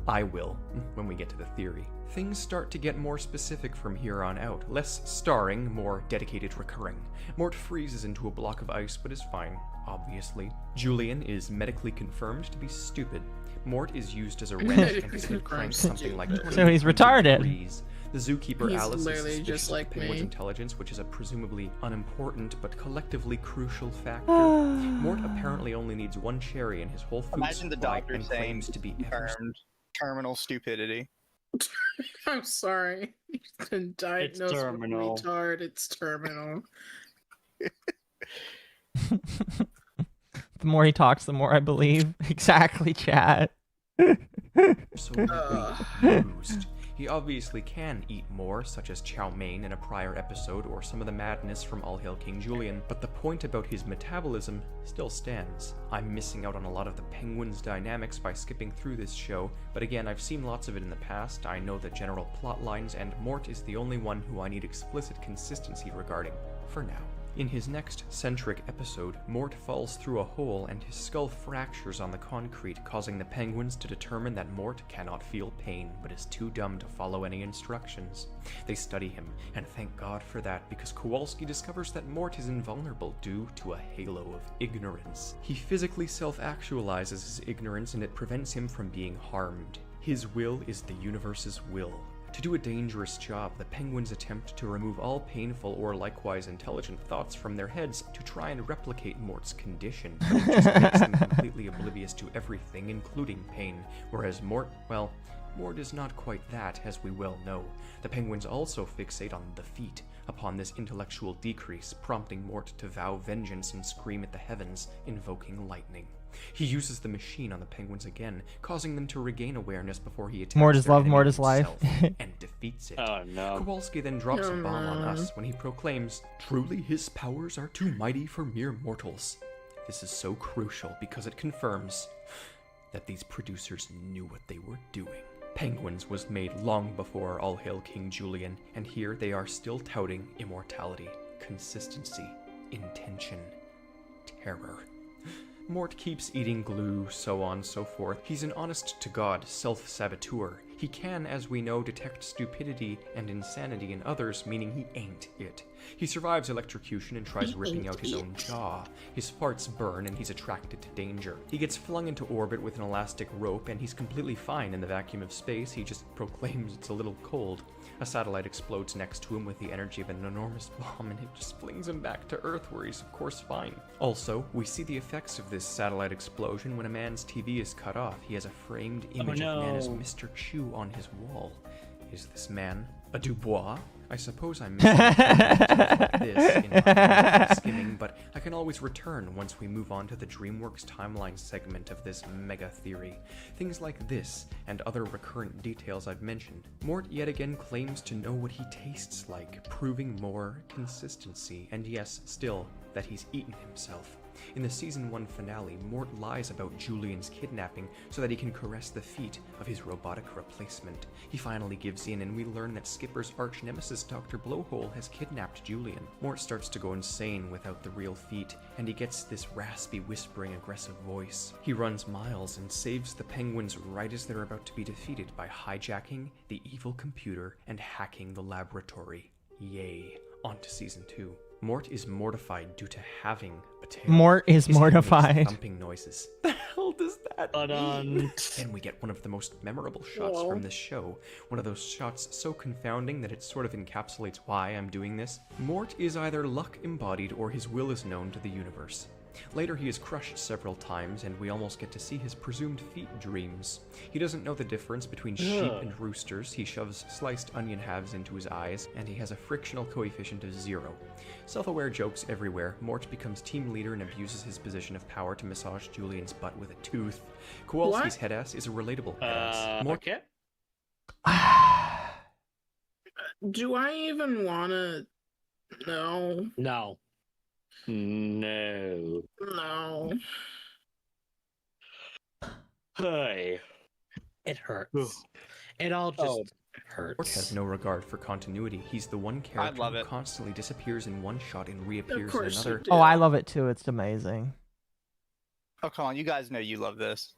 F: I will when we get to the theory. Things start to get more specific from here on out. Less starring, more dedicated recurring. Mort freezes into a block of ice but is fine, obviously. Julian is medically confirmed to be stupid. Mort is used as a wrench and his head cranks something like 20
A: So he's retarded.
F: degrees. The zookeeper
H: He's
F: Alice is
H: literally
F: suspicious
H: just like
F: of Penguin's
H: me.
F: intelligence, which is a presumably unimportant but collectively crucial factor. Mort apparently only needs one cherry in his whole food
B: Imagine the
F: supply
B: doctor
F: and
B: saying
F: claims to be ever
B: confirmed terminal stupidity.
H: I'm sorry. He's been diagnosed with
D: terminal.
H: retard. It's terminal.
A: The more he talks, the more I believe. Exactly, chat.
F: so bruised. He obviously can eat more, such as chow mein in a prior episode or some of the madness from All Hail King Julian, but the point about his metabolism still stands. I'm missing out on a lot of the Penguin's dynamics by skipping through this show, but again, I've seen lots of it in the past. I know the general plot lines, and Mort is the only one who I need explicit consistency regarding, for now. In his next centric episode, Mort falls through a hole and his skull fractures on the concrete, causing the penguins to determine that Mort cannot feel pain, but is too dumb to follow any instructions. They study him, and thank God for that, because Kowalski discovers that Mort is invulnerable due to a halo of ignorance. He physically self-actualizes his ignorance, and it prevents him from being harmed. His will is the universe's will. To do a dangerous job, the penguins attempt to remove all painful or likewise intelligent thoughts from their heads to try and replicate Mort's condition, but it just makes them completely oblivious to everything, including pain, whereas Mort, well, Mort is not quite that, as we well know. The penguins also fixate on the feet, upon this intellectual decrease, prompting Mort to vow vengeance and scream at the heavens, invoking lightning. He uses the machine on the penguins again, causing them to regain awareness before he attacks
A: Mort is
F: their
A: love,
F: enemy
A: Mort is life.
F: himself, and defeats it.
D: Oh no.
F: Kowalski then drops a bomb on us when he proclaims, "Truly his powers are too mighty for mere mortals." This is so crucial because it confirms that these producers knew what they were doing. Penguins was made long before All Hail King Julian, and here they are still touting immortality, consistency, intention, terror. Mort keeps eating glue, so on, so forth. He's an honest-to-God self-saboteur. He can, as we know, detect stupidity and insanity in others, meaning he ain't it. He survives electrocution and tries ripping out his own jaw. His farts burn and he's attracted to danger. He gets flung into orbit with an elastic rope and he's completely fine in the vacuum of space. He just proclaims it's a little cold. A satellite explodes next to him with the energy of an enormous bomb, and it just flings him back to Earth, where he's of course fine. Also, we see the effects of this satellite explosion when a man's TV is cut off. He has a framed image of man as Mr. Chu on his wall. Is this man a Dubois? I suppose I'm missing like this in my skimming, but I can always return once we move on to the DreamWorks timeline segment of this mega theory. Things like this, and other recurrent details I've mentioned. Mort yet again claims to know what he tastes like, proving more consistency, and yes, still, that he's eaten himself. In the Season 1 finale, Mort lies about Julian's kidnapping so that he can caress the feet of his robotic replacement. He finally gives in, and we learn that Skipper's arch-nemesis Dr. Blowhole has kidnapped Julian. Mort starts to go insane without the real feet, and he gets this raspy, whispering, aggressive voice. He runs miles and saves the penguins right as they're about to be defeated by hijacking the evil computer and hacking the laboratory. Yay. On to Season 2. Mort is mortified due to having a tail.
A: Mort is mortified.
F: Thumping noises. The hell does that mean? And we get one of the most memorable shots from this show. One of those shots so confounding that it sort of encapsulates why I'm doing this. Mort is either luck embodied or his will is known to the universe. Later he is crushed several times, and we almost get to see his presumed feet dreams. He doesn't know the difference between sheep and roosters, he shoves sliced onion halves into his eyes, and he has a frictional coefficient of 0. Self-aware jokes everywhere, Mort becomes team leader and abuses his position of power to massage Julian's butt with a tooth. Kowalski's headass is a relatable headass. Mort...
E: Okay.
H: Do I even wanna... No.
E: No.
D: No.
H: No.
D: Hey.
E: It hurts. It all just hurts.
F: Mort has no regard for continuity. He's the one character who constantly disappears in one shot and reappears in another.
A: Oh, I love it too. It's amazing.
B: Oh, come on. You guys know you love this.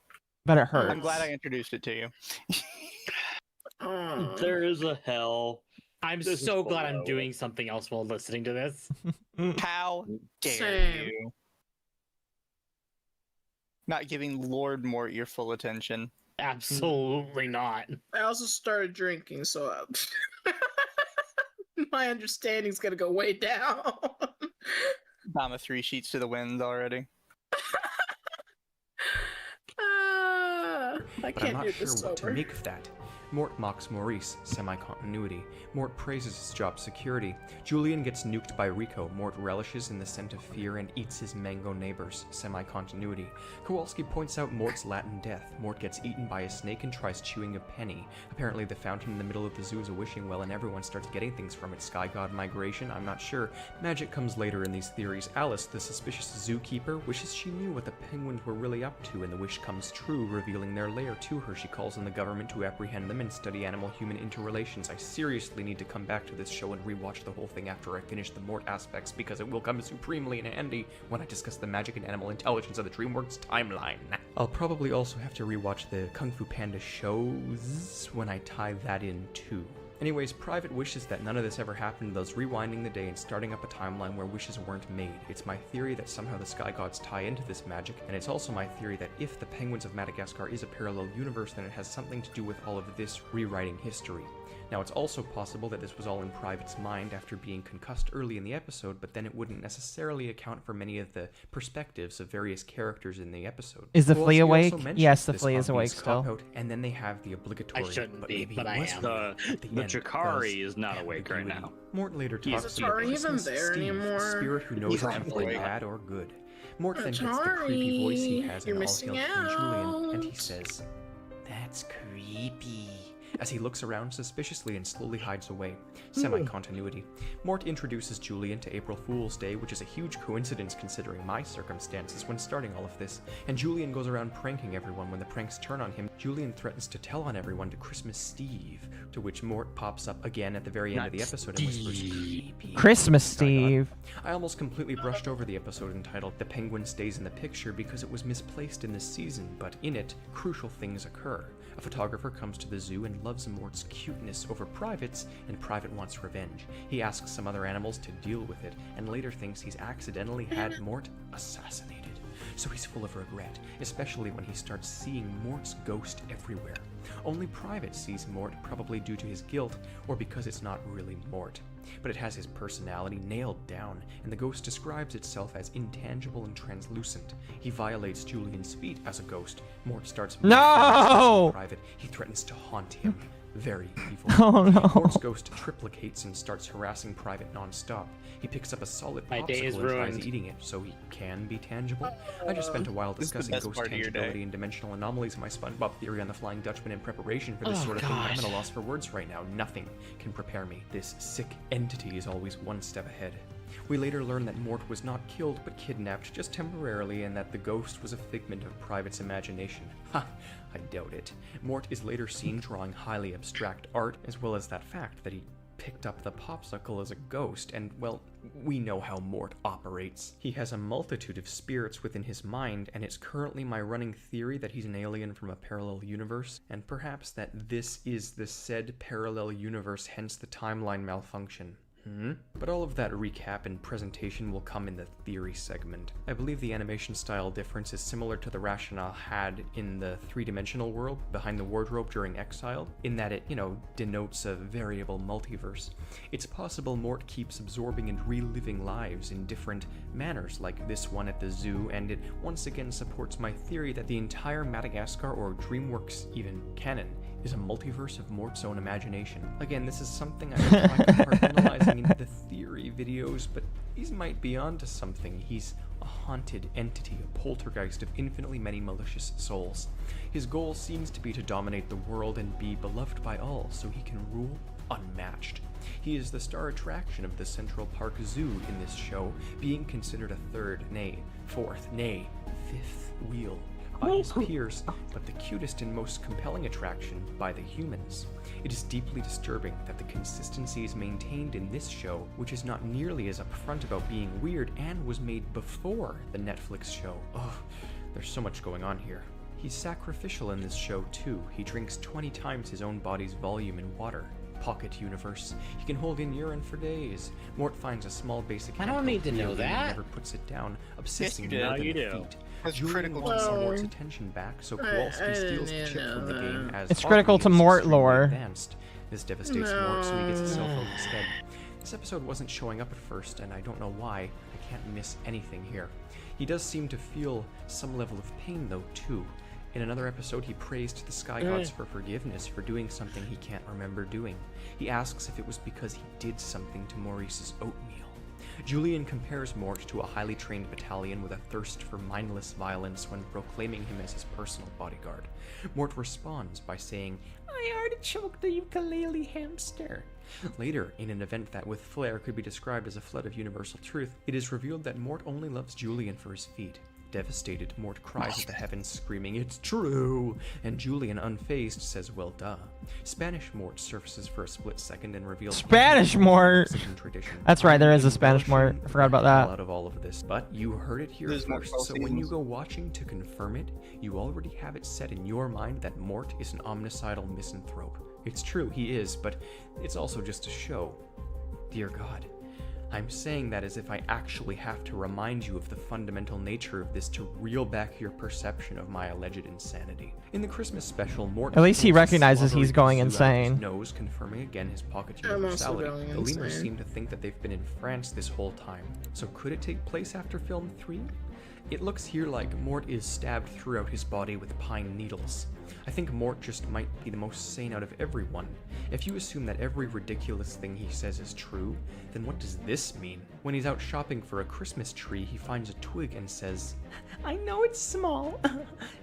A: But it hurts.
B: I'm glad I introduced it to you.
D: There is a hell.
E: I'm so glad I'm doing something else while listening to this.
B: How dare
H: Same.
B: you? Not giving Lord Mort your full attention.
E: Absolutely not.
H: I also started drinking, so my understanding's gonna go way down.
B: Bama 3 sheets to the wind already.
H: I
F: But I'm
H: can't
F: not
H: do
F: sure
H: this
F: what to
H: sober.
F: make of that. Mort mocks Maurice, semi-continuity. Mort praises his job security. Julian gets nuked by Rico. Mort relishes in the scent of fear and eats his mango neighbors, semi-continuity. Kowalski points out Mort's Latin death. Mort gets eaten by a snake and tries chewing a penny. Apparently the fountain in the middle of the zoo is a wishing well and everyone starts getting things from it. Sky god migration? I'm not sure. Magic comes later in these theories. Alice, the suspicious zookeeper, wishes she knew what the penguins were really up to, and the wish comes true, revealing their lair to her. She calls on the government to apprehend them and study animal-human interrelations. I seriously need to come back to this show and rewatch the whole thing after I finish the Mort aspects, because it will come supremely in handy when I discuss the magic and animal intelligence of the DreamWorks timeline. I'll probably also have to rewatch the Kung Fu Panda shows when I tie that in too. Anyways, Private wishes that none of this ever happened, thus rewinding the day and starting up a timeline where wishes weren't made. It's my theory that somehow the Sky Gods tie into this magic, and it's also my theory that if the Penguins of Madagascar is a parallel universe, then it has something to do with all of this rewriting history. Now, it's also possible that this was all in Private's mind after being concussed early in the episode, but then it wouldn't necessarily account for many of the perspectives of various characters in the episode.
A: Is the flea awake? Yes, the
F: this
A: flea is awake
F: obvious
A: still.
F: cop-out, and then they have the obligatory.
O: I shouldn't be,
F: maybe
O: but I
F: was
O: am.
F: at
O: The
F: end,
O: Chikari
F: thus
O: is not awake right now.
F: Mort later talks
H: Is
F: about
H: Atari even
F: Christmas
H: there
F: Steve,
H: anymore?
F: the spirit who knows
O: He's
F: if
O: not
F: anything
O: awake.
F: bad or good. Mort then gets the creepy voice he has in All Hail King Julian, and he says,
J: That's creepy.
F: as he looks around suspiciously and slowly hides away. Semi-continuity. Mort introduces Julian to April Fool's Day, which is a huge coincidence considering my circumstances when starting all of this, and Julian goes around pranking everyone. When the pranks turn on him, Julian threatens to tell on everyone to Christmas Steve, to which Mort pops up again at the very end of the episode and whispers, creepy.
A: Christmas Steve.
F: I almost completely brushed over the episode entitled The Penguin Stays in the Picture because it was misplaced in this season, but in it, crucial things occur. A photographer comes to the zoo and loves Mort's cuteness over Private's, and Private wants revenge. He asks some other animals to deal with it, and later thinks he's accidentally had Mort assassinated. So he's full of regret, especially when he starts seeing Mort's ghost everywhere. Only Private sees Mort, probably due to his guilt, or because it's not really Mort. But it has his personality nailed down, and the ghost describes itself as intangible and translucent. He violates Julian's feet as a ghost. Mort starts
A: No!
F: Private. He threatens to haunt him. Very evil.
A: Oh no.
F: Mort's ghost triplicates and starts harassing Private non-stop. He picks up a solid
O: My day is
F: popsicle and tries
O: ruined.
F: eating it, so he can be tangible. I just spent a while
B: This is the
F: discussing
B: best
F: ghost
B: part of your day.
F: tangibility and dimensional anomalies in my SpongeBob theory on the Flying Dutchman in preparation for this sort of thing. I'm at a loss for words right now. Nothing can prepare me. This sick entity is always one step ahead. We later learn that Mort was not killed but kidnapped just temporarily, and that the ghost was a figment of Private's imagination. Ha! I doubt it. Mort is later seen drawing highly abstract art, as well as that fact that he picked up the popsicle as a ghost, and, well, we know how Mort operates. He has a multitude of spirits within his mind, and it's currently my running theory that he's an alien from a parallel universe, and perhaps that this is the said parallel universe, hence the timeline malfunction. But all of that recap and presentation will come in the theory segment. I believe the animation style difference is similar to the rationale had in the three-dimensional world behind the wardrobe during Exile, in that it, denotes a variable multiverse. It's possible Mort keeps absorbing and reliving lives in different manners, like this one at the zoo, and it once again supports my theory that the entire Madagascar, or DreamWorks even canon, is a multiverse of Mort's own imagination. Again, this is something I will try compartmentalizing into the theory videos, but these might be onto something. He's a haunted entity, a poltergeist of infinitely many malicious souls. His goal seems to be to dominate the world and be beloved by all, so he can rule unmatched. He is the star attraction of the Central Park Zoo in this show, being considered a third, nay, fourth, nay, fifth wheel by his peers, but the cutest and most compelling attraction by the humans. It is deeply disturbing that the consistency is maintained in this show, which is not nearly as upfront about being weird and was made before the Netflix show. Oh, there's so much going on here. He's sacrificial in this show too. He drinks 20 times his own body's volume in water. Pocket universe. He can hold in urine for days. Mort finds a small basic
E: I don't need to know
F: and
E: that.
F: never puts it down, obsessing
B: you did.
F: more
B: No,
F: than
O: you
F: the
O: do.
F: feet.
B: That's
F: Julian
B: critical
F: wants
H: to
F: Mort's
H: know.
F: attention back, so Kowalski steals the chip from the game as
A: It's critical
F: Aubrey
A: to
F: is
A: Mort
F: extremely
A: lore.
F: Advanced. This devastates Mort, so he gets a cell phone instead. This episode wasn't showing up at first, and I don't know why. I can't miss anything here. He does seem to feel some level of pain, though, too. In another episode, he prays to the sky gods for forgiveness for doing something he can't remember doing. He asks if it was because he did something to Maurice's oatmeal. Julian compares Mort to a highly trained battalion with a thirst for mindless violence when proclaiming him as his personal bodyguard. Mort responds by saying,
N: I artichoked the ukulele hamster.
F: Later, in an event that with flair could be described as a flood of universal truth, it is revealed that Mort only loves Julian for his feet. Devastated, Mort cries at the heavens, screaming, "It's true!" And Julian, unfazed, says, "Well, duh." Spanish Mort surfaces for a split second and reveals
A: Spanish Mort! That's right, there is a Spanish Mort. I forgot about that.
F: Out of all of this, but you heard it here first, so when you go watching to confirm it, you already have it set in your mind that Mort is an omnicidal misanthrope. It's true, he is, but it's also just a show. Dear God. I'm saying that as if I actually have to remind you of the fundamental nature of this to reel back your perception of my alleged insanity. In the Christmas special, Mort
A: at least he recognizes he's going insane.
F: Nose, confirming again his pocket universality. The lemurs seem to think that they've been in France this whole time. So could it take place after film 3? It looks here like Mort is stabbed throughout his body with pine needles. I think Mort just might be the most sane out of everyone. If you assume that every ridiculous thing he says is true, then what does this mean? When he's out shopping for a Christmas tree, he finds a twig and says,
N: I know it's small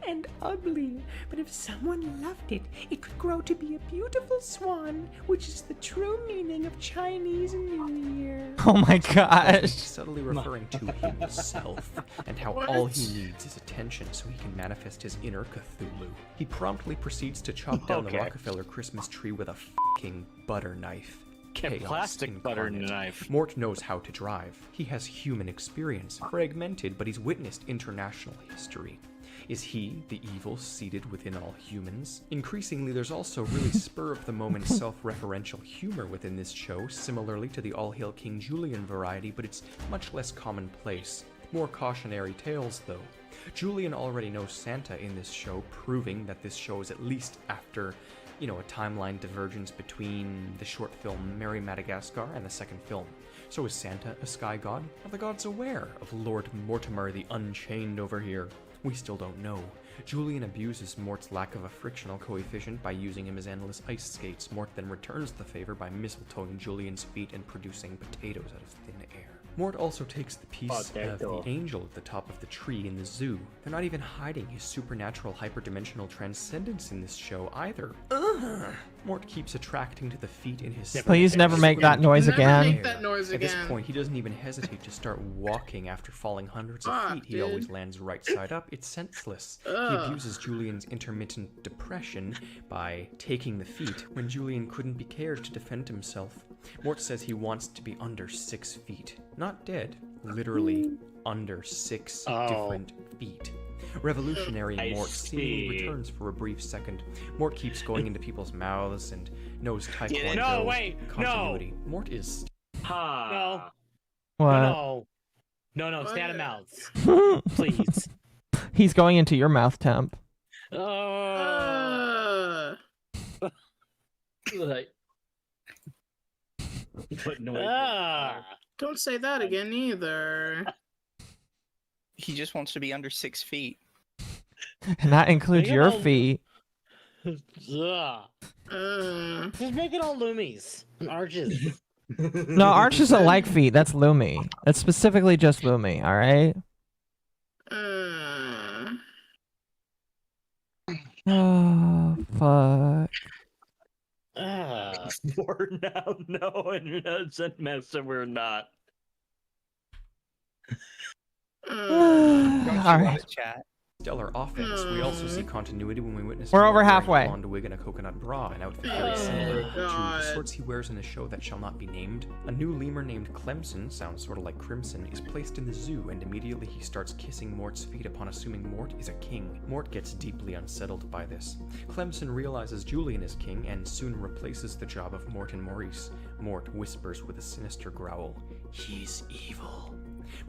N: and ugly, but if someone loved it, it could grow to be a beautiful swan, which is the true meaning of Chinese New Year.
A: Oh my gosh.
F: He's subtly referring to himself and how all he needs is attention so he can manifest his inner Cthulhu. He promptly proceeds to chop down the Rockefeller Christmas tree with a fucking butter knife.
D: A plastic butter knife.
F: Mort knows how to drive. He has human experience, fragmented, but he's witnessed international history. Is he the evil seated within all humans? Increasingly, there's also really spur-of-the-moment self-referential humor within this show, similarly to the All Hail King Julian variety, but it's much less commonplace. More cautionary tales, though. Julian already knows Santa in this show, proving that this show is at least after, a timeline divergence between the short film Merry Madagascar and the second film. So is Santa a sky god? Are the gods aware of Lord Mortimer the Unchained over here? We still don't know. Julian abuses Mort's lack of a frictional coefficient by using him as endless ice skates. Mort then returns the favor by mistletoeing Julian's feet and producing potatoes out of thin air. Mort also takes the piece of the angel at the top of the tree in the zoo. They're not even hiding his supernatural hyperdimensional transcendence in this show either. Mort keeps attracting to the feet in his...
A: Please never make that noise again.
H: Make that noise
F: At this
H: again.
F: point, he doesn't even hesitate to start walking after falling hundreds of feet. He always lands right side up. It's senseless. He abuses Julian's intermittent depression by taking the feet when Julian couldn't be cared to defend himself. Mort says he wants to be under 6 feet. Not dead, literally under 6 different feet. Revolutionary Mort seemingly returns for a brief second. Mort keeps going into people's mouths and knows Taekwondo continuity. Mort is...
E: No.
A: What?
E: No, stay out of mouths. Please.
A: He's going into your mouth, Temp.
H: Don't say that again either.
B: He just wants to be under 6 feet.
A: And that includes your feet.
E: Just make it all loomies. Arches.
A: No, Arch doesn't like feet. That's Lumi. That's specifically just Lumi, alright? Oh, fuck.
D: We're now no innocent mess, and we're not.
A: Alright.
F: Stellar offense. We also see continuity when we witness
A: We're over
F: wearing
A: halfway.
F: a blonde wig and a coconut bra, an outfit very similar to the sorts he wears in the show that shall not be named. A new lemur named Clemson, sounds sort of like Crimson, is placed in the zoo, and immediately he starts kissing Mort's feet upon assuming Mort is a king. Mort gets deeply unsettled by this. Clemson realizes Julian is king and soon replaces the job of Mort and Maurice. Mort whispers with a sinister growl, "He's evil."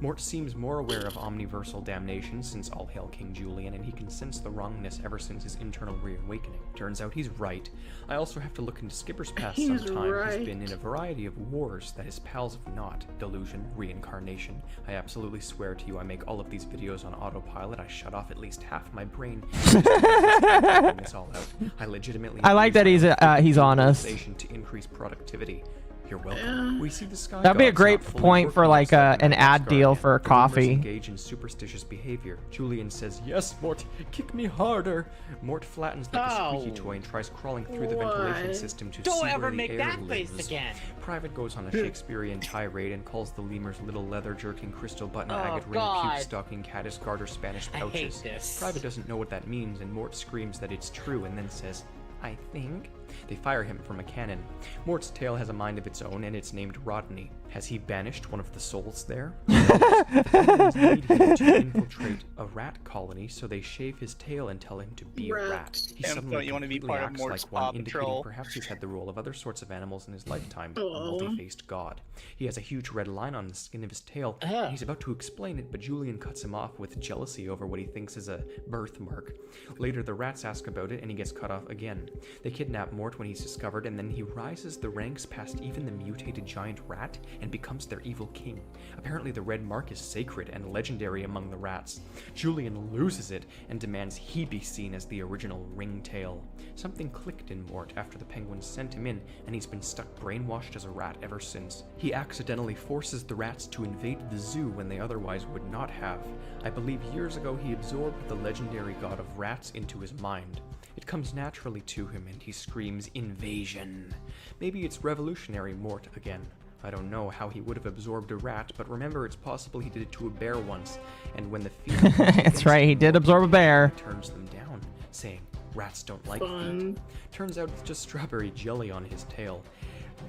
F: Mort seems more aware of omniversal damnation since All Hail King Julian, and he can sense the wrongness ever since his internal reawakening. Turns out he's right. I also have to look into Skipper's past sometime.
H: right.
F: He's been in a variety of wars that his pals have not. Delusion, reincarnation. I absolutely swear to you I make all of these videos on autopilot. I shut off at least half my brain. This all out. I legitimately
A: I like that he's honest.
F: to increase productivity. You're welcome. We see the sky
A: That'd be a
F: gods
A: great
F: not fully
A: point for
F: working
A: like
F: outside
A: an
F: the
A: ad
F: Asgardian.
A: deal for
F: The lemurs
A: coffee.
F: engage in superstitious behavior. Julian says, "Yes, Mort, kick me harder." Mort flattens like a squeaky toy and tries crawling through the ventilation system to
E: Don't
F: see
E: ever
F: where the
E: make
F: air
E: that
F: lives.
E: face again.
F: Private goes on a Shakespearean tirade and calls the lemurs little leather-jerking, crystal button,
E: Oh,
F: agate ring,
E: God.
F: puke-stalking, caddis garter Spanish
E: I hate
F: pouches.
E: this.
F: Private doesn't know what that means, and Mort screams that it's true and then says, "I think." They fire him from a cannon. Mort's tail has a mind of its own, and it's named Rodney. Has he banished one of the souls there? The penguins need him to infiltrate a rat colony, so they shave his tail and tell him to be a rat. He suddenly
B: you want to be
F: completely
B: part of
F: acts
B: Mort's
F: like one,
B: Paw
F: indicating
B: Patrol?
F: perhaps he's had the role of other sorts of animals in his lifetime, a multi-faced god. He has a huge red line on the skin of his tail, and he's about to explain it, but Julian cuts him off with jealousy over what he thinks is a birthmark. Later, the rats ask about it, and he gets cut off again. They kidnap Mort when he's discovered, and then he rises the ranks past even the mutated giant rat and becomes their evil king. Apparently the red mark is sacred and legendary among the rats. Julian loses it and demands he be seen as the original ringtail. Something clicked in Mort after the penguins sent him in, and he's been stuck brainwashed as a rat ever since. He accidentally forces the rats to invade the zoo when they otherwise would not have. I believe years ago he absorbed the legendary god of rats into his mind. It comes naturally to him and he screams invasion. Maybe it's revolutionary Mort again. I don't know how he would have absorbed a rat, but remember it's possible he did it to a bear once, and when the feet
A: That's right, he did absorb a bear.
F: He turns them down, saying, "Rats don't like feet." Turns out it's just strawberry jelly on his tail.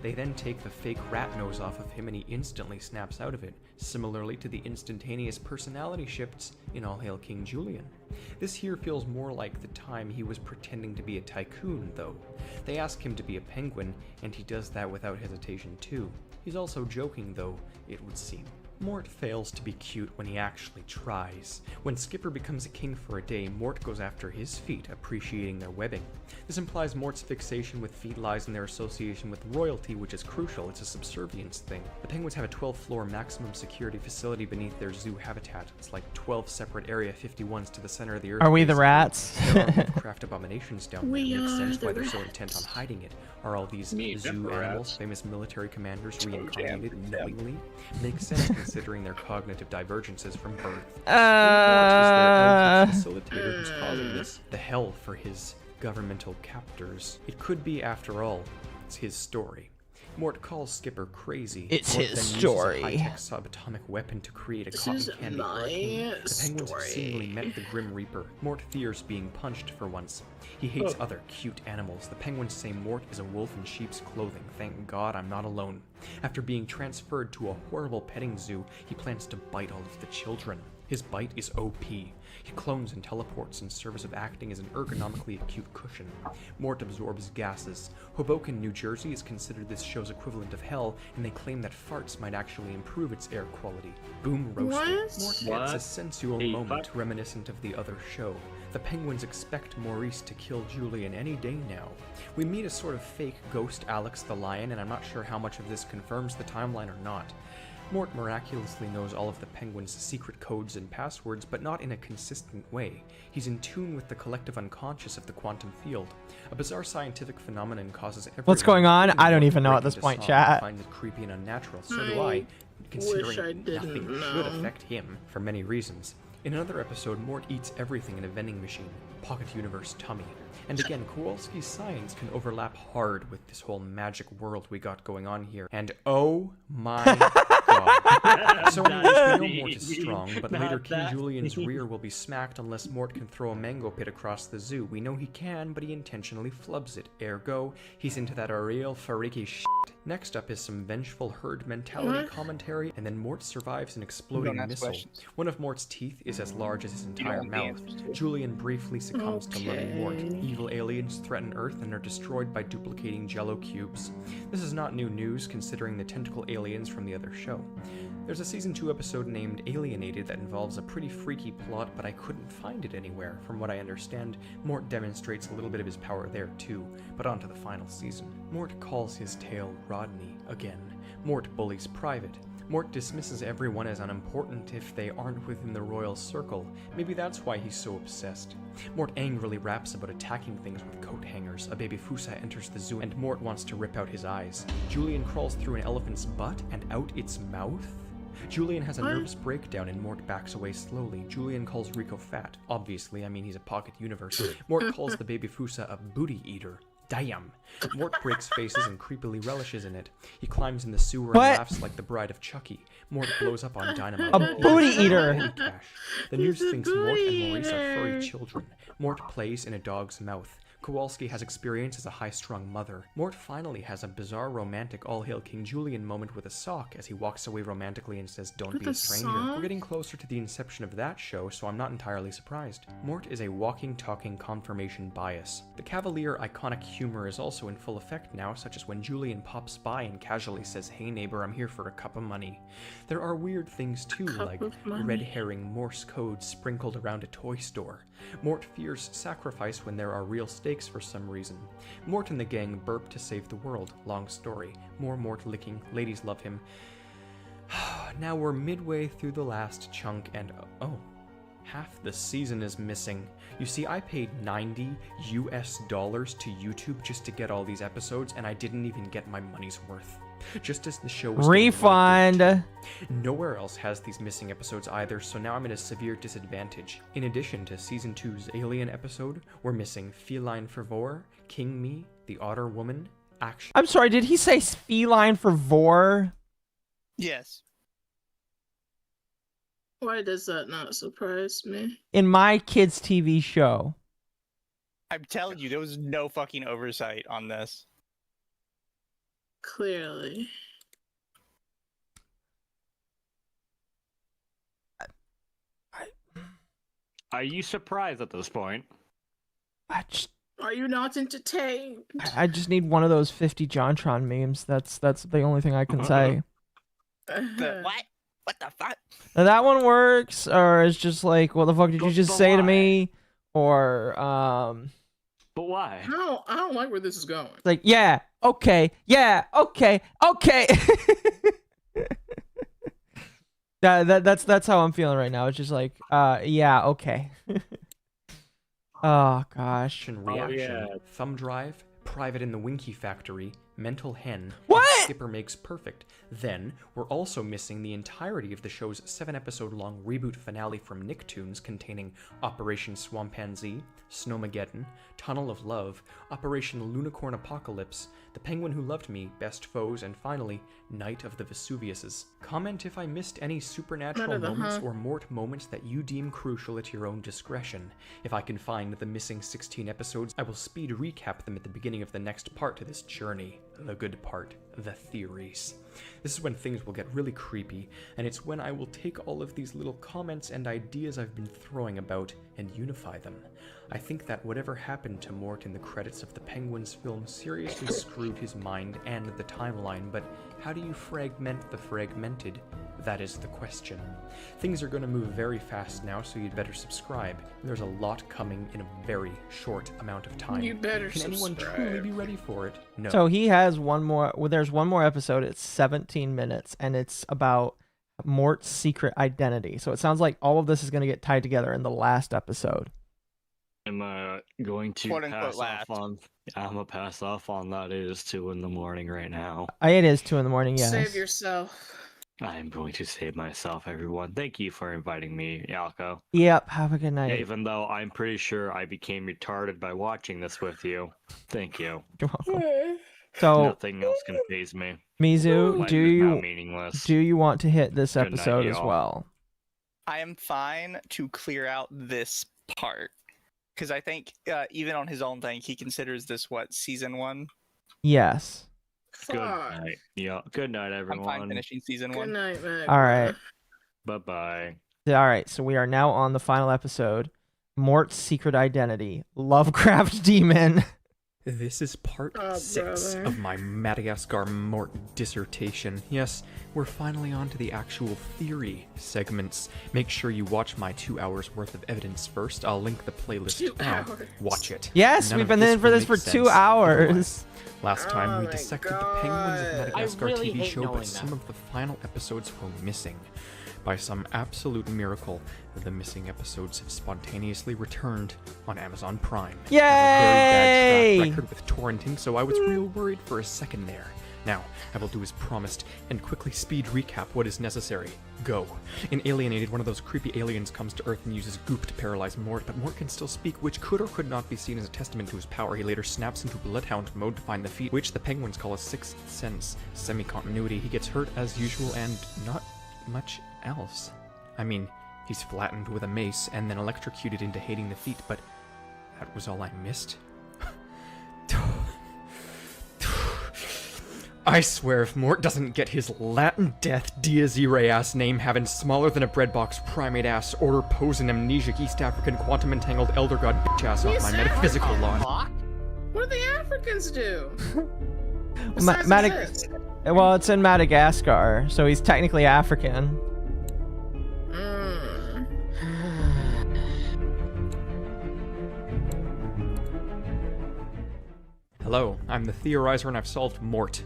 F: They then take the fake rat nose off of him and he instantly snaps out of it, similarly to the instantaneous personality shifts in All Hail King Julian. This here feels more like the time he was pretending to be a tycoon, though. They ask him to be a penguin, and he does that without hesitation too. He's also joking, though, it would seem. Mort fails to be cute when he actually tries. When Skipper becomes a king for a day, Mort goes after his feet, appreciating their webbing. This implies Mort's fixation with feet lies in their association with royalty, which is crucial. It's a subservience thing. The penguins have a 12-floor maximum security facility beneath their zoo habitat. It's like 12 separate Area 51s to the center of the Earth.
A: Are we the rats?
F: There are Lovecraft abominations down there.
H: We
F: Makes
H: are
F: sense
H: the
F: why they're so
H: rats.
F: intent on hiding it. Are all these
B: Me,
F: zoo
B: the
F: animals
B: rats.
F: famous military commanders reincarnated knowingly? Makes sense considering their cognitive divergences from birth. Mort is their facilitator who's causing this. The hell for his governmental captors. It could be, after all, it's his story. Mort calls Skipper crazy.
A: It's
F: Mort
A: his
F: then uses a
A: story.
F: high-tech subatomic weapon to create a
H: This
F: cotton
H: is
F: candy
H: my
F: hurricane. The penguins have
H: story.
F: seemingly met the Grim Reaper. Mort fears being punched for once. He hates other cute animals. The penguins say Mort is a wolf in sheep's clothing. Thank God I'm not alone. After being transferred to a horrible petting zoo, he plans to bite all of the children. His bite is OP. He clones and teleports in service of acting as an ergonomically acute cushion. Mort absorbs gases. Hoboken, New Jersey is considered this show's equivalent of hell, and they claim that farts might actually improve its air quality. Boom roasted. Mort gets a sensual moment reminiscent of the other show. The penguins expect Maurice to kill Julian any day now. We meet a sort of fake ghost Alex the Lion, and I'm not sure how much of this confirms the timeline or not. Mort miraculously knows all of the penguins' secret codes and passwords, but not in a consistent way. He's in tune with the collective unconscious of the quantum field. A bizarre scientific phenomenon causes everyone...
A: What's going on?
F: including
A: I don't
F: Mort,
A: even know
F: to
A: at
F: break
A: this
F: into
A: point,
F: song
A: chat.
F: and finds it creepy and unnatural. So do I, considering nothing should affect him for many reasons. In another episode, Mort eats everything in a vending machine. Pocket Universe tummy. And again, Kowalski's science can overlap hard with this whole magic world we got going on here. And oh my god. So anyways, we know Mort is strong, but later King Julian's rear will be smacked unless Mort can throw a mango pit across the zoo. We know he can, but he intentionally flubs it. Ergo, he's into that real freaky shit. Next up is some vengeful herd mentality commentary, and then Mort survives an exploding missile. One of Mort's teeth is as large as his entire mouth. Julian briefly succumbs to loving Mort. Evil aliens threaten Earth and are destroyed by duplicating jello cubes. This is not new news considering the tentacle aliens from the other show. There's a season 2 episode named Alienated that involves a pretty freaky plot, but I couldn't find it anywhere. From what I understand, Mort demonstrates a little bit of his power there too, but on to the final season. Mort calls his tail Rodney again. Mort bullies Private. Mort dismisses everyone as unimportant if they aren't within the royal circle. Maybe that's why he's so obsessed. Mort angrily raps about attacking things with coat hangers. A baby Fusa enters the zoo and Mort wants to rip out his eyes. Julian crawls through an elephant's butt and out its mouth? Julian has a nervous breakdown and Mort backs away slowly. Julian calls Rico fat. Obviously, I mean he's a pocket universe. Mort calls the baby Fusa a booty eater. Damn. Mort breaks faces and creepily relishes in it. He climbs in the sewer and laughs like the bride of Chucky. Mort blows up on dynamite.
A: A booty eater!
F: The news thinks Mort and Maurice are furry children. Mort plays in a dog's mouth. Kowalski has experience as a high-strung mother. Mort finally has a bizarre romantic all-hail King Julian moment with a sock as he walks away romantically and says, "Don't be a stranger." We're getting closer to the inception of that show, so I'm not entirely surprised. Mort is a walking, talking confirmation bias. The cavalier, iconic humor is also in full effect now, such as when Julian pops by and casually says, "Hey neighbor, I'm here for a cup of money." There are weird things too, like red herring Morse code sprinkled around a toy store. Mort fears sacrifice when there are real stakes for some reason. Mort and the gang burp to save the world. Long story. More Mort licking. Ladies love him. Now we're midway through the last chunk and oh, half the season is missing. You see, I paid $90 to YouTube just to get all these episodes and I didn't even get my money's worth. Just as the show was
A: refund.
F: Nowhere else has these missing episodes either, so now I'm at a severe disadvantage. In addition to Season 2's Alien episode, we're missing Feline Fervor, King Me, The Otter Woman, Action...
A: I'm sorry, did he say feline fervor?
B: Yes.
H: Why does that not surprise me?
A: In my kids' TV show.
B: I'm telling you, there was no fucking oversight on this.
H: Clearly.
D: Are you surprised at this point?
H: Are you not entertained?
A: I just need one of those 50 JonTron memes. That's the only thing I can say.
B: What? What the fuck?
A: Now, that one works, or it's just like, what the fuck did you just say to me? Or
D: But why?
H: I don't like where this is going.
A: It's like, yeah, okay. That's how I'm feeling right now. It's just like, yeah, okay. Oh gosh.
F: Reaction, Thumb Drive, Private in the Winky Factory, Mental Hen,
A: what?
F: Skipper Makes Perfect. Then, we're also missing the entirety of the show's 7-episode-long reboot finale from Nicktoons containing Operation Swampanzee, Snowmageddon, Tunnel of Love, Operation Lunicorn Apocalypse, The Penguin Who Loved Me, Best Foes, and finally, Night of the Vesuviuses. Comment if I missed any supernatural moments or Mort moments that you deem crucial at your own discretion. If I can find the missing 16 episodes, I will speed recap them at the beginning of the next part to this journey. The good part, the theories. This is when things will get really creepy, and it's when I will take all of these little comments and ideas I've been throwing about and unify them. I think that whatever happened to Mort in the credits of the Penguins film seriously screwed his mind and the timeline, but how do you fragment the fragmented? That is the question. Things are going to move very fast now, so you'd better subscribe. There's a lot coming in a very short amount of time.
H: You better
F: Can anyone truly be ready for it? No.
A: So he has one more. Well, there's one more episode. It's 17 minutes, and it's about Mort's secret identity. So it sounds like all of this is going to get tied together in the last episode.
D: I'm going to pass off on. I'm gonna pass off on that. It is 2 in the morning right now.
A: It is 2 in the morning. Yes.
H: Save yourself.
D: I'm going to save myself, everyone. Thank you for inviting me, Yalko.
A: Yep. Have a good night.
D: Even though I'm pretty sure I became retarded by watching this with you. Thank you.
A: You're welcome. So
D: nothing else can faze me.
A: Mizu,
D: meaningless.
A: do you want to hit this
D: Good
A: episode
D: night,
A: as
D: y'all.
A: well?
B: I am fine to clear out this part. Because I think even on his own thing, he considers this, what, season 1?
A: Yes.
D: Good night. Yeah. Good night, everyone.
B: I'm fine finishing season 1.
H: Good night, man.
A: All right.
D: Bye-bye.
A: All right. So we are now on the final episode. Mort's secret identity. Lovecraft demon.
F: This is part
H: Oh,
F: 6
H: brother.
F: of my Madagascar Mort dissertation. Yes, we're finally on to the actual theory segments. Make sure you watch my 2 hours worth of evidence first. I'll link the playlist
H: 2
F: now.
H: hours.
F: Watch it.
A: Yes,
F: None
A: we've
F: of
A: been
F: this
A: in for
F: will
A: this for
F: make
A: 2
F: sense
A: hours.
F: otherwise. Last time
H: Oh
F: we
H: my
F: dissected the penguins of
H: God.
F: Madagascar
E: I really
F: TV
E: hate
F: show,
E: knowing
F: but some
E: that.
F: of the final episodes were missing. By some absolute miracle, the missing episodes have spontaneously returned on Amazon Prime. I have a very bad
A: Yay!
F: track record with torrenting, so I was real worried for a second there. Now, I will do as promised and quickly speed recap what is necessary. Go. In Alienated, one of those creepy aliens comes to Earth and uses goop to paralyze Mort, but Mort can still speak, which could or could not be seen as a testament to his power. He later snaps into Bloodhound mode to find the feat, which the penguins call a sixth sense semi-continuity. He gets hurt as usual and not much else. I mean, he's flattened with a mace and then electrocuted into hating the feat, but that was all I missed? I swear if Mort doesn't get his Latin death Diaz Irae ass name having smaller than a breadbox primate ass order posing amnesiac East African quantum entangled elder god bitch ass off my metaphysical lawn.
H: What do the Africans do?
A: Well, it's in Madagascar, so he's technically African.
F: Hello, I'm the theorizer and I've solved Mort.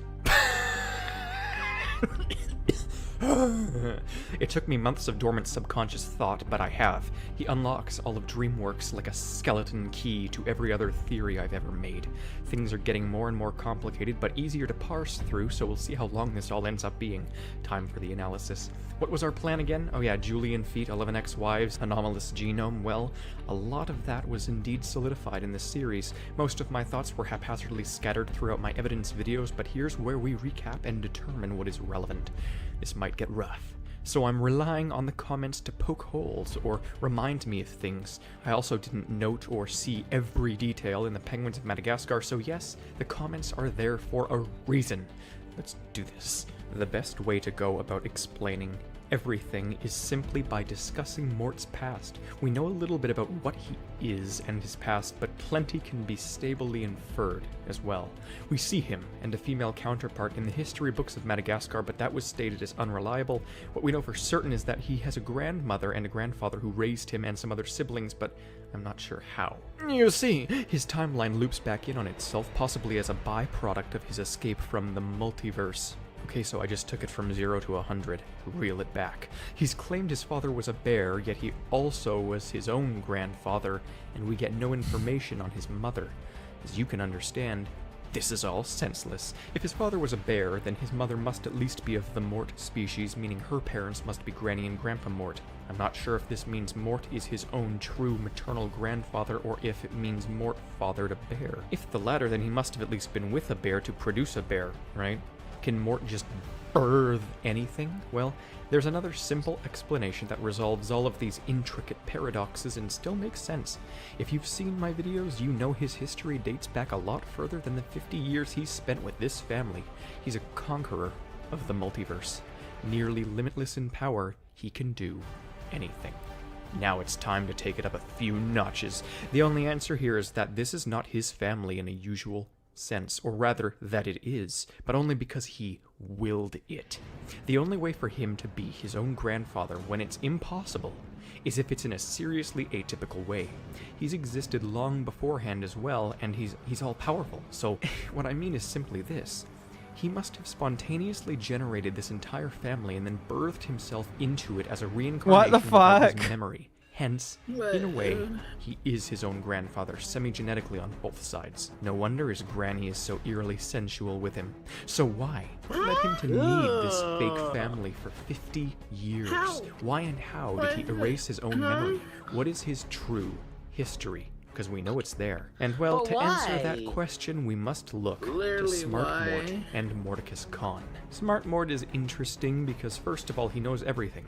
F: It took me months of dormant subconscious thought, but I have. He unlocks all of DreamWorks like a skeleton key to every other theory I've ever made. Things are getting more and more complicated, but easier to parse through, so we'll see how long this all ends up being. Time for the analysis. What was our plan again? Oh yeah, Julian feat, 11 ex-wives, anomalous genome. Well, a lot of that was indeed solidified in this series. Most of my thoughts were haphazardly scattered throughout my evidence videos, but here's where we recap and determine what is relevant. This might get rough, so I'm relying on the comments to poke holes or remind me of things. I also didn't note or see every detail in the Penguins of Madagascar, so yes, the comments are there for a reason. Let's do this. The best way to go about explaining everything is simply by discussing Mort's past. We know a little bit about what he is and his past, but plenty can be stably inferred as well. We see him and a female counterpart in the history books of Madagascar, but that was stated as unreliable. What we know for certain is that he has a grandmother and a grandfather who raised him and some other siblings, but I'm not sure how. You see, his timeline loops back in on itself, possibly as a byproduct of his escape from the multiverse. Okay, so I just took it from 0 to 100. Reel it back. He's claimed his father was a bear, yet he also was his own grandfather, and we get no information on his mother. As you can understand, this is all senseless. If his father was a bear, then his mother must at least be of the Mort species, meaning her parents must be Granny and Grandpa Mort. I'm not sure if this means Mort is his own true maternal grandfather, or if it means Mort fathered a bear. If the latter, then he must have at least been with a bear to produce a bear, right? Can Mort just birth anything? Well, there's another simple explanation that resolves all of these intricate paradoxes and still makes sense. If you've seen my videos, you know his history dates back a lot further than the 50 years he's spent with this family. He's a conqueror of the multiverse. Nearly limitless in power, he can do anything. Now it's time to take it up a few notches. The only answer here is that this is not his family in a usual sense, or rather that it is, but only because he willed it. The only way for him to be his own grandfather when it's impossible is if it's in a seriously atypical way. He's existed long beforehand as well, and he's all powerful. So what I mean is simply this. He must have spontaneously generated this entire family and then birthed himself into it as a reincarnation of his memory. Hence, in a way, he is his own grandfather, semi-genetically on both sides. No wonder his granny is so eerily sensual with him. So why? What led him to need this fake family for 50 years? Why and how did he erase his own memory? What is his true history? Because we know it's there. And well, to answer that question, we must look to Smart Mort and Mordicus Khan. Smart Mort is interesting because first of all, he knows everything.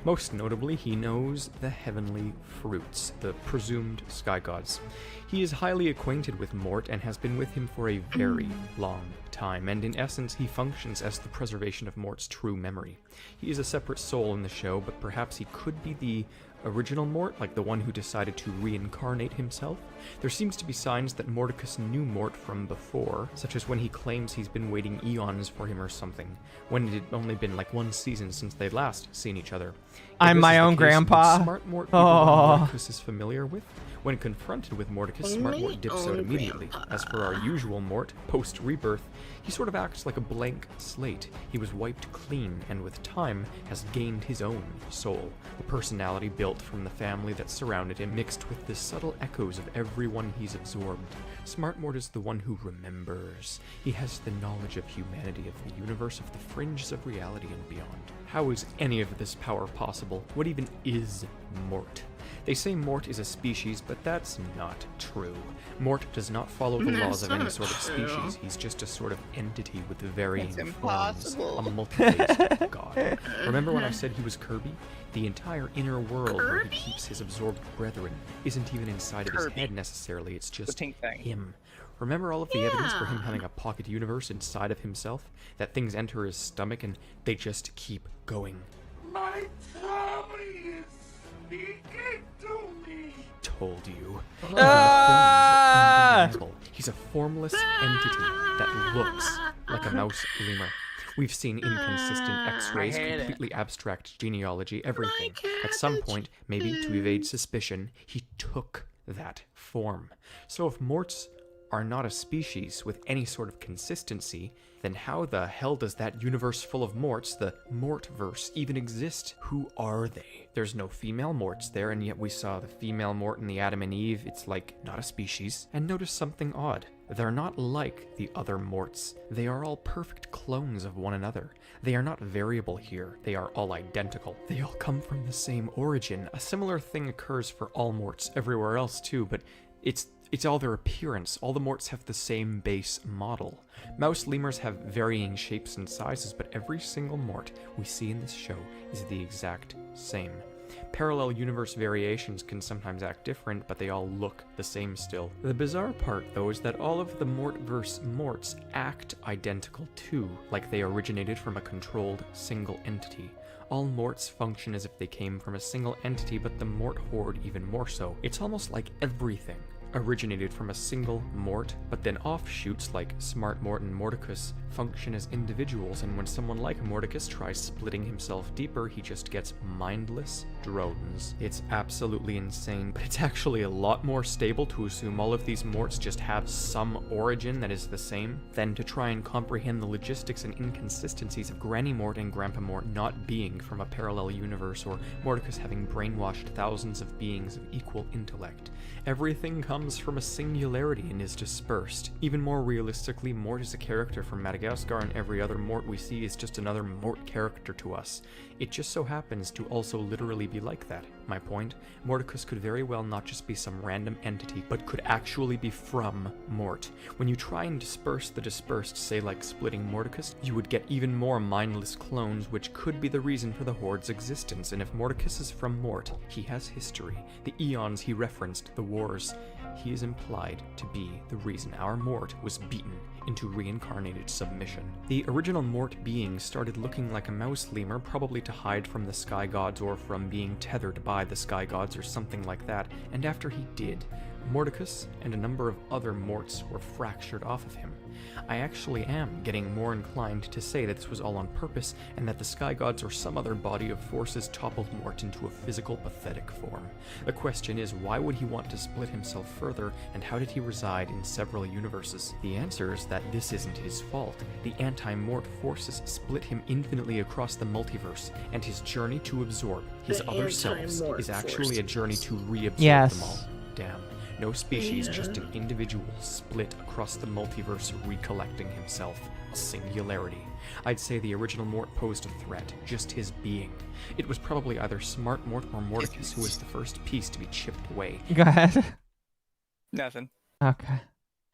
F: Most notably, he knows the heavenly fruits, the presumed sky gods. He is highly acquainted with Mort and has been with him for a very long time, and in essence, he functions as the preservation of Mort's true memory. He is a separate soul in the show, but perhaps he could be the original Mort, like the one who decided to reincarnate himself, there seems to be signs that Mordicus knew Mort from before, such as when he claims he's been waiting eons for him or something, when it had only been like 1 season since they'd last seen each other.
A: I'm my own grandpa.
F: Smart Mort be the one Mordicus is familiar with? When confronted with Mordicus, Smart Mort dips out immediately. As for our usual Mort, post-rebirth, he sort of acts like a blank slate. He was wiped clean, and with time, has gained his own soul. A personality built from the family that surrounded him, mixed with the subtle echoes of everyone he's absorbed. Smart Mort is the one who remembers. He has the knowledge of humanity, of the universe, of the fringes of reality and beyond. How is any of this power possible? What even is Mort? They say Mort is a species, but that's not true. Mort does not follow the laws of any sort of species. He's just a sort of entity with varying forms. A multi-faced god. Remember when I said he was Kirby? The entire inner world where he keeps his absorbed brethren isn't even inside of his head necessarily, it's just him. Remember all of the evidence for him having a pocket universe inside of himself? That things enter his stomach and they just keep going.
N: My tummy is speaking to me.
F: Told you. Even the films are undeniable. He's a formless entity that looks like a mouse lemur. We've seen inconsistent x-rays, completely abstract genealogy, everything. At some point, maybe to evade suspicion, he took that form. So if Morts are not a species with any sort of consistency, then how the hell does that universe full of Morts, the Mortverse, even exist? Who are they? There's no female Morts there, and yet we saw the female Mort in the Adam and Eve. It's like, not a species. And notice something odd. They're not like the other Morts. They are all perfect clones of one another. They are not variable here. They are all identical. They all come from the same origin. A similar thing occurs for all Morts everywhere else too, but it's all their appearance. All the Morts have the same base model. Mouse lemurs have varying shapes and sizes, but every single Mort we see in this show is the exact same. Parallel universe variations can sometimes act different, but they all look the same still. The bizarre part, though, is that all of the Mortverse Morts act identical too, like they originated from a controlled single entity. All Morts function as if they came from a single entity, but the Mort horde even more so. It's almost like everything originated from a single Mort, but then offshoots like Smart Mort and Mordicus function as individuals, and when someone like Mordicus tries splitting himself deeper, he just gets mindless drones. It's absolutely insane, but it's actually a lot more stable to assume all of these Morts just have some origin that is the same than to try and comprehend the logistics and inconsistencies of Granny Mort and Grandpa Mort not being from a parallel universe, or Mordicus having brainwashed thousands of beings of equal intellect. Everything comes from a singularity and is dispersed. Even more realistically, Mort is a character from Madagascar, and every other Mort we see is just another Mort character to us. It just so happens to also literally be like that. My point? Mordicus could very well not just be some random entity, but could actually be from Mort. When you try and disperse the dispersed, say like splitting Mordicus, you would get even more mindless clones, which could be the reason for the Horde's existence. And if Mordicus is from Mort, he has history. The eons he referenced, the wars. He is implied to be the reason our Mort was beaten into reincarnated submission. The original Mort being started looking like a mouse lemur, probably to hide from the sky gods or from being tethered by the sky gods or something like that, and after he did, Mordicus and a number of other Morts were fractured off of him. I actually am getting more inclined to say that this was all on purpose, and that the sky gods or some other body of forces toppled Mort into a physical, pathetic form. The question is, why would he want to split himself further, and how did he reside in several universes? The answer is that this isn't his fault. The anti-Mort forces split him infinitely across the multiverse, and his journey to absorb his other selves is actually a journey to reabsorb them all. Damn. No species, just an individual split across the multiverse, recollecting himself. A singularity. I'd say the original Mort posed a threat, just his being. It was probably either Smart Mort or Mordicus who was the first piece to be chipped away.
A: Go ahead.
B: Nothing.
A: Okay.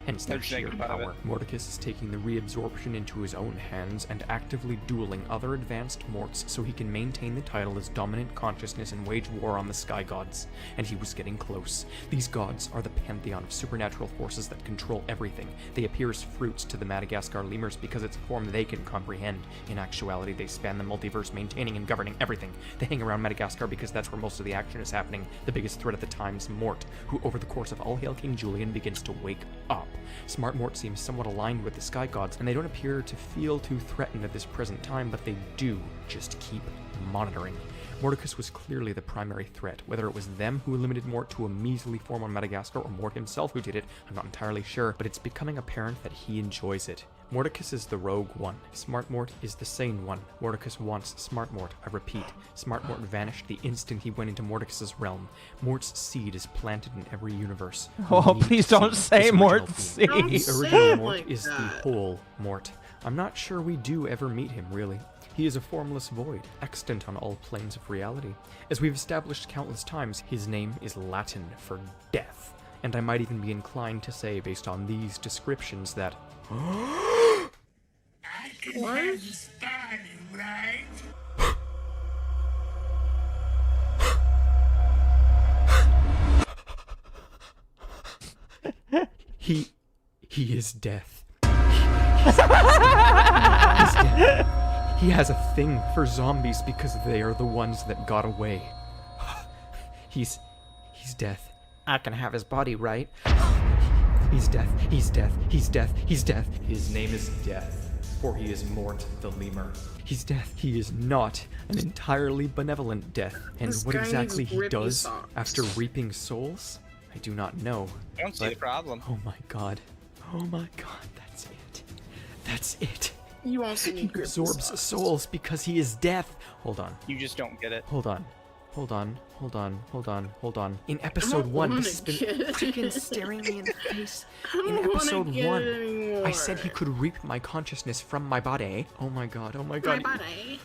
F: hence their sheer power. Mordicus is taking the reabsorption into his own hands and actively dueling other advanced morts so he can maintain the title as dominant consciousness and wage war on the sky gods. And he was getting close. These gods are the pantheon of supernatural forces that control everything. They appear as fruits to the Madagascar lemurs because it's a form they can comprehend. In actuality, they span the multiverse, maintaining and governing everything. They hang around Madagascar because that's where most of the action is happening. The biggest threat at the time is Mort, who over the course of All Hail King Julian begins to wake up. Smart Mort seems somewhat aligned with the sky gods, and they don't appear to feel too threatened at this present time, but they do just keep monitoring. Mordicus was clearly the primary threat. Whether it was them who limited Mort to a measly form on Madagascar or Mort himself who did it, I'm not entirely sure, but it's becoming apparent that he enjoys it. Mordicus is the rogue one. Smart Mort is the sane one. Mordicus wants Smart Mort. I repeat, Smart Mort vanished the instant he went into Mordicus's realm. Mort's seed is planted in every universe.
A: Oh, please don't say Mort's seed.
F: The original Mort is the whole Mort. I'm not sure we do ever meet him, really. He is a formless void, extant on all planes of reality. As we've established countless times, his name is Latin for death. And I might even be inclined to say, based on these descriptions, that
N: I can have this body, right?
F: He is death. He's death. He has a thing for zombies because they are the ones that got away. He's death. I can have his body, right? He's death. He's death. He's death. He's death.
O: His name is Death, for he is Mort the Lemur.
F: He's death. He is not an entirely benevolent death. And
H: This
F: what
H: guy
F: exactly
H: needs
F: he
H: grippy
F: does
H: socks.
F: after reaping souls, I do not know.
B: I don't see the problem.
F: Oh my god. Oh my god, that's it. That's it.
H: You won't see me
F: He
H: grippy
F: absorbs
H: socks.
F: souls because he is death. Hold on.
B: You just don't get it.
F: Hold on. In episode 1, this has been freaking staring me in the face. In episode 1, I said he could reap my consciousness from my body. Oh my god, oh my god.
H: My body.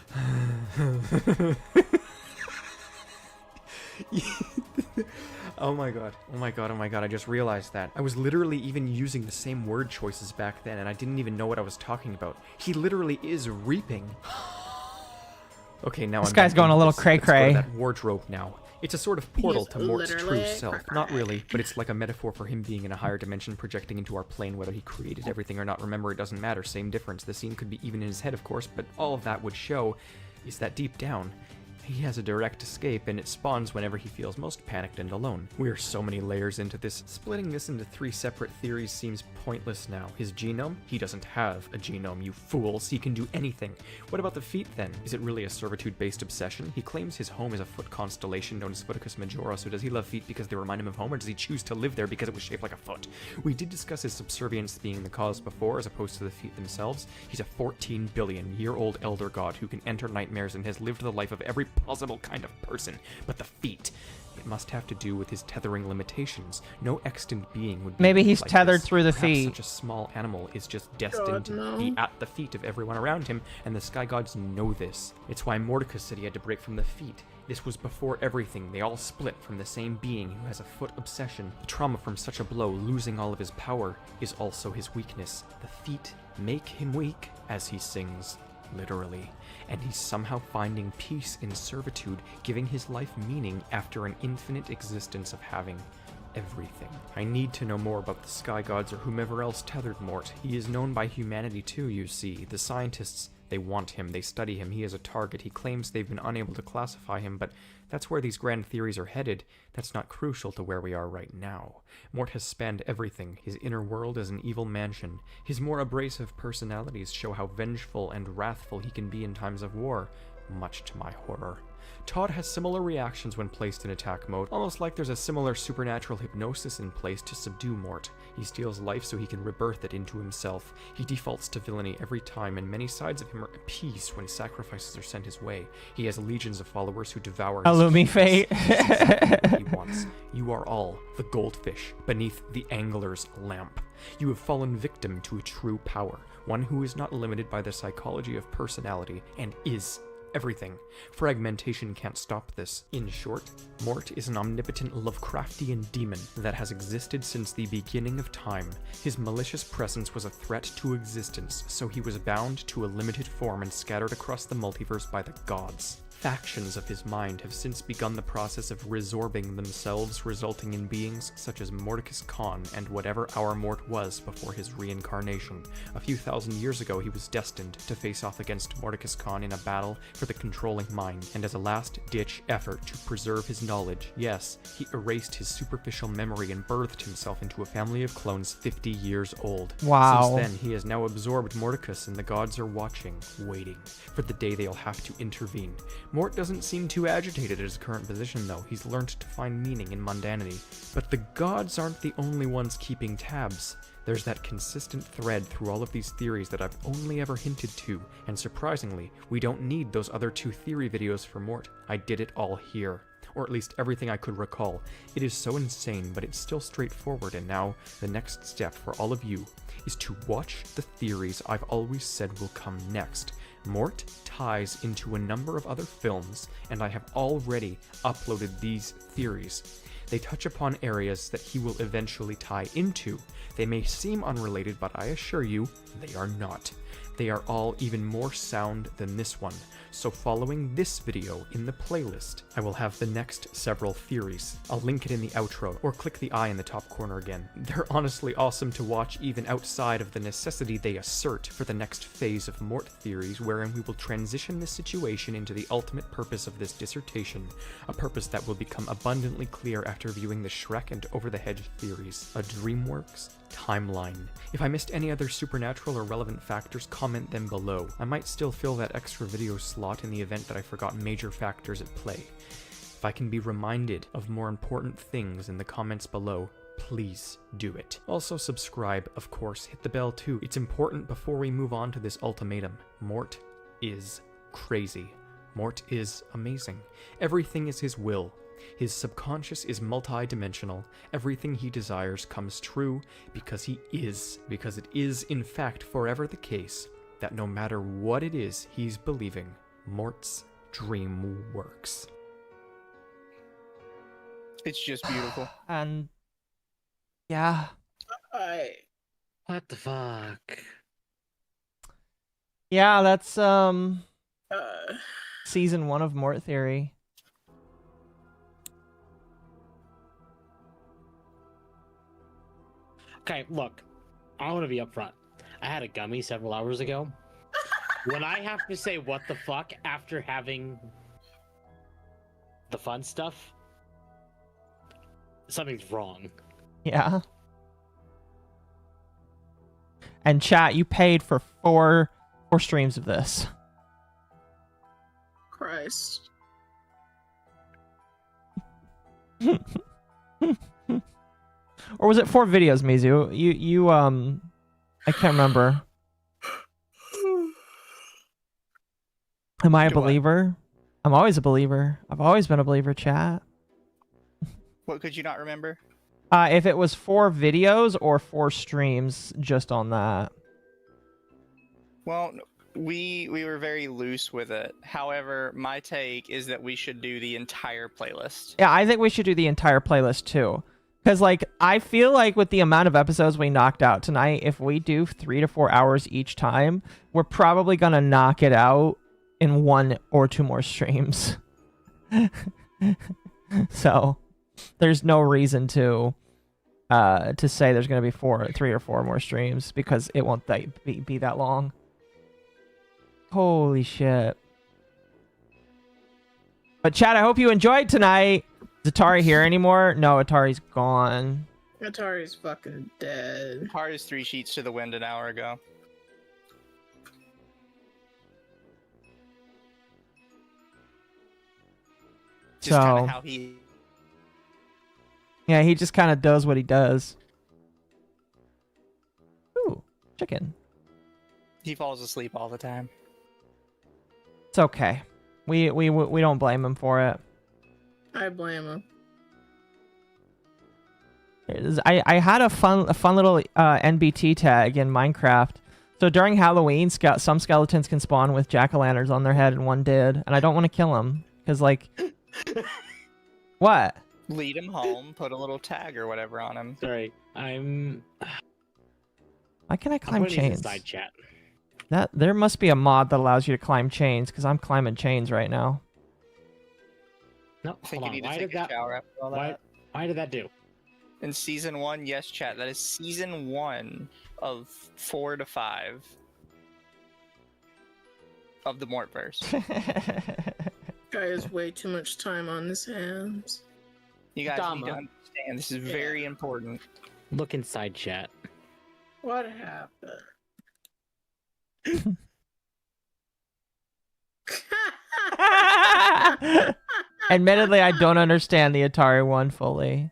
F: Oh my god, I just realized that. I was literally even using the same word choices back then, and I didn't even know what I was talking about. He literally is reaping. Okay, now
A: This guy's going a little cray-cray.
F: That wardrobe now. It's a sort of portal
H: He's
F: to Mort's true
H: literally
F: self.
H: cray-cray.
F: Not really, but it's like a metaphor for him being in a higher dimension projecting into our plane, whether he created everything or not. Remember, it doesn't matter. Same difference. The scene could be even in his head, of course, but all of that would show is that deep down, he has a direct escape, and it spawns whenever he feels most panicked and alone. We are so many layers into this. Splitting this into 3 separate theories seems pointless now. His genome? He doesn't have a genome, you fools. He can do anything. What about the feet, then? Is it really a servitude-based obsession? He claims his home is a foot constellation known as Footicus Majora, so does he love feet because they remind him of home, or does he choose to live there because it was shaped like a foot? We did discuss his subservience being the cause before, as opposed to the feet themselves. He's a 14-billion-year-old elder god who can enter nightmares and has lived the life of every possible kind of person, but the feet, it must have to do with his tethering limitations. No extant being would be
A: Maybe he's
F: like
A: tethered
F: this.
A: through the
F: Perhaps
A: feet.
F: Such a small animal is just destined to be at the feet of everyone around him, and the sky gods know this. It's why Mordicus said he had to break from the feet. This was before everything. They all split from the same being who has a foot obsession. The trauma from such a blow, losing all of his power, is also his weakness. The feet make him weak, as he sings, literally. And he's somehow finding peace in servitude, giving his life meaning after an infinite existence of having everything. I need to know more about the sky gods or whomever else tethered Mort. He is known by humanity too, you see. The scientists, they want him, they study him, he is a target. He claims they've been unable to classify him, but that's where these grand theories are headed. That's not crucial to where we are right now. Mort has spanned everything. His inner world is an evil mansion. His more abrasive personalities show how vengeful and wrathful he can be in times of war, much to my horror. Todd has similar reactions when placed in attack mode, almost like there's a similar supernatural hypnosis in place to subdue Mort. He steals life so he can rebirth it into himself. He defaults to villainy every time, and many sides of him are at peace when sacrifices are sent his way. He has legions of followers who devour his
A: Illumi fate.
F: he wants. You are all the goldfish beneath the angler's lamp. You have fallen victim to a true power, one who is not limited by the psychology of personality and is everything. Fragmentation can't stop this. In short, Mort is an omnipotent Lovecraftian demon that has existed since the beginning of time. His malicious presence was a threat to existence, so he was bound to a limited form and scattered across the multiverse by the gods. Factions of his mind have since begun the process of resorbing themselves, resulting in beings such as Mordicus Khan and whatever our Mort was before his reincarnation. A few thousand years ago, he was destined to face off against Mordicus Khan in a battle for the controlling mind, and as a last-ditch effort to preserve his knowledge, yes, he erased his superficial memory and birthed himself into a family of clones 50 years old.
A: Wow.
F: Since then, he has now absorbed Mordicus, and the gods are watching, waiting, for the day they'll have to intervene. Mort doesn't seem too agitated at his current position, though. He's learned to find meaning in mundanity. But the gods aren't the only ones keeping tabs. There's that consistent thread through all of these theories that I've only ever hinted to, and surprisingly, we don't need those other 2 theory videos for Mort. I did it all here. Or at least everything I could recall. It is so insane, but it's still straightforward, and now the next step for all of you is to watch the theories I've always said will come next. Mort ties into a number of other films, and I have already uploaded these theories. They touch upon areas that he will eventually tie into. They may seem unrelated, but I assure you, they are not. They are all even more sound than this one. So following this video in the playlist, I will have the next several theories. I'll link it in the outro, or click the eye in the top corner again. They're honestly awesome to watch even outside of the necessity they assert for the next phase of Mort theories, wherein we will transition this situation into the ultimate purpose of this dissertation, a purpose that will become abundantly clear after viewing the Shrek and Over the Hedge theories, a DreamWorks timeline. If I missed any other supernatural or relevant factors, comment them below. I might still fill that extra video slot in the event that I forgot major factors at play. If I can be reminded of more important things in the comments below, please do it. Also subscribe, of course, hit the bell too. It's important before we move on to this ultimatum. Mort is crazy. Mort is amazing. Everything is his will. His subconscious is multi-dimensional. Everything he desires comes true because he is. Because it is, in fact, forever the case that no matter what it is he's believing, Mort's dream works.
B: It's just beautiful.
A: And yeah.
C: What the fuck?
A: Yeah, that's season 1 of Mort Theory.
E: Okay, look, I want to be upfront. I had a gummy several hours ago. When I have to say what the fuck after having the fun stuff, something's wrong.
A: Yeah. And chat, you paid for four streams of this.
H: Christ.
A: Or was it 4 videos, Mizu? You I can't remember. Am I a believer? I'm always a believer. I've always been a believer, chat.
B: What could you not remember?
A: If it was 4 videos or 4 streams just on that.
B: Well, we were very loose with it. However, my take is that we should do the entire playlist.
A: Yeah, I think we should do the entire playlist too. Because, like, I feel like with the amount of episodes we knocked out tonight, if we do 3 to 4 hours each time, we're probably going to knock it out in 1 or 2 more streams. So, there's no reason to say there's going to be 3 or 4 more streams, because it won't be that long. Holy shit. But, chat, I hope you enjoyed tonight. Is Atari here anymore? No, Atari's gone.
H: Atari's fucking dead.
B: Atari's 3 sheets to the wind an hour ago. Just kind of how he...
A: Yeah, he just kind of does what he does. Ooh, chicken.
B: He falls asleep all the time.
A: It's okay. We don't blame him for it.
H: I blame him.
A: I had a fun little NBT tag in Minecraft. So during Halloween, some skeletons can spawn with jack-o'-lanterns on their head, and one did. And I don't want to kill him, because, like... What?
B: Lead him home, put a little tag or whatever on him.
E: Sorry, I'm...
A: Why can I climb chains?
E: Inside chat.
A: There must be a mod that allows you to climb chains, because I'm climbing chains right now.
E: No,
B: I think
E: hold
B: you
E: on.
B: need to take a shower after all that.
E: Why did that do?
B: In season 1, yes, chat. That is season 1 of 4 to 5 of the Mortverse.
H: Guy has way too much time on his hands.
B: You guys need to understand. This is very important.
E: Look inside chat.
H: What happened?
A: Admittedly, I don't understand the Atari one fully.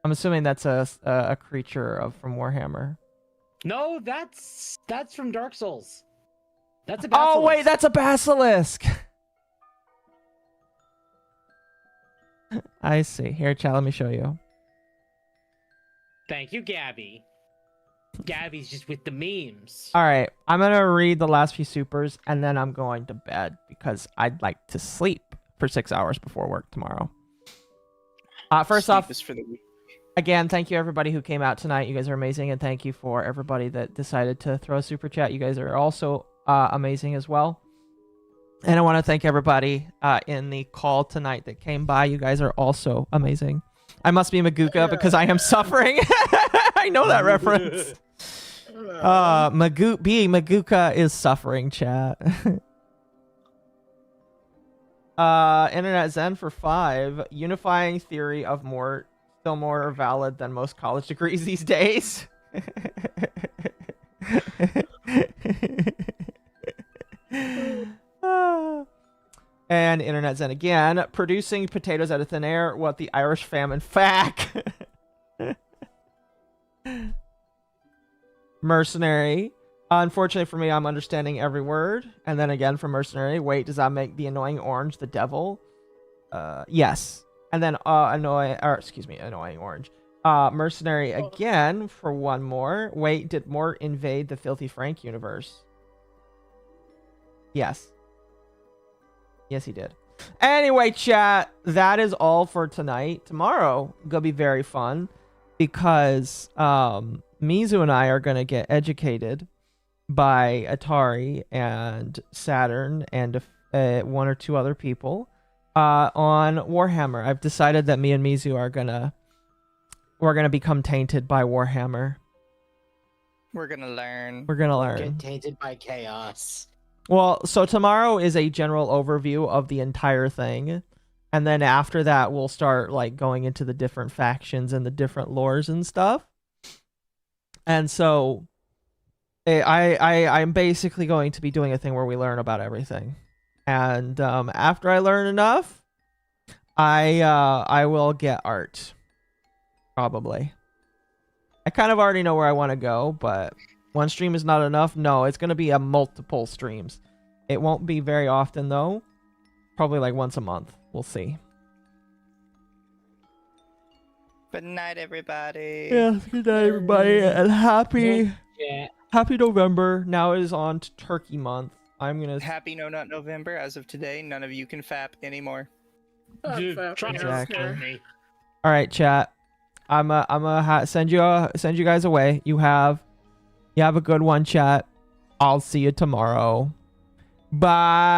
A: I'm assuming that's a creature from Warhammer.
E: No, that's from Dark Souls. That's a basilisk.
A: Oh wait, that's a basilisk. I see. Here, chat. Let me show you.
E: Thank you, Gabby. Gabby's just with the memes.
A: All right, I'm gonna read the last few supers, and then I'm going to bed because I'd like to sleep for 6 hours before work tomorrow. First off, again, thank you everybody who came out tonight. You guys are amazing, and thank you for everybody that decided to throw a super chat. You guys are also amazing as well. And I want to thank everybody in the call tonight that came by. You guys are also amazing. I must be Maguka because I am suffering. I know that reference. Maguka is suffering, chat. Internet Zen for 5. Unifying theory of MORT still more valid than most college degrees these days. And Internet Zen again. Producing potatoes out of thin air. What the Irish famine fact. Mercenary. Unfortunately for me, I'm understanding every word. And then again for Mercenary. Wait, does that make the annoying orange the devil? Yes. And then annoying orange. Mercenary again for one more. Wait, did Mort invade the Filthy Frank universe? Yes. Yes, he did. Anyway, chat, that is all for tonight. Tomorrow, gonna be very fun because Mizu and I are gonna get educated by Atari and Saturn and one or two other people on Warhammer. I've decided that me and Mizu are gonna become tainted by Warhammer.
B: We're gonna learn.
A: We're gonna learn.
C: Get tainted by chaos.
A: Well, so tomorrow is a general overview of the entire thing. And then after that, we'll start like going into the different factions and the different lores and stuff. And so I'm basically going to be doing a thing where we learn about everything. And after I learn enough, I will get art. Probably. I kind of already know where I want to go, but one stream is not enough. No, it's going to be a multiple streams. It won't be very often, though. Probably like once a month. We'll see.
B: Good night, everybody.
A: Yeah, good night, everybody. And happy November. Now it is on to Turkey Month. I'm going to...
B: Happy No Nut November. As of today, none of you can fap anymore.
E: Dude, try
A: Exactly.
E: me.
A: All right, chat. I'm send you guys away. You have a good one, chat. I'll see you tomorrow. Bye.